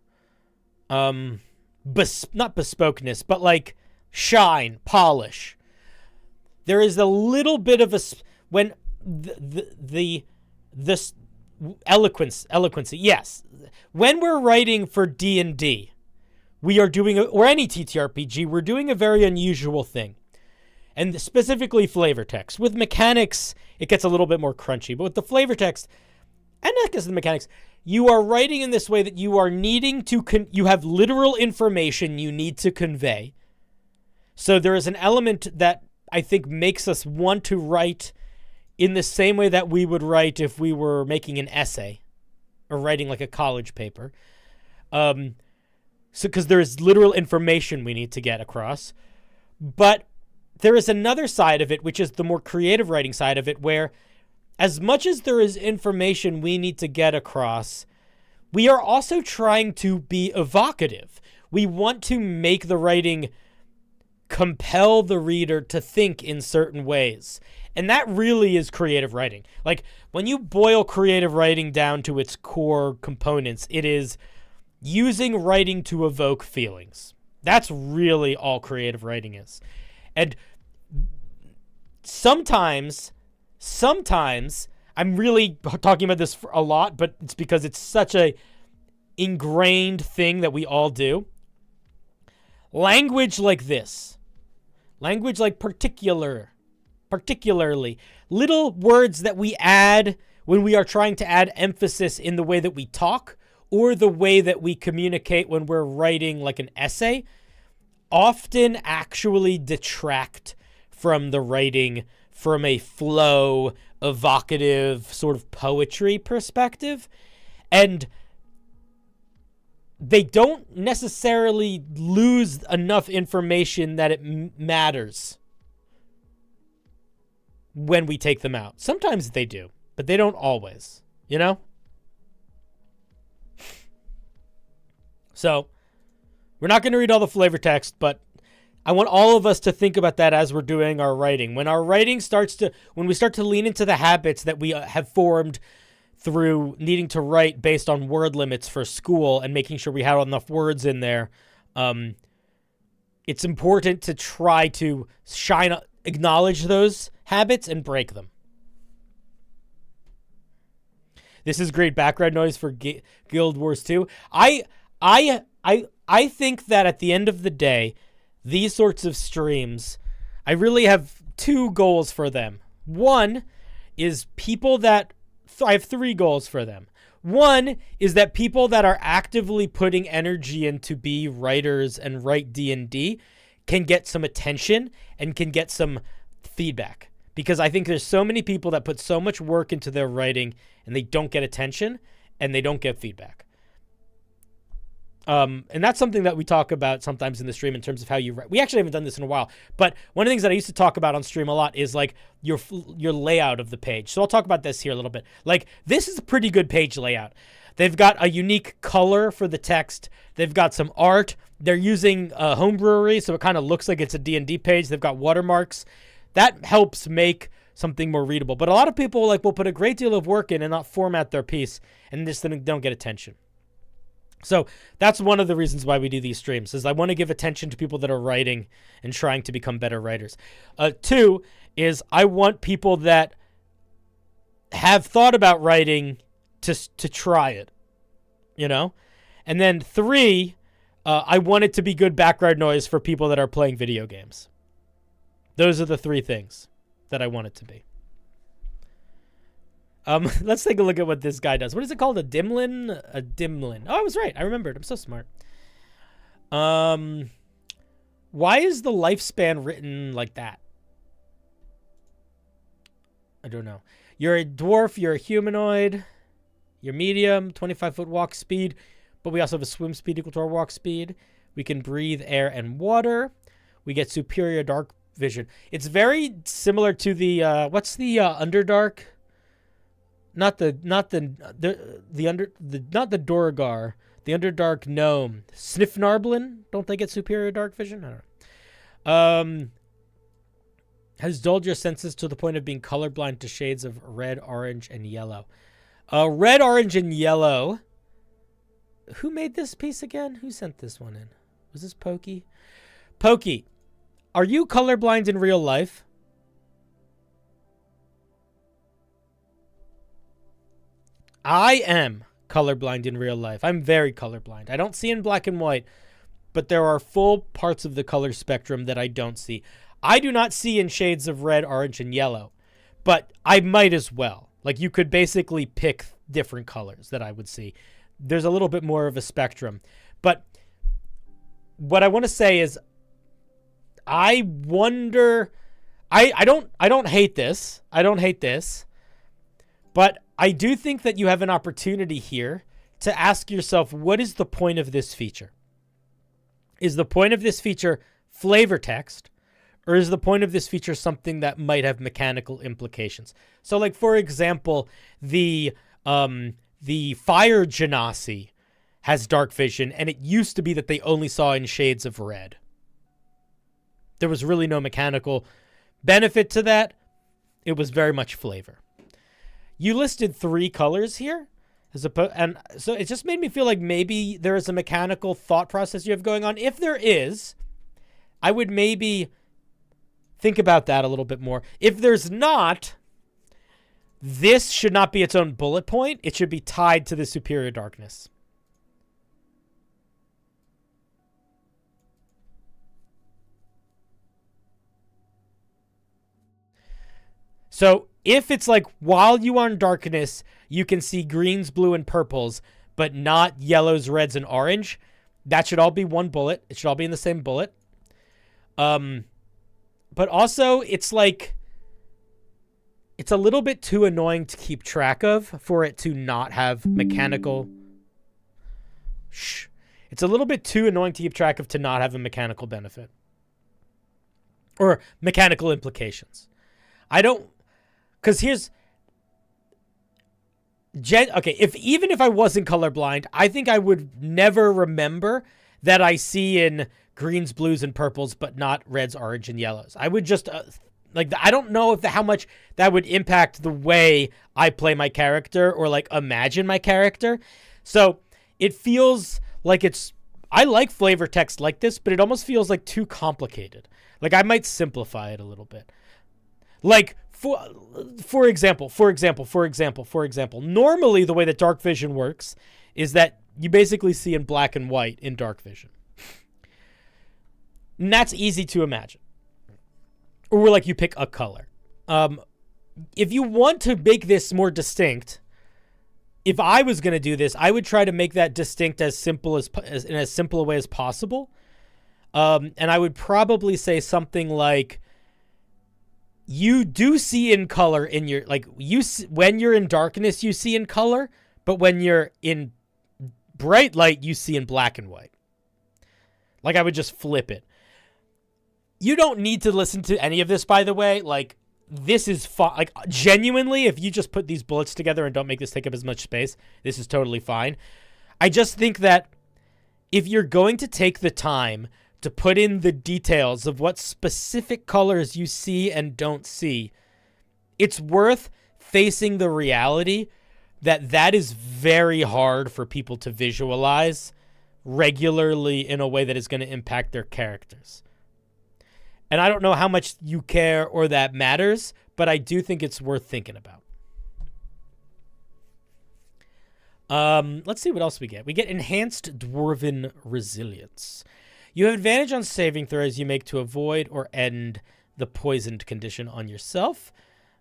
Not bespokeness, but, like, shine, polish. There is a little bit of a... When... The eloquency, yes. When we're writing for D&D, we are doing, or any TTRPG, we're doing a very unusual thing. And specifically flavor text. With mechanics, it gets a little bit more crunchy. But with the flavor text, and I guess the mechanics, you are writing in this way that you are needing to, you have literal information you need to convey. So there is an element that I think makes us want to write in the same way that we would write if we were making an essay or writing like a college paper. Because there is literal information we need to get across. But there is another side of it, which is the more creative writing side of it, where as much as there is information we need to get across, we are also trying to be evocative. We want to make the writing compel the reader to think in certain ways. And that really is creative writing. Like, when you boil creative writing down to its core components, it is using writing to evoke feelings. That's really all creative writing is. And sometimes, I'm really talking about this a lot, but it's because it's such a ingrained thing that we all do. Language like this. Language like particularly. Little words that we add when we are trying to add emphasis in the way that we talk or the way that we communicate when we're writing like an essay often actually detract from the writing from a flow, evocative sort of poetry perspective. And they don't necessarily lose enough information that it matters when we take them out. Sometimes they do, but they don't always, you know? So, we're not going to read all the flavor text, but I want all of us to think about that as we're doing our writing. When our writing when we start to lean into the habits that we have formed through needing to write based on word limits for school and making sure we have enough words in there, it's important to try to acknowledge those habits and break them. This is great background noise for Guild Wars 2. I think that at the end of the day, these sorts of streams, I really have two goals for them. One is people that... I have three goals for them. One is that people that are actively putting energy in to be writers and write D&D can get some attention and can get some feedback. Because I think there's so many people that put so much work into their writing and they don't get attention and they don't get feedback. And that's something that we talk about sometimes in the stream in terms of how you write. We actually haven't done this in a while, but one of the things that I used to talk about on stream a lot is like your layout of the page. So I'll talk about this here a little bit. Like, this is a pretty good page layout. They've got a unique color for the text. They've got some art. They're using Homebrew, so it kind of looks like it's a D&D page. They've got watermarks. That helps make something more readable. But a lot of people will put a great deal of work in and not format their piece, and just don't get attention. So that's one of the reasons why we do these streams, is I want to give attention to people that are writing and trying to become better writers. 2 is I want people that have thought about writing to try it, And then 3, I want it to be good background noise for people that are playing video games. Those are the 3 things that I want it to be. Let's take a look at what this guy does. What is it called? A dimlin? A dimlin. Oh, I was right. I remembered. I'm so smart. Why is the lifespan written like that? I don't know. You're a dwarf. You're a humanoid. You're medium. 25-foot walk speed. But we also have a swim speed equal to our walk speed. We can breathe air and water. We get superior dark vision. It's very similar to the what's the Underdark? Not the Dorgar, the Underdark gnome. Snifnarblin? Don't they get superior dark vision? I don't know. Has dulled your senses to the point of being colorblind to shades of red, orange, and yellow. Red, orange, and yellow. Who made this piece again? Who sent this one in? Was this Pokey? Pokey, are you colorblind in real life? I am colorblind in real life. I'm very colorblind. I don't see in black and white, but there are full parts of the color spectrum that I don't see. I do not see in shades of red, orange, and yellow, but I might as well. You could basically pick different colors that I would see. There's a little bit more of a spectrum. But what I want to say is I wonder, I don't hate this. I don't hate this. But I do think that you have an opportunity here to ask yourself, what is the point of this feature? Is the point of this feature flavor text, or is the point of this feature something that might have mechanical implications? So, for example, the fire genasi has dark vision, and it used to be that they only saw in shades of red. There was really no mechanical benefit to that. It was very much flavor. You listed 3 colors here, and so it just made me feel like maybe there is a mechanical thought process you have going on. If there is, I would maybe think about that a little bit more. If there's not, this should not be its own bullet point. It should be tied to the superior darkness. So if it's while you are in darkness, you can see greens, blue, and purples, but not yellows, reds, and orange, that should all be one bullet. It should all be in the same bullet. But also, it's it's a little bit too annoying to keep track of for it to not have mechanical... It's a little bit too annoying to keep track of to not have a mechanical benefit. Or mechanical implications. Because here's... even if I wasn't colorblind, I think I would never remember that I see in greens, blues, and purples, but not reds, orange, and yellows. I would just... I don't know how much that would impact the way I play my character or imagine my character. So it feels like I like flavor text like this, but it almost feels too complicated. I might simplify it a little bit. For example, normally the way that dark vision works is that you basically see in black and white in dark vision. And that's easy to imagine. Or you pick a color. If you want to make this more distinct, if I was going to do this, I would try to make that distinct in as simple a way as possible. And I would probably say something like, you do see in color in your, when you're in darkness, you see in color, but when you're in bright light, you see in black and white. I would just flip it. You don't need to listen to any of this, by the way. This is fine. Genuinely, if you just put these bullets together and don't make this take up as much space, this is totally fine. I just think that if you're going to take the time to put in the details of what specific colors you see and don't see, it's worth facing the reality that that is very hard for people to visualize regularly in a way that is going to impact their characters. And I don't know how much you care or that matters, but I do think it's worth thinking about. Let's see what else we get. We get enhanced dwarven resilience. You have advantage on saving throws you make to avoid or end the poisoned condition on yourself.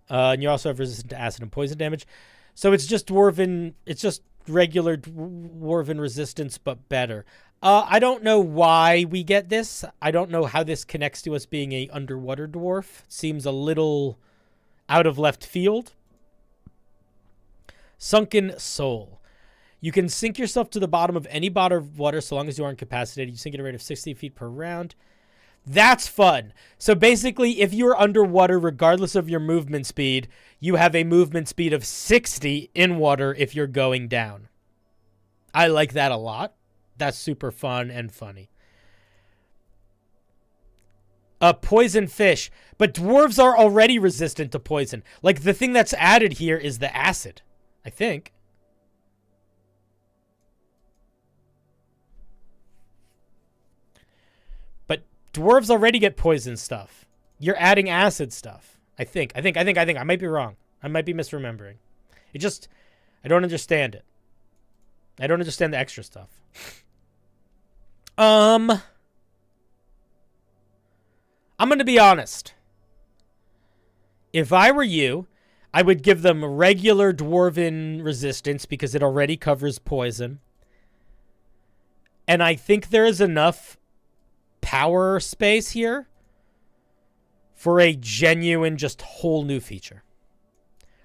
And you also have resistance to acid and poison damage. So it's just dwarven. It's just regular dwarven resistance, but better. I don't know why we get this. I don't know how this connects to us being a underwater dwarf. Seems a little out of left field. Sunken Soul. You can sink yourself to the bottom of any body of water so long as you are incapacitated. You sink at a rate of 60 feet per round. That's fun. So basically, if you're underwater, regardless of your movement speed, you have a movement speed of 60 in water if you're going down. I like that a lot. That's super fun and funny. Poison fish. But dwarves are already resistant to poison. Like, the thing that's added here is the acid, I think. Dwarves already get poison stuff. You're adding acid stuff. I think. I might be wrong. I might be misremembering. I don't understand it. I don't understand the extra stuff. I'm going to be honest. If I were you, I would give them regular dwarven resistance because it already covers poison. And I think there is enough power space here for a genuine, just whole new feature.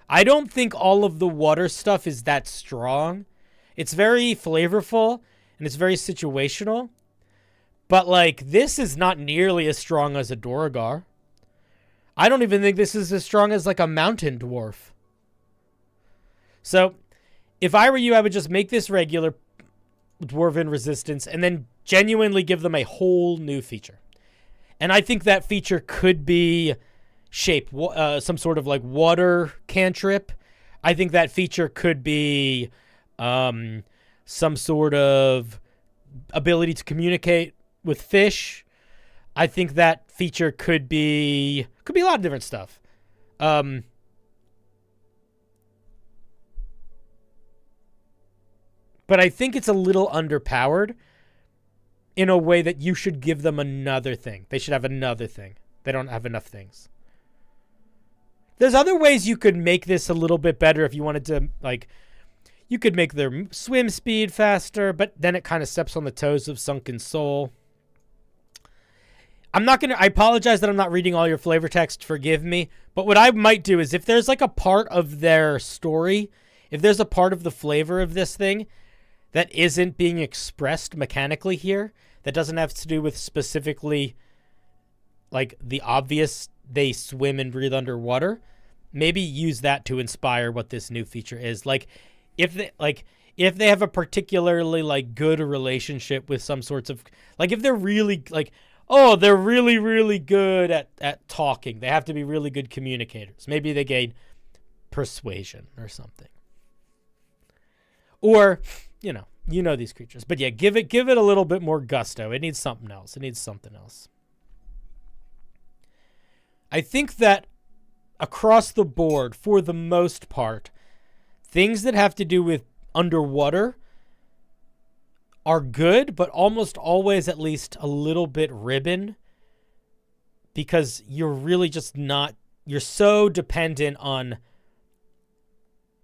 I don't think all of the water stuff is that strong. It's very flavorful and it's very situational. But, like, this is not nearly as strong as a Dorogar. I don't even think this is as strong as, like, a mountain dwarf. So, if I were you, I would just make this regular dwarven resistance and then genuinely give them a whole new feature. And I think that feature could be shape, some sort of like water cantrip. I think that feature could be some sort of ability to communicate with fish. I think that feature could be a lot of different stuff. But I think it's a little underpowered in a way that you should give them another thing. They should have another thing. They don't have enough things. There's other ways you could make this a little bit better if you wanted to, like, you could make their swim speed faster, but then it kind of steps on the toes of Sunken Soul. I apologize that I'm not reading all your flavor text, forgive me, but what I might do is if there's like a part of their story, if there's a part of the flavor of this thing that isn't being expressed mechanically here, that doesn't have to do with specifically like the obvious they swim and breathe underwater, maybe use that to inspire what this new feature is. Like if they have a particularly like good relationship with some sorts of, like if they're really like, oh, they're really, really good at talking. They have to be really good communicators. Maybe they gain persuasion or something. Or, you know these creatures. But yeah, give it a little bit more gusto. It needs something else. I think that across the board, for the most part, things that have to do with underwater are good, but almost always at least a little bit ribbon, because you're really just not, you're so dependent on,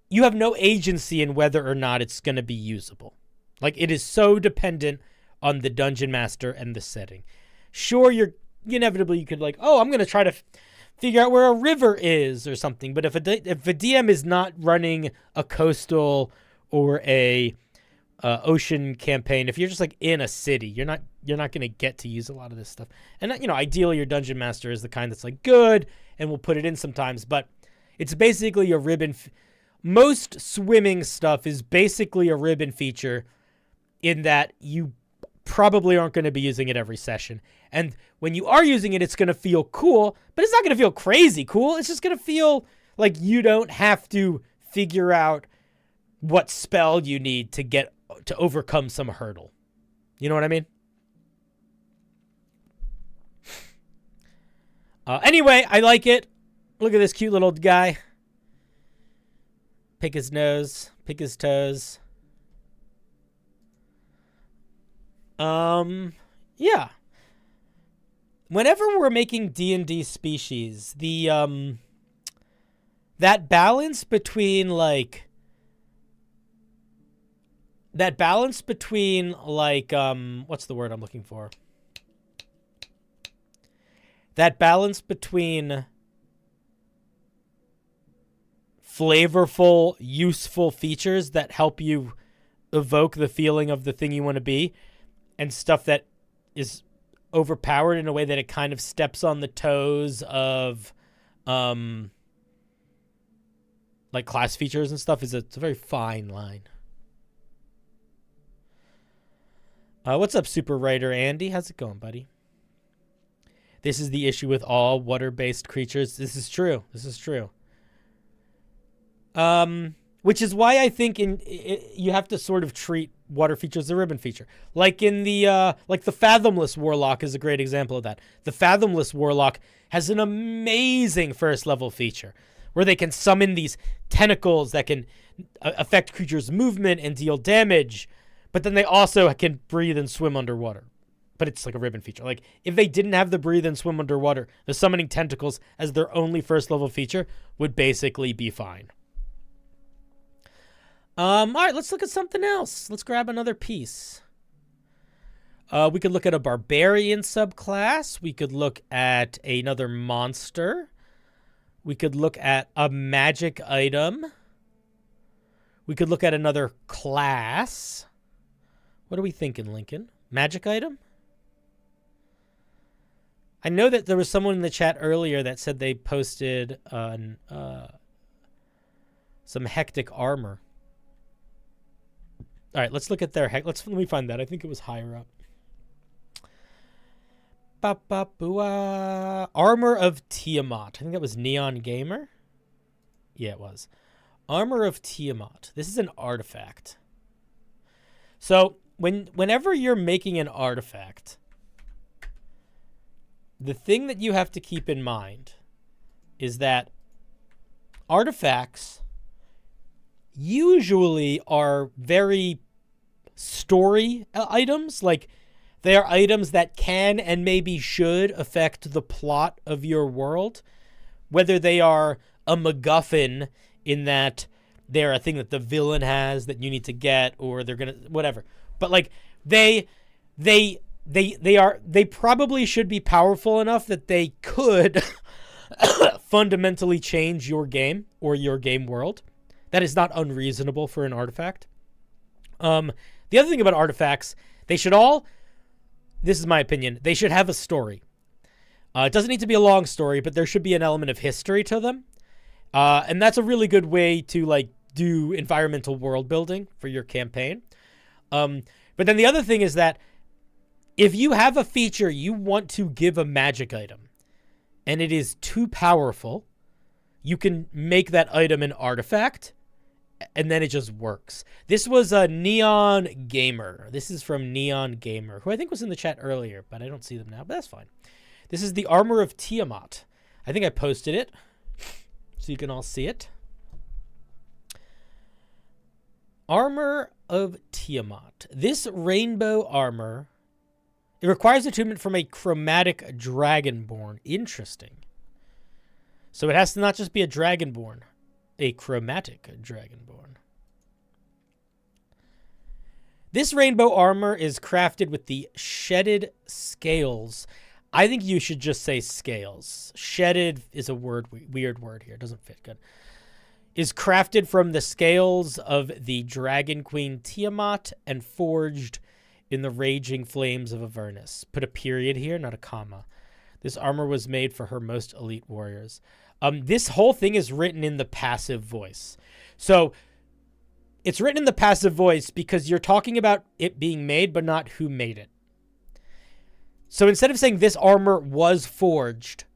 you have no agency in whether or not it's going to be usable. Like, it is so dependent on the dungeon master and the setting. Sure, you could like, oh, I'm going to try to figure out where a river is or something. But if a DM is not running a coastal or a ocean campaign, if you're just like in a city, you're not going to get to use a lot of this stuff. And ideally your dungeon master is the kind that's like good and will put it in sometimes, but it's basically a ribbon. Most swimming stuff is basically a ribbon feature in that you probably aren't going to be using it every session. And when you are using it, it's going to feel cool, but it's not going to feel crazy cool. It's just going to feel like you don't have to figure out what spell you need to overcome some hurdle. You know what I mean? Anyway, I like it. Look at this cute little guy. Pick his nose, pick his toes. Yeah. Whenever we're making D&D species, the that balance between what's the word I'm looking for? That balance between flavorful, useful features that help you evoke the feeling of the thing you want to be, and stuff that is overpowered in a way that it kind of steps on the toes of like class features and stuff, it's a very fine line. What's up, super writer Andy? How's it going, buddy? This is the issue with all water-based creatures. This is true. Which is why I think you have to sort of treat water features as a ribbon feature. Like in the Fathomless Warlock is a great example of that. The Fathomless Warlock has an amazing first level feature where they can summon these tentacles that can affect creatures' movement and deal damage, but then they also can breathe and swim underwater. But it's like a ribbon feature. Like, if they didn't have the breathe and swim underwater, the summoning tentacles as their only first level feature would basically be fine. All right, let's look at something else. Let's grab another piece. We could look at a barbarian subclass. We could look at another monster. We could look at a magic item. We could look at another class. What are we thinking, Lincoln? Magic item? I know that there was someone in the chat earlier that said they posted some hectic armor. All right, let's look at their let me find that. I think it was higher up. Armor of Tiamat. I think that was Neon Gamer. Yeah, it was. Armor of Tiamat. This is an artifact. So whenever you're making an artifact, the thing that you have to keep in mind is that artifacts usually are very story items. Like, they are items that can and maybe should affect the plot of your world. Whether they are a MacGuffin in that they're a thing that the villain has that you need to get, or they're gonna whatever. But like they probably should be powerful enough that they could fundamentally change your game or your game world. That is not unreasonable for an artifact. The other thing about artifacts, they should all, this is my opinion, they should have a story. It doesn't need to be a long story, but there should be an element of history to them. And that's a really good way to like do environmental world building for your campaign. But then the other thing is that if you have a feature you want to give a magic item and it is too powerful, you can make that item an artifact and then it just works. This was a Neon Gamer. This is from Neon Gamer, who I think was in the chat earlier, but I don't see them now, but that's fine. This is the Armor of Tiamat. I think I posted it so you can all see it. Armor of Tiamat. This rainbow armor, it requires attunement from a chromatic dragonborn. Interesting. So it has to not just be a dragonborn, a chromatic dragonborn. This rainbow armor is crafted with the shedded scales. I think you should just say scales. Shedded is a weird word here. It doesn't fit good. Is crafted from the scales of the Dragon Queen Tiamat and forged in the raging flames of Avernus. Put a period here, not a comma. This armor was made for her most elite warriors. This whole thing is written in the passive voice. So it's written in the passive voice because you're talking about it being made, but not who made it. So instead of saying this armor was forged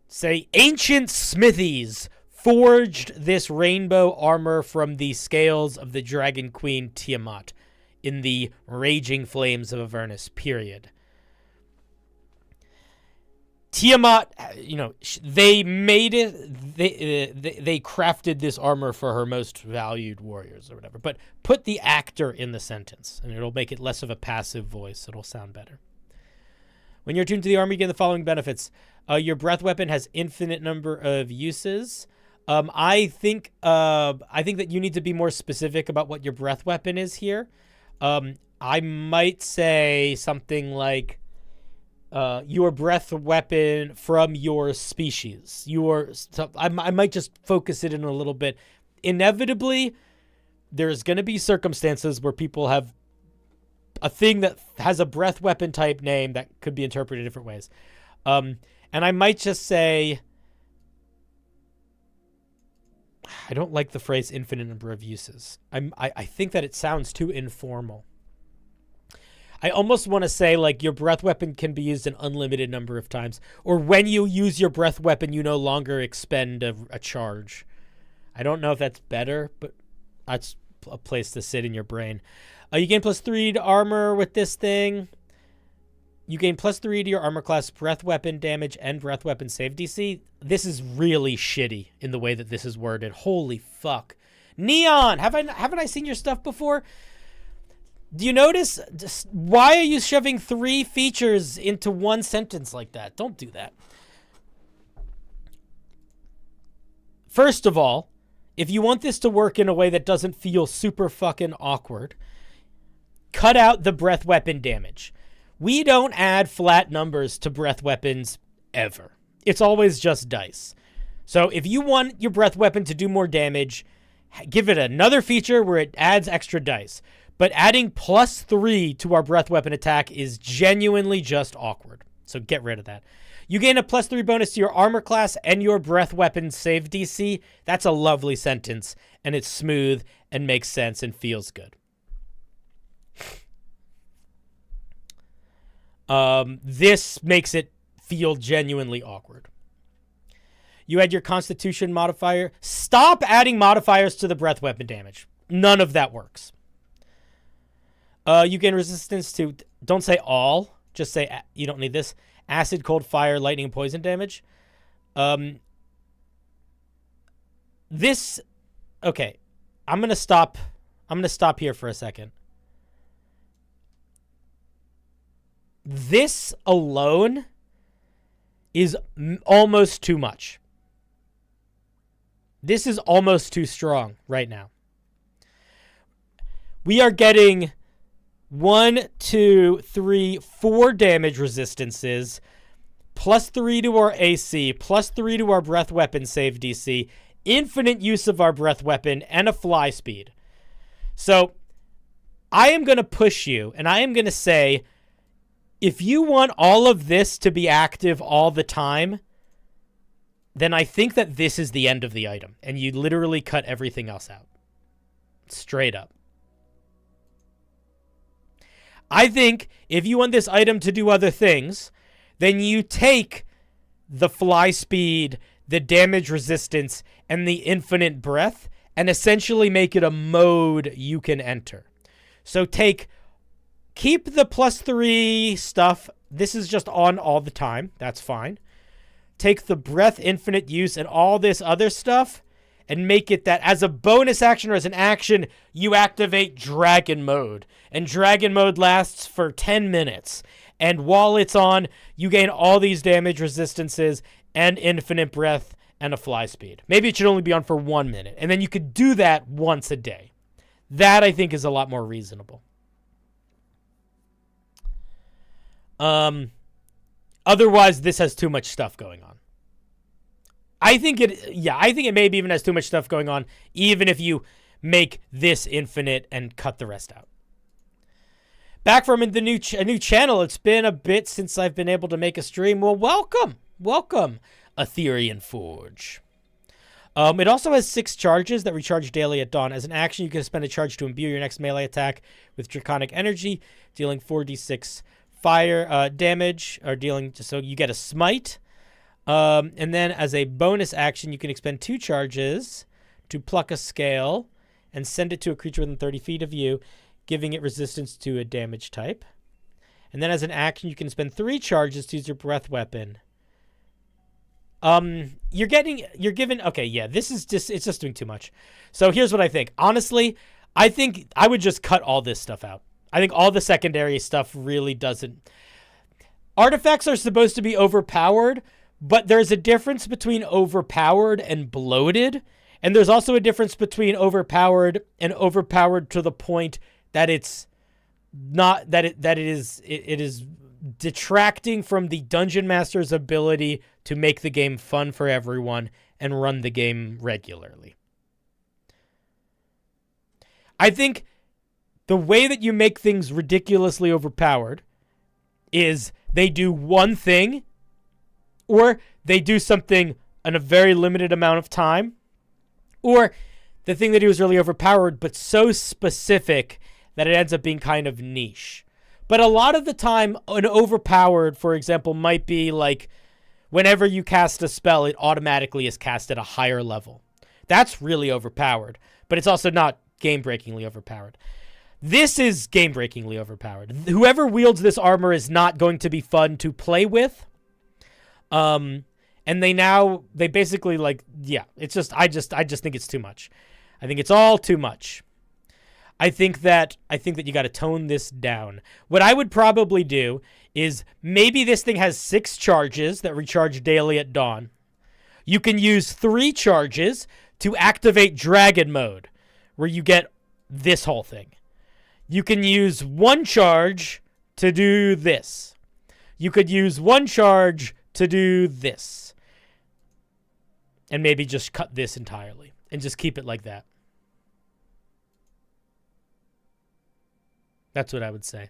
say ancient smithies forged this rainbow armor from the scales of the Dragon Queen Tiamat in the raging flames of Avernus period. Tiamat, they made it, they crafted this armor for her most valued warriors or whatever, but put the actor in the sentence and it'll make it less of a passive voice. It'll sound better. When you're attuned to the armor, you gain the following benefits. Your breath weapon has infinite number of uses. I think that you need to be more specific about what your breath weapon is here. I might say something like your breath weapon from your species. I might just focus it in a little bit. Inevitably, there's going to be circumstances where people have a thing that has a breath weapon type name that could be interpreted different ways. And I might just say, I don't like the phrase infinite number of uses. I think that it sounds too informal. I almost want to say like your breath weapon can be used an unlimited number of times, or when you use your breath weapon, you no longer expend a charge. I don't know if that's better, but that's a place to sit in your brain. You gain +3 to armor with this thing. You gain +3 to your armor class, breath weapon damage, and breath weapon save DC. This is really shitty in the way that this is worded. Holy fuck. Neon, haven't I seen your stuff before? Do you notice? Why are you shoving 3 features into one sentence like that? Don't do that. First of all, if you want this to work in a way that doesn't feel super fucking awkward, cut out the breath weapon damage. We don't add flat numbers to breath weapons ever. It's always just dice. So if you want your breath weapon to do more damage, give it another feature where it adds extra dice. But adding +3 to our breath weapon attack is genuinely just awkward. So get rid of that. You gain a +3 bonus to your armor class and your breath weapon save DC. That's a lovely sentence, and it's smooth and makes sense and feels good. This makes it feel genuinely awkward. You add your constitution modifier. Stop adding modifiers to the breath weapon damage. None of that works. You gain resistance to, don't say all, just say, you don't need this, acid, cold, fire, lightning, and poison damage. Okay, I'm going to stop here for a second. This alone is almost too much. This is almost too strong right now. We are getting 1, 2, 3, 4 damage resistances, +3 to our AC, +3 to our breath weapon save DC, infinite use of our breath weapon, and a fly speed. So I am going to push you, and I am going to say, if you want all of this to be active all the time, then I think that this is the end of the item, and you literally cut everything else out. Straight up. I think if you want this item to do other things, then you take the fly speed, the damage resistance, and the infinite breath, and essentially make it a mode you can enter. So keep the +3 stuff. This is just on all the time. That's fine. Take the breath, infinite use, and all this other stuff, and make it that as a bonus action or as an action, you activate Dragon Mode. And Dragon Mode lasts for 10 minutes. And while it's on, you gain all these damage resistances and infinite breath and a fly speed. Maybe it should only be on for 1 minute. And then you could do that once a day. That, I think, is a lot more reasonable. Otherwise, this has too much stuff going on. I think it maybe even has too much stuff going on, even if you make this infinite and cut the rest out. Back from a new channel. It's been a bit since I've been able to make a stream. Well, welcome, Etherean Forge. It also has 6 charges that recharge daily at dawn. As an action, you can spend a charge to imbue your next melee attack with draconic energy, dealing 4d6 fire damage, or dealing, so you get a smite. And then as a bonus action, you can expend 2 charges to pluck a scale and send it to a creature within 30 feet of you, giving it resistance to a damage type. And then as an action, you can spend 3 charges to use your breath weapon. You're given, okay, yeah, this is just, it's just doing too much. So here's what I think. Honestly, I think I would just cut all this stuff out. I think all the secondary stuff really doesn't. Artifacts are supposed to be overpowered, but there's a difference between overpowered and bloated. And there's also a difference between overpowered and overpowered to the point that it's not, that it is detracting from the dungeon master's ability to make the game fun for everyone and run the game regularly. I think the way that you make things ridiculously overpowered is they do one thing, or they do something in a very limited amount of time, or the thing they do is really overpowered but so specific that it ends up being kind of niche. But a lot of the time, an overpowered, for example, might be like whenever you cast a spell, it automatically is cast at a higher level. That's really overpowered, but it's also not game-breakingly overpowered. This is game-breakingly overpowered. Whoever wields this armor is not going to be fun to play with. And they basically like, yeah, it's just, I just think it's too much. I think it's all too much. I think that you got to tone this down. What I would probably do is maybe this thing has 6 charges that recharge daily at dawn. You can use 3 charges to activate dragon mode, where you get this whole thing. You can use 1 charge to do this. You could use 1 charge to do this. And maybe just cut this entirely and just keep it like that. That's what I would say.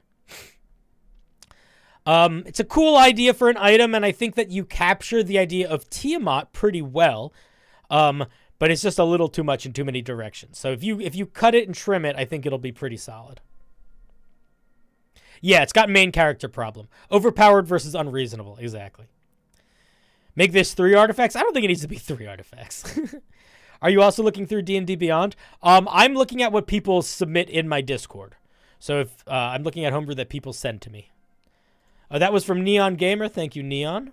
It's a cool idea for an item, and I think that you capture the idea of Tiamat pretty well. But it's just a little too much in too many directions. So if you cut it and trim it, I think it'll be pretty solid. Yeah, it's got main character problem. Overpowered versus unreasonable. Exactly. Make this 3 artifacts? I don't think it needs to be 3 artifacts. Are you also looking through D&D Beyond? I'm looking at what people submit in my Discord. So if I'm looking at Homebrew that people send to me. That was from Neon Gamer. Thank you, Neon.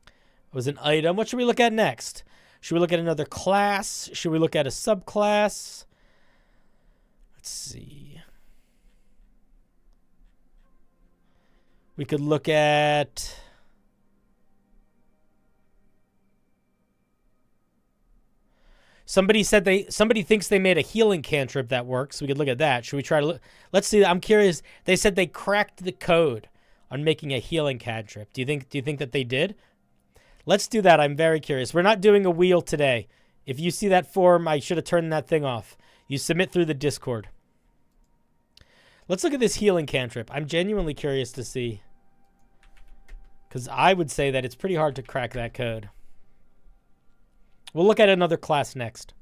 It was an item. What should we look at next? Should we look at another class? Should we look at a subclass? Let's see. We could look at... Somebody thinks they made a healing cantrip that works. We could look at that. Should we try to look? Let's see. I'm curious. They said they cracked the code on making a healing cantrip. Do you think that they did? Let's do that. I'm very curious. We're not doing a wheel today. If you see that form, I should have turned that thing off. You submit through the Discord. Let's look at this healing cantrip. I'm genuinely curious to see. Because I would say that it's pretty hard to crack that code. We'll look at another class next.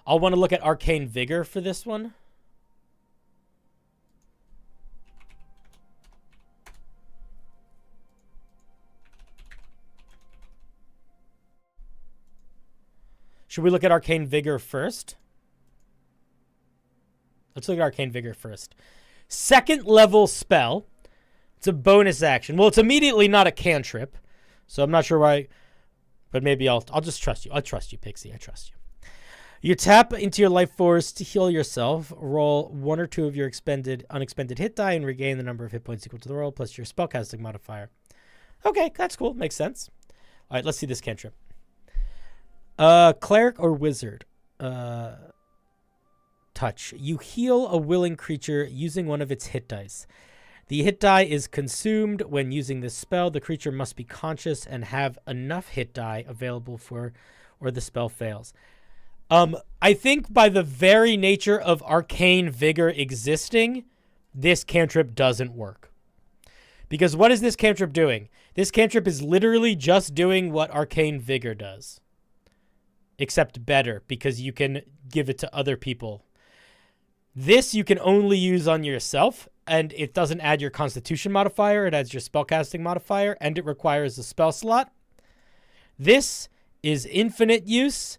I'll want to look at Arcane Vigor for this one. Should we look at Arcane Vigor first? Let's look at Arcane Vigor first. 2nd level spell. It's a bonus action. Well, it's immediately not a cantrip. So I'm not sure why, but maybe I'll just trust you. I trust you, Pixie. I trust you. You tap into your life force to heal yourself. Roll 1 or 2 of your unexpended hit die and regain the number of hit points equal to the roll plus your spellcasting modifier. Okay, that's cool. Makes sense. All right, let's see this cantrip. Cleric or wizard. Touch. You heal a willing creature using one of its hit dice. The hit die is consumed when using this spell. The creature must be conscious and have enough hit die available or the spell fails. I think by the very nature of Arcane Vigor existing, this cantrip doesn't work. Because what is this cantrip doing? This cantrip is literally just doing what Arcane Vigor does. Except better, because you can give it to other people. This you can only use on yourself, and it doesn't add your Constitution modifier. It adds your Spellcasting modifier, and it requires a spell slot. This is infinite use,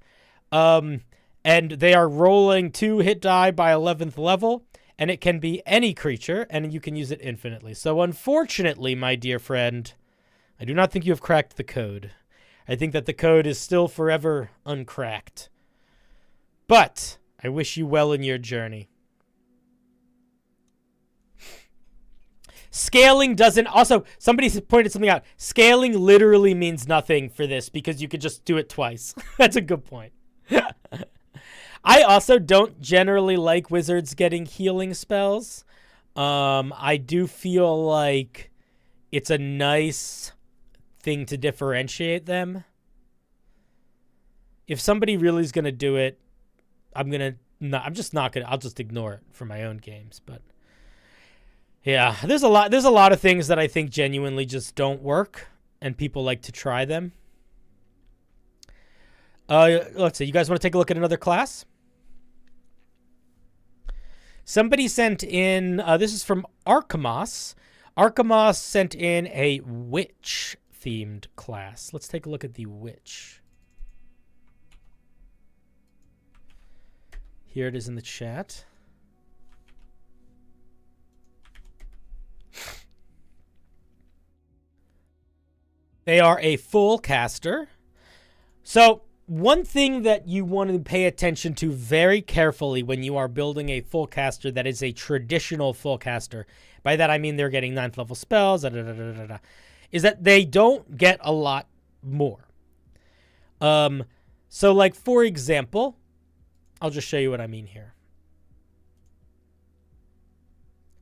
and they are rolling 2 hit die by 11th level, and it can be any creature, and you can use it infinitely. So unfortunately, my dear friend, I do not think you have cracked the code. I think that the code is still forever uncracked. But I wish you well in your journey. Scaling doesn't... Also, somebody pointed something out. Scaling literally means nothing for this because you could just do it twice. That's a good point. I also don't generally like wizards getting healing spells. I do feel like it's a nice thing to differentiate them. If somebody really is going to do it, I'll just ignore it for my own games, but yeah, there's a lot of things that I think genuinely just don't work and people like to try them. Let's see. You guys want to take a look at another class? Somebody sent in, this is from Arkamos. Arkamos sent in a witch-themed class. Let's take a look at the witch. Here it is in the chat. They are a full caster. So one thing that you want to pay attention to very carefully when you are building a full caster that is a traditional full caster, by that I mean they're getting 9th level spells, is that they don't get a lot more. So like, for example, I'll just show you what I mean here.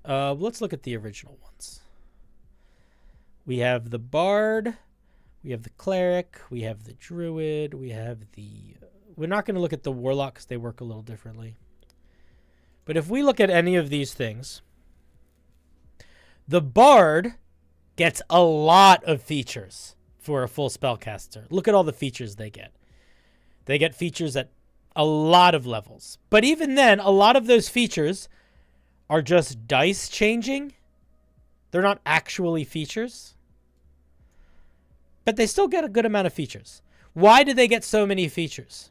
Let's look at the original ones. We have the Bard, we have the Cleric, we have the Druid, we have the... We're not going to look at the Warlock because they work a little differently. But if we look at any of these things, the Bard gets a lot of features for a full spellcaster. Look at all the features they get. They get features at a lot of levels. But even then, a lot of those features are just dice changing. They're not actually features. But they still get a good amount of features. Why do they get so many features?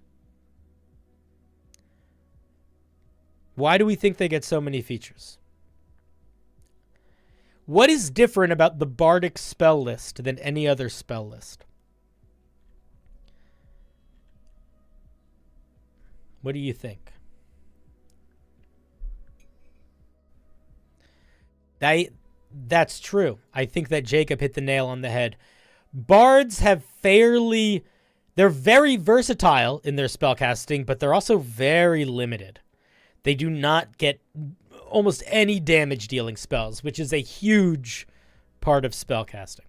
Why do we think they get so many features? What is different about the Bardic spell list than any other spell list? What do you think? That's true. I think that Jacob hit the nail on the head. Bards have they're very versatile in their spellcasting, but they're also very limited. They do not get almost any damage dealing spells, which is a huge part of spellcasting.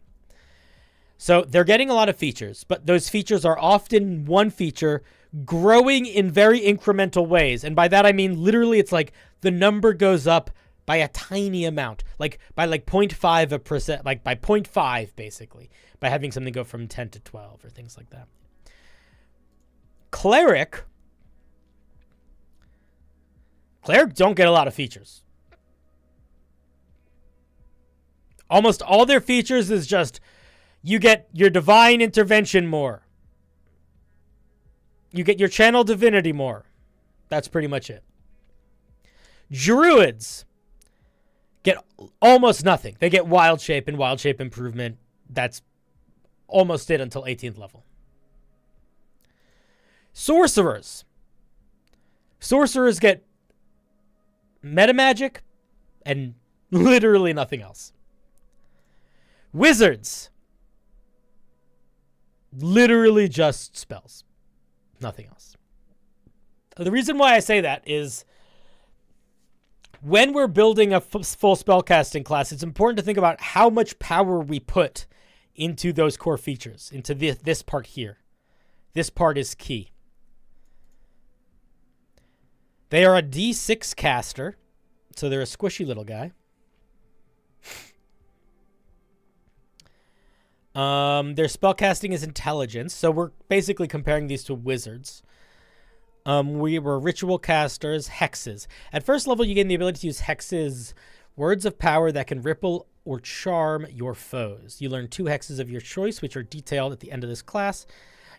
So they're getting a lot of features, but those features are often one feature growing in very incremental ways. And by that, I mean, literally, it's like the number goes up by a tiny amount, like by like 0.5%, like by 0.5, basically, by having something go from 10 to 12 or things like that. Cleric don't get a lot of features. Almost all their features is just, you get your divine intervention more. You get your channel divinity more. That's pretty much it. Druids get almost nothing. They get wild shape and wild shape improvement. That's almost it until 18th level. Sorcerers get meta magic and literally nothing else. Wizards, literally just spells, nothing else. The reason why I say that is when we're building a full spellcasting class, it's important to think about how much power we put into those core features, into this part here. This part is key. They are a D6 caster, so they're a squishy little guy. Their spellcasting is intelligence, so we're basically comparing these to wizards. We were ritual casters, hexes. At first level, you gain the ability to use hexes, words of power that can ripple or charm your foes. You learn 2 hexes of your choice, which are detailed at the end of this class.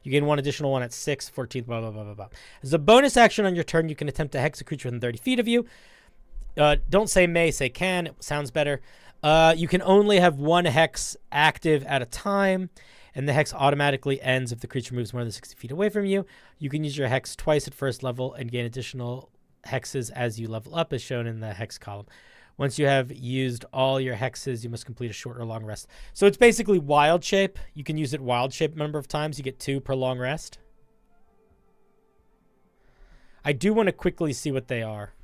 You gain 1 additional one at 6, 14, blah, blah, blah, blah, blah. As a bonus action on your turn, you can attempt to hex a creature within 30 feet of you. Don't say may, say can. It sounds better. You can only have 1 hex active at a time, and the hex automatically ends if the creature moves more than 60 feet away from you. You can use your hex twice at first level and gain additional hexes as you level up, as shown in the hex column. Once you have used all your hexes, you must complete a short or long rest. So it's basically wild shape. You can use it wild shape a number of times. You get 2 per long rest. I do want to quickly see what they are.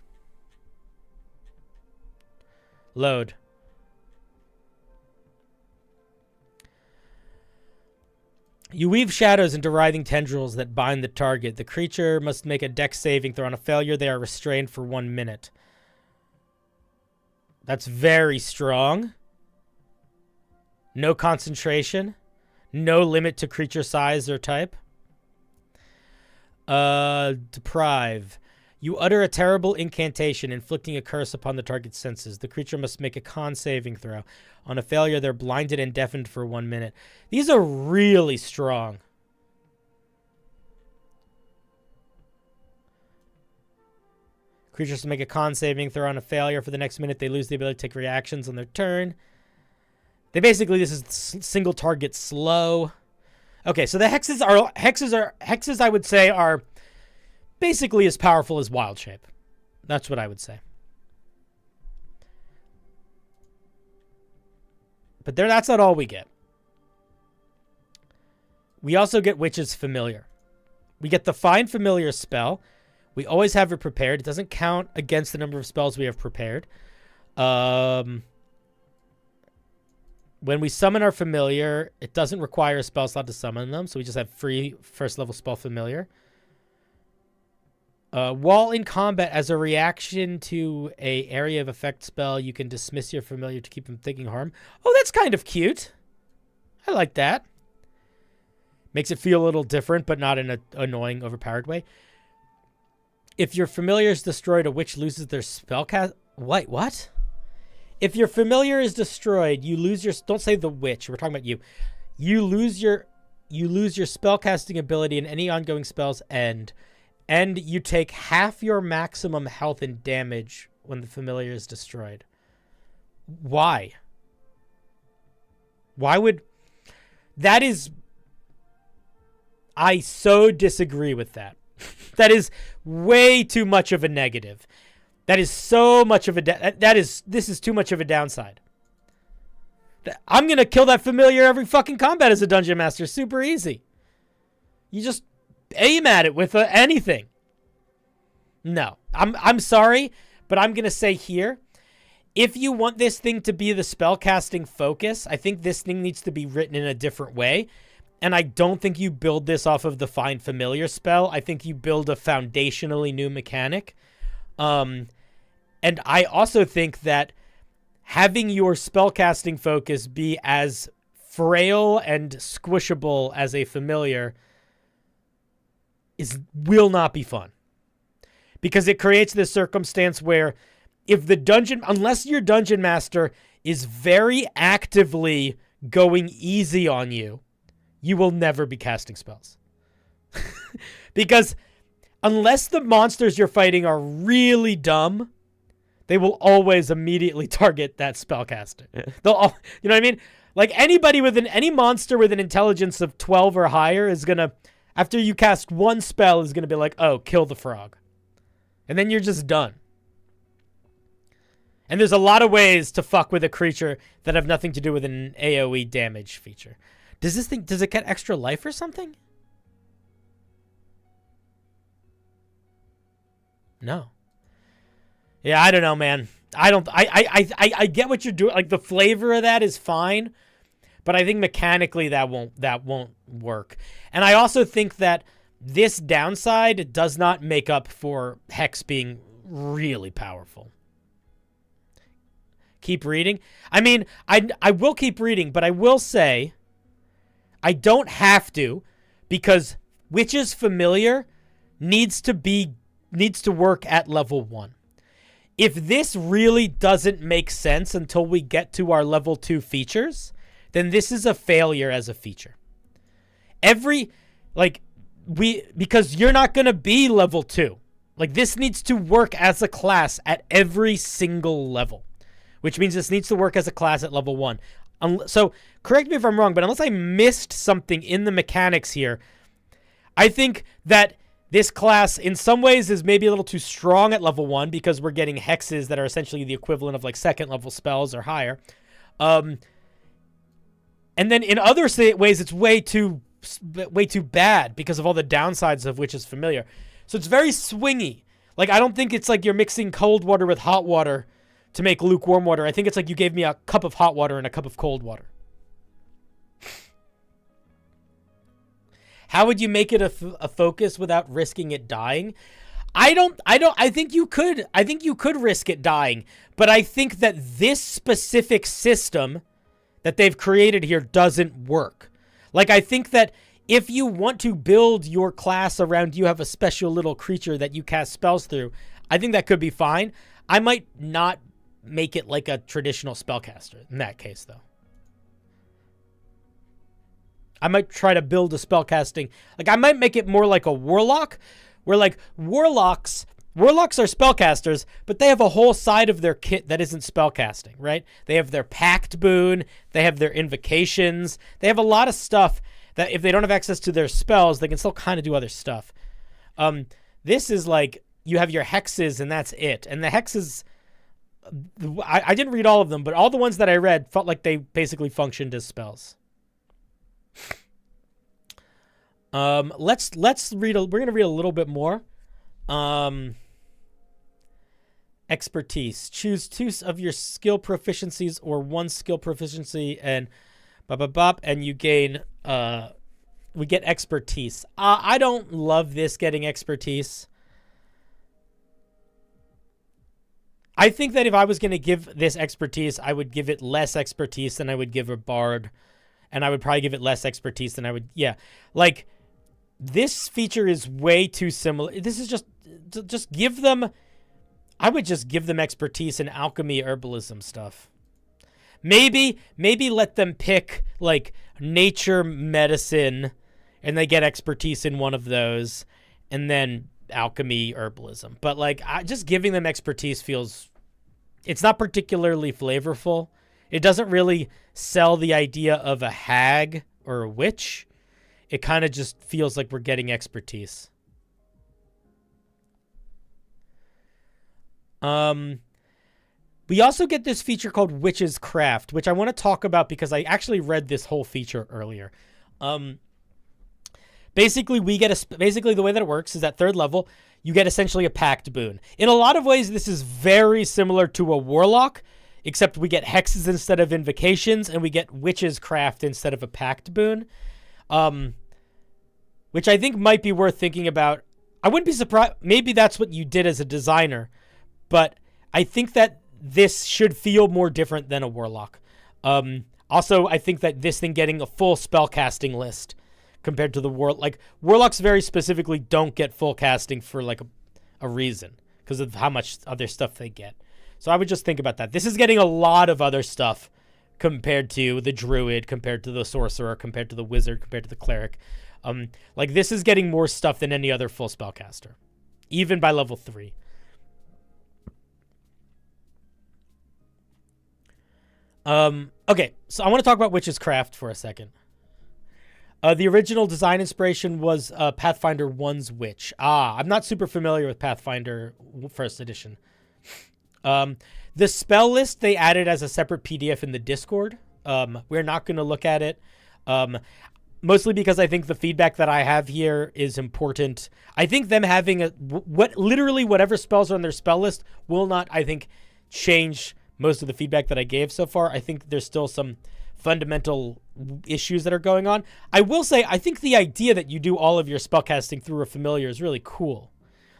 Load. You weave shadows into writhing tendrils that bind the target. The creature must make a dex saving throw. On a failure, they are restrained for 1 minute. That's very strong. No concentration. No limit to creature size or type. Deprive. You utter a terrible incantation, inflicting a curse upon the target's senses. The creature must make a con saving throw. On a failure, they're blinded and deafened for 1 minute. These are really strong. Creatures to make a con saving throw. On a failure, for the next minute, they lose the ability to take reactions on their turn. They basically, this is single target slow. Okay, so the hexes I would say are basically as powerful as wild shape. That's what I would say. But that's not all we get. We also get Witch's Familiar. We get the Find Familiar spell. We always have it prepared. It doesn't count against the number of spells we have prepared. When we summon our familiar, it doesn't require a spell slot to summon them, so we just have free first level spell familiar. While in combat, as a reaction to a area of effect spell, you can dismiss your familiar to keep them taking harm. Oh, that's kind of cute. I like that. Makes it feel a little different, but not in an annoying, overpowered way. If your familiar is destroyed, a witch loses their spellcast. Wait, what? If your familiar is destroyed, you lose your. Don't say the witch. We're talking about you. You lose your spellcasting ability, and any ongoing spells end. And you take half your maximum health and damage when the familiar is destroyed. Why? Why would... That is... I so disagree with that. That is way too much of a negative. That is so much of a... This is too much of a downside. I'm going to kill that familiar every fucking combat as a dungeon master. Super easy. You just... aim at it with anything. No, I'm sorry, but I'm gonna say here, if you want this thing to be the spellcasting focus, I think this thing needs to be written in a different way. And I don't think you build this off of the Find Familiar spell. I think you build a foundationally new mechanic. And I also think that having your spellcasting focus be as frail and squishable as a familiar will not be fun, because it creates this circumstance where if the dungeon, unless your dungeon master is very actively going easy on you, you will never be casting spells. Because unless the monsters you're fighting are really dumb, they will always immediately target that spellcaster. They'll all, you know what I mean? Like any monster with an intelligence of 12 or higher is gonna, after you cast one spell, is going to be like, oh, kill the frog. And then you're just done. And there's a lot of ways to fuck with a creature that have nothing to do with an AoE damage feature. Does it get extra life or something? No. Yeah, I don't know, man. I get what you're doing. Like, the flavor of that is fine. But I think mechanically that won't work. And I also think that this downside does not make up for Hex being really powerful. Keep reading. I mean, I will keep reading, but I will say I don't have to, because Witch's Familiar needs to work at level 1. If this really doesn't make sense until we get to our level 2 features, then this is a failure as a feature. Because you're not going to be level 2. Like, this needs to work as a class at every single level, which means this needs to work as a class at level 1. So, correct me if I'm wrong, but unless I missed something in the mechanics here, I think that this class, in some ways, is maybe a little too strong at level 1 because we're getting hexes that are essentially the equivalent of, like, second-level spells or higher. And then in other ways, it's way too bad because of all the downsides of Witch's Familiar. So it's very swingy. Like, I don't think it's like you're mixing cold water with hot water to make lukewarm water. I think it's like you gave me a cup of hot water and a cup of cold water. How would you make it a focus without risking it dying? I think you could risk it dying, but I think that this specific system that they've created here doesn't work. Like, I think that if you want to build your class around you have a special little creature that you cast spells through, I think that could be fine. I might not make it like a traditional spellcaster in that case, though. I might try to build a spellcasting. Like, I might make it more like a warlock, where, like, warlocks are spellcasters, but they have a whole side of their kit that isn't spellcasting, right? They have their pact boon, they have their invocations, they have a lot of stuff that if they don't have access to their spells, they can still kind of do other stuff. This is like, you have your hexes and that's it. And the hexes, I didn't read all of them, but all the ones that I read felt like they basically functioned as spells. Let's read. We're gonna read a little bit more. Expertise. Choose 2 of your skill proficiencies or 1 skill proficiency, and and you gain. We get expertise. I don't love this getting expertise. I think that if I was gonna give this expertise, I would give it less expertise than I would give a bard. And I would probably give it less expertise than I would. Yeah. Like, this feature is way too similar. This is just give them. I would just give them expertise in alchemy, herbalism stuff. Maybe let them pick, like, nature medicine, and they get expertise in one of those, and then alchemy, herbalism. But, like, just giving them expertise feels. It's not particularly flavorful. It doesn't really sell the idea of a hag or a witch. It kind of just feels like we're getting expertise. We also get this feature called Witch's Craft, which I want to talk about because I actually read this whole feature earlier. Basically, basically the way that it works is at 3rd level, you get essentially a pact boon. In a lot of ways, this is very similar to a warlock, except we get hexes instead of invocations, and we get Witch's Craft instead of a pact boon, which I think might be worth thinking about. I wouldn't be surprised. Maybe that's what you did as a designer, but I think that this should feel more different than a warlock. Also, I think that this thing getting a full spellcasting list compared to the warlocks very specifically don't get full casting for like a reason because of how much other stuff they get. So I would just think about that. This is getting a lot of other stuff compared to the druid, compared to the sorcerer, compared to the wizard, compared to the cleric. Like, this is getting more stuff than any other full spellcaster, even by level 3. Okay, so I want to talk about Witch's Craft for a second. The original design inspiration was Pathfinder 1's Witch. I'm not super familiar with Pathfinder 1st edition. The spell list they added as a separate PDF in the Discord. We're not going to look at it. Mostly because I think the feedback that I have here is important. I think them having literally whatever spells are on their spell list will not, I think, change most of the feedback that I gave so far. I think there's still some fundamental issues that are going on. I will say, I think the idea that you do all of your spellcasting through a familiar is really cool.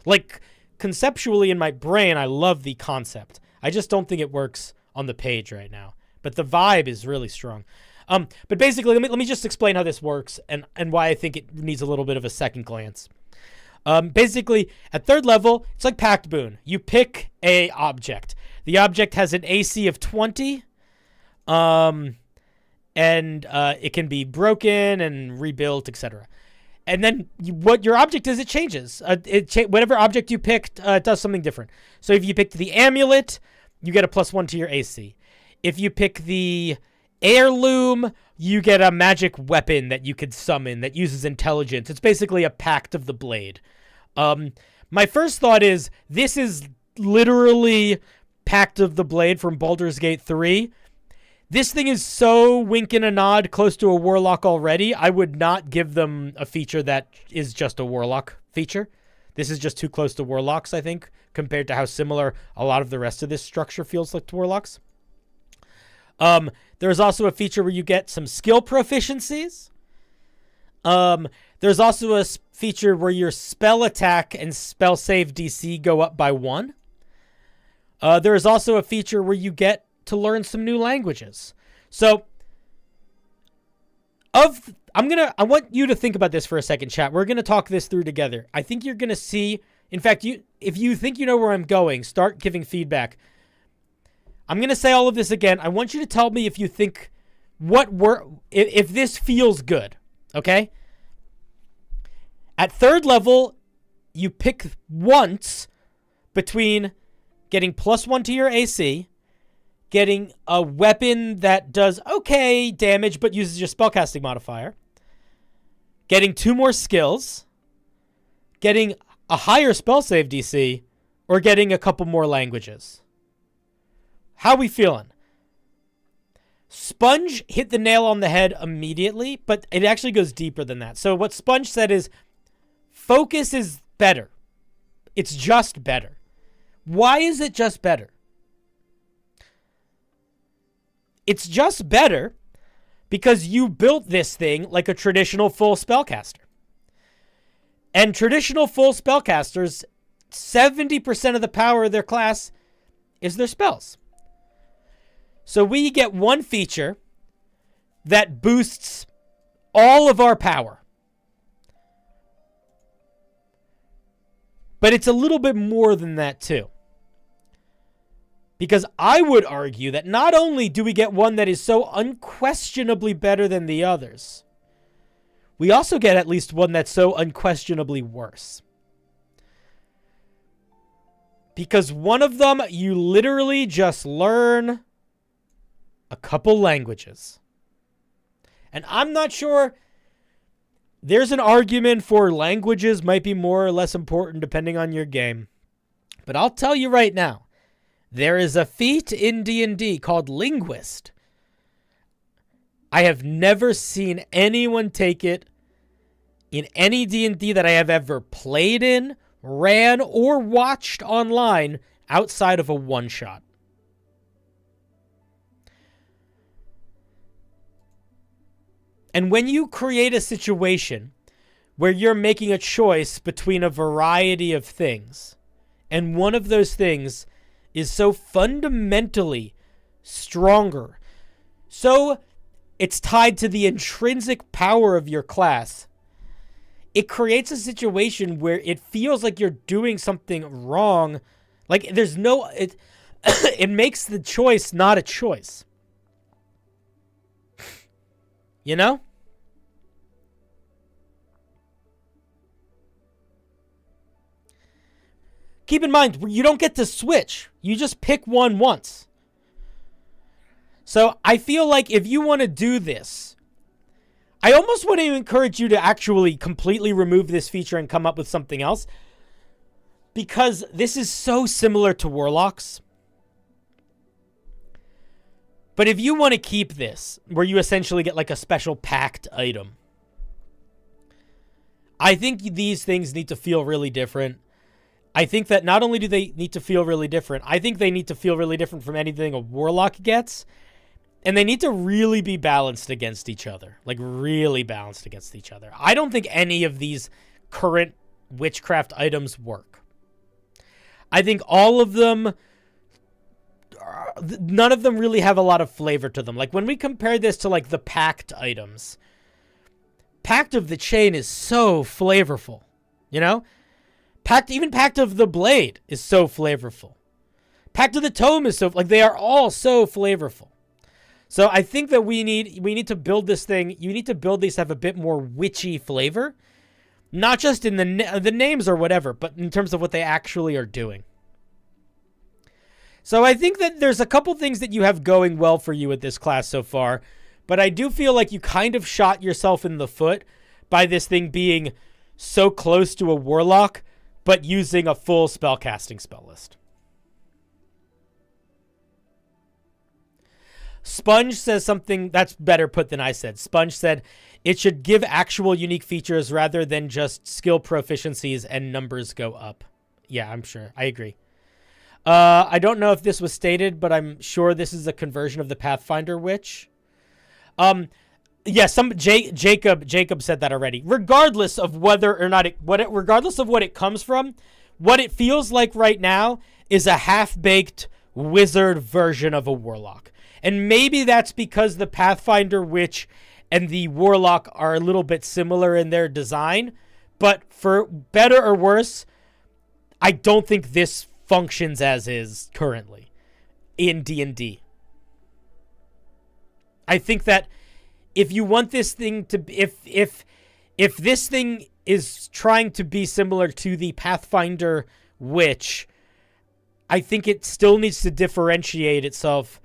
Like, conceptually in my brain, I love the concept. I just don't think it works on the page right now. But the vibe is really strong. But basically, let me just explain how this works and why I think it needs a little bit of a second glance. Basically, at third level, it's like Pact Boon. You pick a object. The object has an AC of 20, and it can be broken and rebuilt, etc. And then what your object is, it changes. Whatever object you picked does something different. So if you picked the amulet, you get a +1 to your AC. If you pick the heirloom, you get a magic weapon that you could summon that uses intelligence. It's basically a Pact of the Blade. My first thought is, this is literally Pact of the Blade from Baldur's Gate 3. This thing is so wink and a nod close to a warlock already, I would not give them a feature that is just a warlock feature. This is just too close to warlocks, I think, compared to how similar a lot of the rest of this structure feels like to warlocks. There's also a feature where you get some skill proficiencies. There's also a feature where your spell attack and spell save DC go up by 1. There is also a feature where you get to learn some new languages. So, I want you to think about this for a second, chat. We're going to talk this through together. I think you're going to see, in fact, if you think you know where I'm going, start giving feedback. I'm going to say all of this again. I want you to tell me if you think if this feels good, okay? At third level, you pick once between getting +1 to your AC, getting a weapon that does okay damage but uses your spellcasting modifier, getting 2 more skills, getting a higher spell save DC, or getting a couple more languages. How we feeling? Sponge hit the nail on the head immediately, but it actually goes deeper than that. So what Sponge said is, focus is better. It's just better. Why is it just better? It's just better because you built this thing like a traditional full spellcaster. And traditional full spellcasters, 70% of the power of their class is their spells. So we get one feature that boosts all of our power. But it's a little bit more than that too. Because I would argue that not only do we get one that is so unquestionably better than the others, we also get at least one that's so unquestionably worse. Because one of them, you literally just learn a couple languages. And I'm not sure, there's an argument for languages might be more or less important depending on your game. But I'll tell you right now, there is a feat in D&D called Linguist. I have never seen anyone take it in any D&D that I have ever played in, ran, or watched online outside of a one-shot. And when you create a situation where you're making a choice between a variety of things, and one of those things is so fundamentally stronger, so it's tied to the intrinsic power of your class, it creates a situation where it feels like you're doing something wrong. Like there's no, it makes the choice not a choice. You know? Keep in mind, you don't get to switch. You just pick one once. So I feel like if you want to do this, I almost want to encourage you to actually completely remove this feature and come up with something else. Because this is so similar to Warlocks. But if you want to keep this, where you essentially get like a special packed item, I think these things need to feel really different. I think that not only do they need to feel really different, I think they need to feel really different from anything a Warlock gets. And they need to really be balanced against each other. Like, really balanced against each other. I don't think any of these current witchcraft items work. I think all of them none of them really have a lot of flavor to them. Like when we compare this to like the pact items, Pact of the Chain is so flavorful, you know? Even Pact of the Blade is so flavorful. Pact of the Tome is so, like, they are all so flavorful. So I think that we need to build this thing. You need to build these to have a bit more witchy flavor, not just in the names or whatever, but in terms of what they actually are doing. So I think that there's a couple things that you have going well for you with this class so far, but I do feel like you kind of shot yourself in the foot by this thing being so close to a warlock, but using a full spellcasting spell list. Sponge says something that's better put than I said. Sponge said, it should give actual unique features rather than just skill proficiencies and numbers go up. Yeah, I'm sure. I agree. I don't know if this was stated, but I'm sure this is a conversion of the Pathfinder Witch. Yeah, Jacob said that already. Regardless of whether or not regardless of what it comes from, what it feels like right now is a half-baked wizard version of a warlock. And maybe that's because the Pathfinder Witch and the warlock are a little bit similar in their design, but for better or worse, I don't think this functions as is currently in D&D. I think that if you want this thing to be, if this thing is trying to be similar to the Pathfinder Witch, I think it still needs to differentiate itself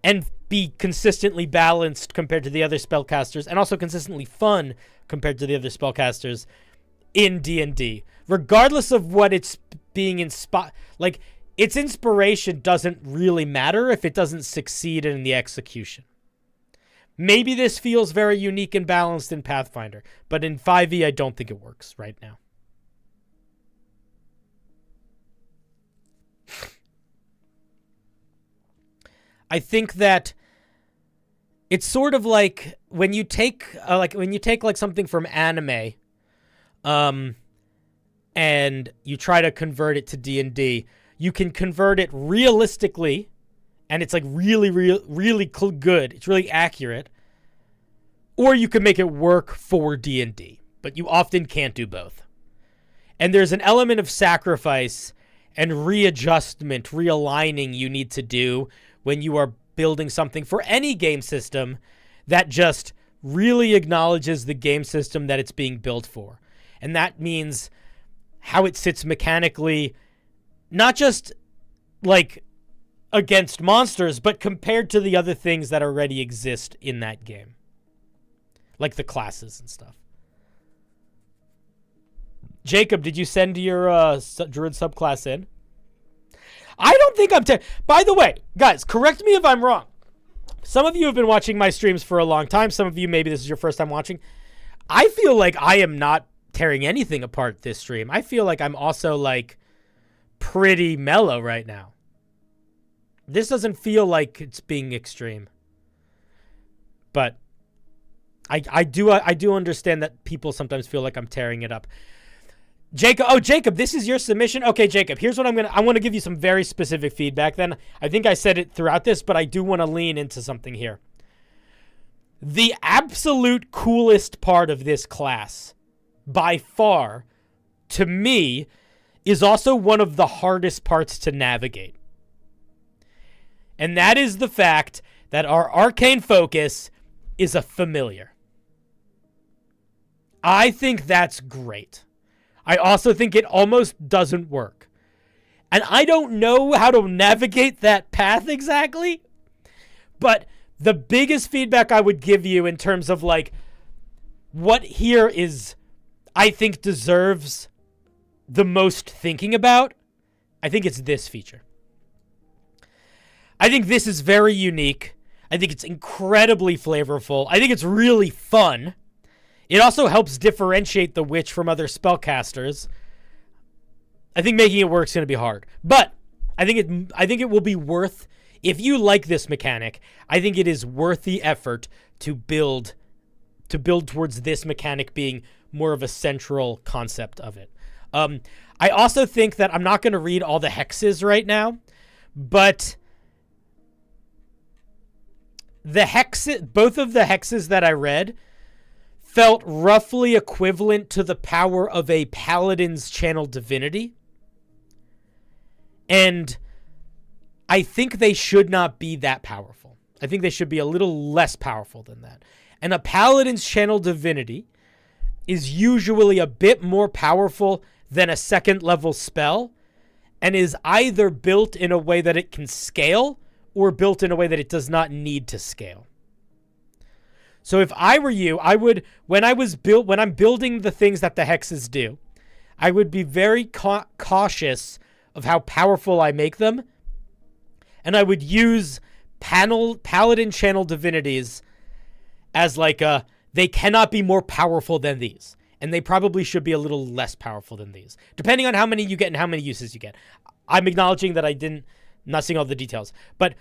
and be consistently balanced compared to the other spellcasters, and also consistently fun compared to the other spellcasters in D&D. Regardless of what it's being inspired, like, its inspiration doesn't really matter if it doesn't succeed in the execution. Maybe this feels very unique and balanced in Pathfinder, but in 5e, I don't think it works right now. I think that it's sort of like when you take something from anime, and you try to convert it to D&D, you can convert it realistically, and it's like really good. It's really accurate. Or you can make it work for D&D, but you often can't do both. And there's an element of sacrifice and readjustment, realigning you need to do when you are building something for any game system that just really acknowledges the game system that it's being built for. And that means how it sits mechanically, not just like against monsters, but compared to the other things that already exist in that game. Like the classes and stuff. Jacob, did you send your druid subclass in? I don't think I'm... By the way, guys, correct me if I'm wrong. Some of you have been watching my streams for a long time. Some of you, maybe this is your first time watching. I feel like I am not tearing anything apart this stream. I feel like I'm also, like, pretty mellow right now. This doesn't feel like it's being extreme. But I do understand that people sometimes feel like I'm tearing it up. Jacob, this is your submission? Okay, Jacob, here's what I want to give you some very specific feedback then. I think I said it throughout this, but I do want to lean into something here. The absolute coolest part of this class, by far, to me, is also one of the hardest parts to navigate. And that is the fact that our arcane focus is a familiar. I think that's great. I also think it almost doesn't work. And I don't know how to navigate that path exactly, but the biggest feedback I would give you in terms of like what here is, I think deserves the most thinking about, I think it's this feature. I think this is very unique. I think it's incredibly flavorful. I think it's really fun. It also helps differentiate the witch from other spellcasters. I think making it work is going to be hard, but I think it will be worth, if you like this mechanic, I think it is worth the effort to build towards this mechanic being more of a central concept of it. I also think that I'm not going to read all the hexes right now, but both of the hexes that I read felt roughly equivalent to the power of a paladin's channel divinity. And I think they should not be that powerful. I think they should be a little less powerful than that. And a paladin's channel divinity is usually a bit more powerful than a second level spell, and is either built in a way that it can scale or built in a way that it does not need to scale. So if I were you, I would, when I'm building the things that the hexes do, I would be very cautious of how powerful I make them, and I would use paladin channel divinities as like they cannot be more powerful than these. And they probably should be a little less powerful than these, depending on how many you get and how many uses you get. I'm acknowledging that not seeing all the details. But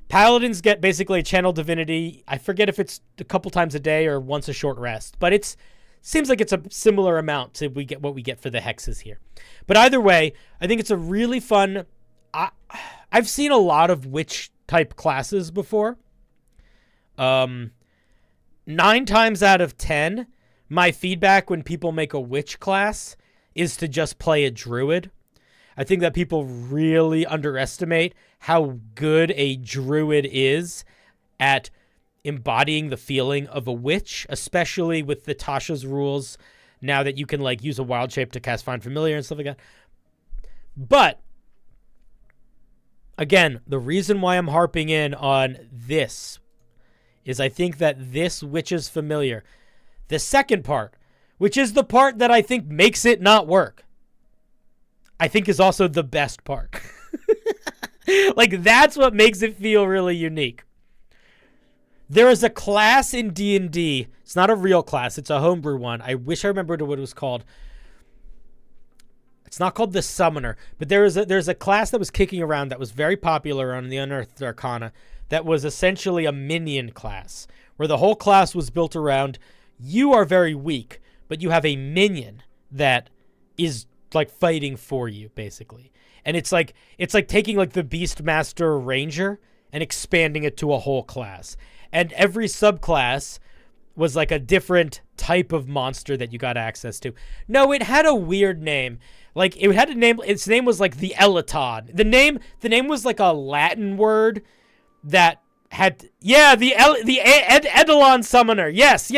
paladins get basically a channel divinity. I forget if it's a couple times a day or once a short rest. But seems like it's a similar amount to what we get for the hexes here. But either way, I think it's a really fun... I've seen a lot of witch-type classes before. 9 times out of 10... my feedback when people make a witch class is to just play a druid. I think that people really underestimate how good a druid is at embodying the feeling of a witch, especially with the Tasha's rules now that you can like use a wild shape to cast Find Familiar and stuff like that. But again, the reason why I'm harping in on this is I think that this Witch's Familiar, the second part, which is the part that I think makes it not work, I think is also the best part. Like, that's what makes it feel really unique. There is a class in D&D. It's not a real class. It's a homebrew one. I wish I remembered what it was called. It's not called the Summoner, but there's a class that was kicking around that was very popular on the Unearthed Arcana that was essentially a minion class, where the whole class was built around... you are very weak, but you have a minion that is like fighting for you, basically. And it's like taking like the Beastmaster Ranger and expanding it to a whole class. And every subclass was like a different type of monster that you got access to. No, it had a weird name. Like it had a name. Its name was like the Elaton. The name was like a Latin word that had the Eidolon Summoner. Yes.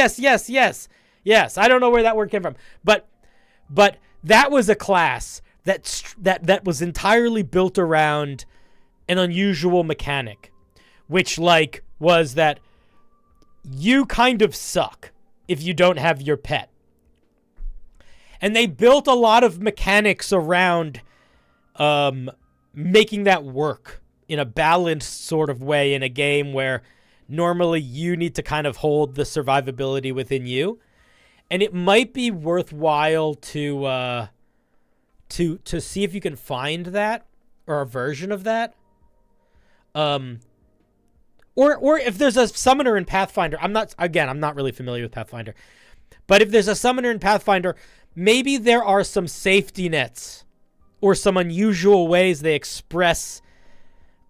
I don't know where that word came from, but that was a class that was entirely built around an unusual mechanic, which like was that you kind of suck if you don't have your pet. And they built a lot of mechanics around making that work in a balanced sort of way in a game where normally you need to kind of hold the survivability within you. And it might be worthwhile to see if you can find that or a version of that. Or if there's a summoner in Pathfinder. I'm not really familiar with Pathfinder. But if there's a summoner in Pathfinder, maybe there are some safety nets or some unusual ways they express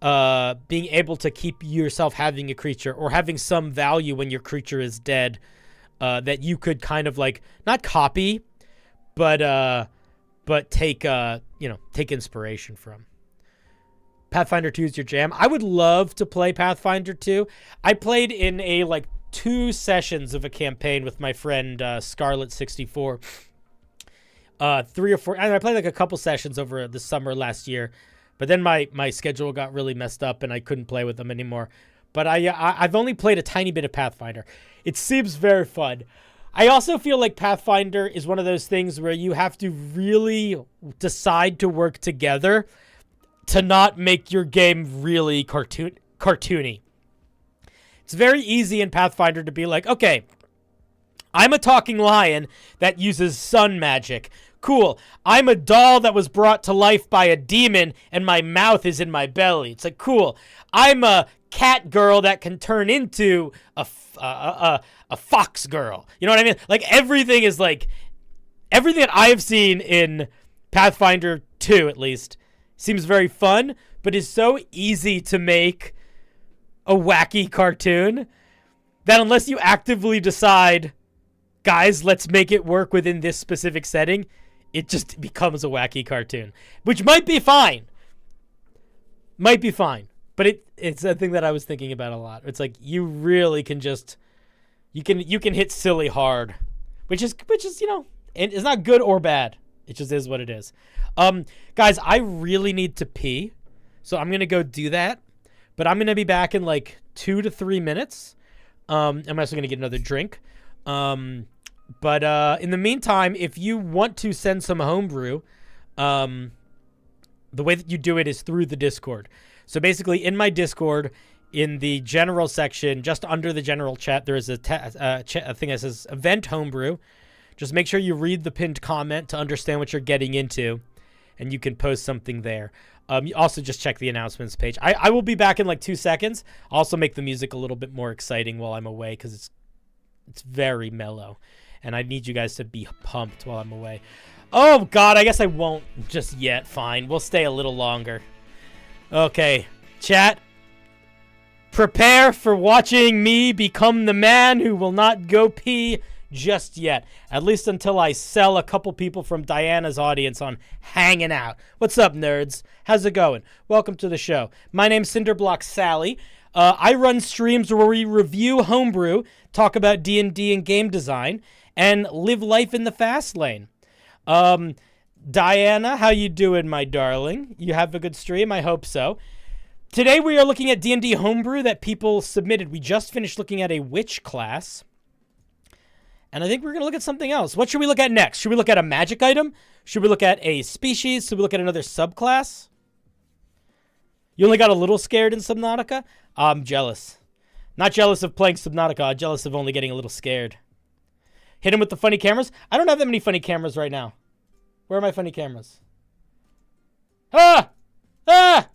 being able to keep yourself having a creature or having some value when your creature is dead, that you could kind of like not copy, but take inspiration from. Pathfinder 2 is your jam. I would love to play Pathfinder 2. I played in a like 2 sessions of a campaign with my friend Scarlet64. 3 or 4. I played like a couple sessions over the summer last year, but then my schedule got really messed up and I couldn't play with them anymore. But I've only played a tiny bit of Pathfinder. It seems very fun. I also feel like Pathfinder is one of those things where you have to really decide to work together to not make your game really cartoony. It's very easy in Pathfinder to be like, okay, I'm a talking lion that uses sun magic. Cool. I'm a doll that was brought to life by a demon and my mouth is in my belly. It's like, cool. I'm a cat girl that can turn into a fox girl. You know what I mean? Like everything that I have seen in Pathfinder 2 at least seems very fun, but is so easy to make a wacky cartoon that unless you actively decide, guys, let's make it work within this specific setting, it just becomes a wacky cartoon, which might be fine. Might be fine. But it's a thing that I was thinking about a lot. It's like you really can just you can hit silly hard, which is and it's not good or bad. It just is what it is. Guys, I really need to pee, so I'm gonna go do that. But I'm gonna be back in like 2 to 3 minutes. I'm also gonna get another drink. But in the meantime, if you want to send some homebrew, the way that you do it is through the Discord. So basically, in my Discord, in the general section, just under the general chat, there is a thing that says Event Homebrew. Just make sure you read the pinned comment to understand what you're getting into, and you can post something there. You also just check the announcements page. I will be back in like 2 seconds. I'll also make the music a little bit more exciting while I'm away because it's very mellow, and I need you guys to be pumped while I'm away. Oh, God, I guess I won't just yet. Fine, we'll stay a little longer. Okay, chat. Prepare for watching me become the man who will not go pee just yet. At least until I sell a couple people from Diana's audience on hanging out. What's up, nerds? How's it going? Welcome to the show. My name's CinderBlocksally. I run streams where we review homebrew, talk about D&D and game design, and live life in the fast lane. Diana, how you doing, my darling? You have a good stream? I hope so. Today we are looking at D&D homebrew that people submitted. We just finished looking at a witch class. And I think we're going to look at something else. What should we look at next? Should we look at a magic item? Should we look at a species? Should we look at another subclass? You only got a little scared in Subnautica? I'm jealous. Not jealous of playing Subnautica. I'm jealous of only getting a little scared. Hit him with the funny cameras? I don't have that many funny cameras right now. Where are my funny cameras? Ah! Ah!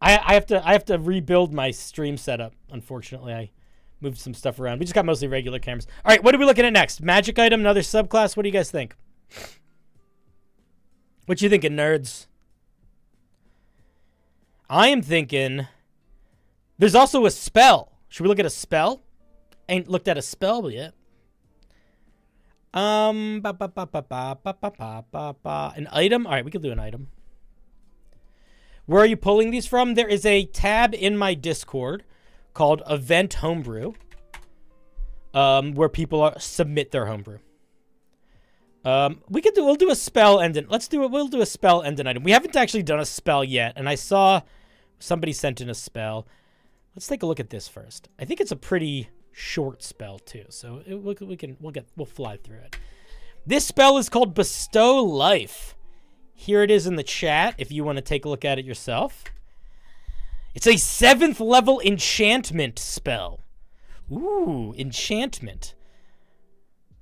I have to rebuild my stream setup. Unfortunately, I moved some stuff around. We just got mostly regular cameras. All right, what are we looking at next? Magic item, another subclass. What do you guys think? What you thinking, nerds? I am thinking there's also a spell. Should we look at a spell? Ain't looked at a spell yet. An item? All right, we can do an item. Where are you pulling these from? There is a tab in my Discord called Event Homebrew, where people submit their homebrew. We'll do a spell and an, we'll do a spell and an item. We haven't actually done a spell yet, and I saw somebody sent in a spell. Let's take a look at this first. I think it's a pretty short spell too, so we'll fly through it. This spell is called Bestow Life. Here it is in the chat if you want to take a look at it yourself. It's a 7th level enchantment spell. Ooh, enchantment.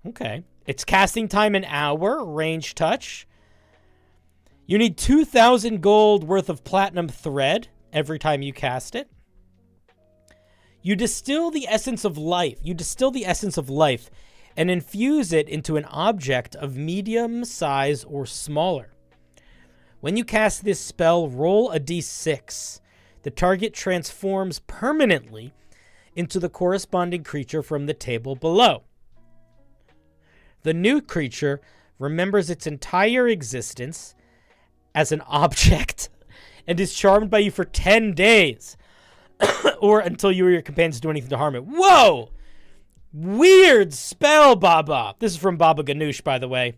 Okay. It's casting time an hour, range touch. You need 2,000 gold worth of platinum thread every time you cast it. You distill the essence of life. And infuse it into an object of medium size or smaller. When you cast this spell, roll a d6. The target transforms permanently into the corresponding creature from the table below. The new creature remembers its entire existence as an object and is charmed by you for 10 days. Or until you or your companions do anything to harm it. Whoa! Weird spell, Baba. This is from Baba Ganoush, by the way.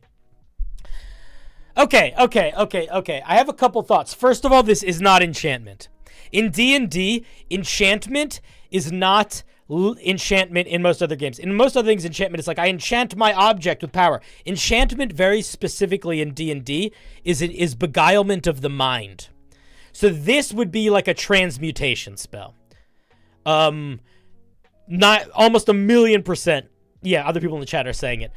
Okay. I have a couple thoughts. First of all, this is not enchantment. In D&D, enchantment is not enchantment in most other games. In most other things, enchantment is like, I enchant my object with power. Enchantment, very specifically in D&D, is beguilement of the mind. So this would be like a transmutation spell. Not almost 1,000,000%. Yeah, other people in the chat are saying it.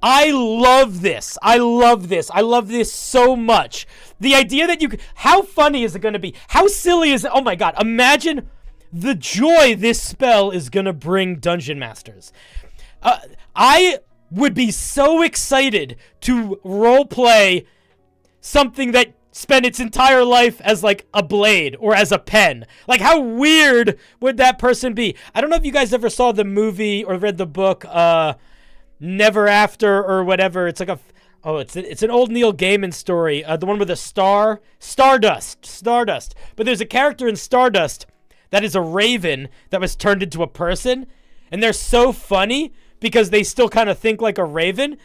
I love this. I love this so much. The idea that how funny is it going to be? How silly is it? Oh my God. Imagine the joy this spell is going to bring dungeon masters. I would be so excited to roleplay something that spend its entire life as like a blade or as a pen. Like, how weird would that person be? I don't know if you guys ever saw the movie or read the book Never After or whatever. It's like it's an old Neil Gaiman story, the one with the Stardust. But there's a character in Stardust that is a raven that was turned into a person, and they're so funny because they still kind of think like a raven.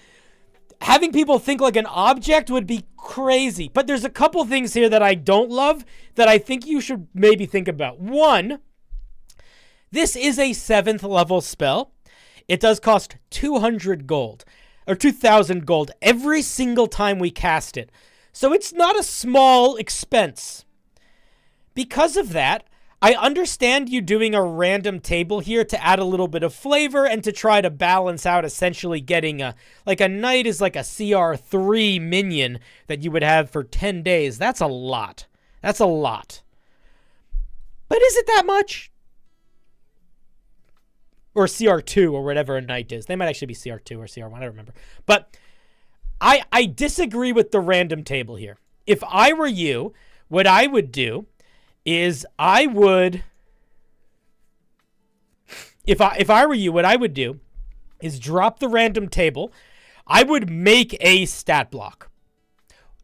Having people think like an object would be crazy. But there's a couple things here that I don't love that I think you should maybe think about. One, this is a 7th level spell. It does cost 200 gold, or 2,000 gold every single time we cast it. So it's not a small expense. Because of that, I understand you doing a random table here to add a little bit of flavor and to try to balance out essentially getting a knight is like a CR3 minion that you would have for 10 days. That's a lot. That's a lot. But is it that much? Or CR2 or whatever a knight is. They might actually be CR2 or CR1. I don't remember. But I disagree with the random table here. If I were you, what I would do is if I were you, what I would do is drop the random table. I would make a stat block.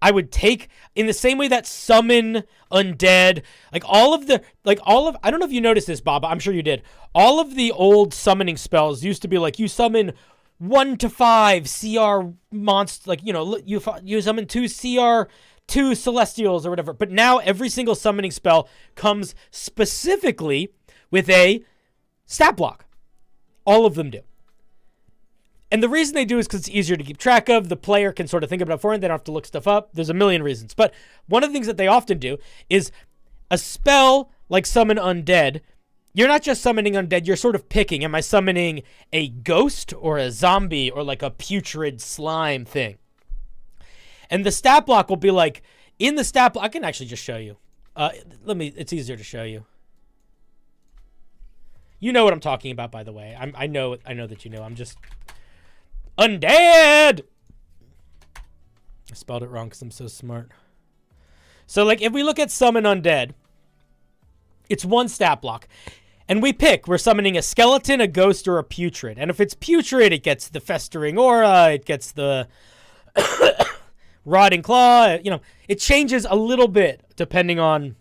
I would take, in the same way that summon, undead, I don't know if you noticed this, Bob, I'm sure you did. All of the old summoning spells used to be like, you summon 1 to 5 CR monster, like, you summon 2 CR2 celestials or whatever. But now every single summoning spell comes specifically with a stat block. All of them do. And the reason they do is because it's easier to keep track of. The player can sort of think about it for it. They don't have to look stuff up. There's a million reasons. But one of the things that they often do is a spell like Summon Undead. You're not just summoning undead. You're sort of picking. Am I summoning a ghost or a zombie or like a putrid slime thing? And the stat block will be like, in the stat block, I can actually just show you. It's easier to show you. You know what I'm talking about, by the way. I know that you know. I'm just... Undead! I spelled it wrong because I'm so smart. So, like, if we look at Summon Undead, it's one stat block. And we pick. We're summoning a skeleton, a ghost, or a putrid. And if it's putrid, it gets the festering aura. It gets the rotting claw. It changes a little bit depending on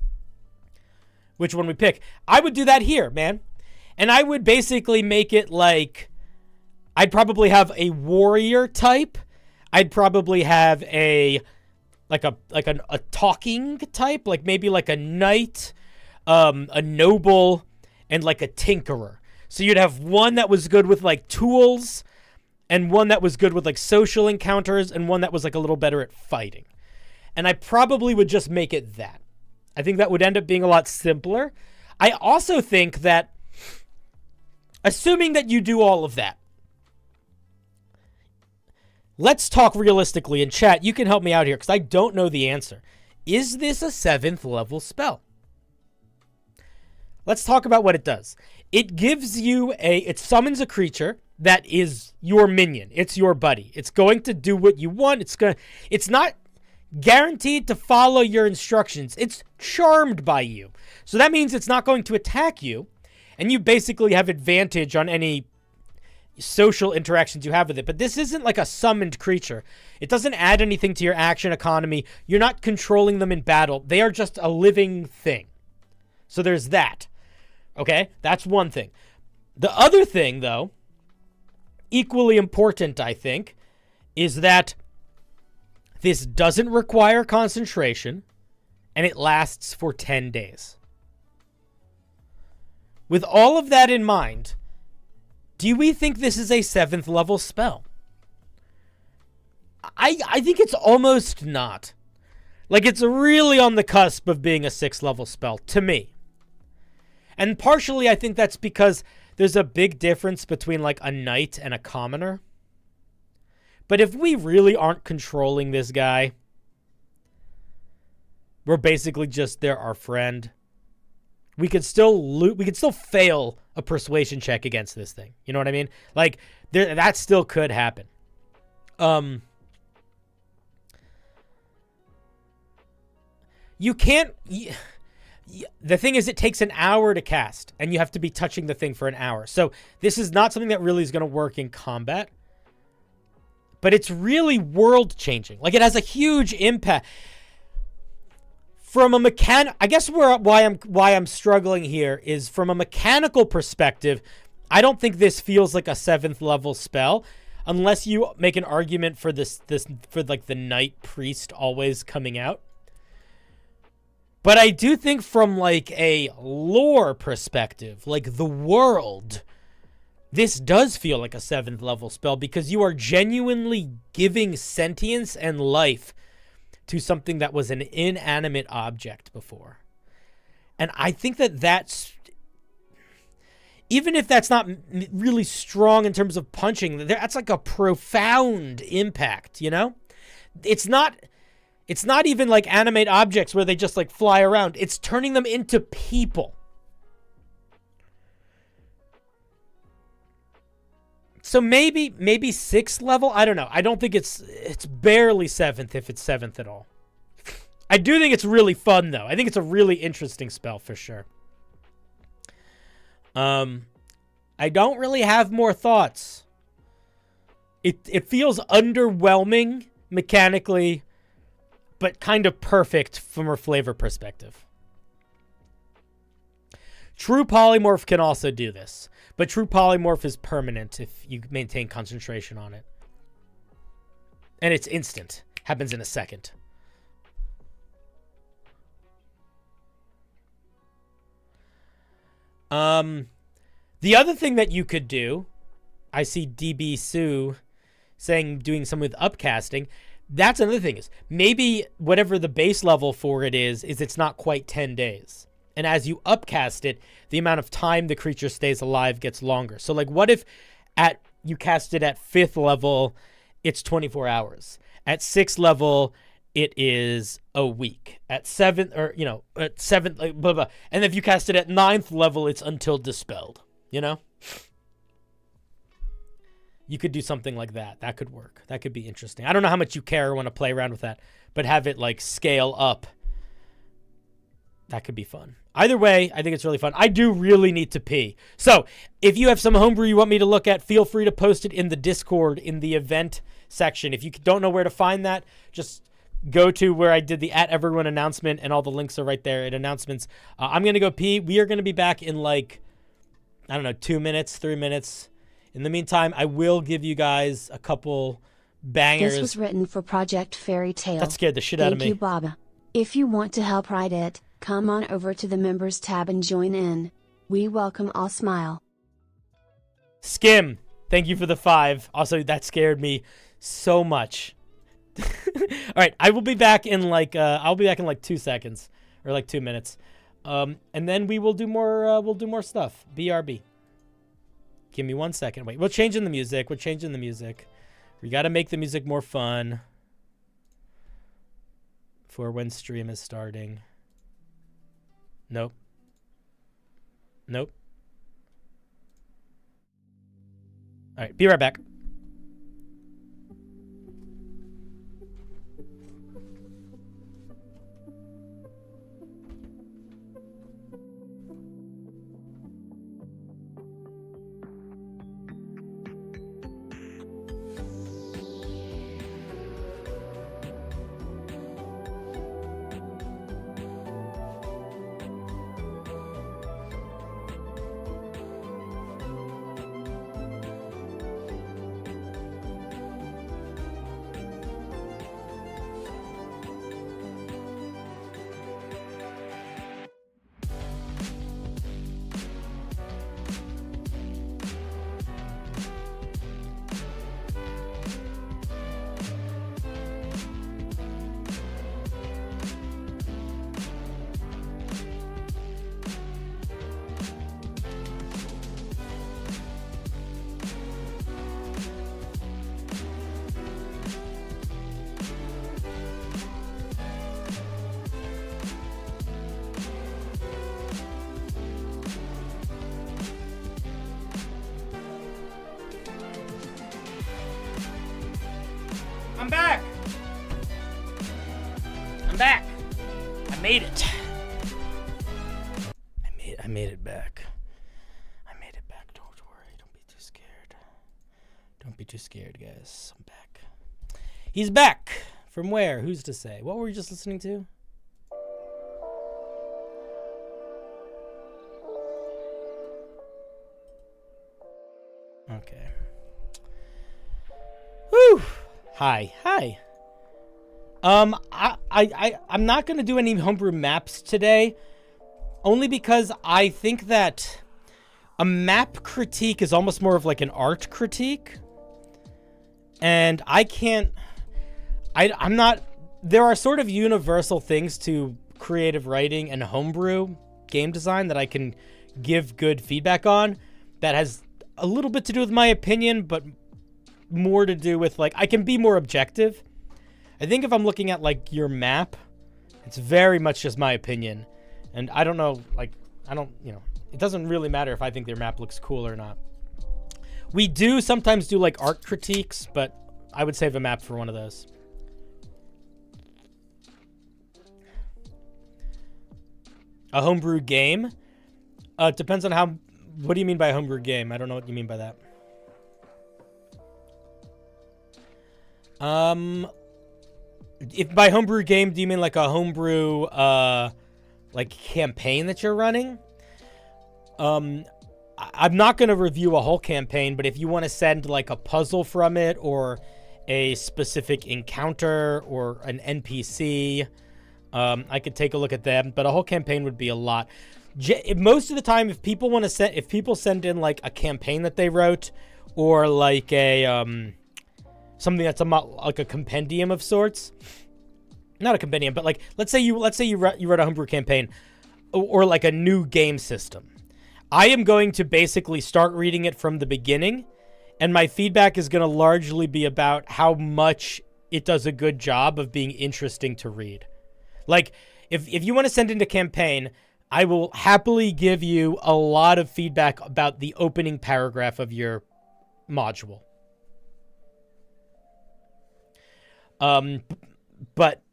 which one we pick. I would do that here, man. And I would basically make it like... I'd probably have a warrior type. I'd probably have a talking type, like maybe like a knight, a noble, and like a tinkerer. So you'd have one that was good with like tools, and one that was good with like social encounters, and one that was like a little better at fighting. And I probably would just make it that. I think that would end up being a lot simpler. I also think that, assuming that you do all of that, let's talk realistically in chat. You can help me out here because I don't know the answer. Is this a 7th level spell? Let's talk about what it does. It gives you it summons a creature that is your minion. It's your buddy. It's going to do what you want. It's not guaranteed to follow your instructions. It's charmed by you. So that means it's not going to attack you, and you basically have advantage on any social interactions you have with it. But this isn't like a summoned creature. It doesn't add anything to your action economy. You're not controlling them in battle. They are just a living thing. So there's that. Okay? That's one thing. The other thing, though, equally important, I think, is that this doesn't require concentration, and it lasts for 10 days. With all of that in mind, do we think this is a 7th level spell? I think it's almost not. Like, it's really on the cusp of being a 6th level spell, to me. And partially, I think that's because there's a big difference between, like, a knight and a commoner. But if we really aren't controlling this guy, we're basically just our friend. We could still fail a persuasion check against this thing. You know what I mean? Like, that still could happen. you can't... the thing is, it takes an hour to cast, and you have to be touching the thing for an hour. So this is not something that really is going to work in combat. But it's really world-changing. Like, it has a huge impact. From a I guess why I'm struggling here is from a mechanical perspective, I don't think this feels like a 7th level spell, unless you make an argument for this for like the Night Priest always coming out. But I do think from like a lore perspective, like the world, this does feel like a 7th level spell because you are genuinely giving sentience and life to something that was an inanimate object before. And I think that that's, even if that's not really strong in terms of punching, that's like a profound impact, you know? It's not even like animate objects where they just like fly around. It's turning them into people. So maybe 6th level. I don't know. I don't think it's barely 7th if it's 7th at all. I do think it's really fun though. I think it's a really interesting spell for sure. I don't really have more thoughts. It feels underwhelming mechanically, but kind of perfect from a flavor perspective. True Polymorph can also do this. But True Polymorph is permanent if you maintain concentration on it. And it's instant. Happens in a second. The other thing that you could do, I see DB Sue saying doing some with upcasting. That's another thing is maybe whatever the base level for it is it's not quite 10 days. And as you upcast it, the amount of time the creature stays alive gets longer. So like what if you cast it at 5th level, it's 24 hours. At 6th level, it is a week. At 7th, or, you know, at 7th, like, blah, blah. And if you cast it at 9th level, it's until dispelled, you know? You could do something like that. That could work. That could be interesting. I don't know how much you care or want to play around with that, but have it like scale up. That could be fun. Either way, I think it's really fun. I do really need to pee. So if you have some homebrew you want me to look at, feel free to post it in the Discord in the event section. If you don't know where to find that, just go to where I did the @everyone announcement, and all the links are right there at announcements. I'm going to go pee. We are going to be back in like, I don't know, 2 minutes, 3 minutes. In the meantime, I will give you guys a couple bangers. This was written for Project Fairy Tale. That scared the shit out of me. Thank you, Baba. If you want to help write it, come on over to the members tab and join in. We welcome all. Smile. Skim, thank you for the 5. Also, that scared me so much. All right, I will be back in like 2 seconds or like 2 minutes, and then we will do more. We'll do more stuff. BRB. Give me 1 second. Wait, we're changing the music. We got to make the music more fun for when stream is starting. Nope. All right, be right back. made it. I made it back. I made it back. Don't worry. Don't be too scared. Don't be too scared, guys. I'm back. He's back. From where? Who's to say? What were we just listening to? Okay. Whew. Hi. I'm not gonna do any homebrew maps today, only because I think that a map critique is almost more of like an art critique, and I'm not. There are sort of universal things to creative writing and homebrew game design that I can give good feedback on. That has a little bit to do with my opinion, but more to do with like I can be more objective. I think if I'm looking at like your map, it's very much just my opinion, and I don't know, like it doesn't really matter if I think their map looks cool or not. We do sometimes do like art critiques, but I would save a map for one of those. A homebrew game? It depends on how. What do you mean by a homebrew game? I don't know what you mean by that. If by homebrew game, do you mean like a homebrew, like campaign that you're running? I'm not going to review a whole campaign, but if you want to send like a puzzle from it or a specific encounter or an NPC, I could take a look at them, but a whole campaign would be a lot. Most of the time, if people send in like a campaign that they wrote or like a, something that's like a compendium of sorts, not a compendium, but like, let's say you wrote a homebrew campaign or like a new game system. I am going to basically start reading it from the beginning, and my feedback is going to largely be about how much it does a good job of being interesting to read. Like, if you want to send in a campaign, I will happily give you a lot of feedback about the opening paragraph of your module. But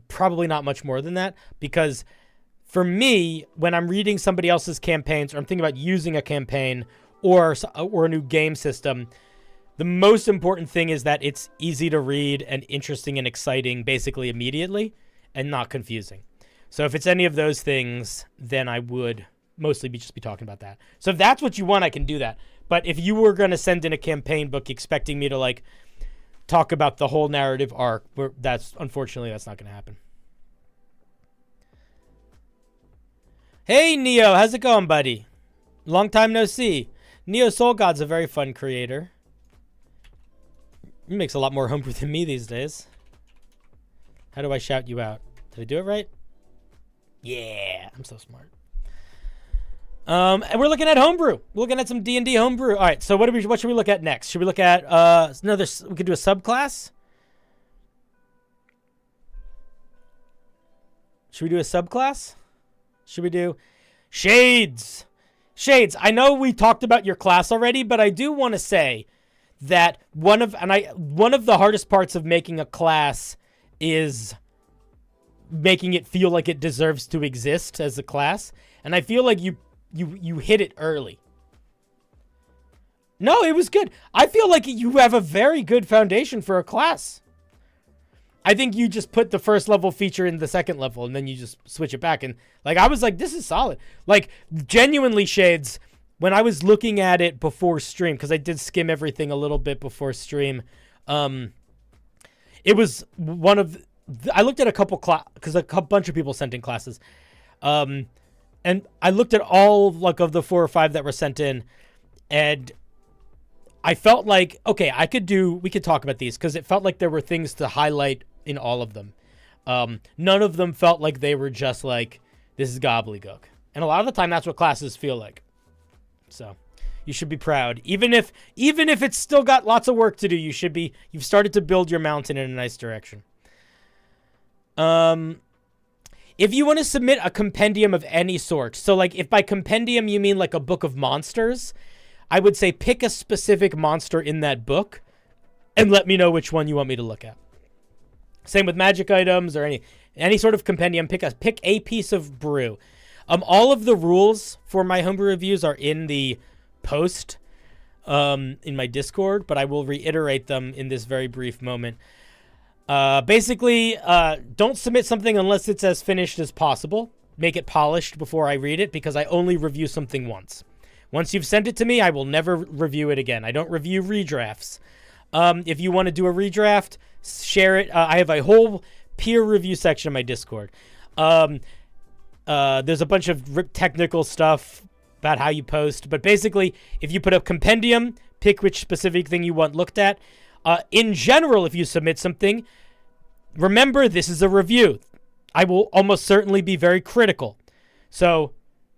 probably not much more than that, because for me, when I'm reading somebody else's campaigns or I'm thinking about using a campaign or a new game system, the most important thing is that it's easy to read and interesting and exciting basically immediately and not confusing. So if it's any of those things, then I would mostly just be talking about that. So if that's what you want, I can do that. But if you were going to send in a campaign book expecting me to like talk about the whole narrative arc, unfortunately that's not going to happen. Hey Neo, how's it going, buddy? Long time no see. Neo Soul God's a very fun creator. He makes a lot more homebrew than me these days. How do I shout you out? Did I do it right? Yeah, I'm so smart. And we're looking at homebrew. We're looking at some D&D homebrew. All right, so what should we look at next? Should we look at we could do a subclass? Should we do a subclass? Should we do shades? Shades. I know we talked about your class already, but I do want to say that one of the hardest parts of making a class is making it feel like it deserves to exist as a class, and I feel like you hit it early. No, it was good. I feel like you have a very good foundation for a class. I think you just put the first level feature in the second level, and then you just switch it back, and like I was like, this is solid. Like genuinely, Shades, when I was looking at it before stream, because I did skim everything a little bit before stream, it was one of I looked at a couple because a bunch of people sent in classes, and I looked at all like of the 4 or 5 that were sent in, and I felt like, okay, we could talk about these because it felt like there were things to highlight in all of them. None of them felt like they were just like, this is gobbledygook. And a lot of the time that's what classes feel like. So you should be proud. Even if it's still got lots of work to do, you've started to build your mountain in a nice direction. If you want to submit a compendium of any sort, so like if by compendium you mean like a book of monsters, I would say pick a specific monster in that book and let me know which one you want me to look at. Same with magic items or any sort of compendium, pick a piece of brew. All of the rules for my homebrew reviews are in the post in my Discord, but I will reiterate them in this very brief moment. Basically, don't submit something unless it's as finished as possible. Make it polished before I read it, because I only review something once. Once you've sent it to me, I will never review it again. I don't review redrafts. If you want to do a redraft, share it. I have a whole peer review section in my Discord. There's a bunch of technical stuff about how you post, but basically, if you put a compendium, pick which specific thing you want looked at. In general, if you submit something, remember this is a review. I will almost certainly be very critical. So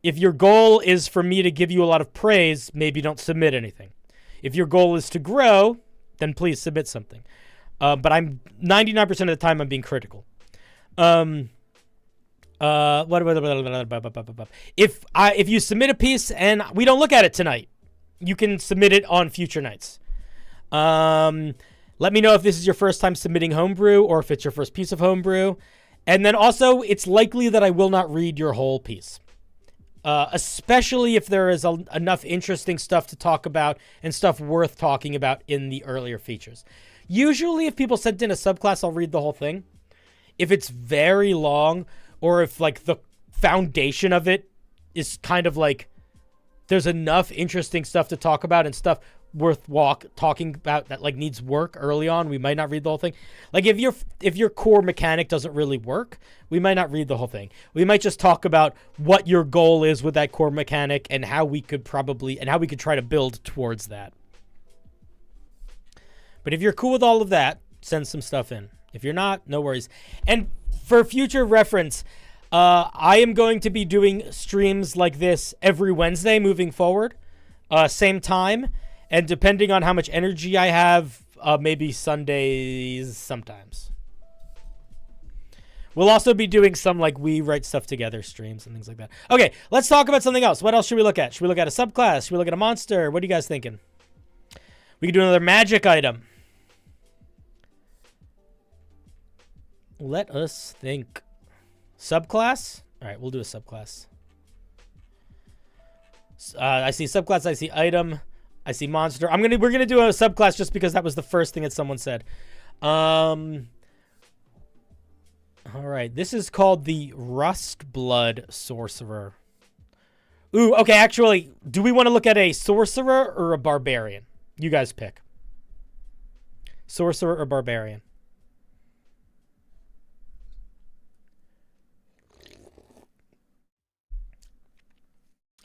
if your goal is for me to give you a lot of praise, maybe don't submit anything. If your goal is to grow, then please submit something. But I'm 99% of the time I'm being critical. If you submit a piece and we don't look at it tonight, you can submit it on future nights. Let me know if this is your first time submitting homebrew or if it's your first piece of homebrew. And then also, it's likely that I will not read your whole piece. Especially if there is enough interesting stuff to talk about and stuff worth talking about in the earlier features. Usually, if people sent in a subclass, I'll read the whole thing. If it's very long, or if like the foundation of it is kind of like there's enough interesting stuff to talk about and stuff worth talking about that like needs work early on, we might not read the whole thing. Like if your core mechanic doesn't really work, we might not read the whole thing. We might just talk about what your goal is with that core mechanic and how we could try to build towards that. But if you're cool with all of that, send some stuff in. If you're not, no worries. And for future reference, I am going to be doing streams like this every Wednesday moving forward, same time. And depending on how much energy I have, maybe Sundays sometimes. We'll also be doing some like we write stuff together streams and things like that. Okay, let's talk about something else. What else should we look at? Should we look at a subclass? Should we look at a monster? What are you guys thinking? We can do another magic item. Let us think. Subclass? All right, we'll do a subclass. I see subclass. I see item. I see monster. We're gonna do a subclass just because that was the first thing that someone said. All right, this is called the Rustblood Sorcerer. Ooh, okay. Actually, do we want to look at a sorcerer or a barbarian? You guys pick. Sorcerer or barbarian?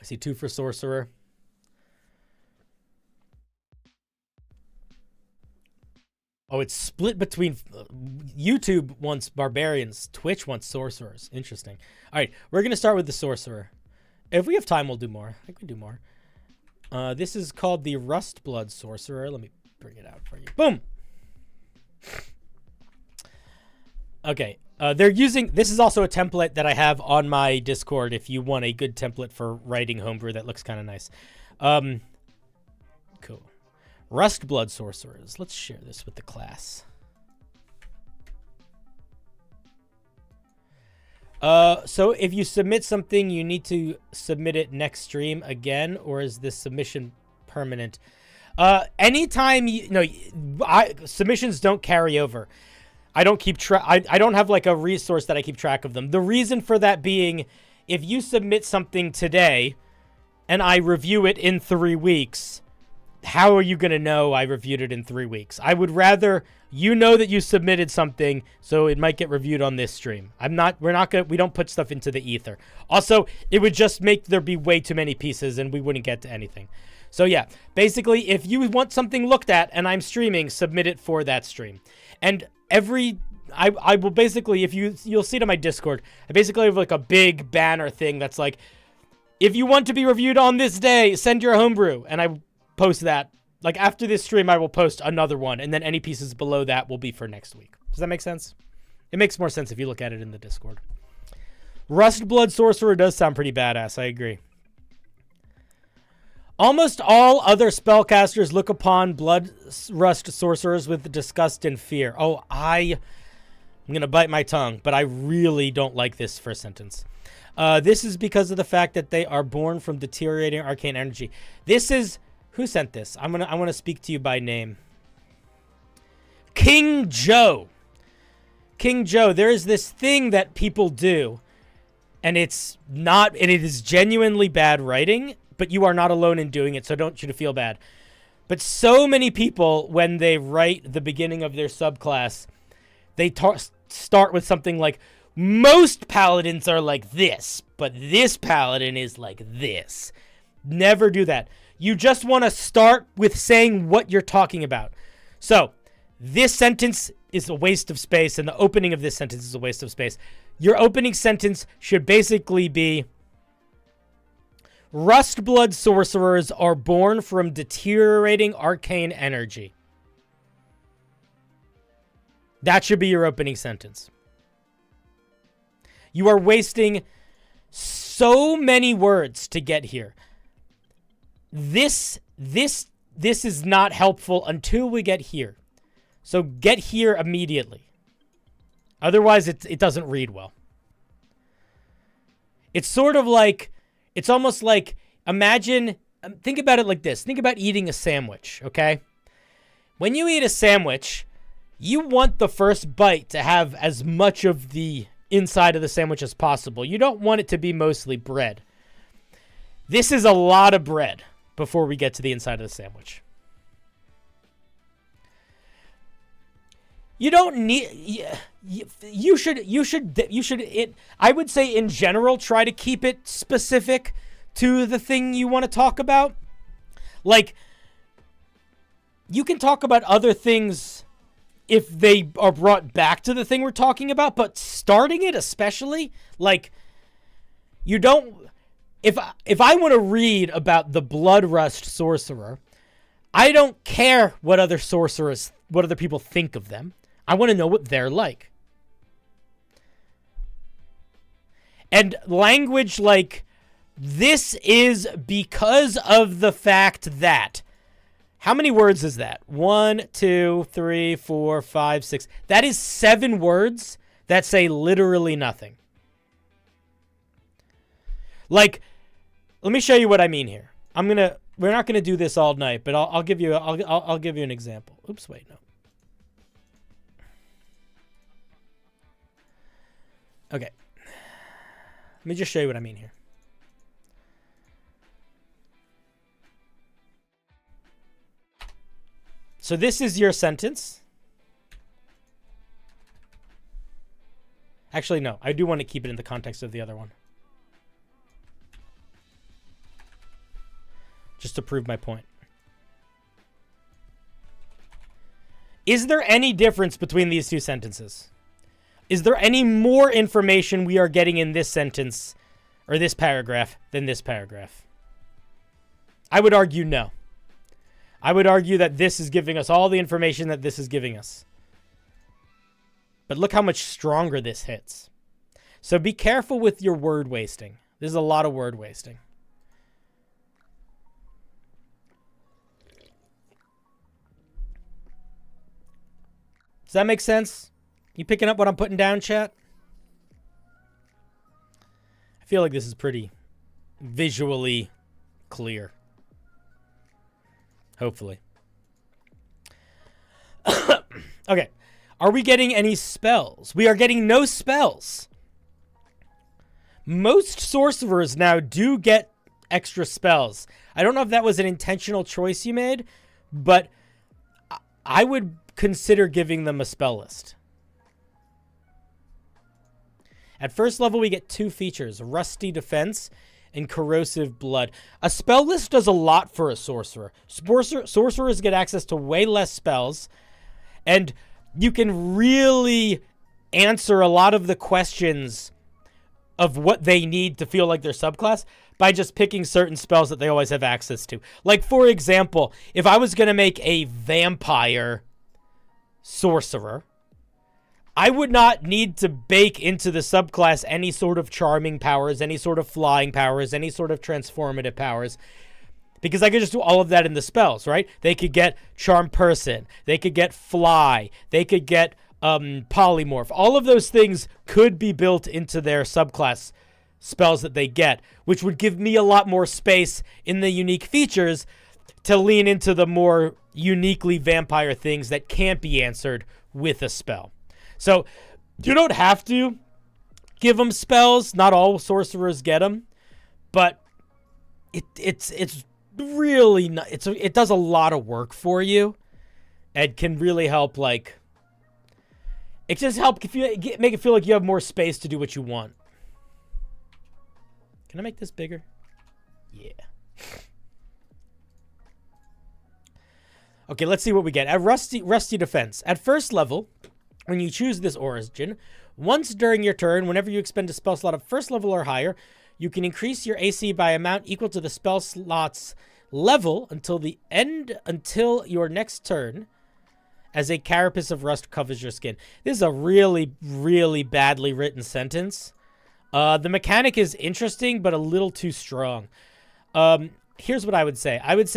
I see 2 for sorcerer. Oh, it's split between YouTube wants barbarians, Twitch wants sorcerers. Interesting. All right, we're going to start with the sorcerer. If we have time, we'll do more. I think we do more. This is called the Rustblood Sorcerer. Let me bring it out for you. Boom. Okay. This is also a template that I have on my Discord if you want a good template for writing homebrew that looks kind of nice. Cool. Rustblood Sorcerers. Let's share this with the class. So if you submit something, you need to submit it next stream again, or is this submission permanent? Anytime submissions don't carry over. I don't keep track. I don't have like a resource that I keep track of them. The reason for that being, if you submit something today and I review it in 3 weeks, how are you going to know I reviewed it in 3 weeks? I would rather you know that you submitted something so it might get reviewed on this stream. We don't put stuff into the ether. Also, it would just make there be way too many pieces and we wouldn't get to anything. So yeah, basically if you want something looked at and I'm streaming, submit it for that stream. And I will basically, you'll see it on my Discord, I basically have like a big banner thing that's like, if you want to be reviewed on this day, send your homebrew. And I post that. Like after this stream, I will post another one. And then any pieces below that will be for next week. Does that make sense? It makes more sense if you look at it in the Discord. Rustblood Sorcerer does sound pretty badass. I agree. Almost all other spellcasters look upon blood rust sorcerers with disgust and fear. Oh, I'm going to bite my tongue, but I really don't like this first sentence. This is because of the fact that they are born from deteriorating arcane energy. This is... Who sent this? I want to speak to you by name. King Joe. King Joe, there is this thing that people do, and it is genuinely bad writing, but you are not alone in doing it, so don't you to feel bad. But so many people, when they write the beginning of their subclass, they start with something like, most paladins are like this, but this paladin is like this. Never do that. You just want to start with saying what you're talking about. So, this sentence is a waste of space, and the opening of this sentence is a waste of space. Your opening sentence should basically be, Rustblood sorcerers are born from deteriorating arcane energy. That should be your opening sentence. You are wasting so many words to get here. This is not helpful until we get here. So get here immediately. Otherwise, it doesn't read well. It's sort of like, it's almost like, think about it like this. Think about eating a sandwich, okay? When you eat a sandwich, you want the first bite to have as much of the inside of the sandwich as possible. You don't want it to be mostly bread. This is a lot of bread before we get to the inside of the sandwich. You don't need, I would say in general, try to keep it specific to the thing you want to talk about. Like, you can talk about other things if they are brought back to the thing we're talking about, but starting it especially, like, you don't, if I want to read about the Bloodrust sorcerer, I don't care what other people think of them. I want to know what they're like. And language like, this is because of the fact that. How many words is that? 1, 2, 3, 4, 5, 6. That is 7 words that say literally nothing. Like, let me show you what I mean here. We're not gonna do this all night, but I'll give you an example. Oops, wait, no. Okay. Let me just show you what I mean here. So this is your sentence. Actually, no. I do want to keep it in the context of the other one. Just to prove my point. Is there any difference between these two sentences? Is there any more information we are getting in this sentence or this paragraph than this paragraph? I would argue no. I would argue that this is giving us all the information that this is giving us. But look how much stronger this hits. So be careful with your word wasting. There's a lot of word wasting. Does that make sense? You picking up what I'm putting down, chat? I feel like this is pretty visually clear. Hopefully. Okay. Are we getting any spells? We are getting no spells. Most sorcerers now do get extra spells. I don't know if that was an intentional choice you made, but I would consider giving them a spell list. At first level, we get 2 features, Rusty Defense and Corrosive Blood. A spell list does a lot for a sorcerer. Sorcerers get access to way less spells, and you can really answer a lot of the questions of what they need to feel like their subclass by just picking certain spells that they always have access to. Like, for example, if I was going to make a vampire sorcerer, I would not need to bake into the subclass any sort of charming powers, any sort of flying powers, any sort of transformative powers, because I could just do all of that in the spells, right? They could get Charm Person, they could get Fly, they could get polymorph. All of those things could be built into their subclass spells that they get, which would give me a lot more space in the unique features to lean into the more uniquely vampire things that can't be answered with a spell. So you don't have to give them spells. Not all sorcerers get them, but it's really not, it does a lot of work for you and can really help. Like, it just help make it feel like you have more space to do what you want. Can I make this bigger? Yeah. Okay, let's see what we get. At Rusty Defense. At first level, when you choose this origin, once during your turn, whenever you expend a spell slot of first level or higher, you can increase your AC by amount equal to the spell slot's level until your next turn, as a carapace of rust covers your skin. This is a really, really badly written sentence. The mechanic is interesting, but a little too strong. Here's what I would say. I would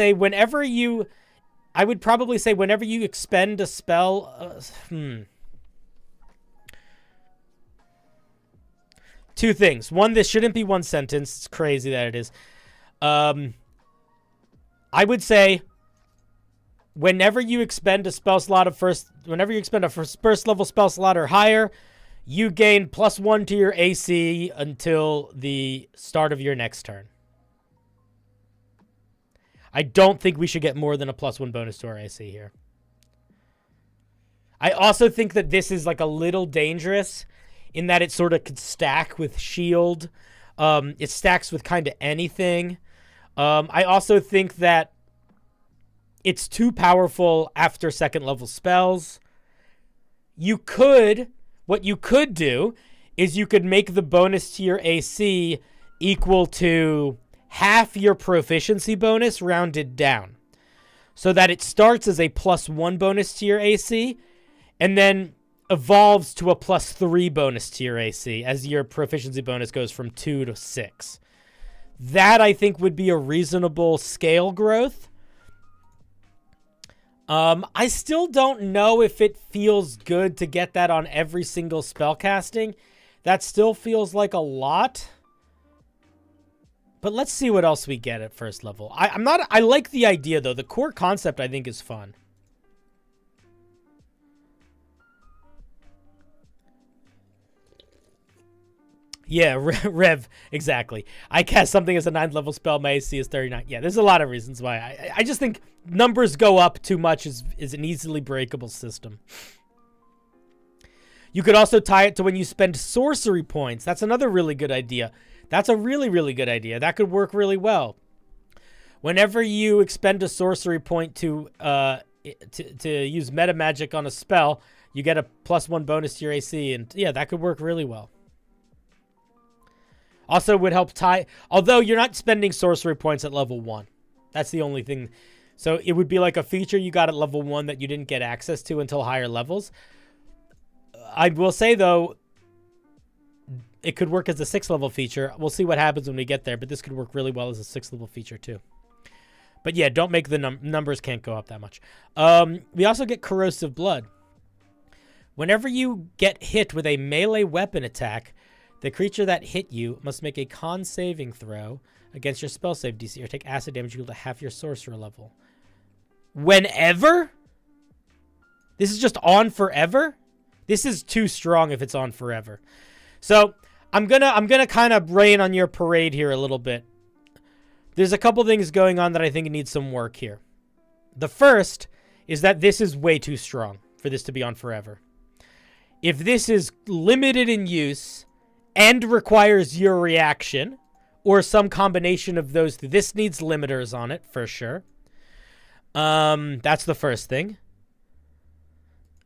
probably say whenever you expend a spell... Two things. One, this shouldn't be one sentence. It's crazy that it is. I would say whenever you expend a spell slot of first level spell slot or higher, you gain +1 to your AC until the start of your next turn. I don't think we should get more than a +1 bonus to our AC here. I also think that this is like a little dangerous in that it sort of could stack with shield. It stacks with kind of anything. I also think that it's too powerful after second level spells. What you could do is you could make the bonus to your AC equal to half your proficiency bonus rounded down, so that it starts as a +1 bonus to your AC and then evolves to a +3 bonus to your AC as your proficiency bonus goes from 2 to 6. That, I think, would be a reasonable scale growth. I still don't know if it feels good to get that on every single spellcasting. That still feels like a lot. But let's see what else we get at first level. I like the idea, though. The core concept, I think, is fun. Yeah, Rev, exactly. I cast something as a 9th level spell, my AC is 39. Yeah, there's a lot of reasons why. I just think numbers go up too much is an easily breakable system. You could also tie it to when you spend sorcery points. That's another really good idea. That's a really, really good idea. That could work really well. Whenever you expend a sorcery point to use meta magic on a spell, you get a +1 bonus to your AC, and yeah, that could work really well. Also would help tie, although you're not spending sorcery points at level 1. That's the only thing. So it would be like a feature you got at level 1 that you didn't get access to until higher levels. I will say, though, it could work as a 6th level feature. We'll see what happens when we get there, but this could work really well as a 6th level feature too. But yeah, don't make the numbers can't go up that much. We also get corrosive blood. Whenever you get hit with a melee weapon attack, the creature that hit you must make a con saving throw against your spell save DC or take acid damage equal to half your sorcerer level. Whenever? This is just on forever? This is too strong if it's on forever. So I'm gonna kind of rain on your parade here a little bit. There's a couple things going on that I think needs some work here. The first is that this is way too strong for this to be on forever. If this is limited in use and requires your reaction, or some combination of those two. This needs limiters on it, for sure. That's the first thing.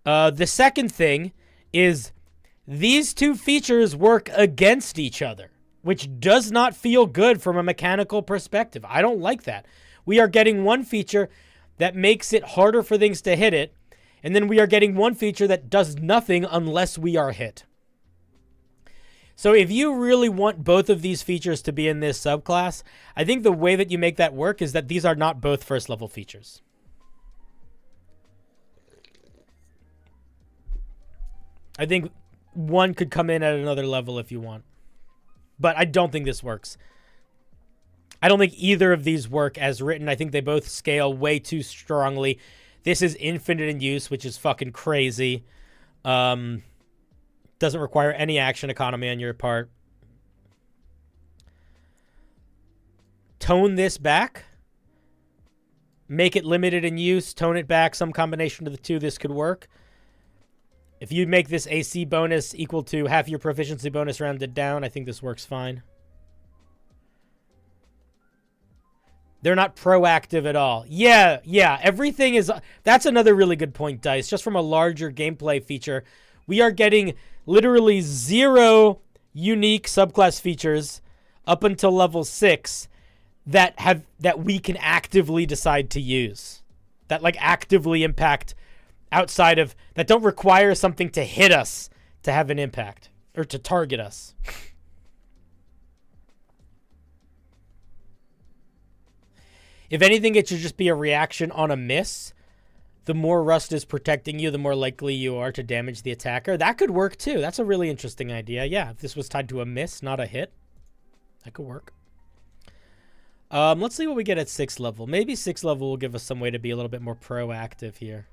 The second thing is these two features work against each other, which does not feel good from a mechanical perspective. I don't like that. We are getting one feature that makes it harder for things to hit it, and then we are getting one feature that does nothing unless we are hit. So if you really want both of these features to be in this subclass, I think the way that you make that work is that these are not both first level features. I think one could come in at another level if you want. But I don't think this works. I don't think either of these work as written. I think they both scale way too strongly. This is infinite in use, which is fucking crazy. Doesn't require any action economy on your part. Tone this back. Make it limited in use. Tone it back. Some combination of the two. This could work. If you make this AC bonus equal to half your proficiency bonus rounded down, I think this works fine. They're not proactive at all. Yeah. Everything is... That's another really good point, Dice. Just from a larger gameplay feature, we are getting literally 0 unique subclass features up until level 6 that we can actively decide to use. That like actively impact outside of... That don't require something to hit us to have an impact. Or to target us. If anything, it should just be a reaction on a miss. The more rust is protecting you, the more likely you are to damage the attacker. That could work too. That's a really interesting idea. Yeah, if this was tied to a miss, not a hit, that could work. Let's see what we get at 6th level. Maybe 6th level will give us some way to be a little bit more proactive here.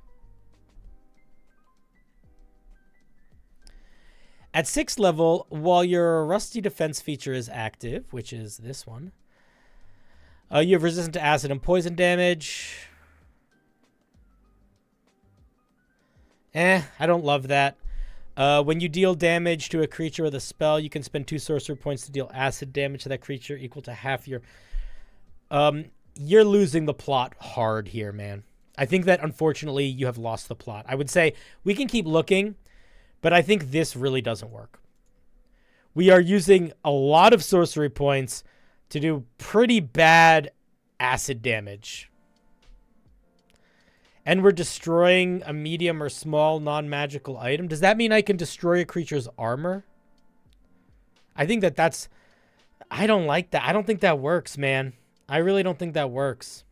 At 6th level, while your rusty defense feature is active, which is this one, you have resistance to acid and poison damage. I don't love that. When you deal damage to a creature with a spell, you can spend 2 sorcery points to deal acid damage to that creature equal to half your... You're losing the plot hard here, man. I think that, unfortunately, you have lost the plot. I would say we can keep looking, but I think this really doesn't work. We are using a lot of sorcery points to do pretty bad acid damage. And we're destroying a medium or small non-magical item. Does that mean I can destroy a creature's armor? I think that's... I don't like that. I don't think that works, man. I really don't think that works.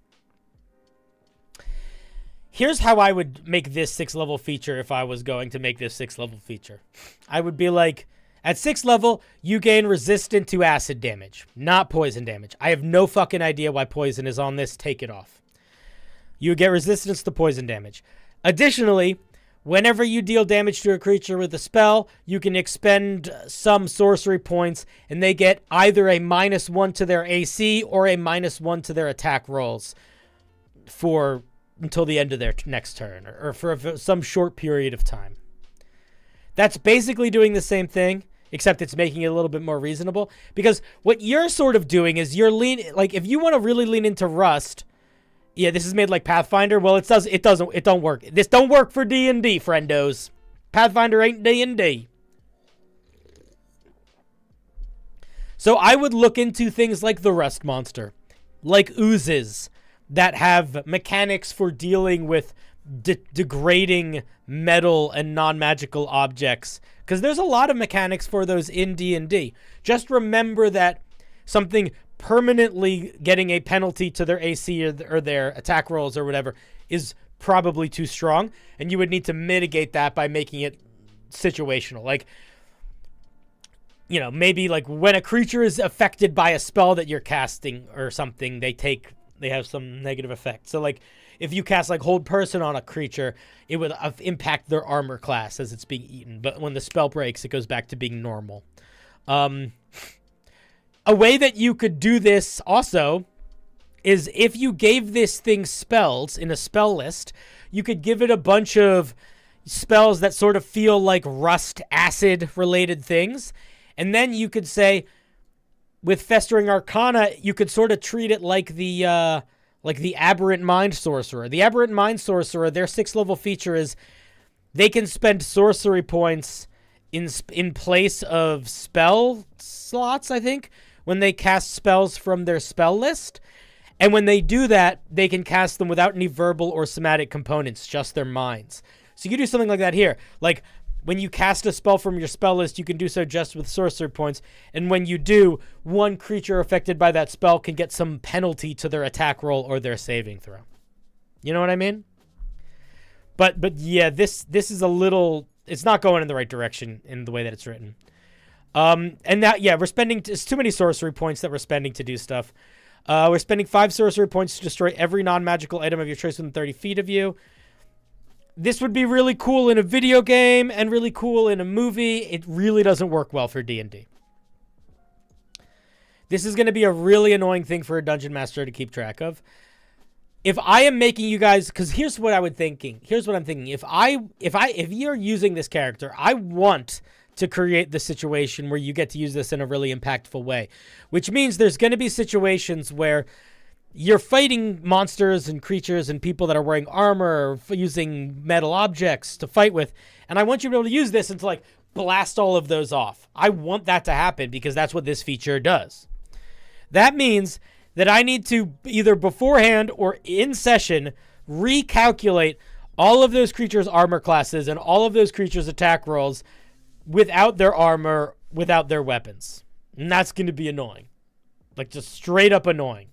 Here's how I would make this 6th level feature if I was going to make this 6th level feature. I would be like, at 6th level, you gain resistance to acid damage, not poison damage. I have no fucking idea why poison is on this. Take it off. You get resistance to poison damage. Additionally, whenever you deal damage to a creature with a spell, you can expend some sorcery points, and they get either a -1 to their AC or a -1 to their attack rolls for until the end of their next turn, or for some short period of time. That's basically doing the same thing, except it's making it a little bit more reasonable. Because what you're sort of doing is you're like, if you want to really lean into Rust, yeah, this is made like Pathfinder. Well, it don't work. This don't work for D&D, friendos. Pathfinder ain't D&D. So I would look into things like the Rust monster, like oozes that have mechanics for dealing with degrading metal and non-magical objects, because there's a lot of mechanics for those in D&D. Just remember that something permanently getting a penalty to their AC or their attack rolls or whatever is probably too strong, and you would need to mitigate that by making it situational. Like, you know, maybe like when a creature is affected by a spell that you're casting or something, they have some negative effect. So like if you cast like Hold Person on a creature, it would impact their armor class as it's being eaten. But when the spell breaks, it goes back to being normal. A way that you could do this also is if you gave this thing spells in a spell list, you could give it a bunch of spells that sort of feel like rust, acid related things. And then you could say, with Festering Arcana, you could sort of treat it like the Aberrant Mind Sorcerer. The Aberrant Mind Sorcerer, their 6th level feature is they can spend sorcery points in place of spell slots, I think, when they cast spells from their spell list. And when they do that, they can cast them without any verbal or somatic components, just their minds. So you can do something like that here. Like, when you cast a spell from your spell list, you can do so just with sorcery points. And when you do, one creature affected by that spell can get some penalty to their attack roll or their saving throw. You know what I mean? But yeah, this is a little it's not going in the right direction in the way that it's written. And that, yeah, we're spending, it's too many sorcery points that we're spending to do stuff. We're spending 5 sorcery points to destroy every non-magical item of your choice within 30 feet of you. This would be really cool in a video game and really cool in a movie. It really doesn't work well for D&D. This is going to be a really annoying thing for a dungeon master to keep track of. If I am making you guys, because here's what I'm thinking. If you're using this character, I want to create the situation where you get to use this in a really impactful way, which means there's going to be situations where you're fighting monsters and creatures and people that are wearing armor or using metal objects to fight with. And I want you to be able to use this and to like blast all of those off. I want that to happen because that's what this feature does. That means that I need to either beforehand or in session recalculate all of those creatures' armor classes and all of those creatures' attack rolls without their armor, without their weapons. And that's going to be annoying. Like just straight up annoying.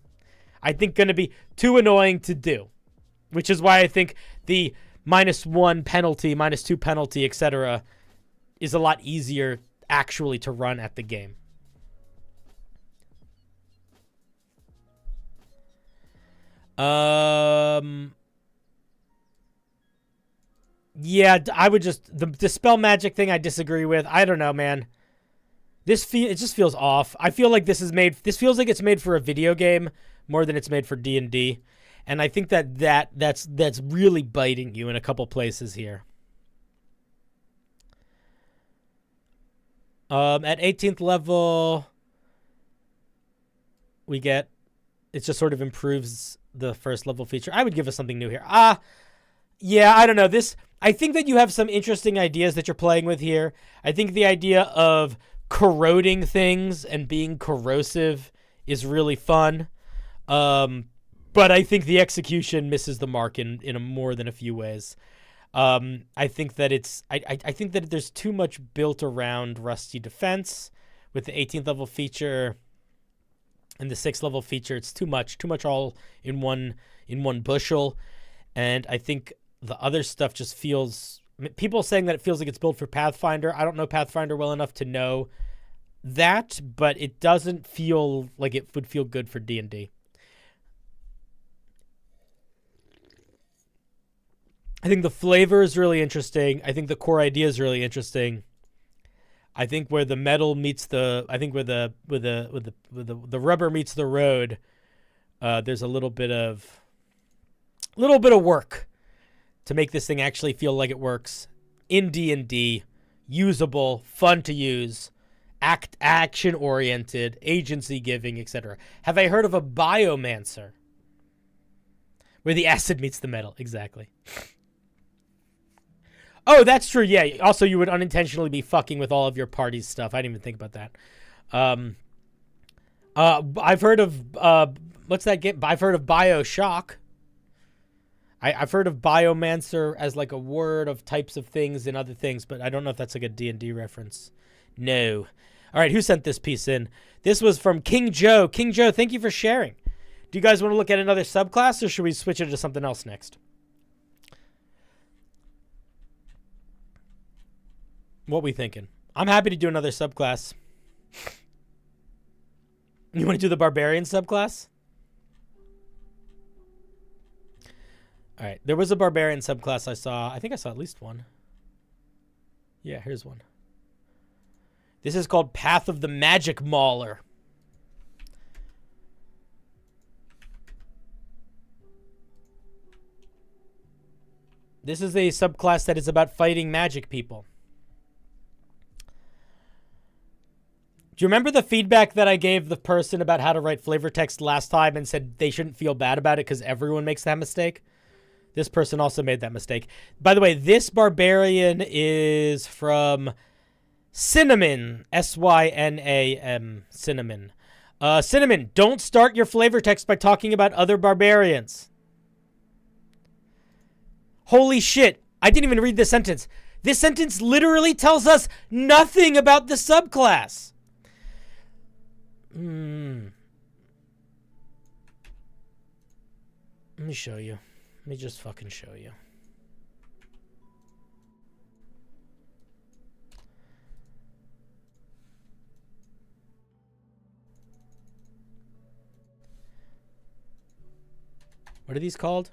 I think going to be too annoying to do, which is why I think the -1 penalty, -2 penalty, etc. is a lot easier actually to run at the game. Yeah, I would just the spell magic thing I disagree with. I don't know, man. It just feels off. I feel like this feels like it's made for a video game more than it's made for D&D. And I think that's really biting you in a couple places here. At 18th level, it just sort of improves the first level feature. I would give us something new here. Yeah, I don't know. I think that you have some interesting ideas that you're playing with here. I think the idea of corroding things and being corrosive is really fun. But I think the execution misses the mark in more than a few ways. I think that I think that there's too much built around rusty defense with the 18th level feature and the 6th level feature. It's too much all in one bushel. And I think the other stuff just feels, people saying that it feels like it's built for Pathfinder. I don't know Pathfinder well enough to know that, but it doesn't feel like it would feel good for D&D. I think the flavor is really interesting. I think the core idea is really interesting. I think where the metal meets the rubber meets the road, there's a little bit of work to make this thing actually feel like it works in D&D, usable, fun to use, action oriented, agency giving, etc. Have I heard of a biomancer? Where the acid meets the metal, exactly. Oh, that's true. Yeah. Also, you would unintentionally be fucking with all of your party's stuff. I didn't even think about that. I've heard of what's that game? I've heard of Bioshock. I've heard of biomancer as like a word of types of things and other things, but I don't know if that's like a D&D reference. No. All right, who sent this piece in? This was from King Joe. King Joe, thank you for sharing. Do you guys want to look at another subclass, or should we switch it to something else next? What we thinking? I'm happy to do another subclass. You want to do the barbarian subclass? All right. There was a barbarian subclass I saw. I think I saw at least one. Yeah, here's one. This is called Path of the Magic Mauler. This is a subclass that is about fighting magic people. Do you remember the feedback that I gave the person about how to write flavor text last time and said they shouldn't feel bad about it because everyone makes that mistake? This person also made that mistake. By the way, this barbarian is from Cinnamon, S-Y-N-A-M, Cinnamon. Cinnamon, don't start your flavor text by talking about other barbarians. Holy shit, I didn't even read this sentence. This sentence literally tells us nothing about the subclass. Let me show you. Let me just fucking show you. What are these called?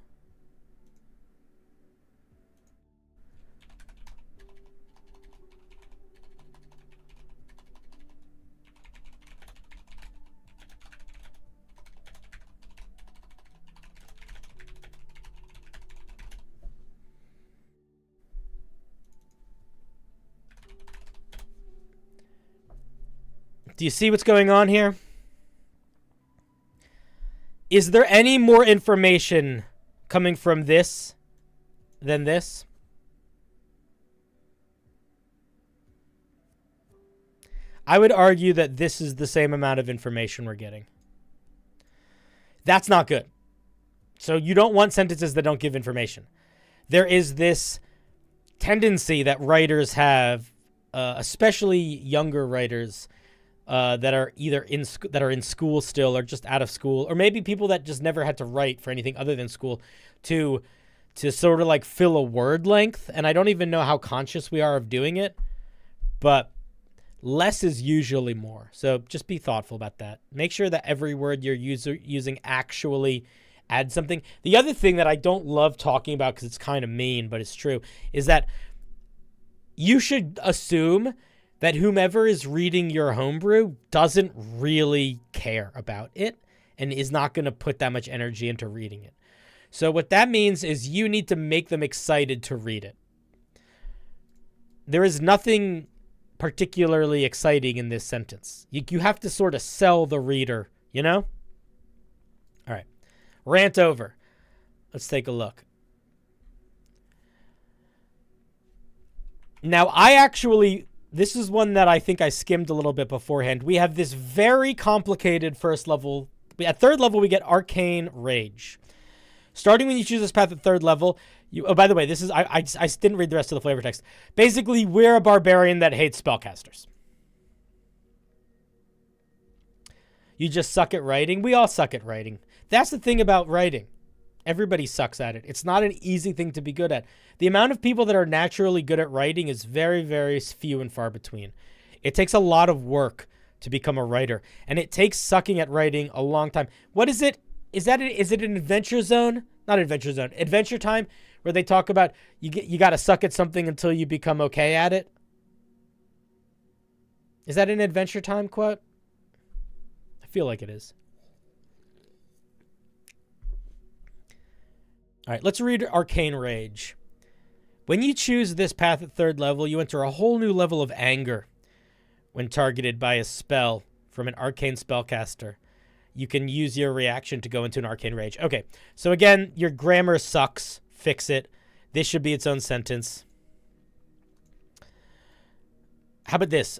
Do you see what's going on here? Is there any more information coming from this than this? I would argue that this is the same amount of information we're getting. That's not good. So you don't want sentences that don't give information. There is this tendency that writers have, especially younger writers, that are either in school still or just out of school, or maybe people that just never had to write for anything other than school, to sort of like fill a word length. And I don't even know how conscious we are of doing it, but less is usually more. So just be thoughtful about that. Make sure that every word you're using actually adds something. The other thing that I don't love talking about, because it's kind of mean, but it's true, is that you should assume that whomever is reading your homebrew doesn't really care about it and is not going to put that much energy into reading it. So what that means is you need to make them excited to read it. There is nothing particularly exciting in this sentence. You have to sort of sell the reader, you know? All right. Rant over. Let's take a look. Now, this is one that I think I skimmed a little bit beforehand. We have this very complicated first level. At third level, we get Arcane Rage. Starting when you choose this path at third level, by the way, this is I didn't read the rest of the flavor text. Basically, we're a barbarian that hates spellcasters. You just suck at writing. We all suck at writing. That's the thing about writing. Everybody sucks at it. It's not an easy thing to be good at. The amount of people that are naturally good at writing is very, very few and far between. It takes a lot of work to become a writer, and it takes sucking at writing a long time. What is it? Is it an Adventure Zone? Not Adventure Zone. Adventure Time, where they talk about you got to suck at something until you become okay at it? Is that an Adventure Time quote? I feel like it is. All right, let's read Arcane Rage. When you choose this path at third level, you enter a whole new level of anger when targeted by a spell from an arcane spellcaster. You can use your reaction to go into an Arcane Rage. Okay, so again, your grammar sucks. Fix it. This should be its own sentence. How about this?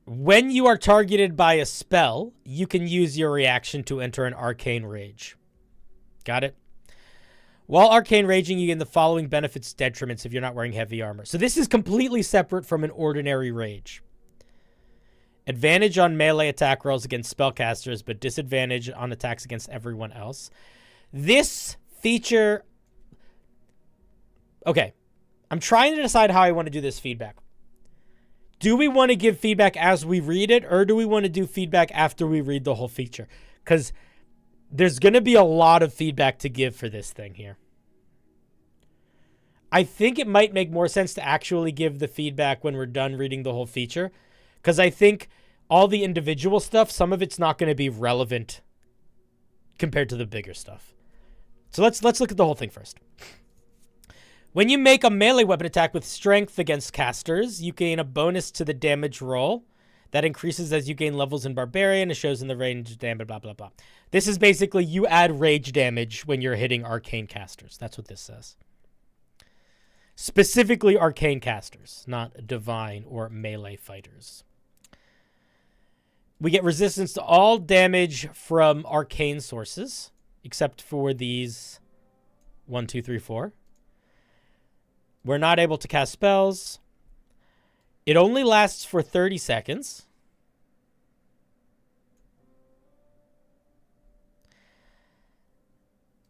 When you are targeted by a spell, you can use your reaction to enter an Arcane Rage. Got it? While Arcane Raging, you gain the following benefits, detriments if you're not wearing heavy armor. So this is completely separate from an ordinary rage. Advantage on melee attack rolls against spellcasters, but disadvantage on attacks against everyone else. This feature... Okay. I'm trying to decide how I want to do this feedback. Do we want to give feedback as we read it, or do we want to do feedback after we read the whole feature? Because there's going to be a lot of feedback to give for this thing here. I think it might make more sense to actually give the feedback when we're done reading the whole feature, because I think all the individual stuff, some of it's not going to be relevant compared to the bigger stuff. So let's look at the whole thing first. When you make a melee weapon attack with strength against casters, you gain a bonus to the damage roll. That increases as you gain levels in Barbarian. It shows in the range damage, blah, blah, blah. This is basically you add rage damage when you're hitting arcane casters. That's what this says. Specifically arcane casters, not divine or melee fighters. We get resistance to all damage from arcane sources, except for these 1, 2, 3, 4. We're not able to cast spells. It only lasts for 30 seconds.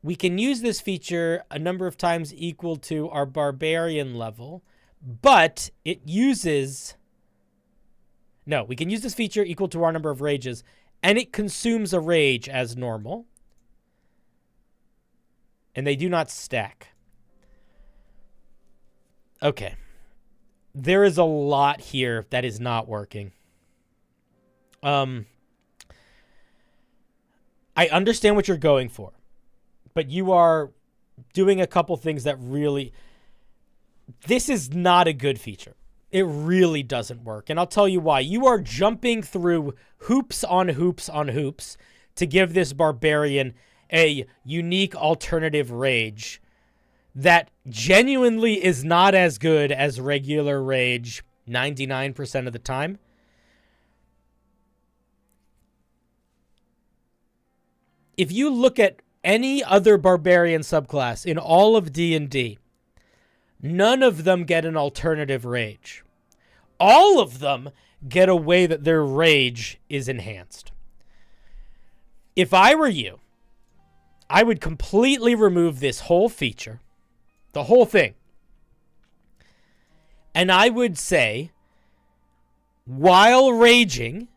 We can use this feature a number of times equal to our barbarian level, but it uses... No, we can use this feature equal to our number of rages, and it consumes a rage as normal. and they do not stack. Okay. There is a lot here that is not working. I understand what you're going for, but you are doing a couple things that really... This is not a good feature. It really doesn't work, and I'll tell you why. You are jumping through hoops on hoops on hoops to give this barbarian a unique alternative rage that genuinely is not as good as regular rage 99% of the time. If you look at any other barbarian subclass in all of D&D, none of them get an alternative rage. All of them get a way that their rage is enhanced. If I were you, I would completely remove this whole feature, the whole thing. And I would say, while raging,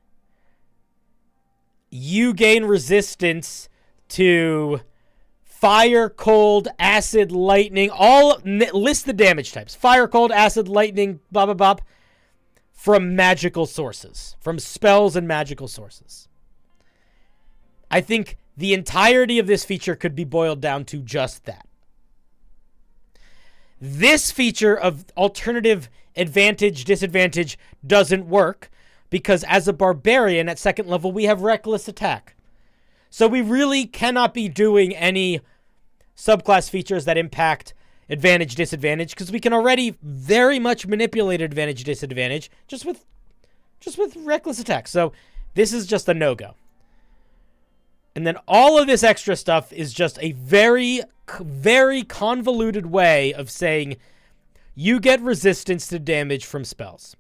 you gain resistance to fire, cold, acid, lightning, list the damage types. Fire, cold, acid, lightning, blah, blah, blah, from magical sources, from spells and magical sources. I think the entirety of this feature could be boiled down to just that. This feature of alternative advantage, disadvantage doesn't work because as a barbarian at second level, we have reckless attack. So we really cannot be doing any subclass features that impact advantage, disadvantage, because we can already very much manipulate advantage, disadvantage just with reckless attack. So this is just a no-go. And then all of this extra stuff is just a very, very convoluted way of saying you get resistance to damage from spells.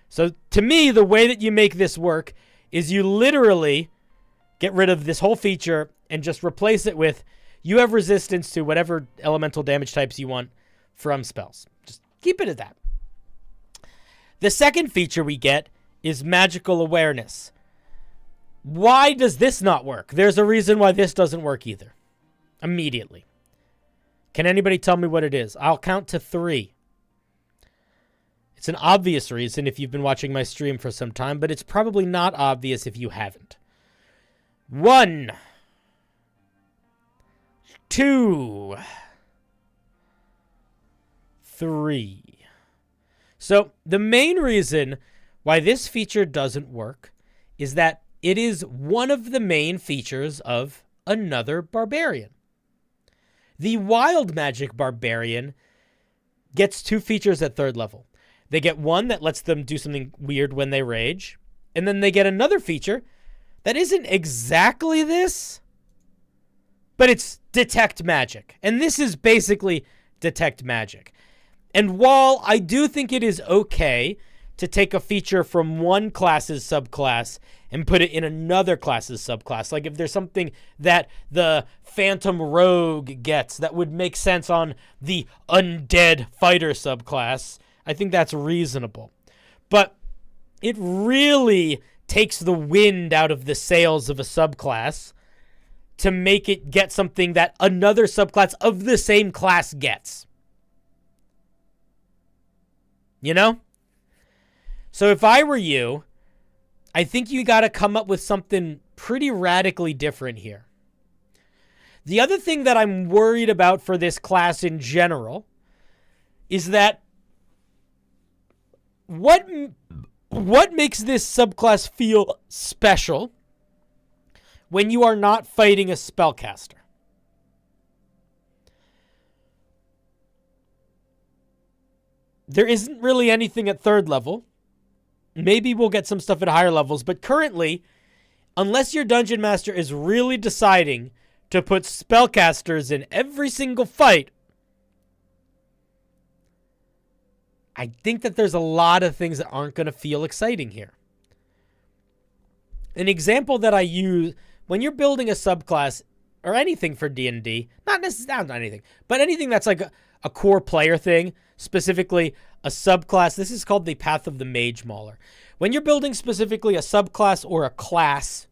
So to me, the way that you make this work is you literally get rid of this whole feature and just replace it with you have resistance to whatever elemental damage types you want from spells. Just keep it at that. The second feature we get is magical awareness. Why does this not work? There's a reason why this doesn't work either. Immediately. Can anybody tell me what it is? I'll count to 3. It's an obvious reason if you've been watching my stream for some time, but it's probably not obvious if you haven't. 1, 2, 3. So the main reason why this feature doesn't work is that it is one of the main features of another barbarian. The wild magic barbarian gets 2 features at 3rd level. They get one that lets them do something weird when they rage, and then they get another feature that isn't exactly this, but it's detect magic. And this is basically detect magic. And while I do think it is okay to take a feature from one class's subclass and put it in another class's subclass, like if there's something that the Phantom Rogue gets that would make sense on the Undead Fighter subclass, I think that's reasonable. But it really takes the wind out of the sails of a subclass to make it get something that another subclass of the same class gets. You know? So if I were you, I think you got to come up with something pretty radically different here. The other thing that I'm worried about for this class in general is that what makes this subclass feel special when you are not fighting a spellcaster? There isn't really anything at 3rd level. Maybe we'll get some stuff at higher levels, but currently, unless your dungeon master is really deciding to put spellcasters in every single fight, I think that there's a lot of things that aren't going to feel exciting here. An example that I use when you're building a subclass or anything for D&D, not necessarily anything, but anything that's like a core player thing, specifically a subclass. This is called the Path of the Mage Mauler. When you're building specifically a subclass or a class,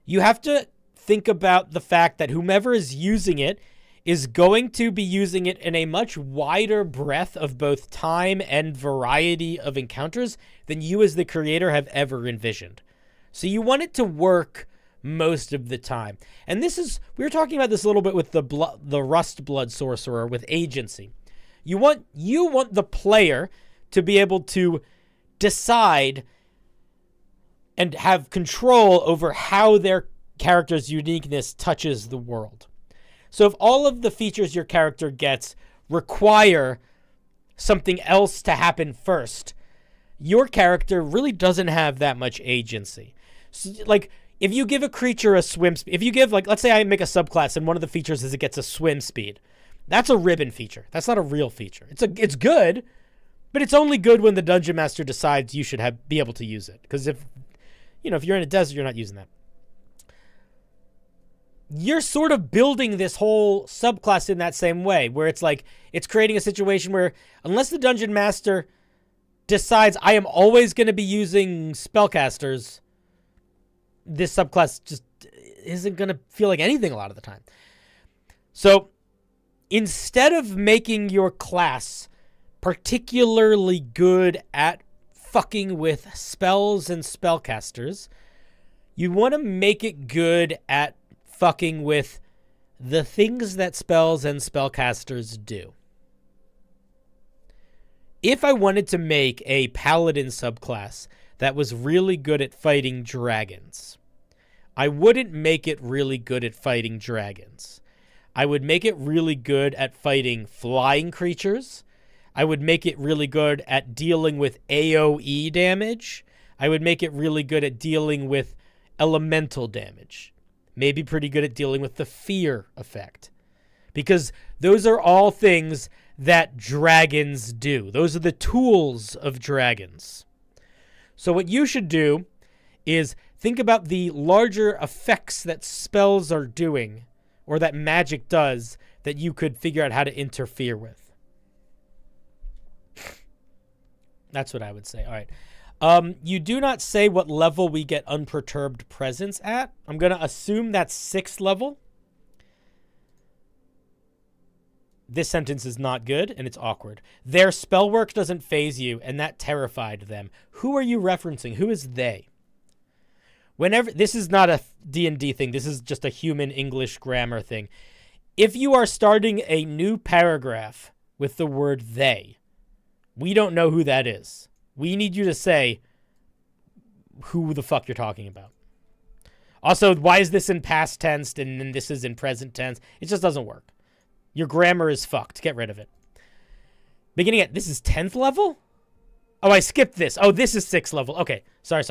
you have to think about the fact that whomever is using it is going to be using it in a much wider breadth of both time and variety of encounters than you as the creator have ever envisioned. So you want it to work most of the time. And this is, we were talking about this a little bit with the Rust Blood Sorcerer with agency. You want the player to be able to decide and have control over how their character's uniqueness touches the world. So if all of the features your character gets require something else to happen first, your character really doesn't have that much agency. So, like, if you give a creature a swim speed, if you give, like, let's say I make a subclass and one of the features is it gets a swim speed, that's a ribbon feature. That's not a real feature. It's good, but it's only good when the dungeon master decides you should be able to use it. Because if you're in a desert, you're not using that. You're sort of building this whole subclass in that same way, where it's like, it's creating a situation where unless the dungeon master decides I am always going to be using spellcasters, this subclass just isn't going to feel like anything a lot of the time. So instead of making your class particularly good at fucking with spells and spellcasters, you want to make it good at fucking with the things that spells and spellcasters do. If I wanted to make a paladin subclass that was really good at fighting dragons, I wouldn't make it really good at fighting dragons. I would make it really good at fighting flying creatures. I would make it really good at dealing with AoE damage. I would make it really good at dealing with elemental damage. Maybe pretty good at dealing with the fear effect. Because those are all things that dragons do. Those are the tools of dragons. So what you should do is think about the larger effects that spells are doing, or that magic does, that you could figure out how to interfere with. That's what I would say. All right. You do not say what level we get unperturbed presence at. I'm going to assume that's 6th level. This sentence is not good, and it's awkward. Their spell work doesn't faze you, and that terrified them. Who are you referencing? Who is they? Whenever, this is not a D&D thing. This is just a human English grammar thing. If you are starting a new paragraph with the word they, we don't know who that is. We need you to say who the fuck you're talking about. Also, why is this in past tense and then this is in present tense? It just doesn't work. Your grammar is fucked. Get rid of it. Beginning at, this is 10th level? Oh, I skipped this. Oh, this is 6th level. Okay, sorry.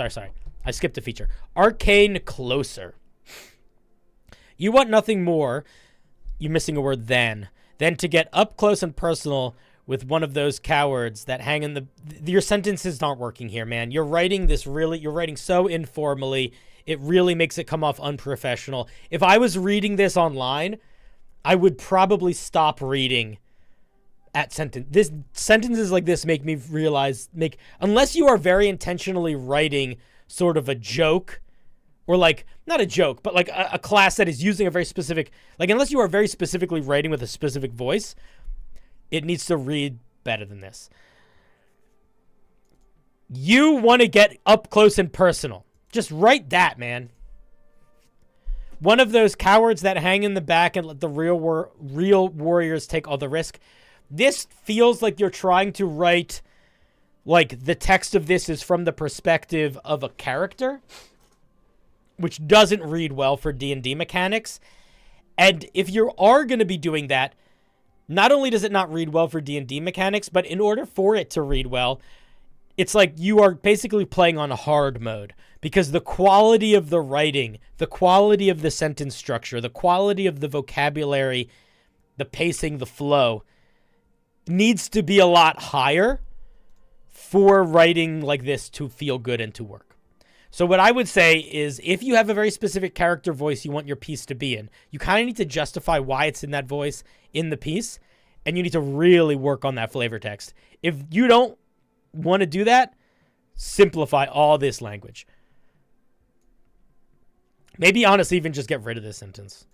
I skipped a feature. Arcane Closer. You want nothing more, you're missing a word than to get up close and personal with one of those cowards that hang in the... Your sentences aren't working here, man. You're writing so informally, it really makes it come off unprofessional. If I was reading this online, I would probably stop reading at sentences like this make me realize, unless you are very intentionally writing sort of a joke, or like, not a joke, but like a class that is using a very specific, like unless you are very specifically writing with a specific voice, it needs to read better than this. You want to get up close and personal. Just write that, man. One of those cowards that hang in the back and let the real warriors take all the risk. This feels like you're trying to write, like the text of this is from the perspective of a character, which doesn't read well for D&D mechanics. And if you are going to be doing that, not only does it not read well for D&D mechanics, but in order for it to read well, it's like you are basically playing on hard mode, because the quality of the writing, the quality of the sentence structure, the quality of the vocabulary, the pacing, the flow needs to be a lot higher for writing like this to feel good and to work. So what I would say is, if you have a very specific character voice you want your piece to be in, you kind of need to justify why it's in that voice in the piece, and you need to really work on that flavor text. If you don't want to do that, simplify all this language. Maybe honestly even just get rid of this sentence.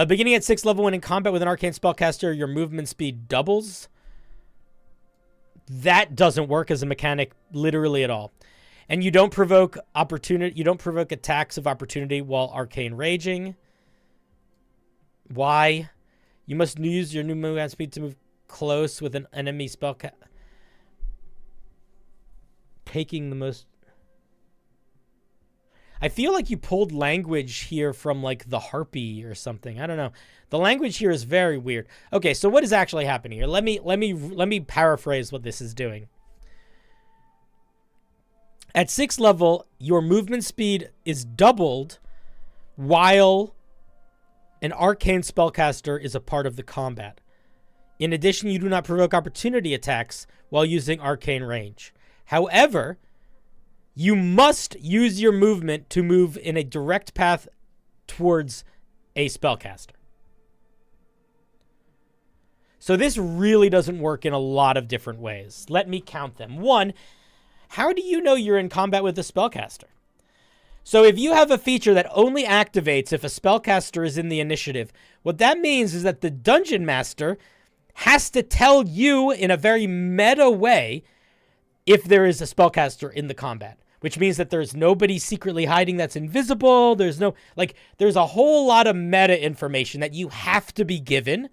Beginning at 6th level when in combat with an arcane spellcaster, your movement speed doubles. That doesn't work as a mechanic literally at all. And you don't provoke attacks of opportunity while arcane raging. Why? You must use your new movement speed to move close with an enemy spellcaster. Taking the most... I feel like you pulled language here from like the Harpy or something. I don't know. The language here is very weird. Okay, so what is actually happening here? Let me paraphrase what this is doing. At 6th level, your movement speed is doubled while an arcane spellcaster is a part of the combat. In addition, you do not provoke opportunity attacks while using arcane range. However, you must use your movement to move in a direct path towards a spellcaster. So this really doesn't work in a lot of different ways. Let me count them. 1, how do you know you're in combat with a spellcaster? So if you have a feature that only activates if a spellcaster is in the initiative, what that means is that the dungeon master has to tell you in a very meta way if there is a spellcaster in the combat, which means that there's nobody secretly hiding that's invisible. There's a whole lot of meta information that you have to be given.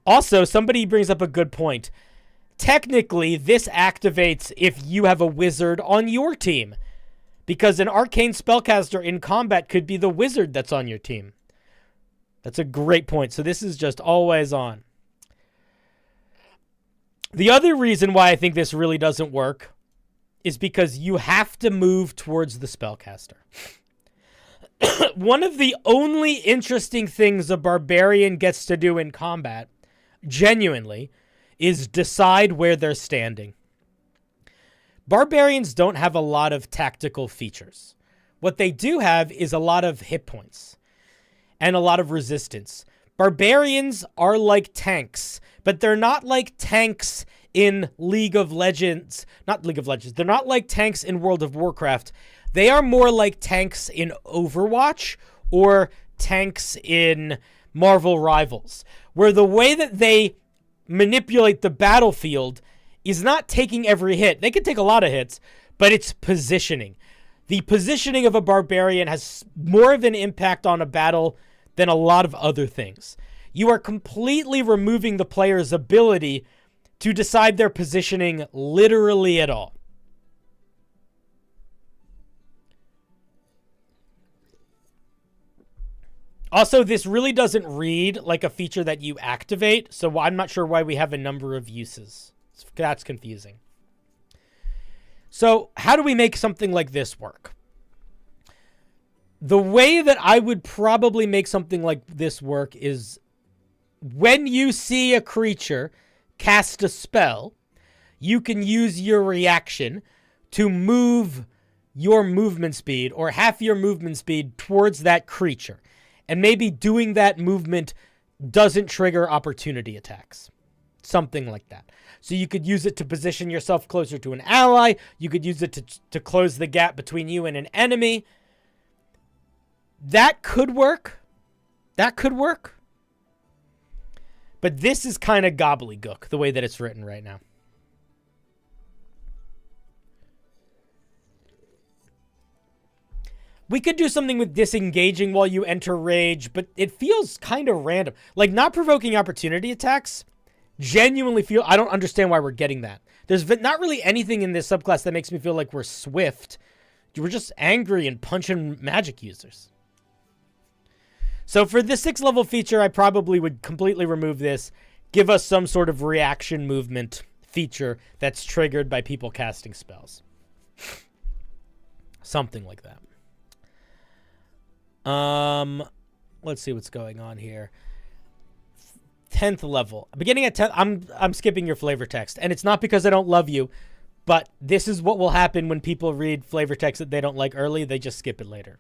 Also, somebody brings up a good point. Technically, this activates if you have a wizard on your team, because an arcane spellcaster in combat could be the wizard that's on your team. That's a great point. So this is just always on. The other reason why I think this really doesn't work is because you have to move towards the spellcaster. One of the only interesting things a barbarian gets to do in combat, genuinely, is decide where they're standing. Barbarians don't have a lot of tactical features. What they do have is a lot of hit points and a lot of resistance. Barbarians are like tanks, but they're not like tanks in League of Legends. Not League of Legends. They're not like tanks in World of Warcraft. They are more like tanks in Overwatch or tanks in Marvel Rivals, where the way that they manipulate the battlefield is not taking every hit. They can take a lot of hits, but it's positioning. The positioning of a barbarian has more of an impact on a battle than a lot of other things. You are completely removing the player's ability to decide their positioning literally at all. Also, this really doesn't read like a feature that you activate, so I'm not sure why we have a number of uses. That's confusing. So how do we make something like this work? The way that I would probably make something like this work is when you see a creature cast a spell, you can use your reaction to move your movement speed or half your movement speed towards that creature. And maybe doing that movement doesn't trigger opportunity attacks. Something like that. So you could use it to position yourself closer to an ally. You could use it to close the gap between you and an enemy. That could work. That could work. But this is kind of gobbledygook, the way that it's written right now. We could do something with disengaging while you enter rage, but it feels kind of random. Like, not provoking opportunity attacks, genuinely feel... I don't understand why we're getting that. There's not really anything in this subclass that makes me feel like we're swift. We're just angry and punching magic users. So for the 6th level feature, I probably would completely remove this. Give us some sort of reaction movement feature that's triggered by people casting spells. Something like that. Let's see what's going on here. 10th level. Beginning at 10th, I'm skipping your flavor text. And it's not because I don't love you, but this is what will happen when people read flavor text that they don't like early. They just skip it later.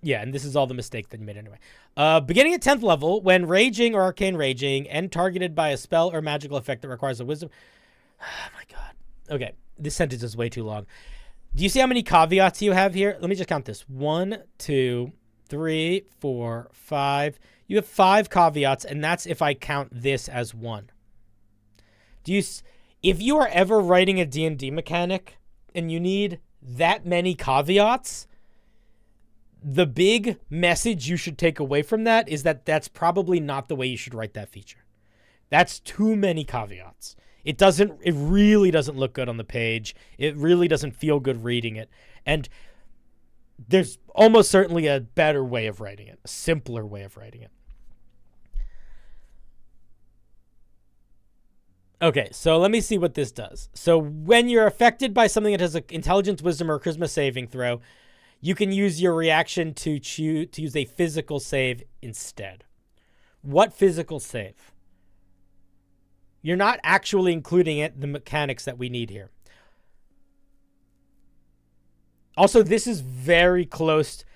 Yeah, and this is all the mistake that you made anyway. Beginning at 10th level, when raging or arcane raging and targeted by a spell or magical effect that requires a wisdom... Oh, my God. Okay, this sentence is way too long. Do you see how many caveats you have here? Let me just count this. 1, 2, 3, 4, 5. You have 5 caveats, and that's if I count this as 1. If you are ever writing a D&D mechanic and you need that many caveats, the big message you should take away from that is that that's probably not the way you should write that feature. That's too many caveats. It really doesn't look good on the page. It really doesn't feel good reading it. And there's almost certainly a better way of writing it, a simpler way of writing it. Okay, so let me see what this does. So when you're affected by something that has an intelligence, wisdom, or charisma saving throw, you can use your reaction to use a physical save instead. What physical save? You're not actually including the mechanics that we need here. Also, this is very close.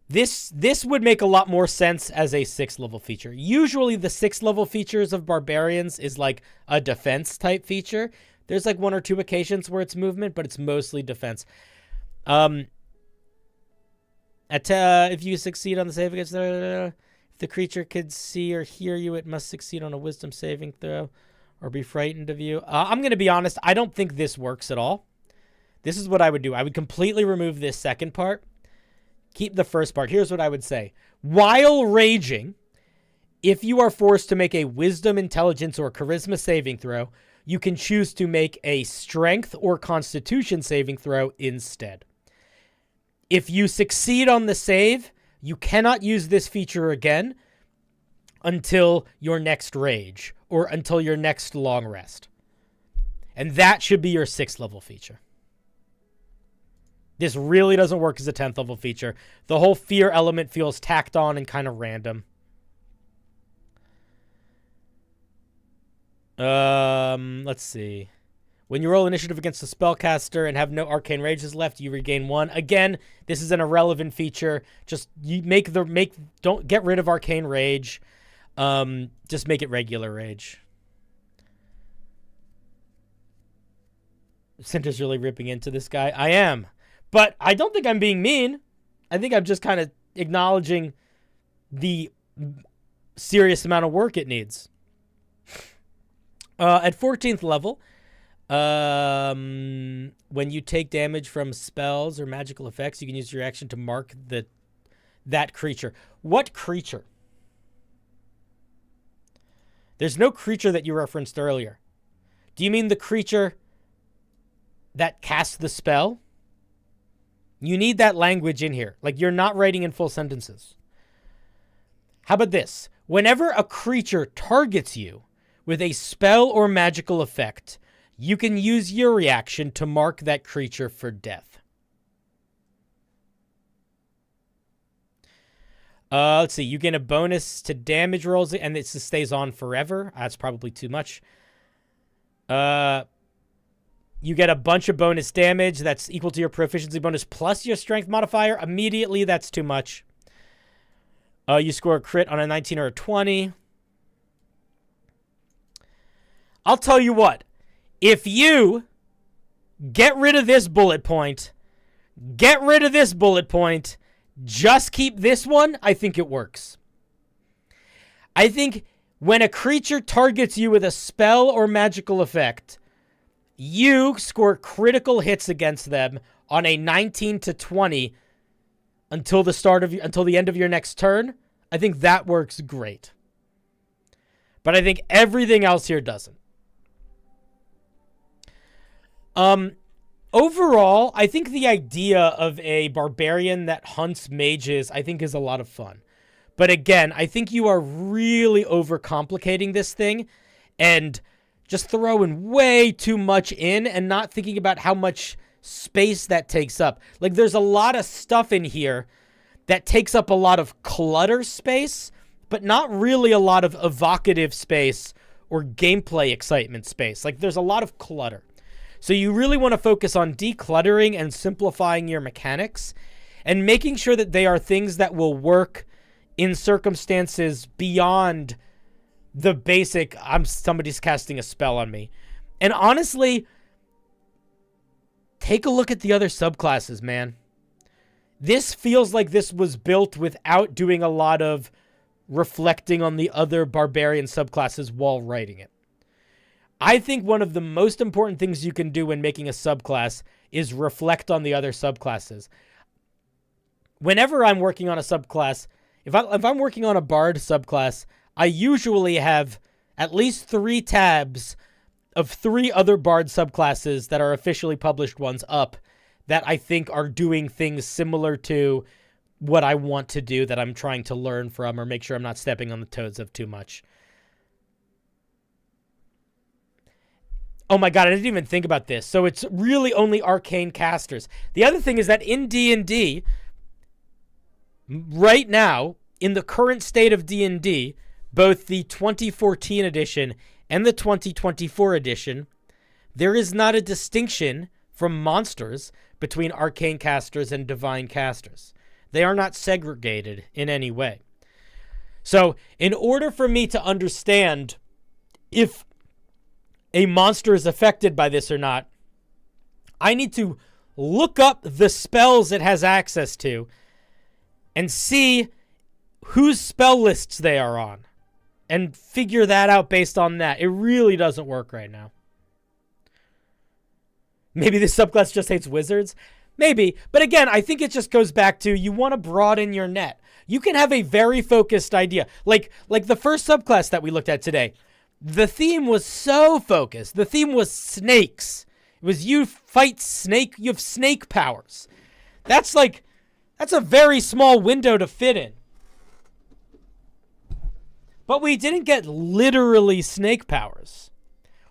This would make a lot more sense as a 6th level feature. Usually the 6th level features of barbarians is like a defense type feature. There's like 1 or 2 occasions where it's movement, but it's mostly defense. If you succeed on the save against if the creature could see or hear you, it must succeed on a wisdom saving throw or be frightened of you. I'm going to be honest. I don't think this works at all. This is what I would do. I would completely remove this second part. Keep the first part. Here's what I would say. While raging, if you are forced to make a wisdom, intelligence, or charisma saving throw, you can choose to make a strength or constitution saving throw instead. If you succeed on the save, you cannot use this feature again until your next rage or until your next long rest. And that should be your 6th level feature. This really doesn't work as a 10th level feature. The whole fear element feels tacked on and kind of random. Let's see. When you roll initiative against a spellcaster and have no arcane rages left, you regain 1. Again, this is an irrelevant feature. Just don't get rid of arcane rage. Just make it regular rage. Cinder's really ripping into this guy. I am. But I don't think I'm being mean. I think I'm just kind of acknowledging the serious amount of work it needs. At 14th level, when you take damage from spells or magical effects, you can use your action to mark that creature. What creature? There's no creature that you referenced earlier. Do you mean the creature that casts the spell? You need that language in here. Like, you're not writing in full sentences. How about this? Whenever a creature targets you with a spell or magical effect, you can use your reaction to mark that creature for death. Let's see. You get a bonus to damage rolls, and it stays on forever. That's probably too much. You get a bunch of bonus damage that's equal to your proficiency bonus plus your strength modifier. Immediately, that's too much. You score a crit on a 19 or a 20. I'll tell you what. If you get rid of this bullet point, just keep this one, I think it works. I think when a creature targets you with a spell or magical effect, you score critical hits against them on a 19 to 20 until the end of your next turn. I think that works great. But I think everything else here doesn't. Overall, I think the idea of a barbarian that hunts mages, I think, is a lot of fun. But again, I think you are really overcomplicating this thing and just throwing way too much in and not thinking about how much space that takes up. Like, there's a lot of stuff in here that takes up a lot of clutter space, but not really a lot of evocative space or gameplay excitement space. Like, there's a lot of clutter. So you really want to focus on decluttering and simplifying your mechanics. and making sure that they are things that will work in circumstances beyond the basic, somebody's casting a spell on me. And honestly, take a look at the other subclasses, man. This feels like this was built without doing a lot of reflecting on the other barbarian subclasses while writing it. I think one of the most important things you can do when making a subclass is reflect on the other subclasses. Whenever I'm working on a subclass, if I'm working on a bard subclass, I usually have at least 3 tabs of 3 other bard subclasses that are officially published ones up that I think are doing things similar to what I want to do, that I'm trying to learn from or make sure I'm not stepping on the toes of too much. Oh my god, I didn't even think about this. So it's really only arcane casters. The other thing is that in D&D, right now, in the current state of D&D, both the 2014 edition and the 2024 edition, there is not a distinction from monsters between arcane casters and divine casters. They are not segregated in any way. So, in order for me to understand if a monster is affected by this or not, I need to look up the spells it has access to and see whose spell lists they are on and figure that out based on that. It really doesn't work right now. Maybe this subclass just hates wizards. Maybe. But again, I think it just goes back to you want to broaden your net. You can have a very focused idea. Like the first subclass that we looked at today. The theme was so focused. The theme was snakes. It was you fight snake. You have snake powers. That's a very small window to fit in. But we didn't get literally snake powers.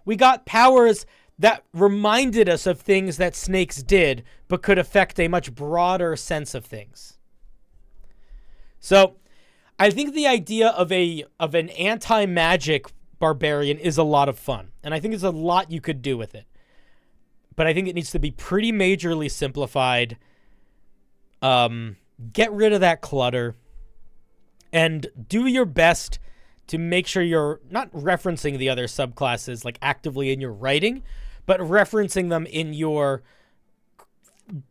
We got powers that reminded us of things that snakes did, but could affect a much broader sense of things. So, I think the idea of an anti-magic barbarian is a lot of fun, and I think there's a lot you could do with it. But I think it needs to be pretty majorly simplified. Get rid of that clutter, and do your best to make sure you're not referencing the other subclasses like actively in your writing, but referencing them in your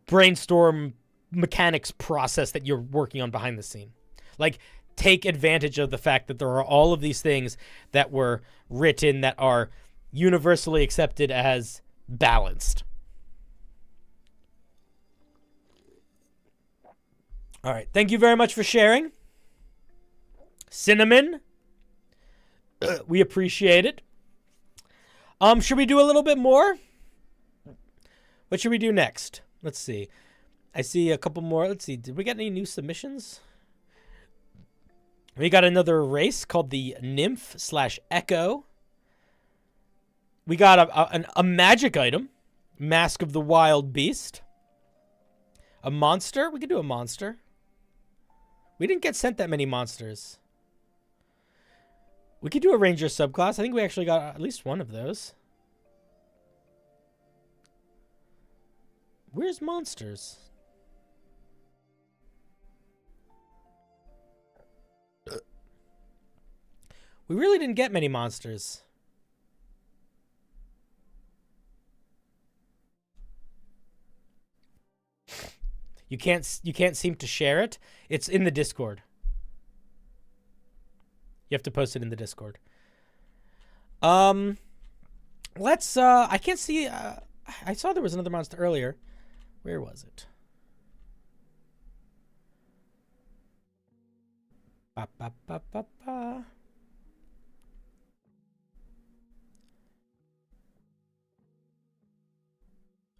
brainstorm mechanics process that you're working on behind the scene. Like, take advantage of the fact that there are all of these things that were written that are universally accepted as balanced. All right. Thank you very much for sharing. Cinnamon. We appreciate it. Should we do a little bit more? What should we do next? Let's see. I see a couple more. Let's see. Did we get any new submissions? We got another race called the Nymph/Echo. We got a magic item. Mask of the Wild Beast. A monster. We could do a monster. We didn't get sent that many monsters. We could do a ranger subclass. I think we actually got at least one of those. Where's monsters? We really didn't get many monsters. You can't seem to share it. It's in the Discord. You have to post it in the Discord. Let's I can't see I saw there was another monster earlier. Where was it? Ba, ba, ba, ba, ba.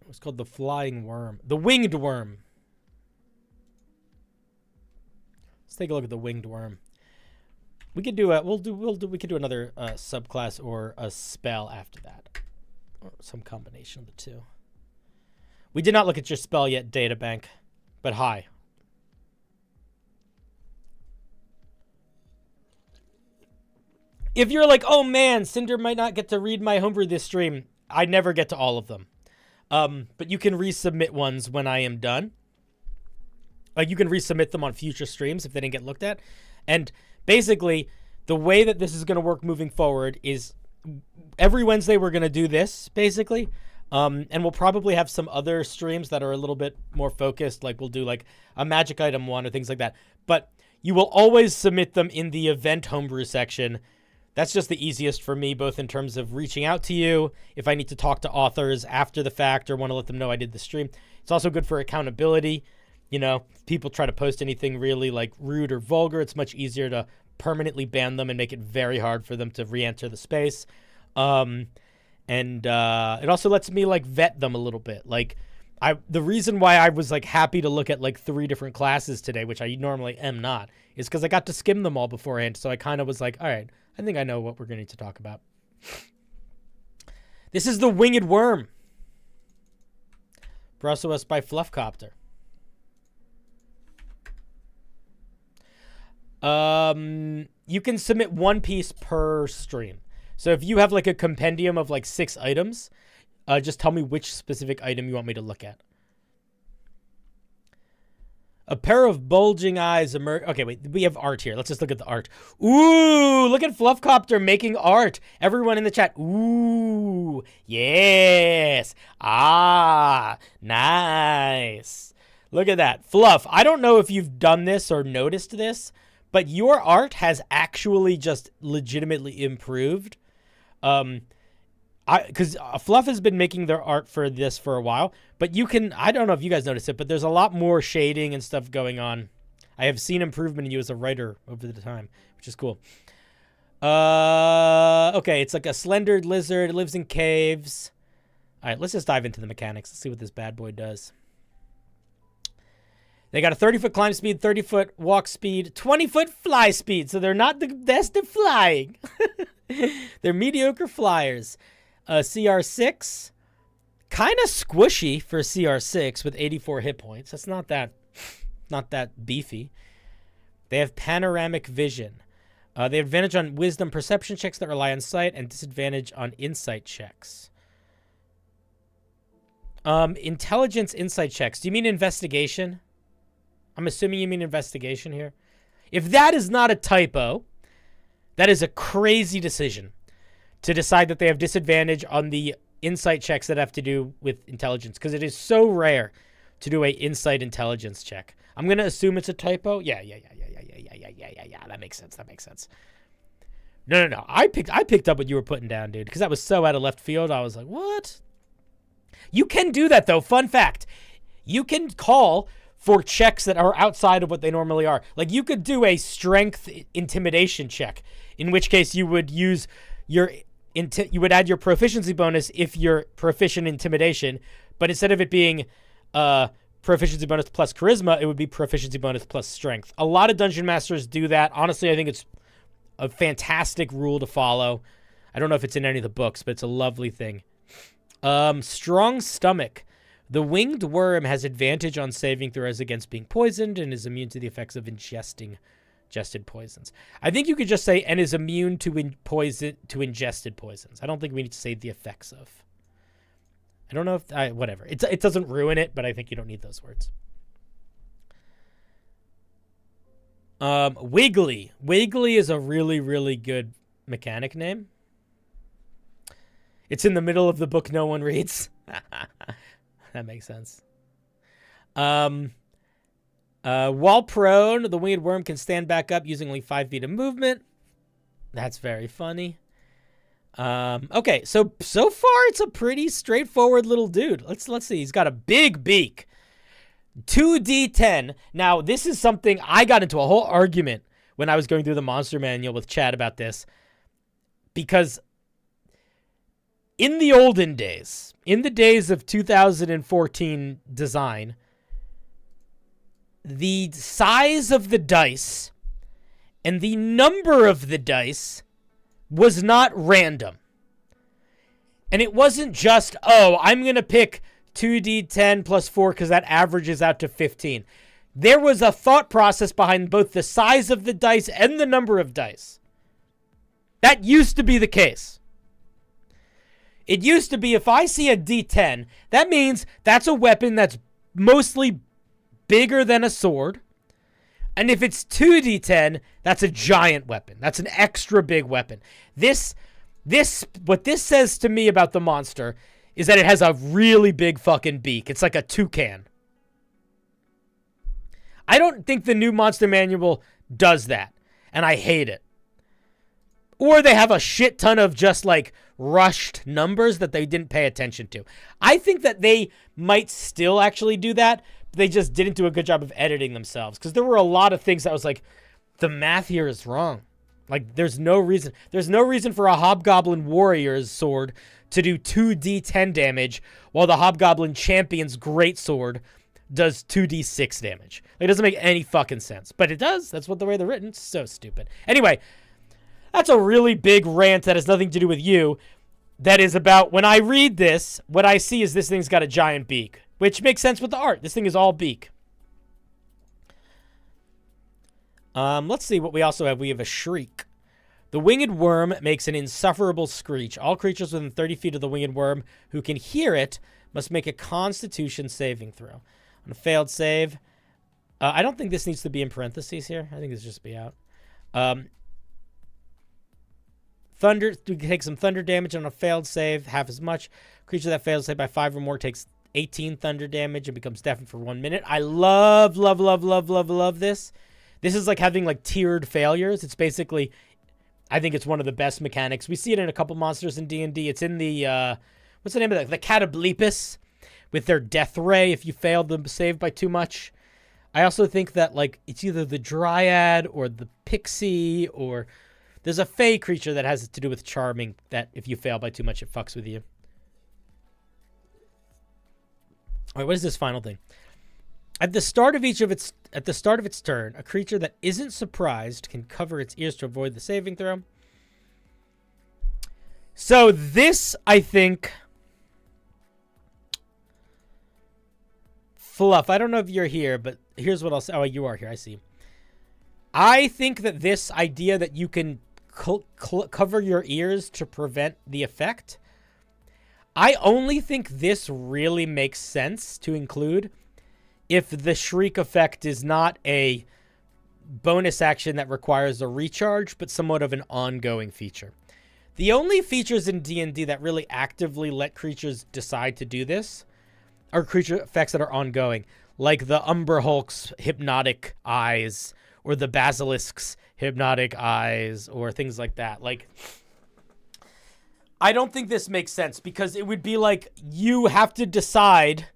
It was called the flying worm. The winged worm. Let's take a look at the winged worm. We could do we could do another subclass or a spell after that. Or some combination of the two. We did not look at your spell yet, Databank. But hi. If you're like, oh man, Cinder might not get to read my homebrew this stream, I never get to all of them. But you can resubmit ones when I am done. Like, you can resubmit them on future streams if they didn't get looked at. And basically, the way that this is going to work moving forward is every Wednesday we're going to do this, basically. And we'll probably have some other streams that are a little bit more focused. Like, we'll do, like, a magic item one or things like that. But you will always submit them in the event homebrew section. That's just the easiest for me, both in terms of reaching out to you, if I need to talk to authors after the fact or want to let them know I did the stream. It's also good for accountability. You know, if people try to post anything really like rude or vulgar, it's much easier to permanently ban them and make it very hard for them to re-enter the space. And it also lets me like vet them a little bit. Like, the reason why I was like happy to look at like 3 different classes today, which I normally am not, is because I got to skim them all beforehand. So I kind of was like, all right, I think I know what we're going to need to talk about. This is the winged worm. Brought to us by Fluffcopter. You can submit 1 piece per stream. So if you have like a compendium of like 6 items, just tell me which specific item you want me to look at. A pair of bulging eyes emerge. Okay, wait, we have art here. Let's just look at the art. Ooh, look at Fluffcopter making art. Everyone in the chat. Ooh, yes. Ah, nice. Look at that. Fluff, I don't know if you've done this or noticed this, but your art has actually just legitimately improved. Because Fluff has been making their art for this for a while, but you can, I don't know if you guys noticed it, but there's a lot more shading and stuff going on. I have seen improvement in you as a writer over the time, which is cool. Okay, it's like a slender lizard. It lives in caves. All right, let's just dive into the mechanics. Let's see what this bad boy does. They got a 30-foot climb speed, 30-foot walk speed, 20-foot fly speed, so they're not the best at flying. They're mediocre flyers. CR6, kind of squishy for CR6 with 84 hit points. That's not that beefy. They have panoramic vision. They have advantage on wisdom perception checks that rely on sight and disadvantage on insight checks. Intelligence insight checks. Do you mean investigation? I'm assuming you mean investigation here. If that is not a typo, that is a crazy decision to decide that they have disadvantage on the insight checks that have to do with intelligence, because it is so rare to do a insight intelligence check. I'm going to assume it's a typo. Yeah. That makes sense. No. I picked up what you were putting down, dude, because that was so out of left field. I was like, what? You can do that, though. Fun fact. You can call for checks that are outside of what they normally are. Like, you could do a strength intimidation check, in which case you would use you would add your proficiency bonus if you're proficient in intimidation, but instead of it being proficiency bonus plus charisma, it would be proficiency bonus plus strength. A lot of dungeon masters do that. Honestly, I think it's a fantastic rule to follow. I don't know if it's in any of the books, but it's a lovely thing. Strong stomach. The winged worm has advantage on saving throws against being poisoned and is immune to the effects of ingested poisons. I think you could just say, and is immune to ingested poisons. I don't think we need to say the effects of. I don't know if, whatever. It doesn't ruin it, but I think you don't need those words. Wiggly. Wiggly is a really, really good mechanic name. It's in the middle of the book no one reads. That makes sense. While prone, the winged worm can stand back up using only 5 feet of movement. That's very funny. Okay, so far it's a pretty straightforward little dude. Let's see. He's got a big beak. 2d10. Now, this is something I got into a whole argument when I was going through the monster manual with Chad about this, because in the olden days, in the days of 2014 design, the size of the dice and the number of the dice was not random. And it wasn't just, oh, I'm going to pick 2d10 plus 4 because that averages out to 15. There was a thought process behind both the size of the dice and the number of dice. That used to be the case. It used to be if I see a d10, that means that's a weapon that's mostly bigger than a sword. And if it's 2d10, that's a giant weapon. That's an extra big weapon. What this says to me about the monster is that it has a really big fucking beak. It's like a toucan. I don't think the new monster manual does that, and I hate it. Or they have a shit ton of just like rushed numbers that they didn't pay attention to. I think that they might still actually do that, but they just didn't do a good job of editing themselves, because there were a lot of things that was like, the math here is wrong. Like, there's no reason for a Hobgoblin Warrior's sword to do 2d10 damage while the Hobgoblin Champion's Greatsword does 2d6 damage. It doesn't make any fucking sense, but it does. That's what the way they're written. It's so stupid. Anyway, that's a really big rant that has nothing to do with you. That is about, when I read this, what I see is this thing's got a giant beak, which makes sense with the art. This thing is all beak. Let's see what we also have. We have a shriek. The winged worm makes an insufferable screech. All creatures within 30 feet of the winged worm who can hear it must make a Constitution saving throw. On a failed save, I don't think this needs to be in parentheses here. I think this just be out. Thunder, we take some thunder damage on a failed save, half as much. Creature that fails save by 5 or more takes 18 thunder damage and becomes deafened for 1 minute. I love this. This is like having like tiered failures. It's basically, I think it's one of the best mechanics. We see it in a couple monsters in D&D. It's in the, what's the name of that? The Catoblepus with their death ray if you failed the save by too much. I also think that like it's either the Dryad or the Pixie, or there's a Fey creature that has to do with charming that if you fail by too much, it fucks with you. All right, what is this final thing? At the start of its turn, a creature that isn't surprised can cover its ears to avoid the saving throw. So this, I think, Fluff, I don't know if you're here, but here's what I'll say. Oh, you are here. I see. I think that this idea that you can cover your ears to prevent the effect, I only think this really makes sense to include if the shriek effect is not a bonus action that requires a recharge, but somewhat of an ongoing feature. The only features in D&D that really actively let creatures decide to do this are creature effects that are ongoing, like the Umber Hulk's hypnotic eyes, or the Basilisk's hypnotic eyes, or things like that. Like, I don't think this makes sense, because it would be like you have to decide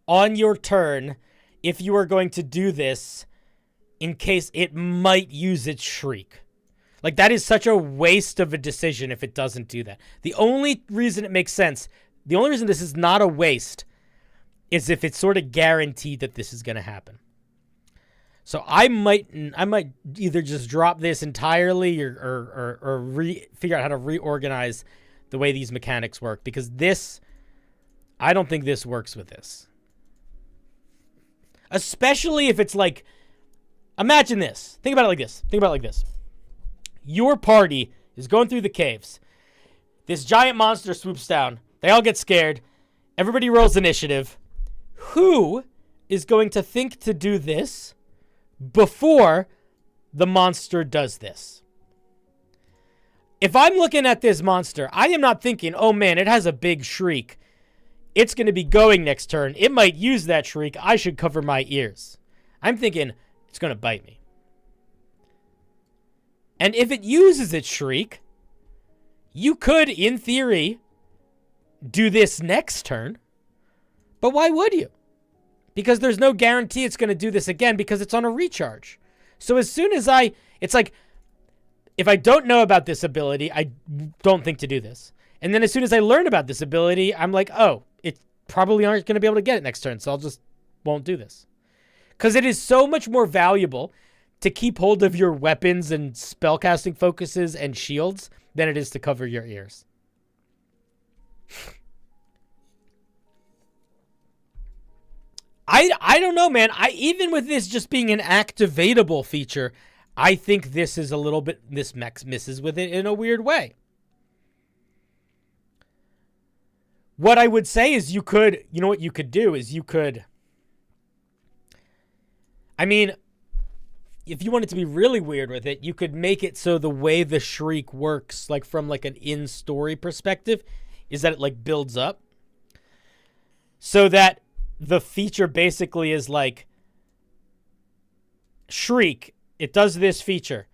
on your turn if you are going to do this in case it might use its shriek. Like, that is such a waste of a decision if it doesn't do that. The only reason it makes sense, the only reason this is not a waste, is if it's sort of guaranteed that this is going to happen. So I might either just drop this entirely or figure out how to reorganize the way these mechanics work, because this, I don't think this works with this. Especially if it's like, imagine this. Think about it like this. Your party is going through the caves. This giant monster swoops down. They all get scared. Everybody rolls initiative. Who is going to think to do this before the monster does this? If I'm looking at this monster, I am not thinking, oh man, it has a big shriek. It's going to be going next turn. It might use that shriek. I should cover my ears. I'm thinking it's going to bite me. And if it uses its shriek, you could, in theory, do this next turn. But why would you? Because there's no guarantee it's going to do this again because it's on a recharge. So as soon as it's like, if I don't know about this ability, I don't think to do this. And then as soon as I learn about this ability, I'm like, oh, it probably aren't going to be able to get it next turn, so I'll just won't do this. Because it is so much more valuable to keep hold of your weapons and spellcasting focuses and shields than it is to cover your ears. I don't know, man. Even with this just being an activatable feature, I think this is a little bit, this mech misses with it in a weird way. What I would say is you know what you could do is you could I mean, if you wanted to be really weird with it, you could make it so the way the shriek works, like from like an in-story perspective, is that it like builds up. So that the feature basically is like shriek. It does this feature.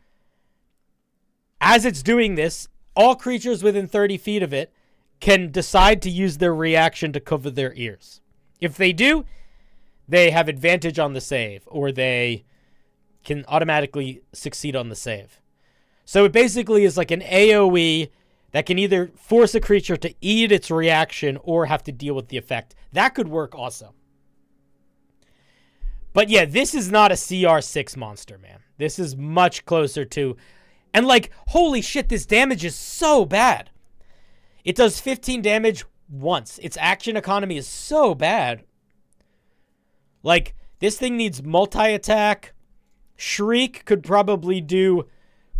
As it's doing this, all creatures within 30 feet of it can decide to use their reaction to cover their ears. If they do, they have advantage on the save, or they can automatically succeed on the save. So it basically is like an AoE that can either force a creature to eat its reaction or have to deal with the effect. That could work also. But yeah, this is not a CR6 monster, man. This is much closer to... And like, holy shit, this damage is so bad. It does 15 damage once. Its action economy is so bad. Like, this thing needs multi-attack. Shriek could probably do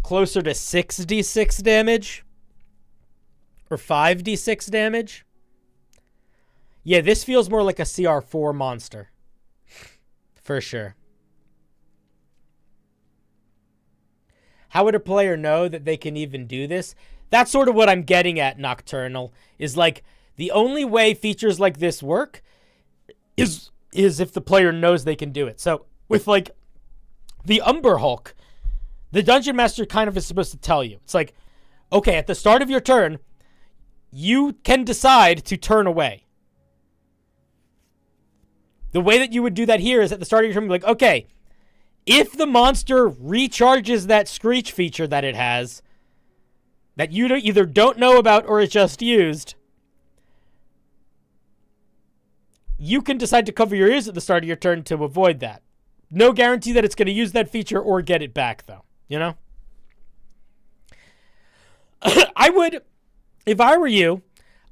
closer to 6d6 damage. Or 5d6 damage. Yeah, this feels more like a CR4 monster. For sure. How would a player know that they can even do this? That's sort of what I'm getting at, Nocturnal. Is like, the only way features like this work is if the player knows they can do it. So, with like, the Umber Hulk, the Dungeon Master kind of is supposed to tell you. It's like, okay, at the start of your turn, you can decide to turn away. The way that you would do that here is at the start of your turn, be like, okay, if the monster recharges that screech feature that it has, that you either don't know about or it just used, you can decide to cover your ears at the start of your turn to avoid that. No guarantee that it's going to use that feature or get it back, though. You know? I would, if I were you,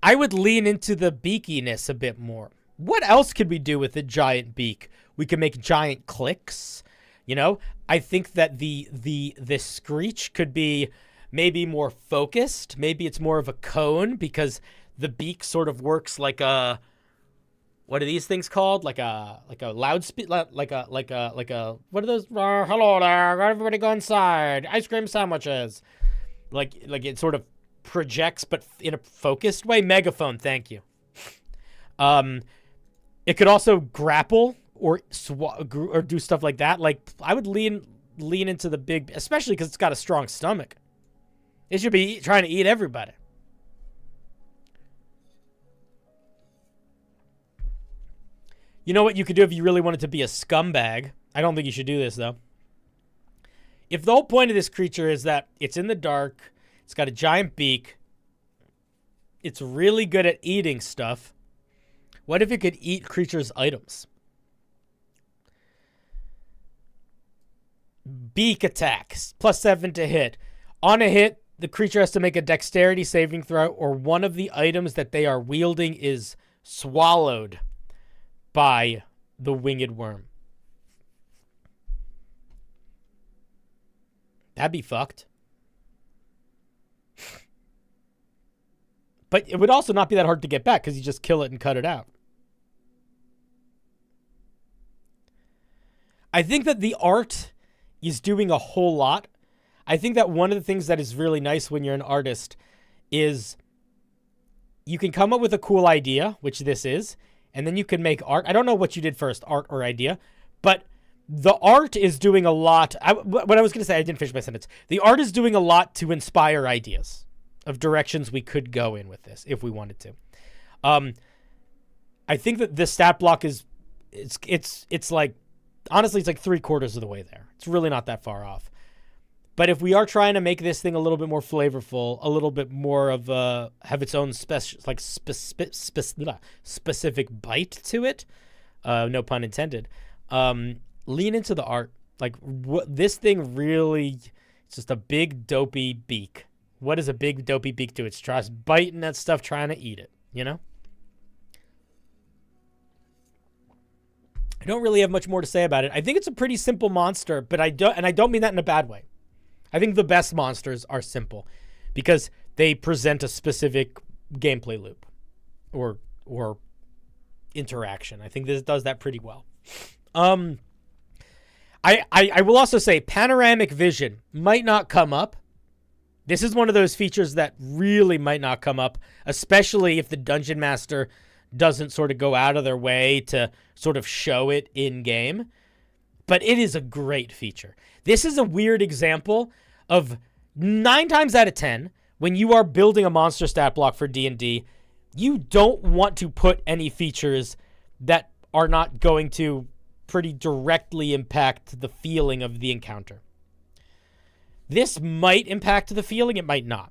I would lean into the beakiness a bit more. What else could we do with a giant beak? We could make giant clicks. You know, I think that the screech could be maybe more focused. Maybe it's more of a cone because the beak sort of works like a, what are these things called? Like a loudspeaker, like a what are those? Hello there, everybody go inside. Ice cream sandwiches. Like it sort of projects, but in a focused way. Megaphone, thank you. It could also grapple. Or do stuff like that. Like, I would lean into the big, especially because it's got a strong stomach. It should be trying to eat everybody. You know what you could do if you really wanted to be a scumbag? I don't think you should do this, though. If the whole point of this creature is that it's in the dark, it's got a giant beak, it's really good at eating stuff, what if it could eat creatures' items? Beak attacks, +7 to hit. On a hit, the creature has to make a dexterity saving throw, or one of the items that they are wielding is swallowed by the winged worm. That'd be fucked. But it would also not be that hard to get back because you just kill it and cut it out. I think that the art is doing a whole lot. I think that one of the things that is really nice when you're an artist is you can come up with a cool idea, which this is, and then you can make art. I don't know what you did first, art or idea, but the art is doing a lot. What I was going to say, I didn't finish my sentence. The art is doing a lot to inspire ideas of directions we could go in with this if we wanted to. I think that the stat block is, it's like, honestly, it's like 3/4 of the way there. It's really not that far off. But if we are trying to make this thing a little bit more flavorful, a little bit more of have its own specific bite to it, no pun intended, lean into the art. Like, this thing really, it's just a big dopey beak. What is a big dopey beak do? It's just biting that stuff, trying to eat it, you know? I don't really have much more to say about it. I think it's a pretty simple monster, but I don't mean that in a bad way. I think the best monsters are simple because they present a specific gameplay loop or interaction. I think this does that pretty well. I will also say panoramic vision might not come up. This is one of those features that really might not come up, especially if the dungeon master doesn't sort of go out of their way to sort of show it in game. But it is a great feature. This is a weird example of 9 times out of 10, when you are building a monster stat block for D&D, you don't want to put any features that are not going to pretty directly impact the feeling of the encounter. This might impact the feeling, it might not.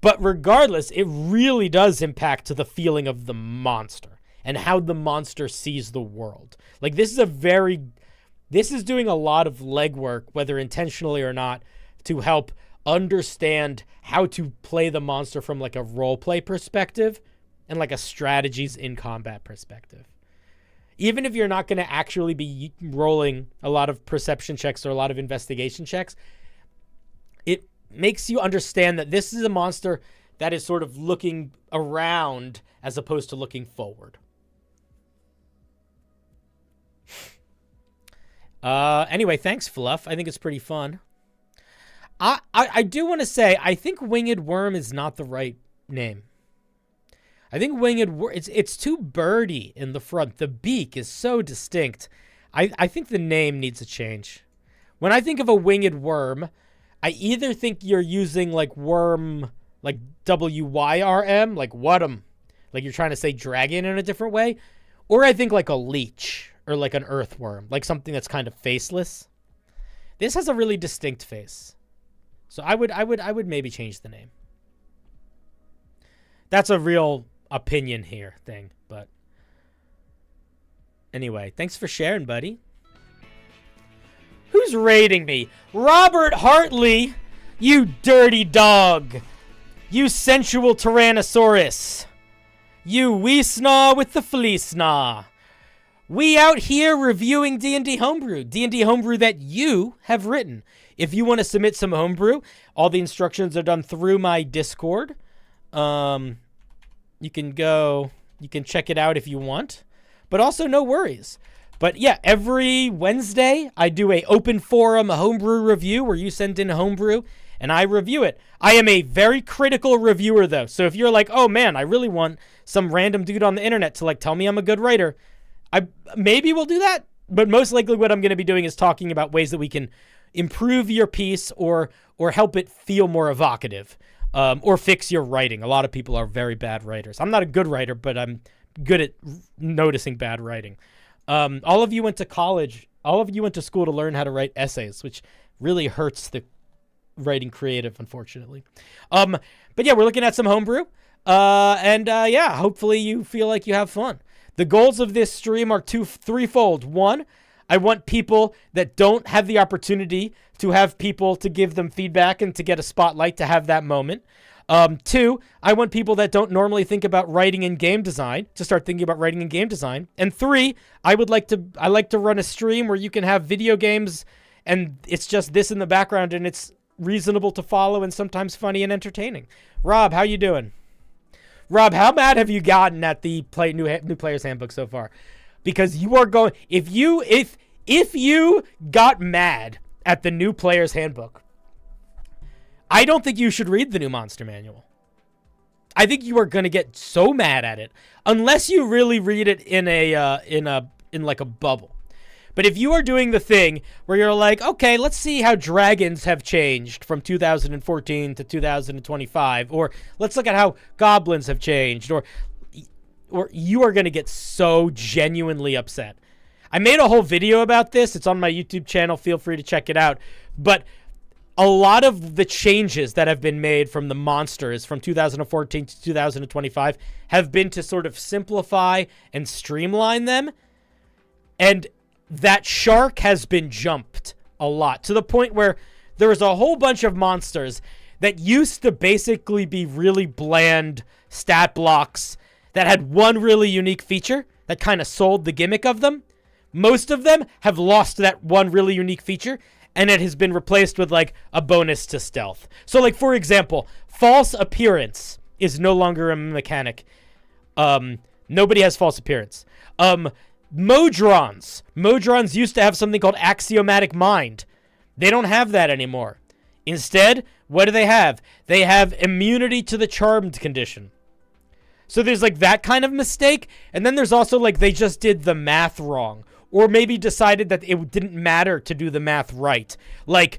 But regardless, it really does impact the feeling of the monster and how the monster sees the world. Like, this is doing a lot of legwork, whether intentionally or not, to help understand how to play the monster from like a role play perspective and like a strategies in combat perspective. Even if you're not going to actually be rolling a lot of perception checks or a lot of investigation checks, it makes you understand that this is a monster that is sort of looking around as opposed to looking forward. Anyway, thanks, Fluff. I think it's pretty fun. I do want to say, I think winged worm is not the right name. I think winged worm, it's too birdy in the front. The beak is so distinct. I think the name needs a change. When I think of a winged worm, I either think you're using like worm, like W-Y-R-M, like what'em, like you're trying to say dragon in a different way, or I think like a leech or like an earthworm, like something that's kind of faceless. This has a really distinct face. So I would maybe change the name. That's a real opinion here thing, but anyway, thanks for sharing, buddy. Who's raiding me? Robert Hartley, you dirty dog. You sensual Tyrannosaurus. You wee-snaw with the flea-snaw. We out here reviewing D&D Homebrew. D&D Homebrew that you have written. If you want to submit some Homebrew, all the instructions are done through my Discord. You can check it out if you want. But also, no worries. But yeah, every Wednesday, I do a open forum Homebrew review where you send in Homebrew and I review it. I am a very critical reviewer, though. So if you're like, oh man, I really want some random dude on the internet to like tell me I'm a good writer, maybe we'll do that. But most likely what I'm going to be doing is talking about ways that we can improve your piece or help it feel more evocative, or fix your writing. A lot of people are very bad writers. I'm not a good writer, but I'm good at noticing bad writing. All of you went to college. All of you went to school to learn how to write essays, which really hurts the writing creative, unfortunately. But yeah, we're looking at some Homebrew. Yeah, hopefully you feel like you have fun. The goals of this stream are threefold. One, I want people that don't have the opportunity to have people to give them feedback and to get a spotlight to have that moment. Two, I want people that don't normally think about writing in game design to start thinking about writing in game design. And three, I like to run a stream where you can have video games and it's just this in the background and it's reasonable to follow and sometimes funny and entertaining. Rob, how you doing? Rob, how mad have you gotten at the new player's handbook so far? Because you are going, if you got mad at the new player's handbook, I don't think you should read the new monster manual. I think you are going to get so mad at it unless you really read it in like a bubble. But if you are doing the thing where you're like, okay, let's see how dragons have changed from 2014 to 2025, or let's look at how goblins have changed, or you are going to get so genuinely upset. I made a whole video about this. It's on my YouTube channel. Feel free to check it out. But a lot of the changes that have been made from the monsters from 2014 to 2025 have been to sort of simplify and streamline them. And that shark has been jumped a lot to the point where there was a whole bunch of monsters that used to basically be really bland stat blocks that had one really unique feature that kind of sold the gimmick of them. Most of them have lost that one really unique feature, and it has been replaced with like a bonus to stealth. So like, for example, false appearance is no longer a mechanic. Nobody has false appearance. Modrons. Modrons used to have something called axiomatic mind. They don't have that anymore. Instead, what do they have? They have immunity to the charmed condition. So there's like that kind of mistake. And then there's also like they just did the math wrong. Or maybe decided that it didn't matter to do the math right. Like,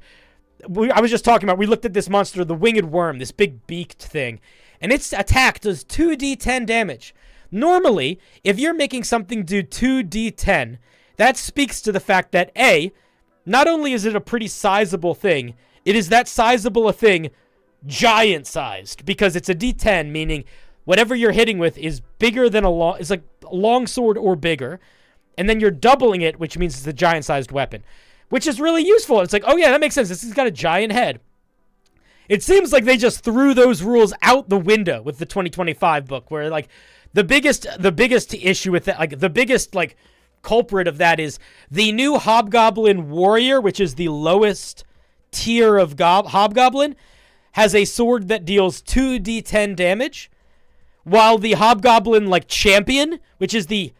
I was just talking about, we looked at this monster, the winged worm, this big beaked thing. And its attack does 2d10 damage. Normally, if you're making something do 2d10, that speaks to the fact that A, not only is it a pretty sizable thing, it is that sizable a thing giant-sized. Because it's a d10, meaning whatever you're hitting with is bigger than is like a long sword or bigger. And then you're doubling it, which means it's a giant-sized weapon. Which is really useful. It's like, oh yeah, that makes sense. This has got a giant head. It seems like they just threw those rules out the window with the 2025 book, where like the biggest issue with that, like the biggest like culprit of that is the new Hobgoblin Warrior, which is the lowest tier of Hobgoblin, has a sword that deals 2d10 damage, while the Hobgoblin like Champion, which is the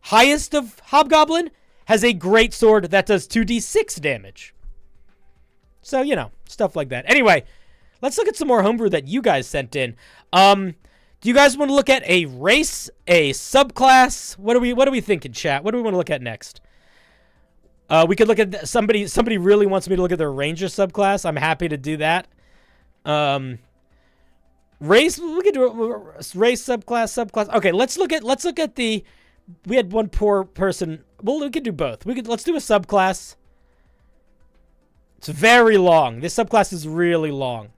highest of Hobgoblin, has a great sword that does 2d6 damage. So, you know, stuff like that. Anyway, let's look at some more homebrew that you guys sent in. Do you guys want to look at a race, a subclass? What are we thinking, chat? What do we want to look at next? We could look at somebody really wants me to look at their ranger subclass. I'm happy to do that. Race, we could do race subclass. Okay, let's look at the. We had one poor person. Well, we could do both. Let's do a subclass. It's very long. This subclass is really long.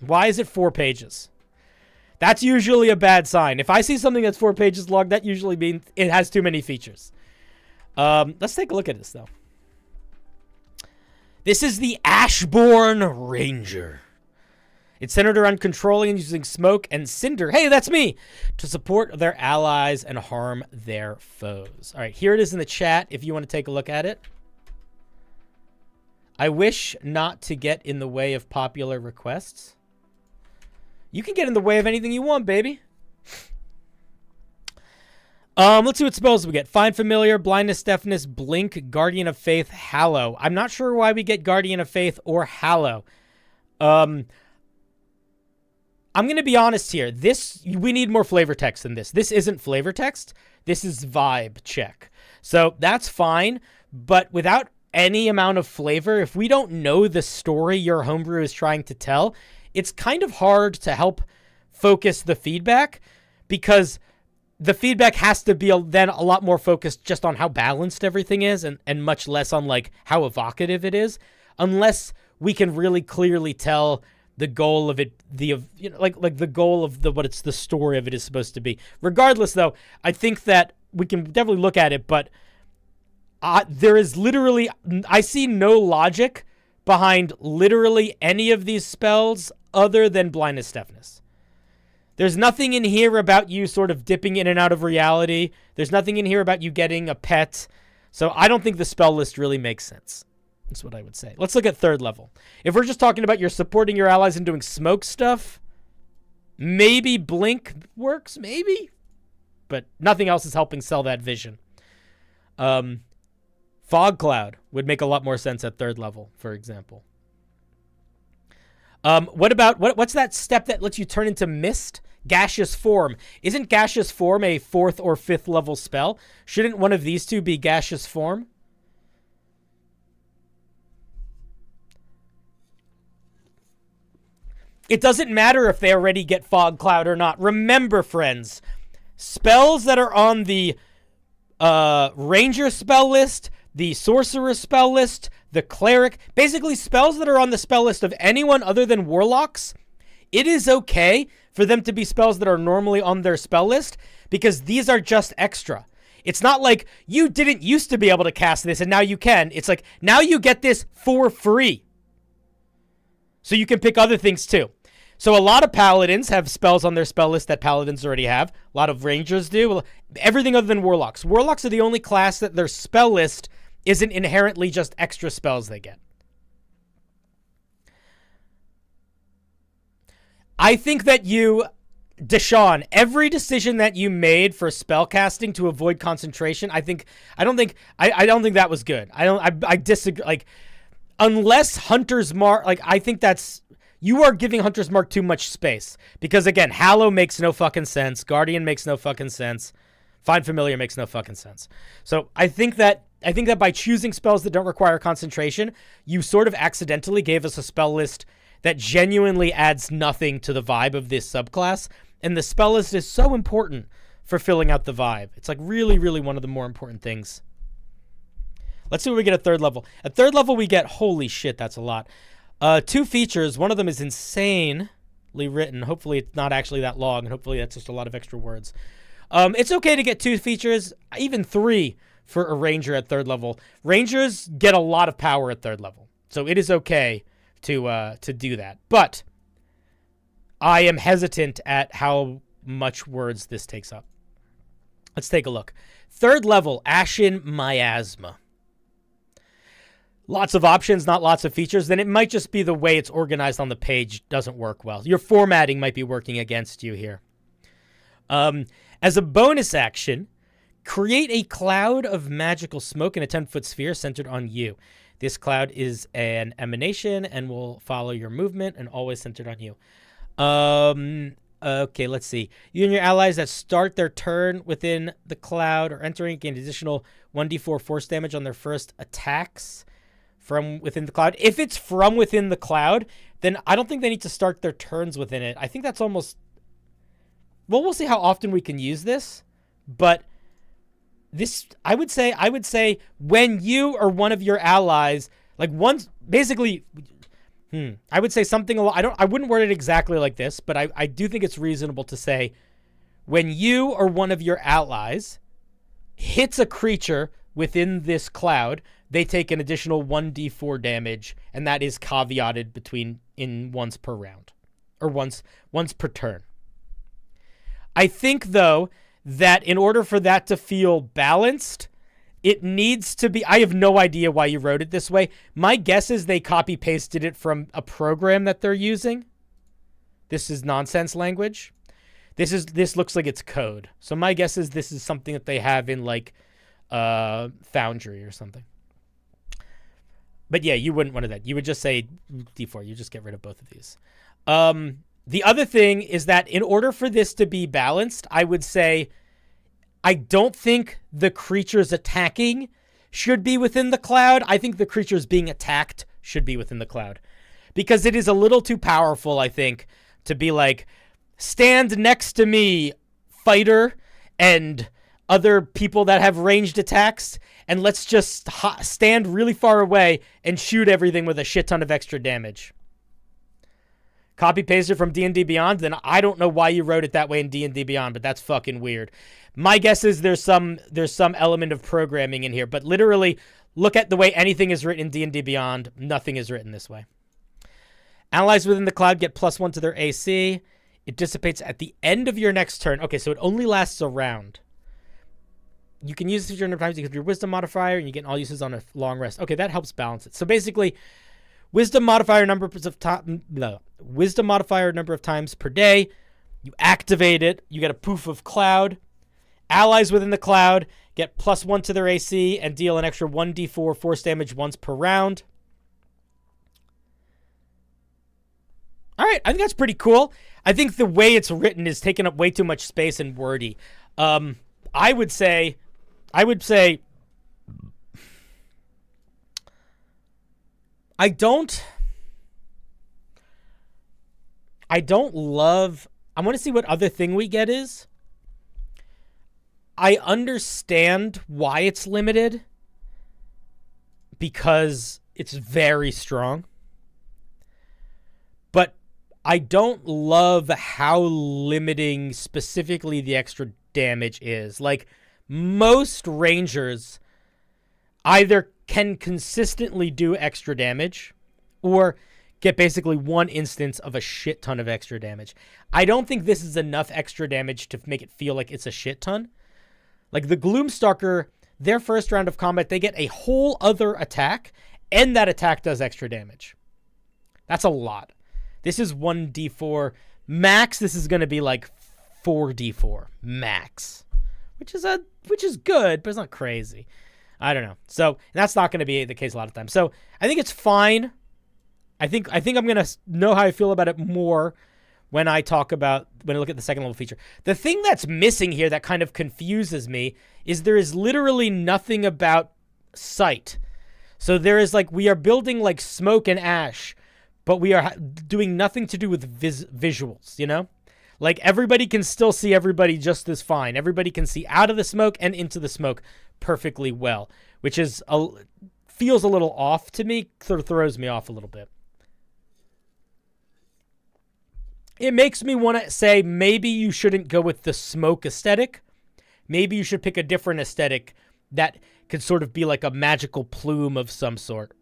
Why is it 4 pages? That's usually a bad sign. If I see something that's 4 pages long, that usually means it has too many features. Let's take a look at this, though. This is the Ashborn Ranger. It's centered around controlling and using smoke and cinder. Hey, that's me! To support their allies and harm their foes. All right, here it is in the chat if you want to take a look at it. I wish not to get in the way of popular requests. You can get in the way of anything you want, baby. Let's see what spells we get. Find Familiar, Blindness, Deafness, Blink, Guardian of Faith, Hallow. I'm not sure why we get Guardian of Faith or Hallow. I'm going to be honest here. We need more flavor text than this. This isn't flavor text. This is vibe check. So that's fine. But without any amount of flavor, if we don't know the story your homebrew is trying to tell, it's kind of hard to help focus the feedback, because the feedback has to be then a lot more focused just on how balanced everything is and much less on like how evocative it is, unless we can really clearly tell the goal of it, like the goal of the story of it is supposed to be. Regardless, though, I think that we can definitely look at it, but there is literally, I see no logic behind literally any of these spells other than blindness, deafness. There's nothing in here about you sort of dipping in and out of reality. There's nothing in here about you getting a pet. So I don't think the spell list really makes sense. That's what I would say. Let's look at 3rd level. If we're just talking about you're supporting your allies and doing smoke stuff, maybe Blink works, maybe. But nothing else is helping sell that vision. Fog Cloud would make a lot more sense at 3rd level, for example. What's that step that lets you turn into mist? Gaseous Form. Isn't Gaseous Form a 4th or 5th level spell? Shouldn't one of these two be Gaseous Form? It doesn't matter if they already get Fog Cloud or not. Remember, friends, spells that are on the Ranger spell list, the Sorcerer spell list, the Cleric, basically spells that are on the spell list of anyone other than Warlocks, it is okay for them to be spells that are normally on their spell list, because these are just extra. It's not like you didn't used to be able to cast this and now you can. It's like, now you get this for free. So you can pick other things too. So a lot of Paladins have spells on their spell list that Paladins already have. A lot of Rangers do. Everything other than Warlocks. Warlocks are the only class that their spell list isn't inherently just extra spells they get. I think that you Deshaun, every decision that you made for spellcasting to avoid concentration, I don't think that was good. I disagree. Like, unless Hunter's Mark, like, I think you are giving Hunter's Mark too much space. Because again, Hallow makes no fucking sense. Guardian makes no fucking sense. Find Familiar makes no fucking sense. So I think that by choosing spells that don't require concentration, you sort of accidentally gave us a spell list that genuinely adds nothing to the vibe of this subclass. And the spell list is so important for filling out the vibe. It's like really, really one of the more important things. Let's see what we get at 3rd level. At 3rd level, we get, holy shit, that's a lot. 2 features. One of them is insanely written. Hopefully it's not actually that long, and hopefully that's just a lot of extra words. It's okay to get 2 features, even 3 for a ranger at 3rd level. Rangers get a lot of power at 3rd level, so it is okay to do that. But I am hesitant at how much words this takes up. Let's take a look. 3rd level, Ashen Miasma. Lots of options, not lots of features. Then it might just be the way it's organized on the page doesn't work well. Your formatting might be working against you here. As a bonus action, create a cloud of magical smoke in a 10-foot sphere centered on you. This cloud is an emanation and will follow your movement and always centered on you. Okay, let's see. You and your allies that start their turn within the cloud or entering gain additional 1d4 force damage on their first attacks from within the cloud. If it's from within the cloud, then I don't think they need to start their turns within it. I think that's almost... Well, we'll see how often we can use this, but this, I would say when you or one of your allies, like once, basically, I would say something, I wouldn't word it exactly like this, but I do think it's reasonable to say when you or one of your allies hits a creature within this cloud, they take an additional 1d4 damage, and that is caveated in once per round, or once per turn. I think, though, that in order for that to feel balanced, it needs to be... I have no idea why you wrote it this way. My guess is they copy-pasted it from a program that they're using. This is nonsense language. This looks like it's code. So my guess is this is something that they have in, like, Foundry or something. But yeah, you wouldn't want to do that. You would just say D4. You just get rid of both of these. The other thing is that in order for this to be balanced, I would say I don't think the creatures attacking should be within the cloud. I think the creatures being attacked should be within the cloud. Because it is a little too powerful, I think, to be like, stand next to me, fighter, and other people that have ranged attacks, and let's just stand really far away and shoot everything with a shit ton of extra damage. Copy pasted from D&D Beyond, then I don't know why you wrote it that way in D&D Beyond, but that's fucking weird. My guess is there's some element of programming in here, but literally look at the way anything is written in D&D Beyond. Nothing is written this way. Allies within the cloud get +1 to their AC. It dissipates at the end of your next turn. Okay, so it only lasts a round. You can use this feature a number of times because of your wisdom modifier, and you get all uses on a long rest. Okay, that helps balance it. So basically, wisdom modifier number of times per day. You activate it. You get a poof of cloud. Allies within the cloud get +1 to their AC and deal an extra 1d4 force damage once per round. All right, I think that's pretty cool. I think the way it's written is taking up way too much space and wordy. I would say I don't love... I want to see what other thing we get is. I understand why it's limited because it's very strong. But I don't love how limiting specifically the extra damage is. Like, most rangers either can consistently do extra damage or get basically one instance of a shit ton of extra damage. I don't think this is enough extra damage to make it feel like it's a shit ton. Like the Gloomstalker, their first round of combat, they get a whole other attack, and that attack does extra damage. That's a lot. This is 1d4. Max, this is going to be like 4d4 max, which is good, but it's not crazy. I don't know. So that's not going to be the case a lot of times. So I think it's fine. I think I'm going to know how I feel about it more when I look at the second level feature. The thing that's missing here that kind of confuses me is there is literally nothing about sight. So there is like, we are building like smoke and ash, but we are doing nothing to do with visuals, you know? Like everybody can still see everybody just as fine. Everybody can see out of the smoke and into the smoke perfectly well, which is feels a little off to me, sort of throws me off a little bit. It makes me want to say maybe you shouldn't go with the smoke aesthetic. Maybe you should pick a different aesthetic that could sort of be like a magical plume of some sort.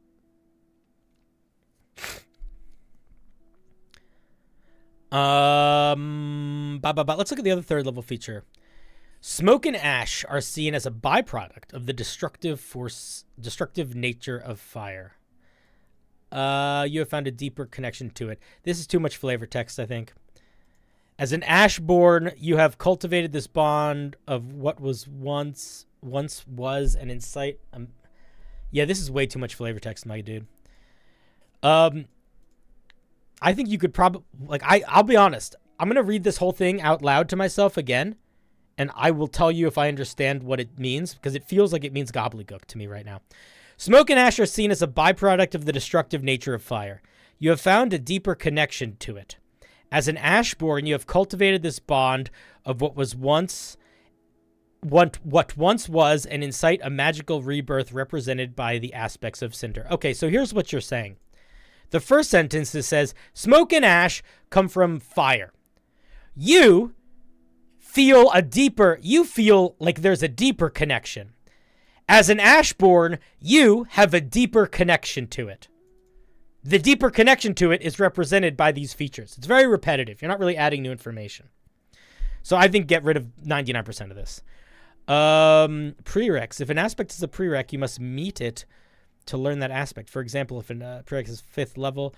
Let's look at the other third level feature. Smoke and ash are seen as a byproduct of the destructive nature of fire. You have found a deeper connection to it. This is too much flavor text, I think. As an ashborn, you have cultivated this bond of what was once was an insight. Yeah, this is way too much flavor text, my dude. I think you could probably, like, I'll be honest. I'm going to read this whole thing out loud to myself again, and I will tell you if I understand what it means, because it feels like it means gobbledygook to me right now. Smoke and ash are seen as a byproduct of the destructive nature of fire. You have found a deeper connection to it. As an ashborn, you have cultivated this bond of what once was and incite a magical rebirth represented by the aspects of cinder. Okay, so here's what you're saying. The first sentence says, smoke and ash come from fire. You feel like there's a deeper connection. As an ashborn, you have a deeper connection to it. The deeper connection to it is represented by these features. It's very repetitive. You're not really adding new information. So I think get rid of 99% of this. Prereqs. If an aspect is a prereq, you must meet it to learn that aspect. For example, if an prereq is 5th level,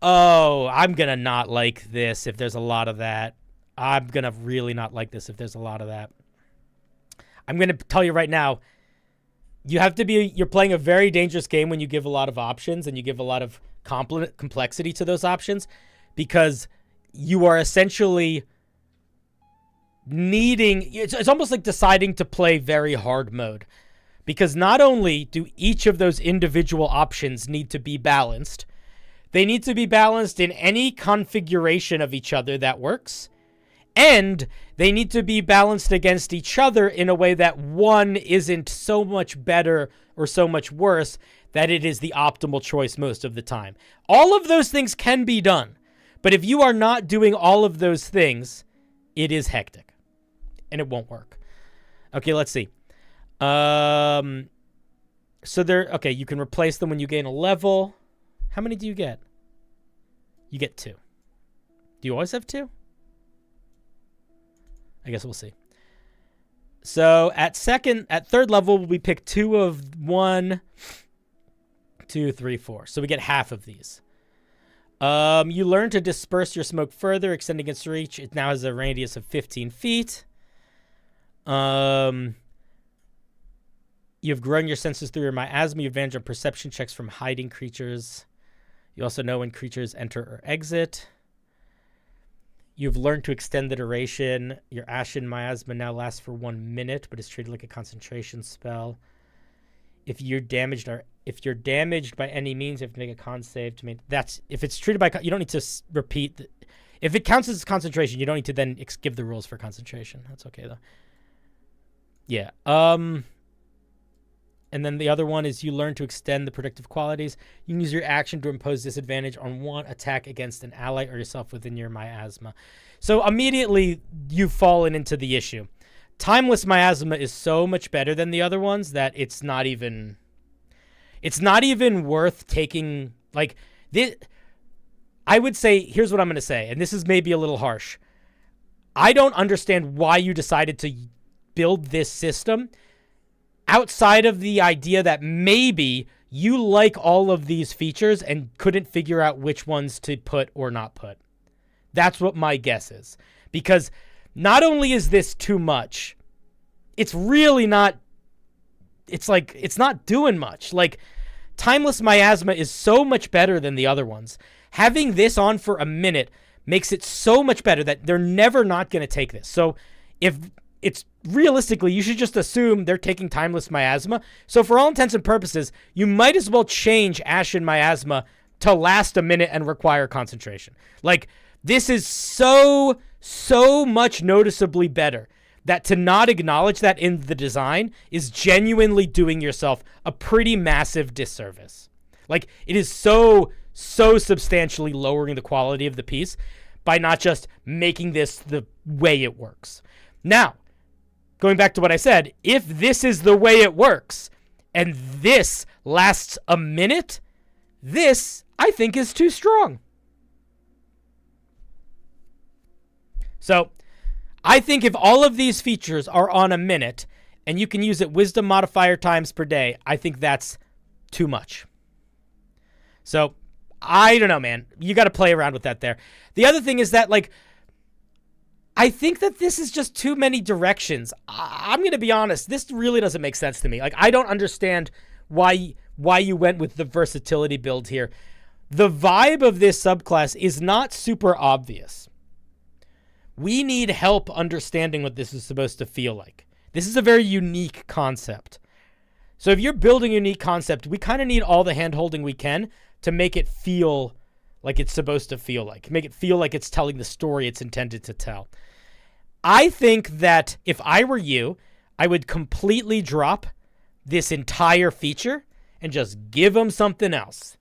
I'm going to not like this if there's a lot of that. I'm going to really not like this if there's a lot of that. I'm going to tell you right now, you're playing a very dangerous game when you give a lot of options and you give a lot of complexity to those options, because you are essentially it's almost like deciding to play very hard mode, because not only do each of those individual options need to be balanced, they need to be balanced in any configuration of each other that works, and they need to be balanced against each other in a way that one isn't so much better or so much worse that it is the optimal choice most of the time. All of those things can be done, but if you are not doing all of those things, it is hectic, and it won't work. Okay, let's see. So you can replace them when you gain a level. How many do you get? You get 2. Do you always have 2? I guess we'll see. So at third level, we pick 2 of 1, 2, 3, 4. So we get half of these. You learn to disperse your smoke further, extending its reach. It now has a radius of 15 feet. You've grown your senses through your miasma. You advantage on perception checks from hiding creatures. You also know when creatures enter or exit. You've learned to extend the duration. Your ashen miasma now lasts for 1 minute, but is treated like a concentration spell. If you're damaged by any means, you have to make a con save to make if it's treated by, you don't need to repeat. If it counts as concentration, you don't need to then give the rules for concentration. That's okay though. Yeah. And then the other one is you learn to extend the predictive qualities. You can use your action to impose disadvantage on one attack against an ally or yourself within your miasma. So immediately you've fallen into the issue. Timeless miasma is so much better than the other ones that it's not even worth taking. Like this, I would say, here's what I'm going to say, and this is maybe a little harsh. I don't understand why you decided to build this system outside of the idea that maybe you like all of these features and couldn't figure out which ones to put or not put. That's what my guess is. Because not only is this too much, it's really not, it's like, it's not doing much. Like, Timeless Miasma is so much better than the other ones. Having this on for a minute makes it so much better that they're never not going to take this. So if it's realistically, you should just assume they're taking Timeless Miasma. So for all intents and purposes, you might as well change Ashen Miasma to last a minute and require concentration. Like, this is so much noticeably better that to not acknowledge that in the design is genuinely doing yourself a pretty massive disservice. Like, it is so substantially lowering the quality of the piece by not just making this the way it works. Now, going back to what I said, if this is the way it works and this lasts a minute, this, I think, is too strong. So, I think if all of these features are on a minute and you can use it wisdom modifier times per day, I think that's too much. So, I don't know, man. You got to play around with that there. The other thing is that, like, I think that this is just too many directions. I'm going to be honest. This really doesn't make sense to me. Like, I don't understand why you went with the versatility build here. The vibe of this subclass is not super obvious. We need help understanding what this is supposed to feel like. This is a very unique concept. So if you're building a unique concept, we kind of need all the hand-holding we can to make it feel like it's supposed to feel like. Make it feel like it's telling the story it's intended to tell. I think that if I were you, I would completely drop this entire feature and just give them something else.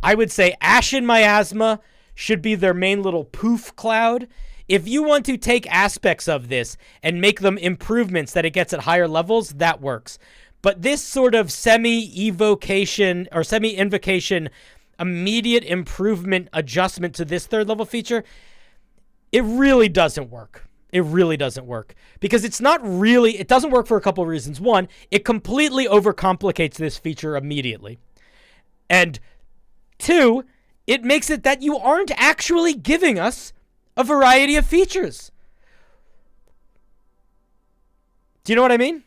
I would say Ashen Miasma should be their main little poof cloud. If you want to take aspects of this and make them improvements that it gets at higher levels, that works. But this sort of semi-evocation or semi-invocation immediate improvement adjustment to this third level feature, it really doesn't work. It really doesn't work. Because it's not really, it doesn't work for a couple of reasons. One, it completely overcomplicates this feature immediately. And two, it makes it that you aren't actually giving us a variety of features. Do you know what I mean?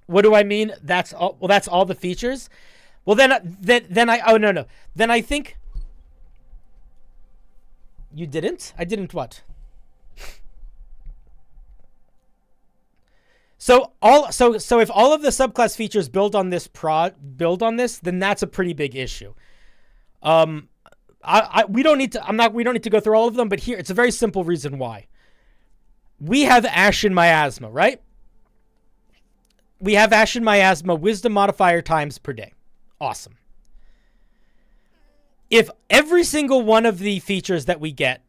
What do I mean? That's all. Well, that's all the features. Well, then I. Oh no. Then I think you didn't. I didn't what? So if all of the subclass features build on this, then that's a pretty big issue. We don't need to go through all of them, but here it's a very simple reason why. We have Ashen Miasma, right? We have Ashen Miasma wisdom modifier times per day. Awesome. If every single one of the features that we get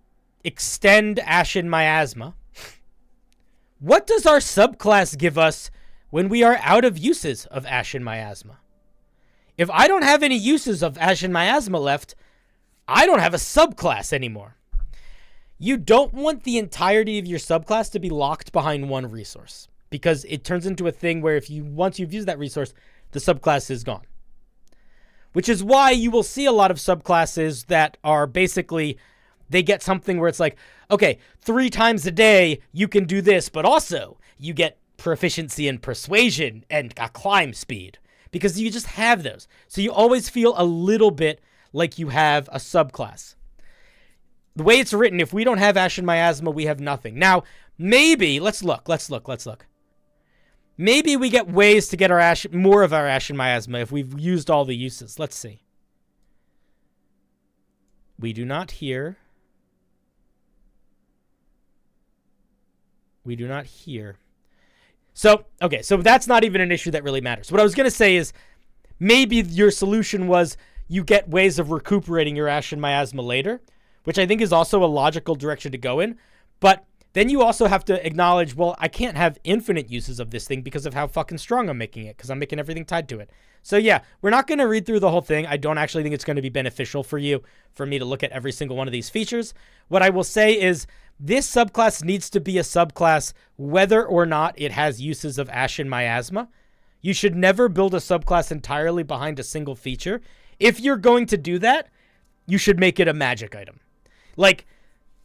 extend Ashen Miasma, what does our subclass give us when we are out of uses of Ashen Miasma? If I don't have any uses of Ashen Miasma left, I don't have a subclass anymore. You don't want the entirety of your subclass to be locked behind one resource, because it turns into a thing where once you've used that resource, the subclass is gone. Which is why you will see a lot of subclasses that are basically, they get something where it's like, okay, 3 times a day you can do this, but also you get proficiency in persuasion and a climb speed, because you just have those. So you always feel a little bit like you have a subclass. The way it's written, if we don't have Ashen Miasma, we have nothing. Now, maybe, let's look. Maybe we get ways to get more of our Ashen Miasma if we've used all the uses. Let's see. We do not hear. So, okay, so that's not even an issue that really matters. What I was going to say is maybe your solution was you get ways of recuperating your Ashen Miasma later, which I think is also a logical direction to go in. But then you also have to acknowledge, well, I can't have infinite uses of this thing because of how fucking strong I'm making it, because I'm making everything tied to it. So yeah, we're not going to read through the whole thing. I don't actually think it's going to be beneficial for me to look at every single one of these features. What I will say is this subclass needs to be a subclass whether or not it has uses of Ashen Miasma. You should never build a subclass entirely behind a single feature. If you're going to do that, you should make it a magic item. Like,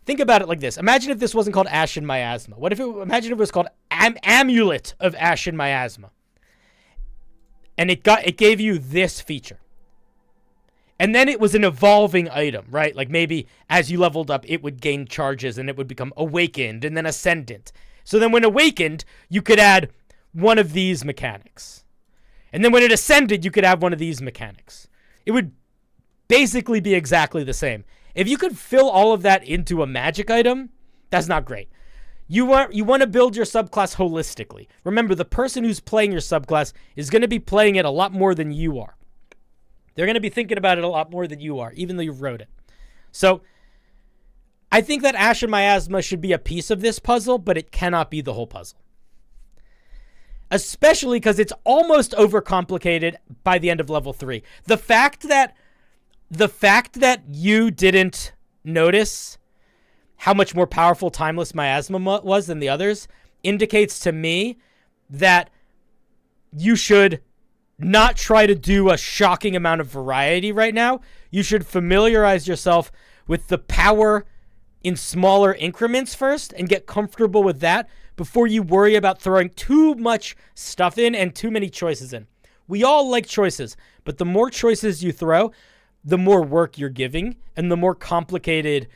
think about it like this. Imagine if this wasn't called Ashen Miasma. Imagine if it was called Amulet of Ashen Miasma. And it gave you this feature. And then it was an evolving item, right? Like maybe as you leveled up, it would gain charges and it would become Awakened and then Ascendant. So then when Awakened, you could add one of these mechanics. And then when it Ascended, you could add one of these mechanics. It would basically be exactly the same. If you could fill all of that into a magic item, that's not great. You want to build your subclass holistically. Remember, the person who's playing your subclass is going to be playing it a lot more than you are. They're going to be thinking about it a lot more than you are, even though you wrote it. So I think that Ashen Miasma should be a piece of this puzzle, but it cannot be the whole puzzle. Especially because it's almost overcomplicated by the end of level 3. The fact that you didn't notice how much more powerful Timeless Miasma was than the others indicates to me that you should not try to do a shocking amount of variety right now. You should familiarize yourself with the power in smaller increments first and get comfortable with that before you worry about throwing too much stuff in and too many choices in. We all like choices, but the more choices you throw, the more work you're giving and the more complicated,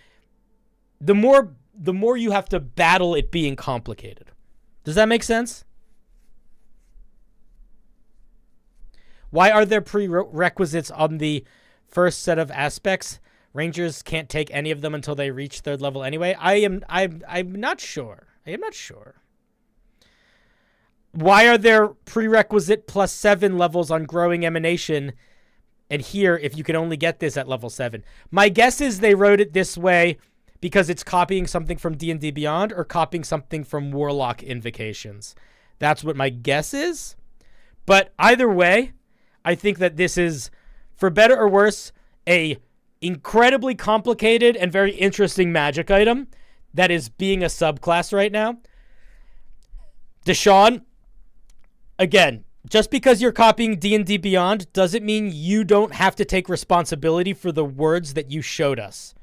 the more you have to battle it being complicated. Does that make sense? Why are there prerequisites on the first set of aspects? Rangers can't take any of them until they reach 3rd level anyway. I'm not sure. I am not sure. Why are there prerequisite +7 levels on growing emanation and here if you can only get this at level 7? My guess is they wrote it this way because it's copying something from D&D Beyond or copying something from Warlock Invocations. That's what my guess is. But either way, I think that this is, for better or worse, a incredibly complicated and very interesting magic item that is being a subclass right now. Deshaun, again, just because you're copying D&D Beyond doesn't mean you don't have to take responsibility for the words that you showed us.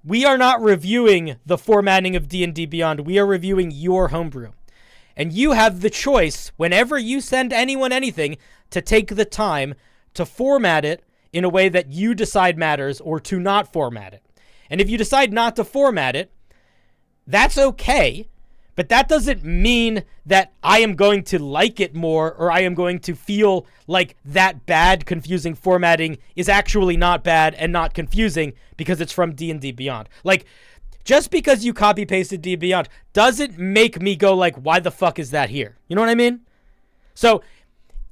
We are not reviewing the formatting of D&D Beyond. We are reviewing your homebrew. And you have the choice, whenever you send anyone anything, to take the time to format it in a way that you decide matters or to not format it. And if you decide not to format it, that's okay. But that doesn't mean that I am going to like it more or I am going to feel like that bad, confusing formatting is actually not bad and not confusing because it's from D&D Beyond. Like, just because you copy-pasted D&D Beyond doesn't make me go like, why the fuck is that here? You know what I mean? So,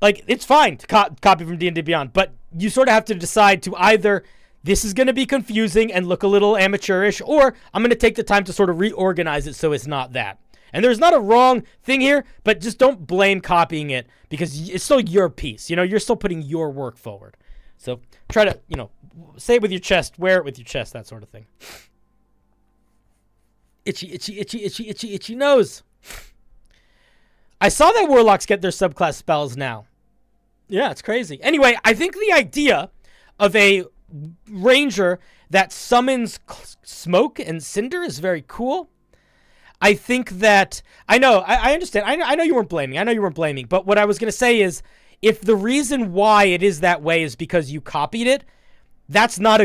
like, it's fine to copy from D&D Beyond, but you sort of have to decide to either this is going to be confusing and look a little amateurish, or I'm going to take the time to sort of reorganize it so it's not that. And there's not a wrong thing here, but just don't blame copying it because it's still your piece. You know, you're still putting your work forward. So try to, you know, say it with your chest, wear it with your chest, that sort of thing. Itchy, itchy, itchy, itchy, itchy, itchy nose. I saw that warlocks get their subclass spells now. Yeah, it's crazy. Anyway, I think the idea of a ranger that summons smoke and cinder is very cool. I think that, I understand. I know you weren't blaming. But what I was going to say is, if the reason why it is that way is because you copied it, that's not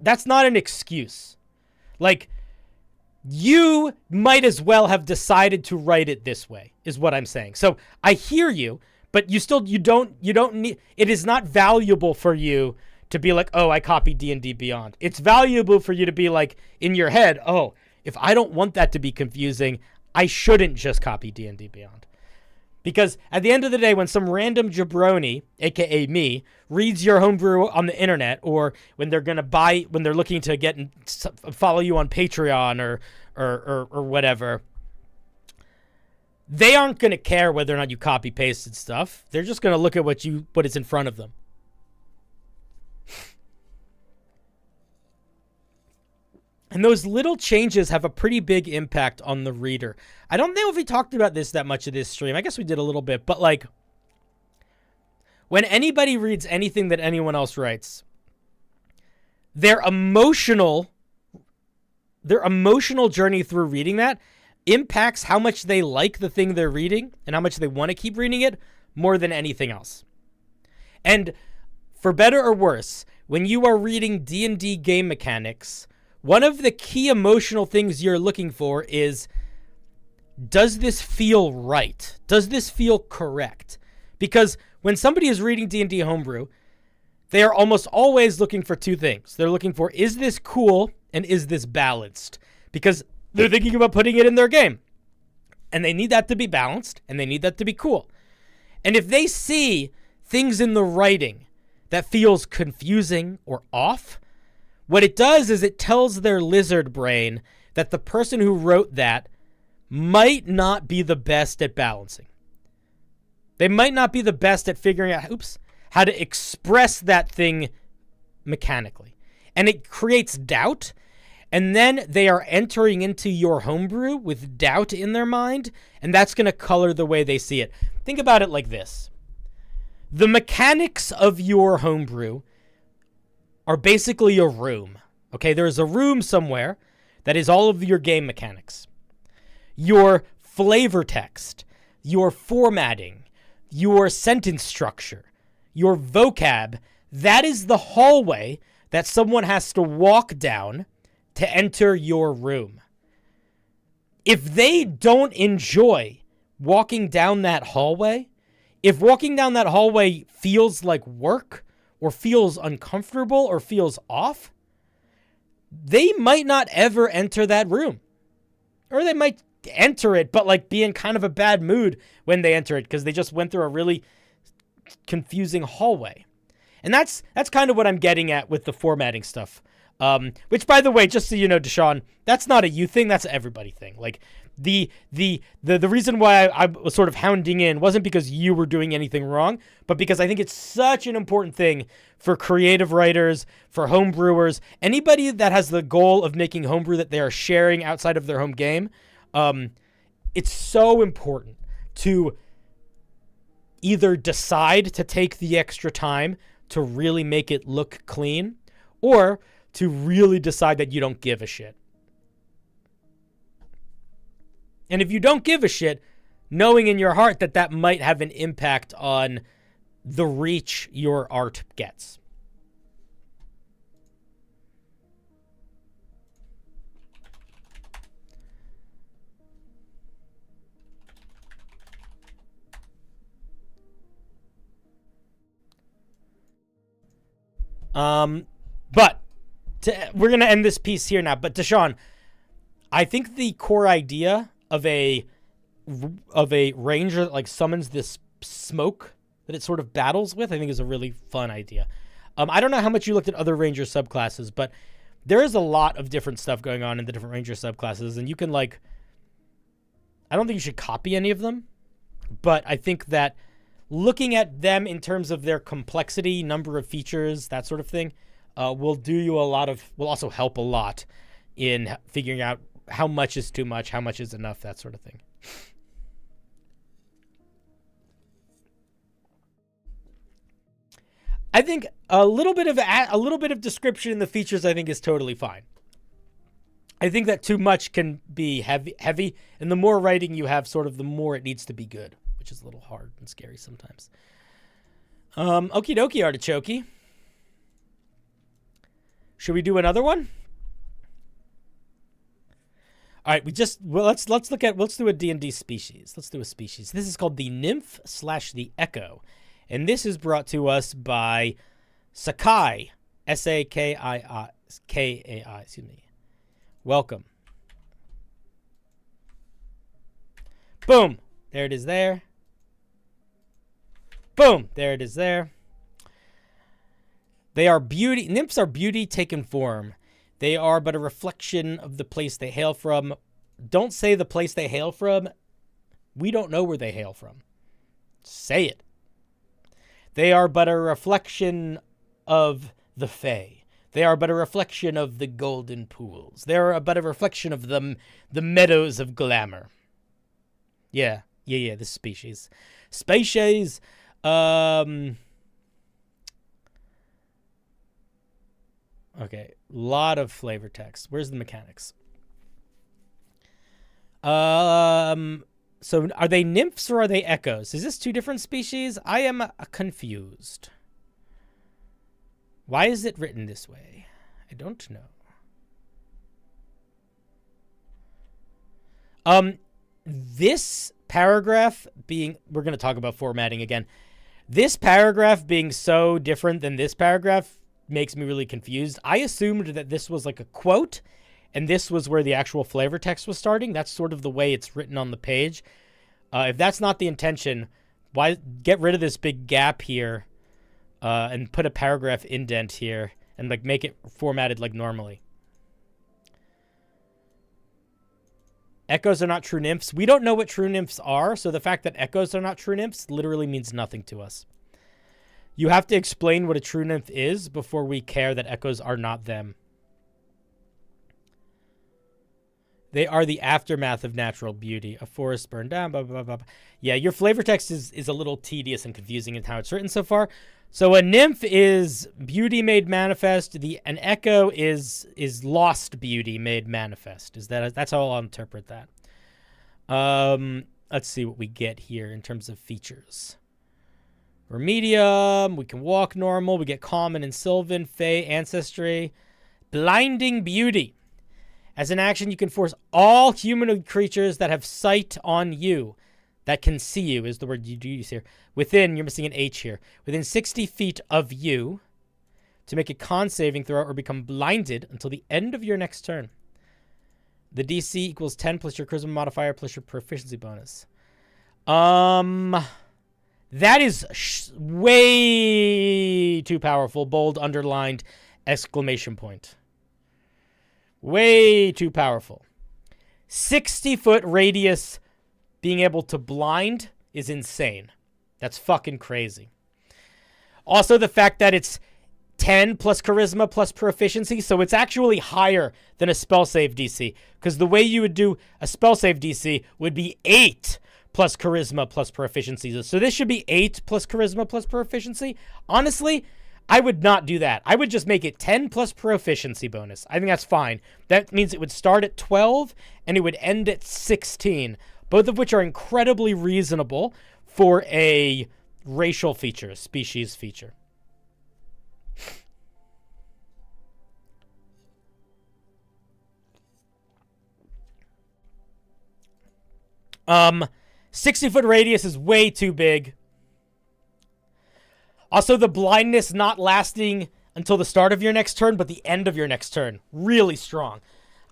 that's not an excuse. Like, you might as well have decided to write it this way, is what I'm saying. So I hear you, but you don't need, it is not valuable for you to be like, oh, I copied D&D Beyond. It's valuable for you to be like, in your head, oh, if I don't want that to be confusing, I shouldn't just copy D&D Beyond. Because at the end of the day, when some random jabroni, aka me, reads your homebrew on the internet, or when they're looking to follow you on Patreon or whatever, they aren't going to care whether or not you copy pasted stuff. They're just going to look at what is in front of them. And those little changes have a pretty big impact on the reader. I don't know if we talked about this that much of this stream. I guess we did a little bit. But, like, when anybody reads anything that anyone else writes, their emotional their emotional journey through reading that impacts how much they like the thing they're reading and how much they want to keep reading it more than anything else. And for better or worse, when you are reading D&D game mechanics, one of the key emotional things you're looking for is, does this feel right? Does this feel correct? Because when somebody is reading D&D Homebrew, they are almost always looking for two things. They're looking for, is this cool and is this balanced? Because they're thinking about putting it in their game. And they need that to be balanced and they need that to be cool. And if they see things in the writing that feels confusing or off, what it does is it tells their lizard brain that the person who wrote that might not be the best at balancing. They might not be the best at figuring out, how to express that thing mechanically. And it creates doubt. And then they are entering into your homebrew with doubt in their mind. And that's going to color the way they see it. Think about it like this. The mechanics of your homebrew are basically a room. Okay, there's a room somewhere that is all of your game mechanics. Your flavor text, your formatting, your sentence structure, your vocab, that is the hallway that someone has to walk down to enter your room. If they don't enjoy walking down that hallway, if walking down that hallway feels like work or feels uncomfortable or feels off, they might not ever enter that room. Or they might enter it, but like be in kind of a bad mood when they enter it because they just went through a really confusing hallway. And that's kind of what I'm getting at with the formatting stuff. Which, by the way, just so you know, Deshaun, that's not a you thing. That's an everybody thing. Like the reason why I was sort of hounding in wasn't because you were doing anything wrong, but because I think it's such an important thing for creative writers, for homebrewers, anybody that has the goal of making homebrew that they are sharing outside of their home game. It's so important to either decide to take the extra time to really make it look clean, or to really decide that you don't give a shit. And if you don't give a shit, knowing in your heart that that might have an impact on the reach your art gets. But we're going to end this piece here now. But Deshaun, I think the core idea of a ranger that like summons this smoke that it sort of battles with, I think is a really fun idea. I don't know how much you looked at other ranger subclasses, but there is a lot of different stuff going on in the different ranger subclasses, and you can like, I don't think you should copy any of them, but I think that looking at them in terms of their complexity, number of features, that sort of thing, will also help a lot in figuring out how much is too much, how much is enough, that sort of thing. I think a little bit of description in the features I think is totally fine. I think that too much can be heavy, and the more writing you have, sort of the more it needs to be good, which is a little hard and scary sometimes. Okie dokie, artichoke. Should we do another one? All right, let's do a D&D species. Let's do a species. This is called the Nymph / the Echo. And this is brought to us by Sakai, Sakai, excuse me. Welcome. Boom. There it is there. Boom. There it is there. They are beauty. Nymphs are beauty taken form. They are but a reflection of the place they hail from. Don't say the place they hail from. We don't know where they hail from. Say it. They are but a reflection of the Fae. They are but a reflection of the golden pools. They are but a reflection of the meadows of glamour. Yeah, this species. Species, okay, lot of flavor text. Where's the mechanics? So are they nymphs or are they echoes? Is this two different species? I am confused. Why is it written this way? I don't know. This paragraph being, we're going to talk about formatting again. This paragraph being so different than this paragraph makes me really confused. I assumed that this was like a quote and this was where the actual flavor text was starting. That's sort of the way it's written on the page. If that's not the intention, why get rid of this big gap here and put a paragraph indent here and like make it formatted like normally. Echoes are not true nymphs. We don't know what true nymphs are, so the fact that echoes are not true nymphs literally means nothing to us. You have to explain what a true nymph is before we care that echoes are not them. They are the aftermath of natural beauty. A forest burned down, blah, blah, blah, blah. Yeah, your flavor text is a little tedious and confusing in how it's written so far. So a nymph is beauty made manifest. An echo is lost beauty made manifest. That's how I'll interpret that. Let's see what we get here in terms of features. We're medium. We can walk normal. We get common and sylvan, fey, ancestry, blinding beauty. As an action, you can force all humanoid creatures that have sight on you, that can see you is the word you use here. Within, you're missing an H here. Within 60 feet of you to make a con saving throw or become blinded until the end of your next turn. The DC equals 10 plus your charisma modifier plus your proficiency bonus. That is way too powerful. Bold, underlined, exclamation point. Way too powerful. 60-foot radius being able to blind is insane. That's fucking crazy. Also, the fact that it's 10 plus charisma plus proficiency, so it's actually higher than a spell save DC. Because the way you would do a spell save DC would be 8 plus charisma plus proficiency. So this should be 8 plus charisma plus proficiency. Honestly, I would not do that. I would just make it 10 plus proficiency bonus. I think that's fine. That means it would start at 12 and it would end at 16. Both of which are incredibly reasonable for a racial feature, a species feature. 60-foot radius is way too big. Also, the blindness not lasting until the start of your next turn, but the end of your next turn. Really strong.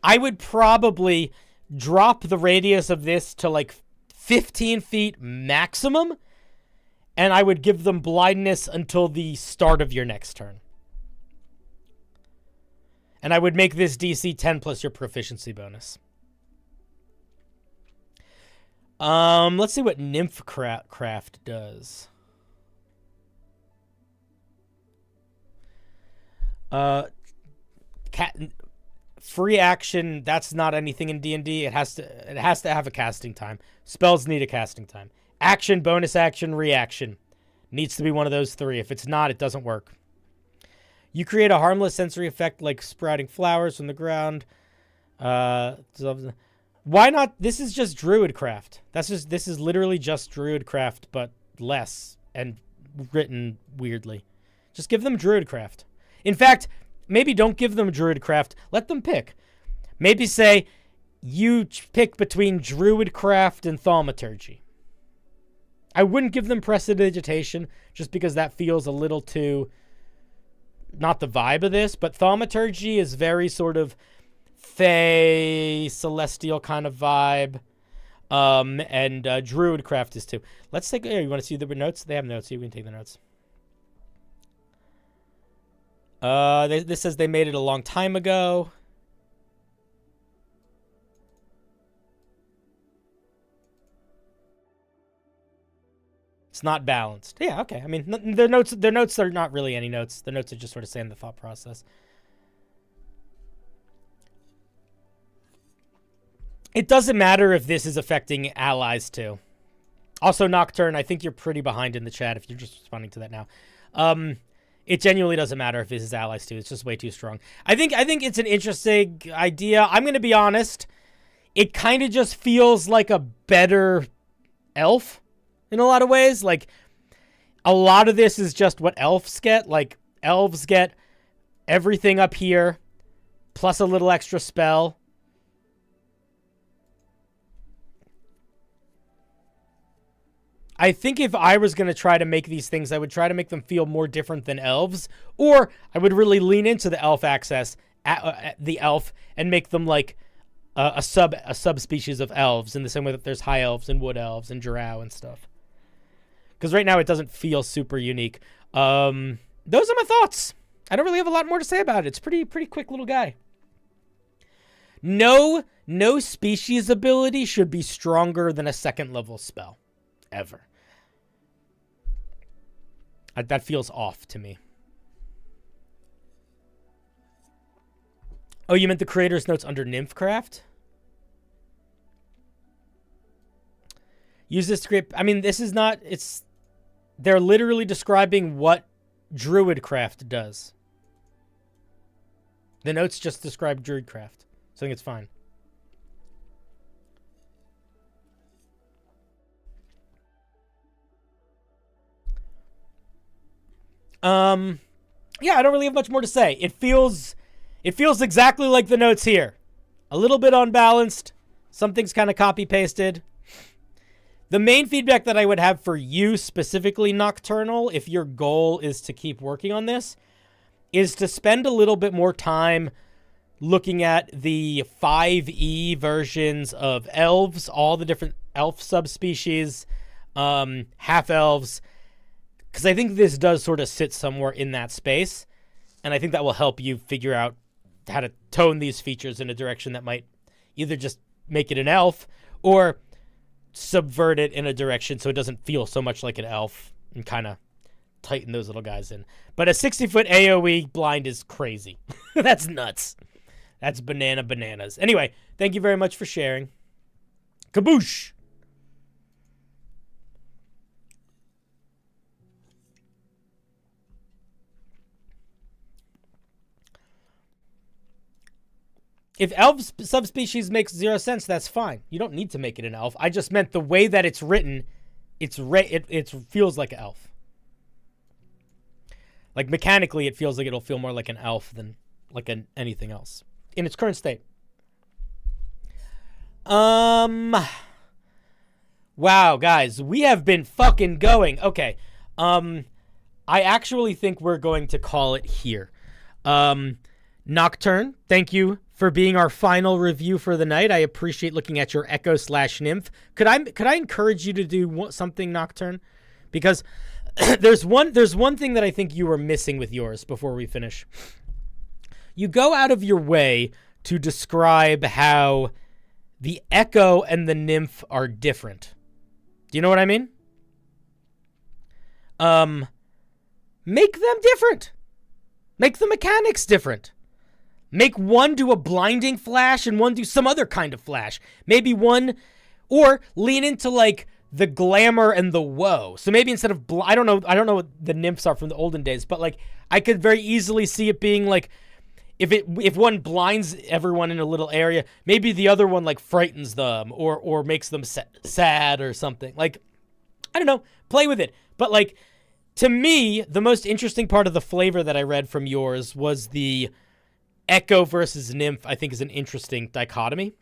I would probably drop the radius of this to like 15 feet maximum, and I would give them blindness until the start of your next turn. And I would make this DC 10 plus your proficiency bonus. Let's see what Nymph Craft does. Free action, that's not anything in D&D. It has to have a casting time. Spells need a casting time. Action, bonus action, reaction. Needs to be one of those three. If it's not, it doesn't work. You create a harmless sensory effect like sprouting flowers from the ground. Why not? This is just Druidcraft. This is literally just Druidcraft, but less and written weirdly. Just give them Druidcraft. In fact, maybe don't give them Druidcraft. Let them pick. Maybe say, you pick between Druidcraft and Thaumaturgy. I wouldn't give them Prestidigitation, just because that feels a little too... not the vibe of this, but Thaumaturgy is very sort of fey, celestial kind of vibe. And Druidcraft is too. Let's take... Here, you want to see the notes? They have notes here. We can take the notes. This says they made it a long time ago. It's not balanced. Yeah, okay. I mean, their notes are not really any notes. The notes are just sort of saying the thought process. It doesn't matter if this is affecting allies too. Also, Nocturne, I think you're pretty behind in the chat if you're just responding to that now. It genuinely doesn't matter if this is allies too. It's just way too strong. I think it's an interesting idea. I'm going to be honest. it kind of just feels like a better elf in a lot of ways. Like, a lot of this is just what elves get. Like, elves get everything up here, plus a little extra spell. I think if I was going to try to make these things, I would try to make them feel more different than elves, or I would really lean into the elf access, the elf, and make them like a subspecies of elves in the same way that there's high elves and wood elves and drow and stuff. Because right now it doesn't feel super unique. Those are my thoughts. I don't really have a lot more to say about it. It's pretty quick little guy. No species ability should be stronger than a 2nd level spell. Ever. That feels off to me. Oh, you meant the creator's notes under Nymphcraft? Use this script. I mean, this is not... They're literally describing what Druidcraft does. The notes just describe Druidcraft. So I think it's fine. Yeah, I don't really have much more to say. It feels exactly like the notes here. A little bit unbalanced. Something's kind of copy-pasted. The main feedback that I would have for you, specifically Nocturnal, if your goal is to keep working on this, is to spend a little bit more time looking at the 5e versions of elves, all the different elf subspecies, half-elves, because I think this does sort of sit somewhere in that space, and I think that will help you figure out how to tone these features in a direction that might either just make it an elf or subvert it in a direction so it doesn't feel so much like an elf and kind of tighten those little guys in. But a 60-foot AoE blind is crazy. That's nuts. That's bananas. Anyway, thank you very much for sharing. Kaboosh! If elf subspecies makes 0 sense, that's fine. You don't need to make it an elf. I just meant the way that it's written, it feels like an elf. Like, mechanically, it feels like it'll feel more like an elf than like anything else in its current state. Wow, guys, we have been fucking going. Okay. I actually think we're going to call it here. Nocturne, thank you for being our final review for the night. I appreciate looking at your Echo/Nymph. Could I encourage you to do something, Nocturne? Because there's one thing that I think you were missing with yours before we finish. You go out of your way to describe how the Echo and the Nymph are different. Do you know what I mean? Make them different. Make the mechanics different. Make one do a blinding flash and one do some other kind of flash. Maybe one, or lean into like the glamour and the woe. So maybe instead of, I don't know what the nymphs are from the olden days, but like I could very easily see it being like, if one blinds everyone in a little area, maybe the other one like frightens them or makes them sad or something. Like, I don't know, play with it. But like, to me, the most interesting part of the flavor that I read from yours was the Echo versus Nymph. I think is an interesting dichotomy.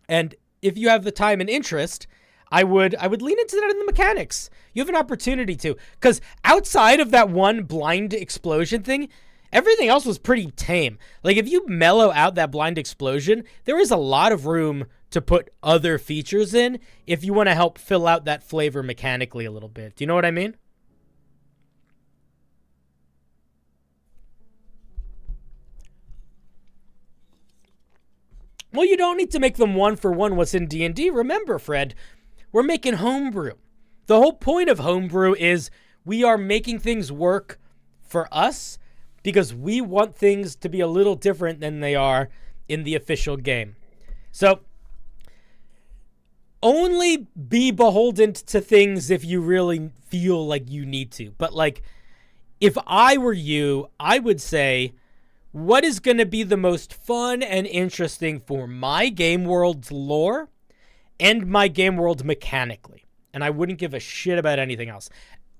And if you have the time and interest, I would lean into that in the mechanics. You have an opportunity to, because outside of that one blind explosion thing, everything else was pretty tame. Like, if you mellow out that blind explosion, there is a lot of room to put other features in if you want to help fill out that flavor mechanically a little bit. Do you know what I mean? Well, you don't need to make them one for one what's in D&D. Remember, Fred, we're making Homebrew. The whole point of Homebrew is we are making things work for us because we want things to be a little different than they are in the official game. So only be beholden to things if you really feel like you need to. But like, if I were you, I would say what is going to be the most fun and interesting for my game world's lore and my game world mechanically. And I wouldn't give a shit about anything else.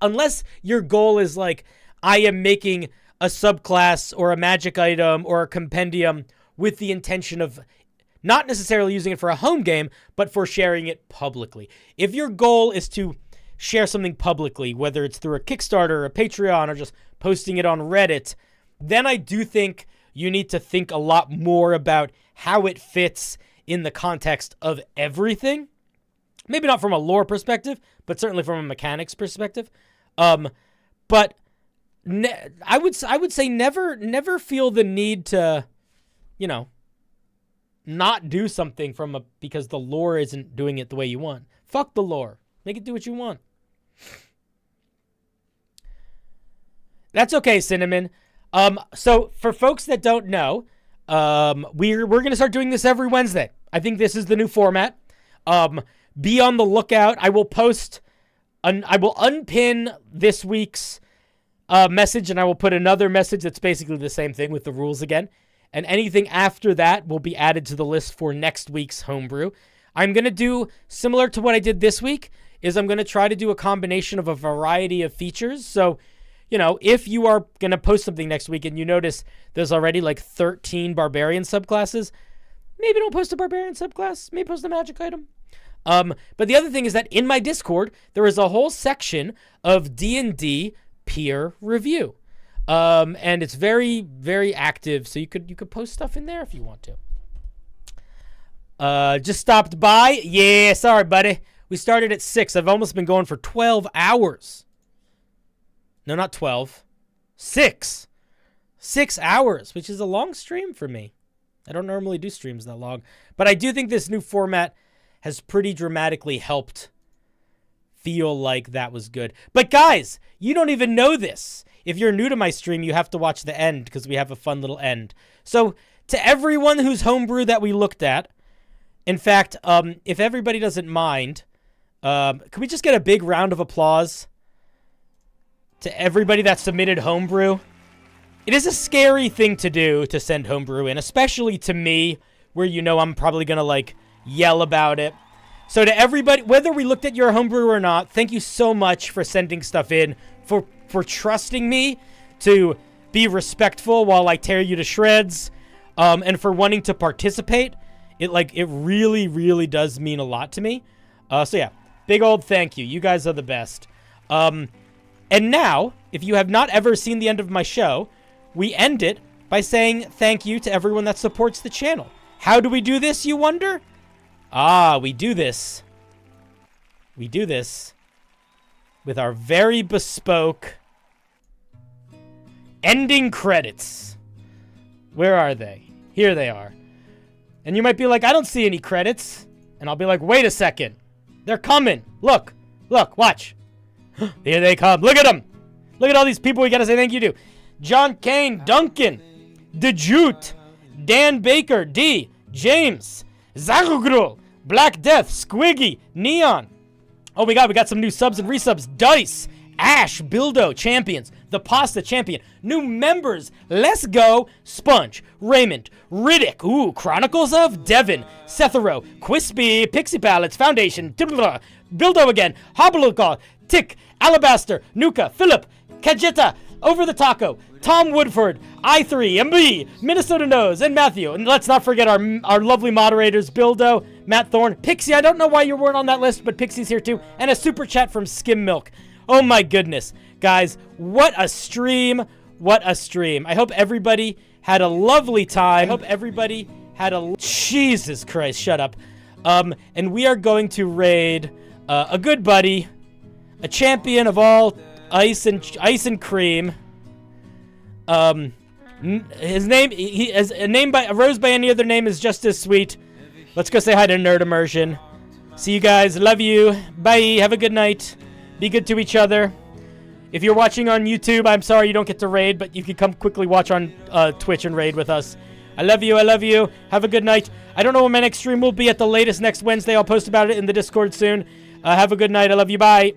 Unless your goal is like, I am making a subclass or a magic item or a compendium with the intention of not necessarily using it for a home game, but for sharing it publicly. If your goal is to share something publicly, whether it's through a Kickstarter or a Patreon or just posting it on Reddit, then I do think you need to think a lot more about how it fits in the context of everything. Maybe not from a lore perspective, but certainly from a mechanics perspective. But I would say never feel the need to, not do something because the lore isn't doing it the way you want. Fuck the lore. Make it do what you want. That's okay, Cinnamon. So for folks that don't know, we're going to start doing this every Wednesday. I think this is the new format. Be on the lookout. I will unpin this week's message, and I will put another message that's basically the same thing with the rules again. And anything after that will be added to the list for next week's Homebrew. I'm going to do similar to what I did this week, is I'm going to try to do a combination of a variety of features. So, if you are going to post something next week and you notice there's already like 13 barbarian subclasses, maybe don't post a barbarian subclass, maybe post a magic item. But the other thing is that in my Discord, there is a whole section of D&D peer review. And it's very, very active, so you could post stuff in there if you want to. Just stopped by. Yeah, sorry, buddy. We started at 6. I've almost been going for 12 hours. No, not 12. 6. 6 hours, which is a long stream for me. I don't normally do streams that long. But I do think this new format has pretty dramatically helped feel like that was good. But guys, you don't even know this. If you're new to my stream, you have to watch the end because we have a fun little end. So to everyone whose homebrew that we looked at, in fact, if everybody doesn't mind, can we just get a big round of applause to everybody that submitted homebrew? It is a scary thing to do, to send homebrew in, especially to me, where I'm probably going to yell about it. So to everybody, whether we looked at your homebrew or not, thank you so much for sending stuff in, for trusting me to be respectful while I tear you to shreds, and for wanting to participate. It really, really does mean a lot to me. So yeah, big old thank you. You guys are the best. And now, if you have not ever seen the end of my show, we end it by saying thank you to everyone that supports the channel. How do we do this, you wonder? We do this. We do this with our very bespoke ending credits. Where are they? Here they are. And you might be like, I don't see any credits. And I'll be like, wait a second. They're coming. Look, watch. Here they come. Look at them. Look at all these people we gotta say thank you to. John Kane, Duncan, DeJute, Dan Baker, D, James, Zarugrul, Black Death, Squiggy, Neon. Oh my god, we got some new subs and resubs. Dice, Ash, Bildo, Champions, The Pasta Champion, new members, Let's Go, Sponge, Raymond, Riddick, Chronicles of Devon, Cethero, Quispy, Pixie Pallets, Foundation, Bildo again, Hobblegaw, Tick, Alabaster, Nuka, Philip, Kajeta, Over the Taco, Tom Woodford, I3, MB, Minnesota Nose, and Matthew. And let's not forget our lovely moderators, Bildo, Matt Thorne, Pixie. I don't know why you weren't on that list, but Pixie's here too. And a super chat from Skim Milk. Oh my goodness. Guys, what a stream. What a stream. I hope everybody had a lovely time. Jesus Christ, shut up. And we are going to raid a good buddy, a champion of all ice and cream. His name, a rose by any other name is just as sweet. Let's go say hi to Nerd Immersion. See you guys. Love you. Bye. Have a good night. Be good to each other. If you're watching on YouTube, I'm sorry you don't get to raid, but you can come quickly watch on Twitch and raid with us. I love you. I love you. Have a good night. I don't know when my next stream will be. At the latest next Wednesday. I'll post about it in the Discord soon. Have a good night. I love you. Bye.